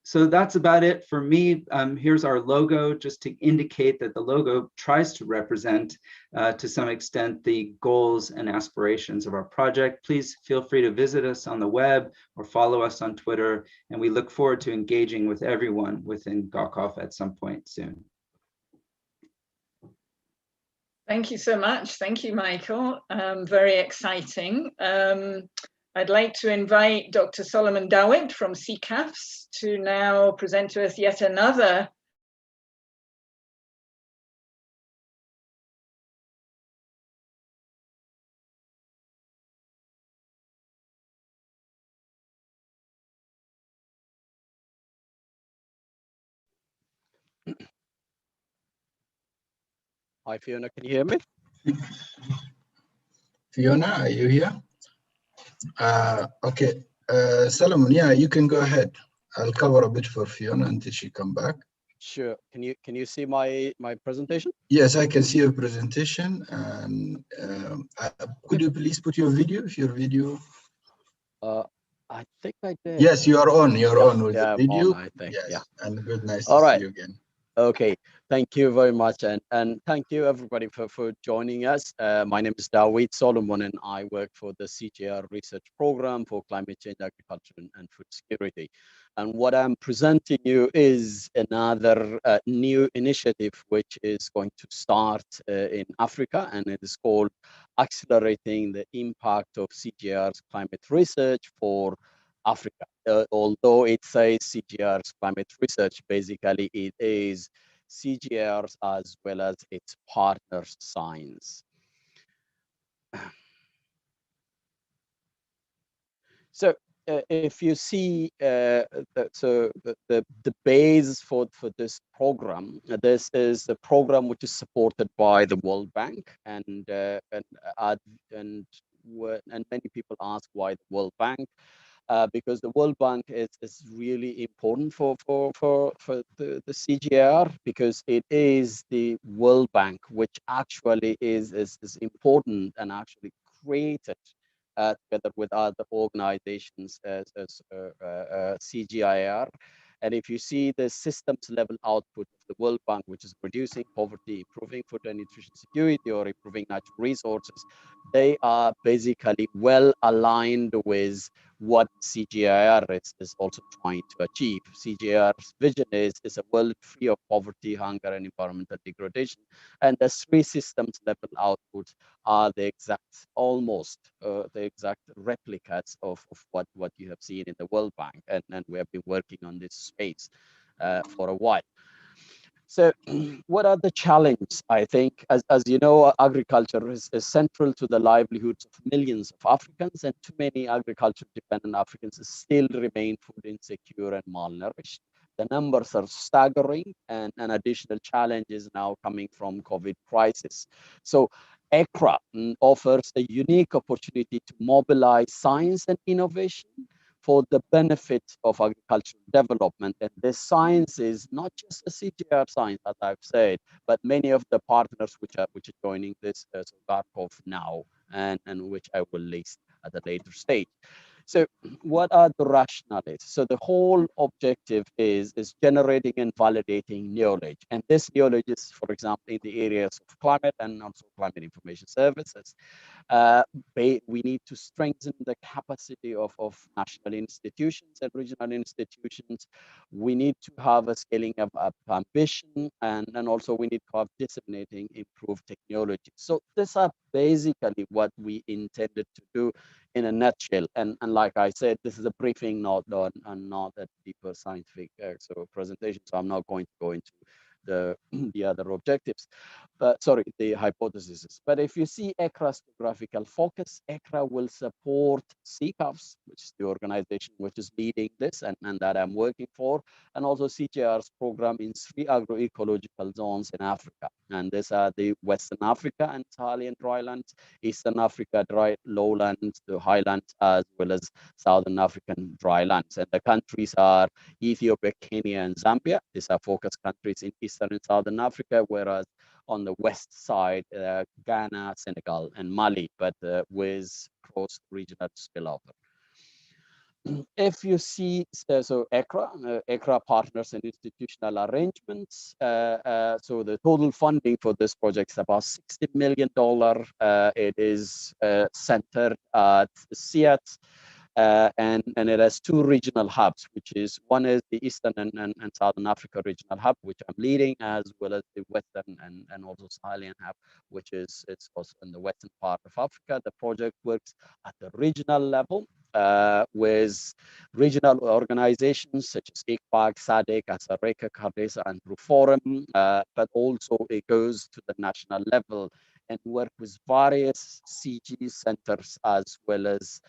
So that's about it for me. Here's our logo, just to indicate that the logo tries to represent to some extent the goals and aspirations of our project. Please feel free to visit us on the web or follow us on Twitter, and we look forward to engaging with everyone within GHACOF at some point soon. Thank you so much. Thank you, Michael. Very exciting. I'd like to invite Dr. Solomon Dawit from CCAFS to now present to us yet another Hi, Fiona, can you hear me? Fiona, are you here? Okay, Solomon, yeah, you can go ahead. I'll cover a bit for Fiona until she come back. Sure. Can you see my presentation? Yes, I can see your presentation. And could you please put your video? If your video. I think I did. Yes, you are on. You're on with the video. I think. Yes, Yeah. and good. Nice All to right. see you again. Okay, thank you very much, and thank you everybody for joining us. My name is Dawit Solomon, and I work for the CGR Research Program for Climate Change, Agriculture, and Food Security. And what I'm presenting you is another new initiative which is going to start in Africa, and it is called Accelerating the Impact of CGR's Climate Research for Africa. Although it says CGR's climate research, basically it is CGR's as well as its partners' science. So if you see, the base for this program, this is the program which is supported by the World Bank, and many people ask why the World Bank. Because the World Bank is really important for the CGR, because it is the World Bank which actually is important and actually created together with other organizations as CGIAR. And if you see the systems level output of the World Bank, which is reducing poverty, improving food and nutrition security, or improving natural resources, they are basically well aligned with what CGIAR is also trying to achieve. CGIAR's vision is a world free of poverty, hunger, and environmental degradation. And the three systems level outputs are the exact, almost the exact replicas of what you have seen in the World Bank. And we have been working on this space for a while. So what are the challenges? I think, as you know, agriculture is central to the livelihoods of millions of Africans, and too many agriculture-dependent Africans still remain food insecure and malnourished. The numbers are staggering, and an additional challenge is now coming from COVID crisis. So ECRA offers a unique opportunity to mobilize science and innovation for the benefit of agricultural development. And this science is not just a CGR science, as I've said, but many of the partners which are joining this GHACOF now, and which I will list at a later stage. So what are the rationales? So the whole objective is generating and validating knowledge. And this knowledge is, for example, in the areas of climate and also climate information services. We need to strengthen the capacity of national institutions and regional institutions. We need to have a scaling of ambition, and also we need to have disseminating improved technology. So these are basically what we intended to do in a nutshell. And like I said, this is a briefing, not a deeper scientific presentation. So I'm not going to go into the other objectives. But sorry, the hypotheses. But if you see ECRA's geographical focus, ECRA will support GHACOF, which is the organization which is leading this and that I'm working for, and also CJR's program in 3 agroecological zones in Africa. And these are the Western Africa and Saharan drylands, Eastern Africa dry lowlands, the highlands, as well as Southern African drylands. And the countries are Ethiopia, Kenya, and Zambia. These are focus countries in Eastern and Southern Africa, whereas on the west side, Ghana, Senegal, and Mali, but with cross-regional spillover. If you see, so ECRA partners and institutional arrangements, so the total funding for this project is about $60 million. It is centered at SIAT, and it has 2 regional hubs, which is one is the Eastern and Southern Africa regional hub, which I'm leading, as well as the Western and also Saharan hub, which is it's also in the western part of Africa. The project works at the regional level with regional organizations such as ICPAC, SADC, ASARECA, CARDESA, and RUFORUM, but also it goes to the national level and work with various CG centers as well as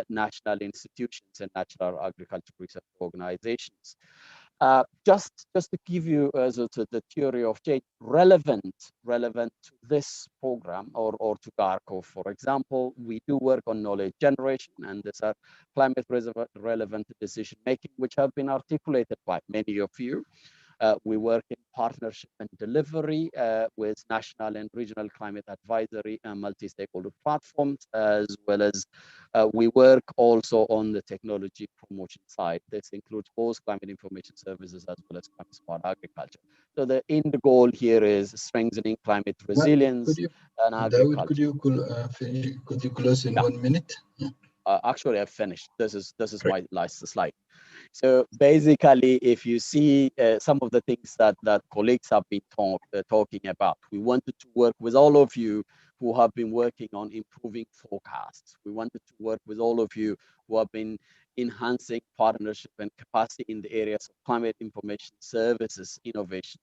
national institutions and natural agriculture research organizations. Just to give you the theory of change relevant to this program or to GHACOF, for example, we do work on knowledge generation, and these are climate relevant decision making, which have been articulated by many of you. We work in partnership and delivery with national and regional climate advisory and multi-stakeholder platforms, as well as we work also on the technology promotion side. This includes both climate information services as well as climate smart agriculture. So the end goal here is strengthening climate resilience and agriculture. David, could you close in 1 minute? Yeah. Actually, I've finished. This is my last slide. So basically, if you see some of the things that colleagues have been talking about, we wanted to work with all of you who have been working on improving forecasts. We wanted to work with all of you who have been enhancing partnership and capacity in the areas of climate information services, innovation.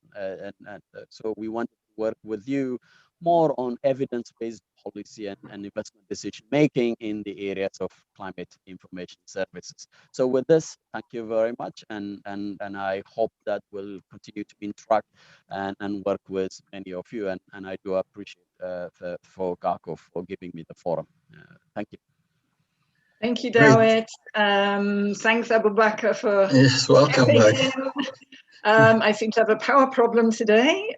So we wanted to work with you more on evidence-based policy and investment decision-making in the areas of climate information services. So with this, thank you very much. And I hope that we'll continue to interact and work with many of you. And I do appreciate for GHACOF for giving me the forum. Thank you. Thank you, Dawit. Thanks, Abubakar, for yes, welcome back. I seem to have a power problem today.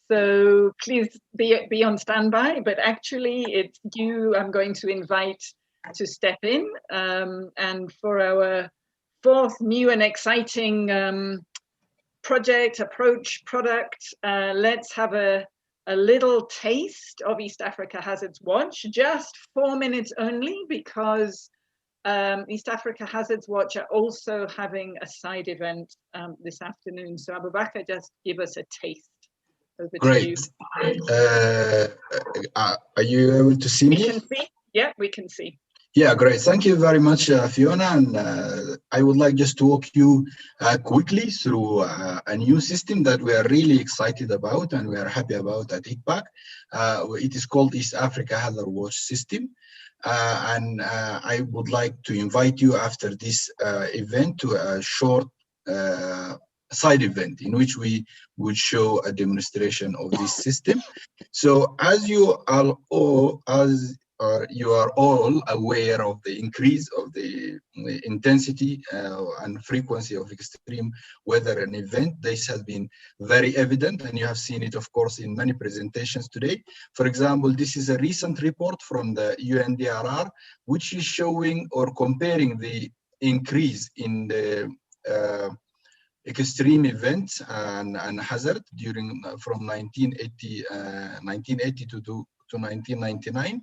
So please be on standby, but actually it's you I'm going to invite to step in. And for our 4th new and exciting project, product, let's have a little taste of East Africa Hazards Watch, just 4 minutes only, because East Africa Hazards Watch are also having a side event this afternoon. So Abubakar, just give us a taste. Great. Are you able to see me? We can see. Yeah, we can see. Yeah, great. Thank you very much, Fiona. And I would like just to walk you quickly through a new system that we are really excited about and we are happy about at ICPAC. It is called East Africa Hazard Watch System. And I would like to invite you after this event to a short side event in which we would show a demonstration of this system. So as you are all aware of the increase of the intensity and frequency of extreme weather and event, this has been very evident, and you have seen it, of course, in many presentations today. For example, this is a recent report from the UNDRR, which is showing or comparing the increase in the extreme events and hazard during from 1980 to 1999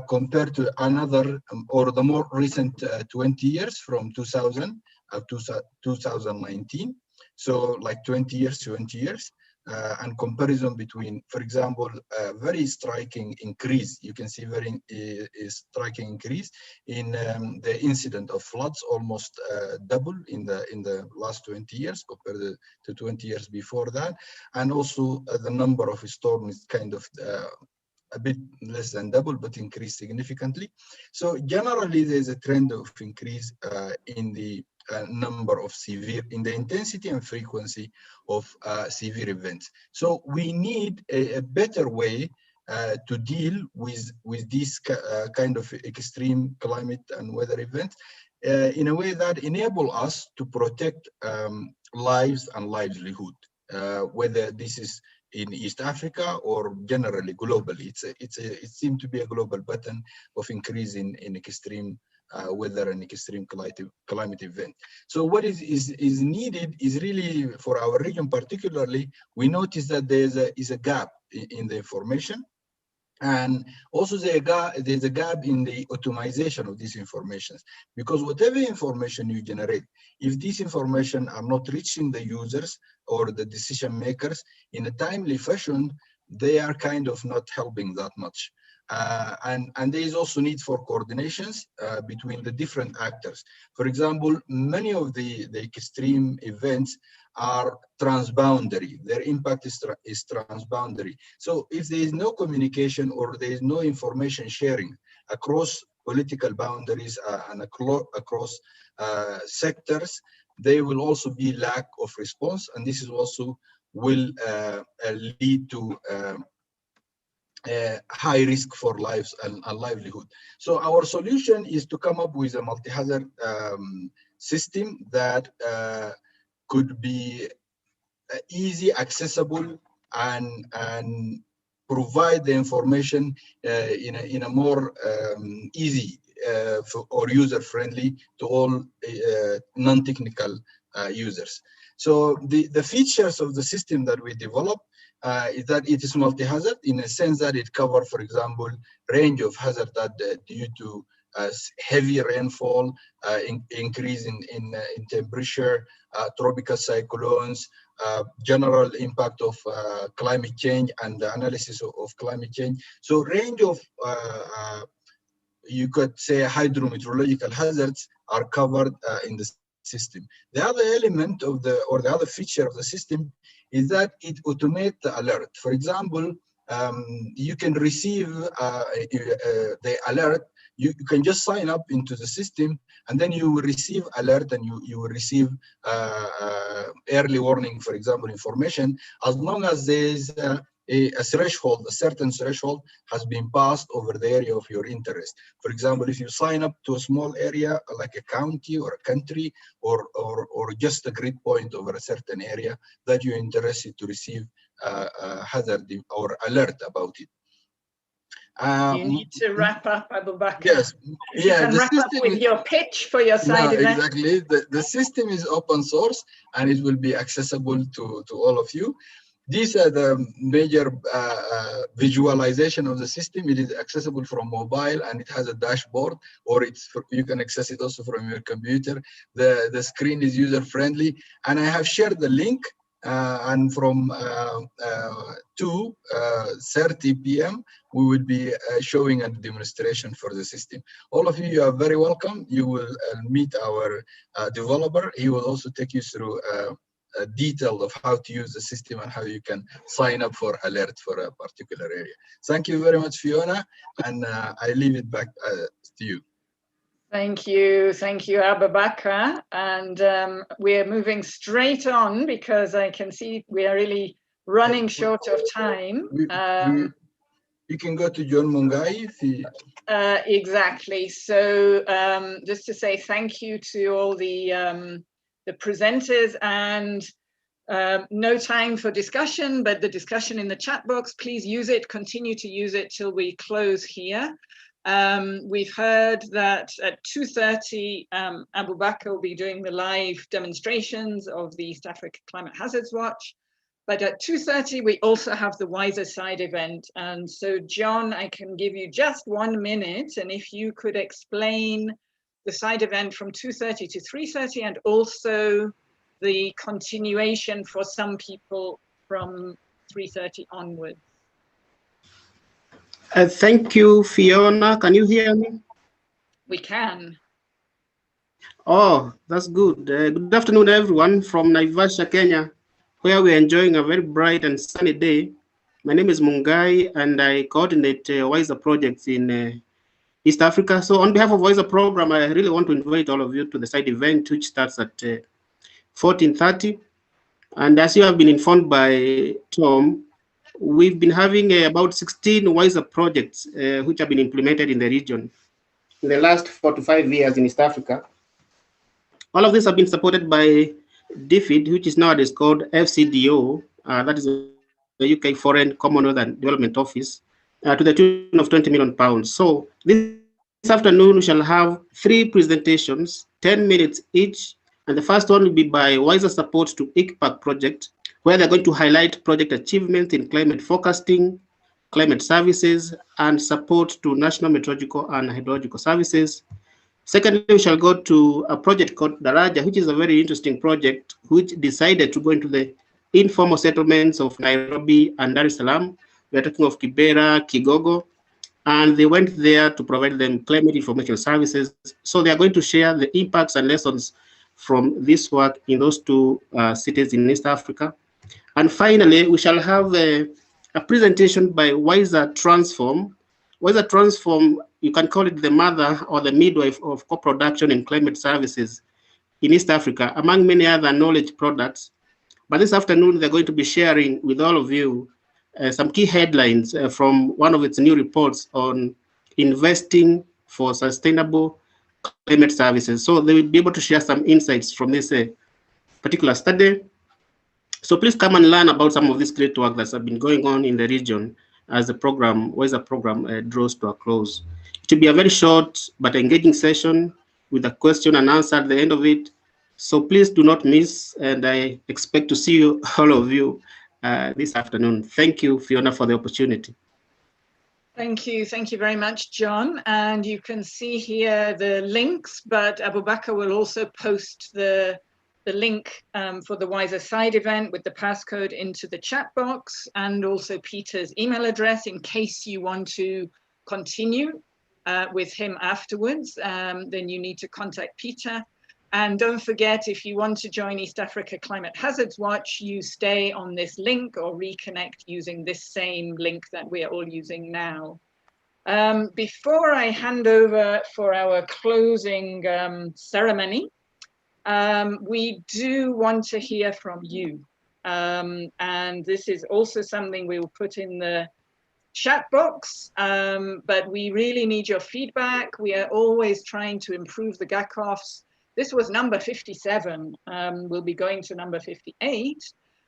compared to another or the more recent 20 years from 2000 to 2019. So like 20 years. and comparison between, for example, a very striking increase. You can see very striking increase in the incident of floods, almost double in the last 20 years compared to 20 years before that, and also the number of storms is kind of a bit less than double, but increased significantly. So generally, there's a trend of increase in the number of in the intensity and frequency of severe events. So we need a better way to deal with these kind of extreme climate and weather events in a way that enable us to protect lives and livelihood, whether this is in East Africa or generally globally. It seems to be a global pattern of increase in extreme weather and extreme climate event. So what is needed is really, for our region particularly, we notice that there's a gap in the information. And also there's a gap in the automation of these informations, because whatever information you generate, if these information are not reaching the users or the decision makers in a timely fashion, they are kind of not helping that much. And there is also need for coordinations between the different actors. For example, many of the extreme events are transboundary. Their impact is transboundary. So if there is no communication or there is no information sharing across political boundaries and across sectors, there will also be lack of response, and this is also will lead to high risk for lives and livelihood. So our solution is to come up with a multi-hazard system that could be easy, accessible, and provide the information in a more easy or user-friendly to all non-technical users. So the features of the system that we developed is that it is multi-hazard in a sense that it covers, for example, range of hazard that due to heavy rainfall, increase in temperature, tropical cyclones, general impact of climate change and the analysis of climate change. So range of, you could say, hydrometeorological hazards are covered in the system. The other element of the other feature of the system is that it automates the alert. For example, you can receive the alert. You can just sign up into the system, and then you will receive alert, and you will receive early warning, for example, information, as long as there is a threshold, a certain threshold has been passed over the area of your interest. For example, if you sign up to a small area like a county or a country or just a grid point over a certain area that you're interested to receive a hazard or alert about it. You need to wrap up, Abu Bakr. Yes, if you can wrap up with your pitch for your side event. Exactly. The system is open source and it will be accessible to all of you. These are the major visualization of the system. It is accessible from mobile and it has a dashboard, or you can access it also from your computer. The screen is user friendly, and I have shared the link. And from 2:30 p.m. we will be showing a demonstration for the system. All of you are very welcome. You will meet our developer. He will also take you through a detail of how to use the system and how you can sign up for alert for a particular area. Thank you very much, Fiona, and I leave it back to you. Thank you, Abu Bakr. And we're moving straight on because I can see we are really running short of time. You can go to John Mungai. Exactly. So just to say thank you to all the presenters, and no time for discussion, but the discussion in the chat box, please use it, continue to use it till we close here. We've heard that at 2:30, Abu Bakr will be doing the live demonstrations of the East Africa Climate Hazards Watch. But at 2:30, we also have the Wiser Side event. And so, John, I can give you just 1 minute. And if you could explain the side event from 2:30 to 3:30, and also the continuation for some people from 3:30 onwards. Thank you, Fiona. Can you hear me? We can. Oh, that's good. Good afternoon, everyone from Naivasha, Kenya, where we're enjoying a very bright and sunny day. My name is Mungai, and I coordinate WISER projects in East Africa. So on behalf of WISER program, I really want to invite all of you to the side event, which starts at 14:30. And as you have been informed by Tom, we've been having about 16 WISER projects which have been implemented in the region in the last 4 to 5 years in East Africa. All of these have been supported by DFID, which is nowadays called FCDO, that is the UK Foreign Commonwealth and Development Office, to the tune of 20 million pounds. So this afternoon we shall have 3 presentations, 10 minutes each, and the first one will be by WISER Support to ICPAC project, where they're going to highlight project achievements in climate forecasting, climate services, and support to national meteorological and hydrological services. Secondly, we shall go to a project called Daraja, which is a very interesting project, which decided to go into the informal settlements of Nairobi and Dar es Salaam. We're talking of Kibera, Kigogo, and they went there to provide them climate information services. So they are going to share the impacts and lessons from this work in those 2 cities in East Africa. And finally, we shall have a presentation by WISER Transform. WISER Transform, you can call it the mother or the midwife of co-production and climate services in East Africa, among many other knowledge products. But this afternoon, they're going to be sharing with all of you some key headlines from one of its new reports on investing for sustainable climate services. So they will be able to share some insights from this particular study. So please come and learn about some of this great work that's been going on in the region as the program, WISER program draws to a close. It will be a very short but engaging session with a question and answer at the end of it. So please do not miss, and I expect to see you, all of you, this afternoon. Thank you, Fiona, for the opportunity. Thank you very much, John. And you can see here the links, but Abubakar will also post the link for the WISER side event with the passcode into the chat box, and also Peter's email address in case you want to continue with him afterwards. Then you need to contact Peter. And don't forget, if you want to join East Africa Climate Hazards Watch, you stay on this link or reconnect using this same link that we are all using now. Before I hand over for our closing ceremony, we do want to hear from you. And this is also something we will put in the chat box, but we really need your feedback. We are always trying to improve the GHACOFs. This was number 57. We'll be going to number 58.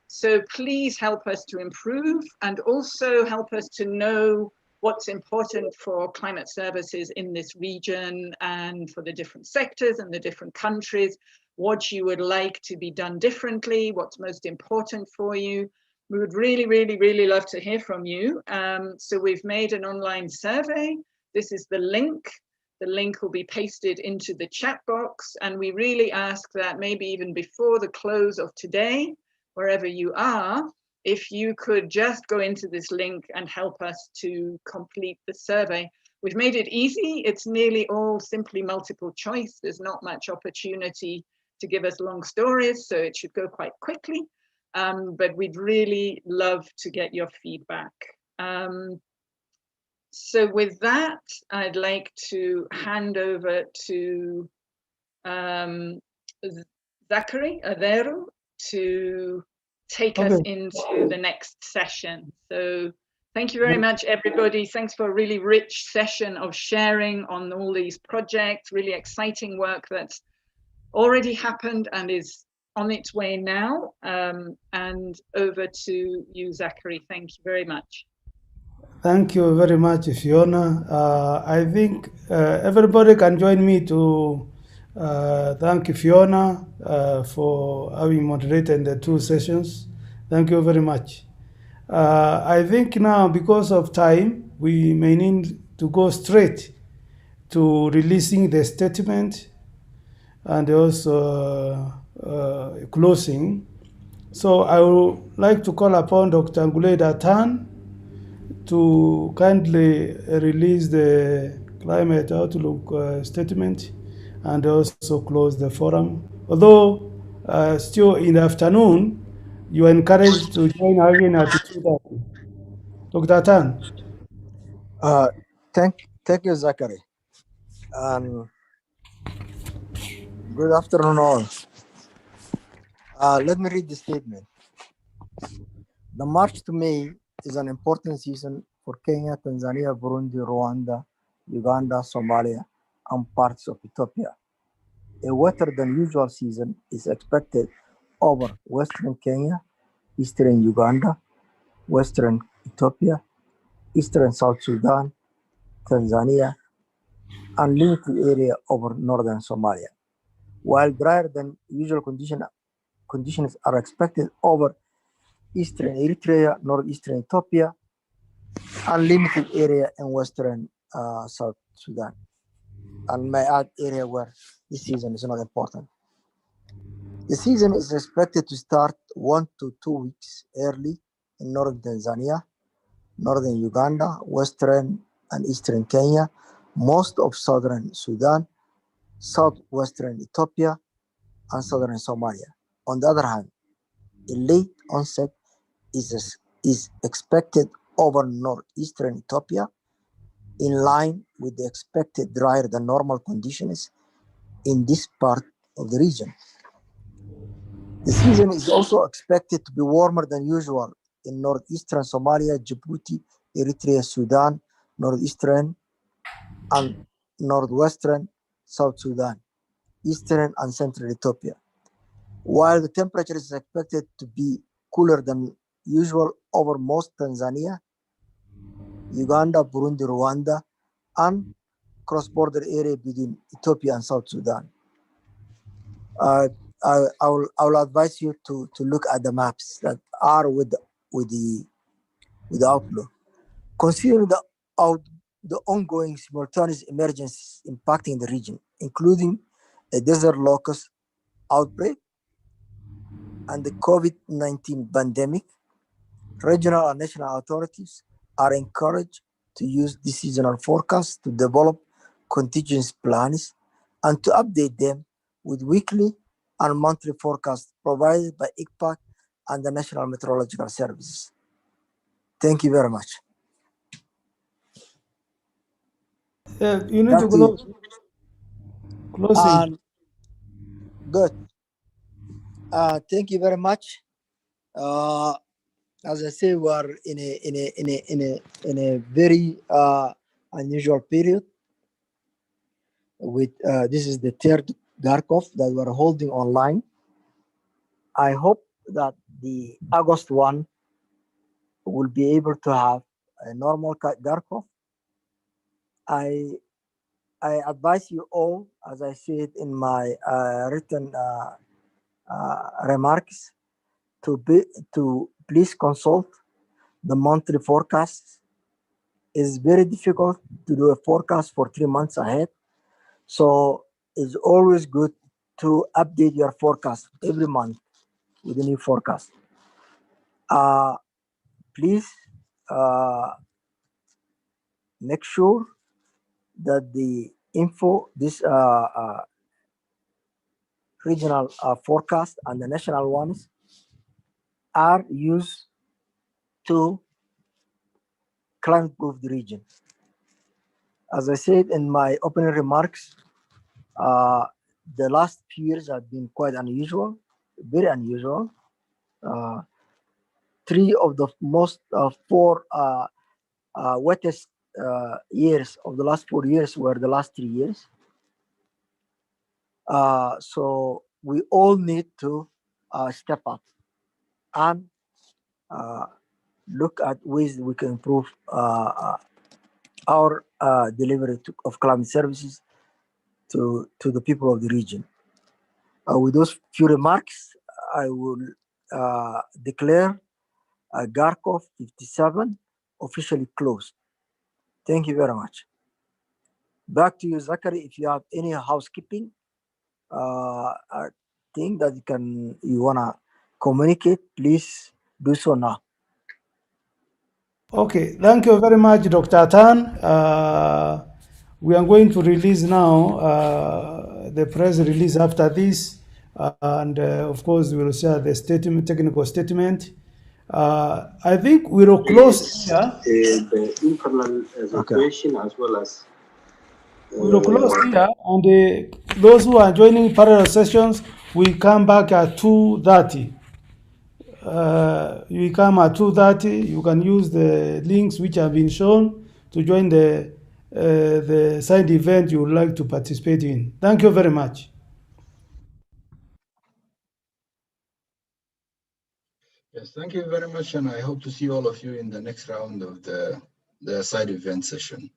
So please help us to improve, and also help us to know what's important for climate services in this region and for the different sectors and the different countries, what you would like to be done differently, what's most important for you. We would really, really, really love to hear from you. So we've made an online survey. This is the link. The link will be pasted into the chat box, and we really ask that maybe even before the close of today, wherever you are, if you could just go into this link and help us to complete the survey. We've made it easy. It's nearly all simply multiple choice. There's not much opportunity to give us long stories, so it should go quite quickly. But we'd really love to get your feedback. So with that, I'd like to hand over to Zachary Adero to take us into the next session. So thank you very much, everybody. Thanks for a really rich session of sharing on all these projects, really exciting work that's already happened and is on its way now. And over to you, Zachary. Thank you very much. Thank you very much, Fiona. I think everybody can join me to thank Fiona for having moderated the 2 sessions. Thank you very much. I think now, because of time, we may need to go straight to releasing the statement and also closing. So I would like to call upon Dr. Nguleda Tan to kindly release the climate outlook statement and also close the forum. Although still in the afternoon, you are encouraged to join again at 2:30. Dr. Tan. Thank you, Zachary. And good afternoon, all. Let me read the statement. The March to May is an important season for Kenya, Tanzania, Burundi, Rwanda, Uganda, Somalia, and parts of Ethiopia. A wetter than usual season is expected over Western Kenya, Eastern Uganda, Western Ethiopia, Eastern South Sudan, Tanzania, and limited area over Northern Somalia, while drier than usual conditions are expected over Eastern Eritrea, Northeastern Ethiopia, and limited area in Western South Sudan. And may add area where this season is not important. The season is expected to start 1 to 2 weeks early in northern Tanzania, northern Uganda, western and eastern Kenya, most of southern Sudan, southwestern Ethiopia, and southern Somalia. On the other hand, a late onset is expected over northeastern Ethiopia, in line with the expected drier than normal conditions in this part of the region. The season is also expected to be warmer than usual in northeastern Somalia, Djibouti, Eritrea, Sudan, northeastern and northwestern South Sudan, eastern and central Ethiopia, while the temperature is expected to be cooler than usual over most Tanzania, Uganda, Burundi, Rwanda, and cross-border area between Ethiopia and South Sudan. I will advise you to look at the maps that are with the outlook. Considering the ongoing simultaneous emergencies impacting the region, including a desert locust outbreak and the COVID-19 pandemic, regional and national authorities are encouraged to use this seasonal forecast to develop contingency plans and to update them with weekly and monthly forecasts provided by ICPAC and the National Meteorological Services. Thank you very much. You need to close. Closing. Good. Thank you very much. As I say, we are in a very unusual period. With this is the third GHACOF that we're holding online. I hope that the August one will be able to have a normal GHACOF. I advise you all, as I said in my written remarks, to please consult the monthly forecasts. It's very difficult to do a forecast for 3 months ahead. So it's always good to update your forecast every month with a new forecast. Please make sure that the info, this regional forecast and the national ones are used to climate-proof the region. As I said in my opening remarks, the last few years have been quite unusual, very unusual. 3 of the most 4 wettest years of the last 4 years were the last 3 years. So we all need to step up and look at ways we can improve our delivery of climate services to the people of the region. With those few remarks, I will declare GHACOF 57 officially closed. Thank you very much. Back to you, Zachary, if you have any housekeeping thing that you wanna communicate, please do so now. Okay, thank you very much, Dr. Tan. We are going to release now the press release after this, and of course we will share the statement, technical statement. I think we will close here. The internal evacuation as well as We will close here, and those who are joining parallel sessions, we come back at 2:30. You come at 2:30. You can use the links which have been shown to join the side event you would like to participate in. Thank you very much. Yes, thank you very much, and I hope to see all of you in the next round of the side event session.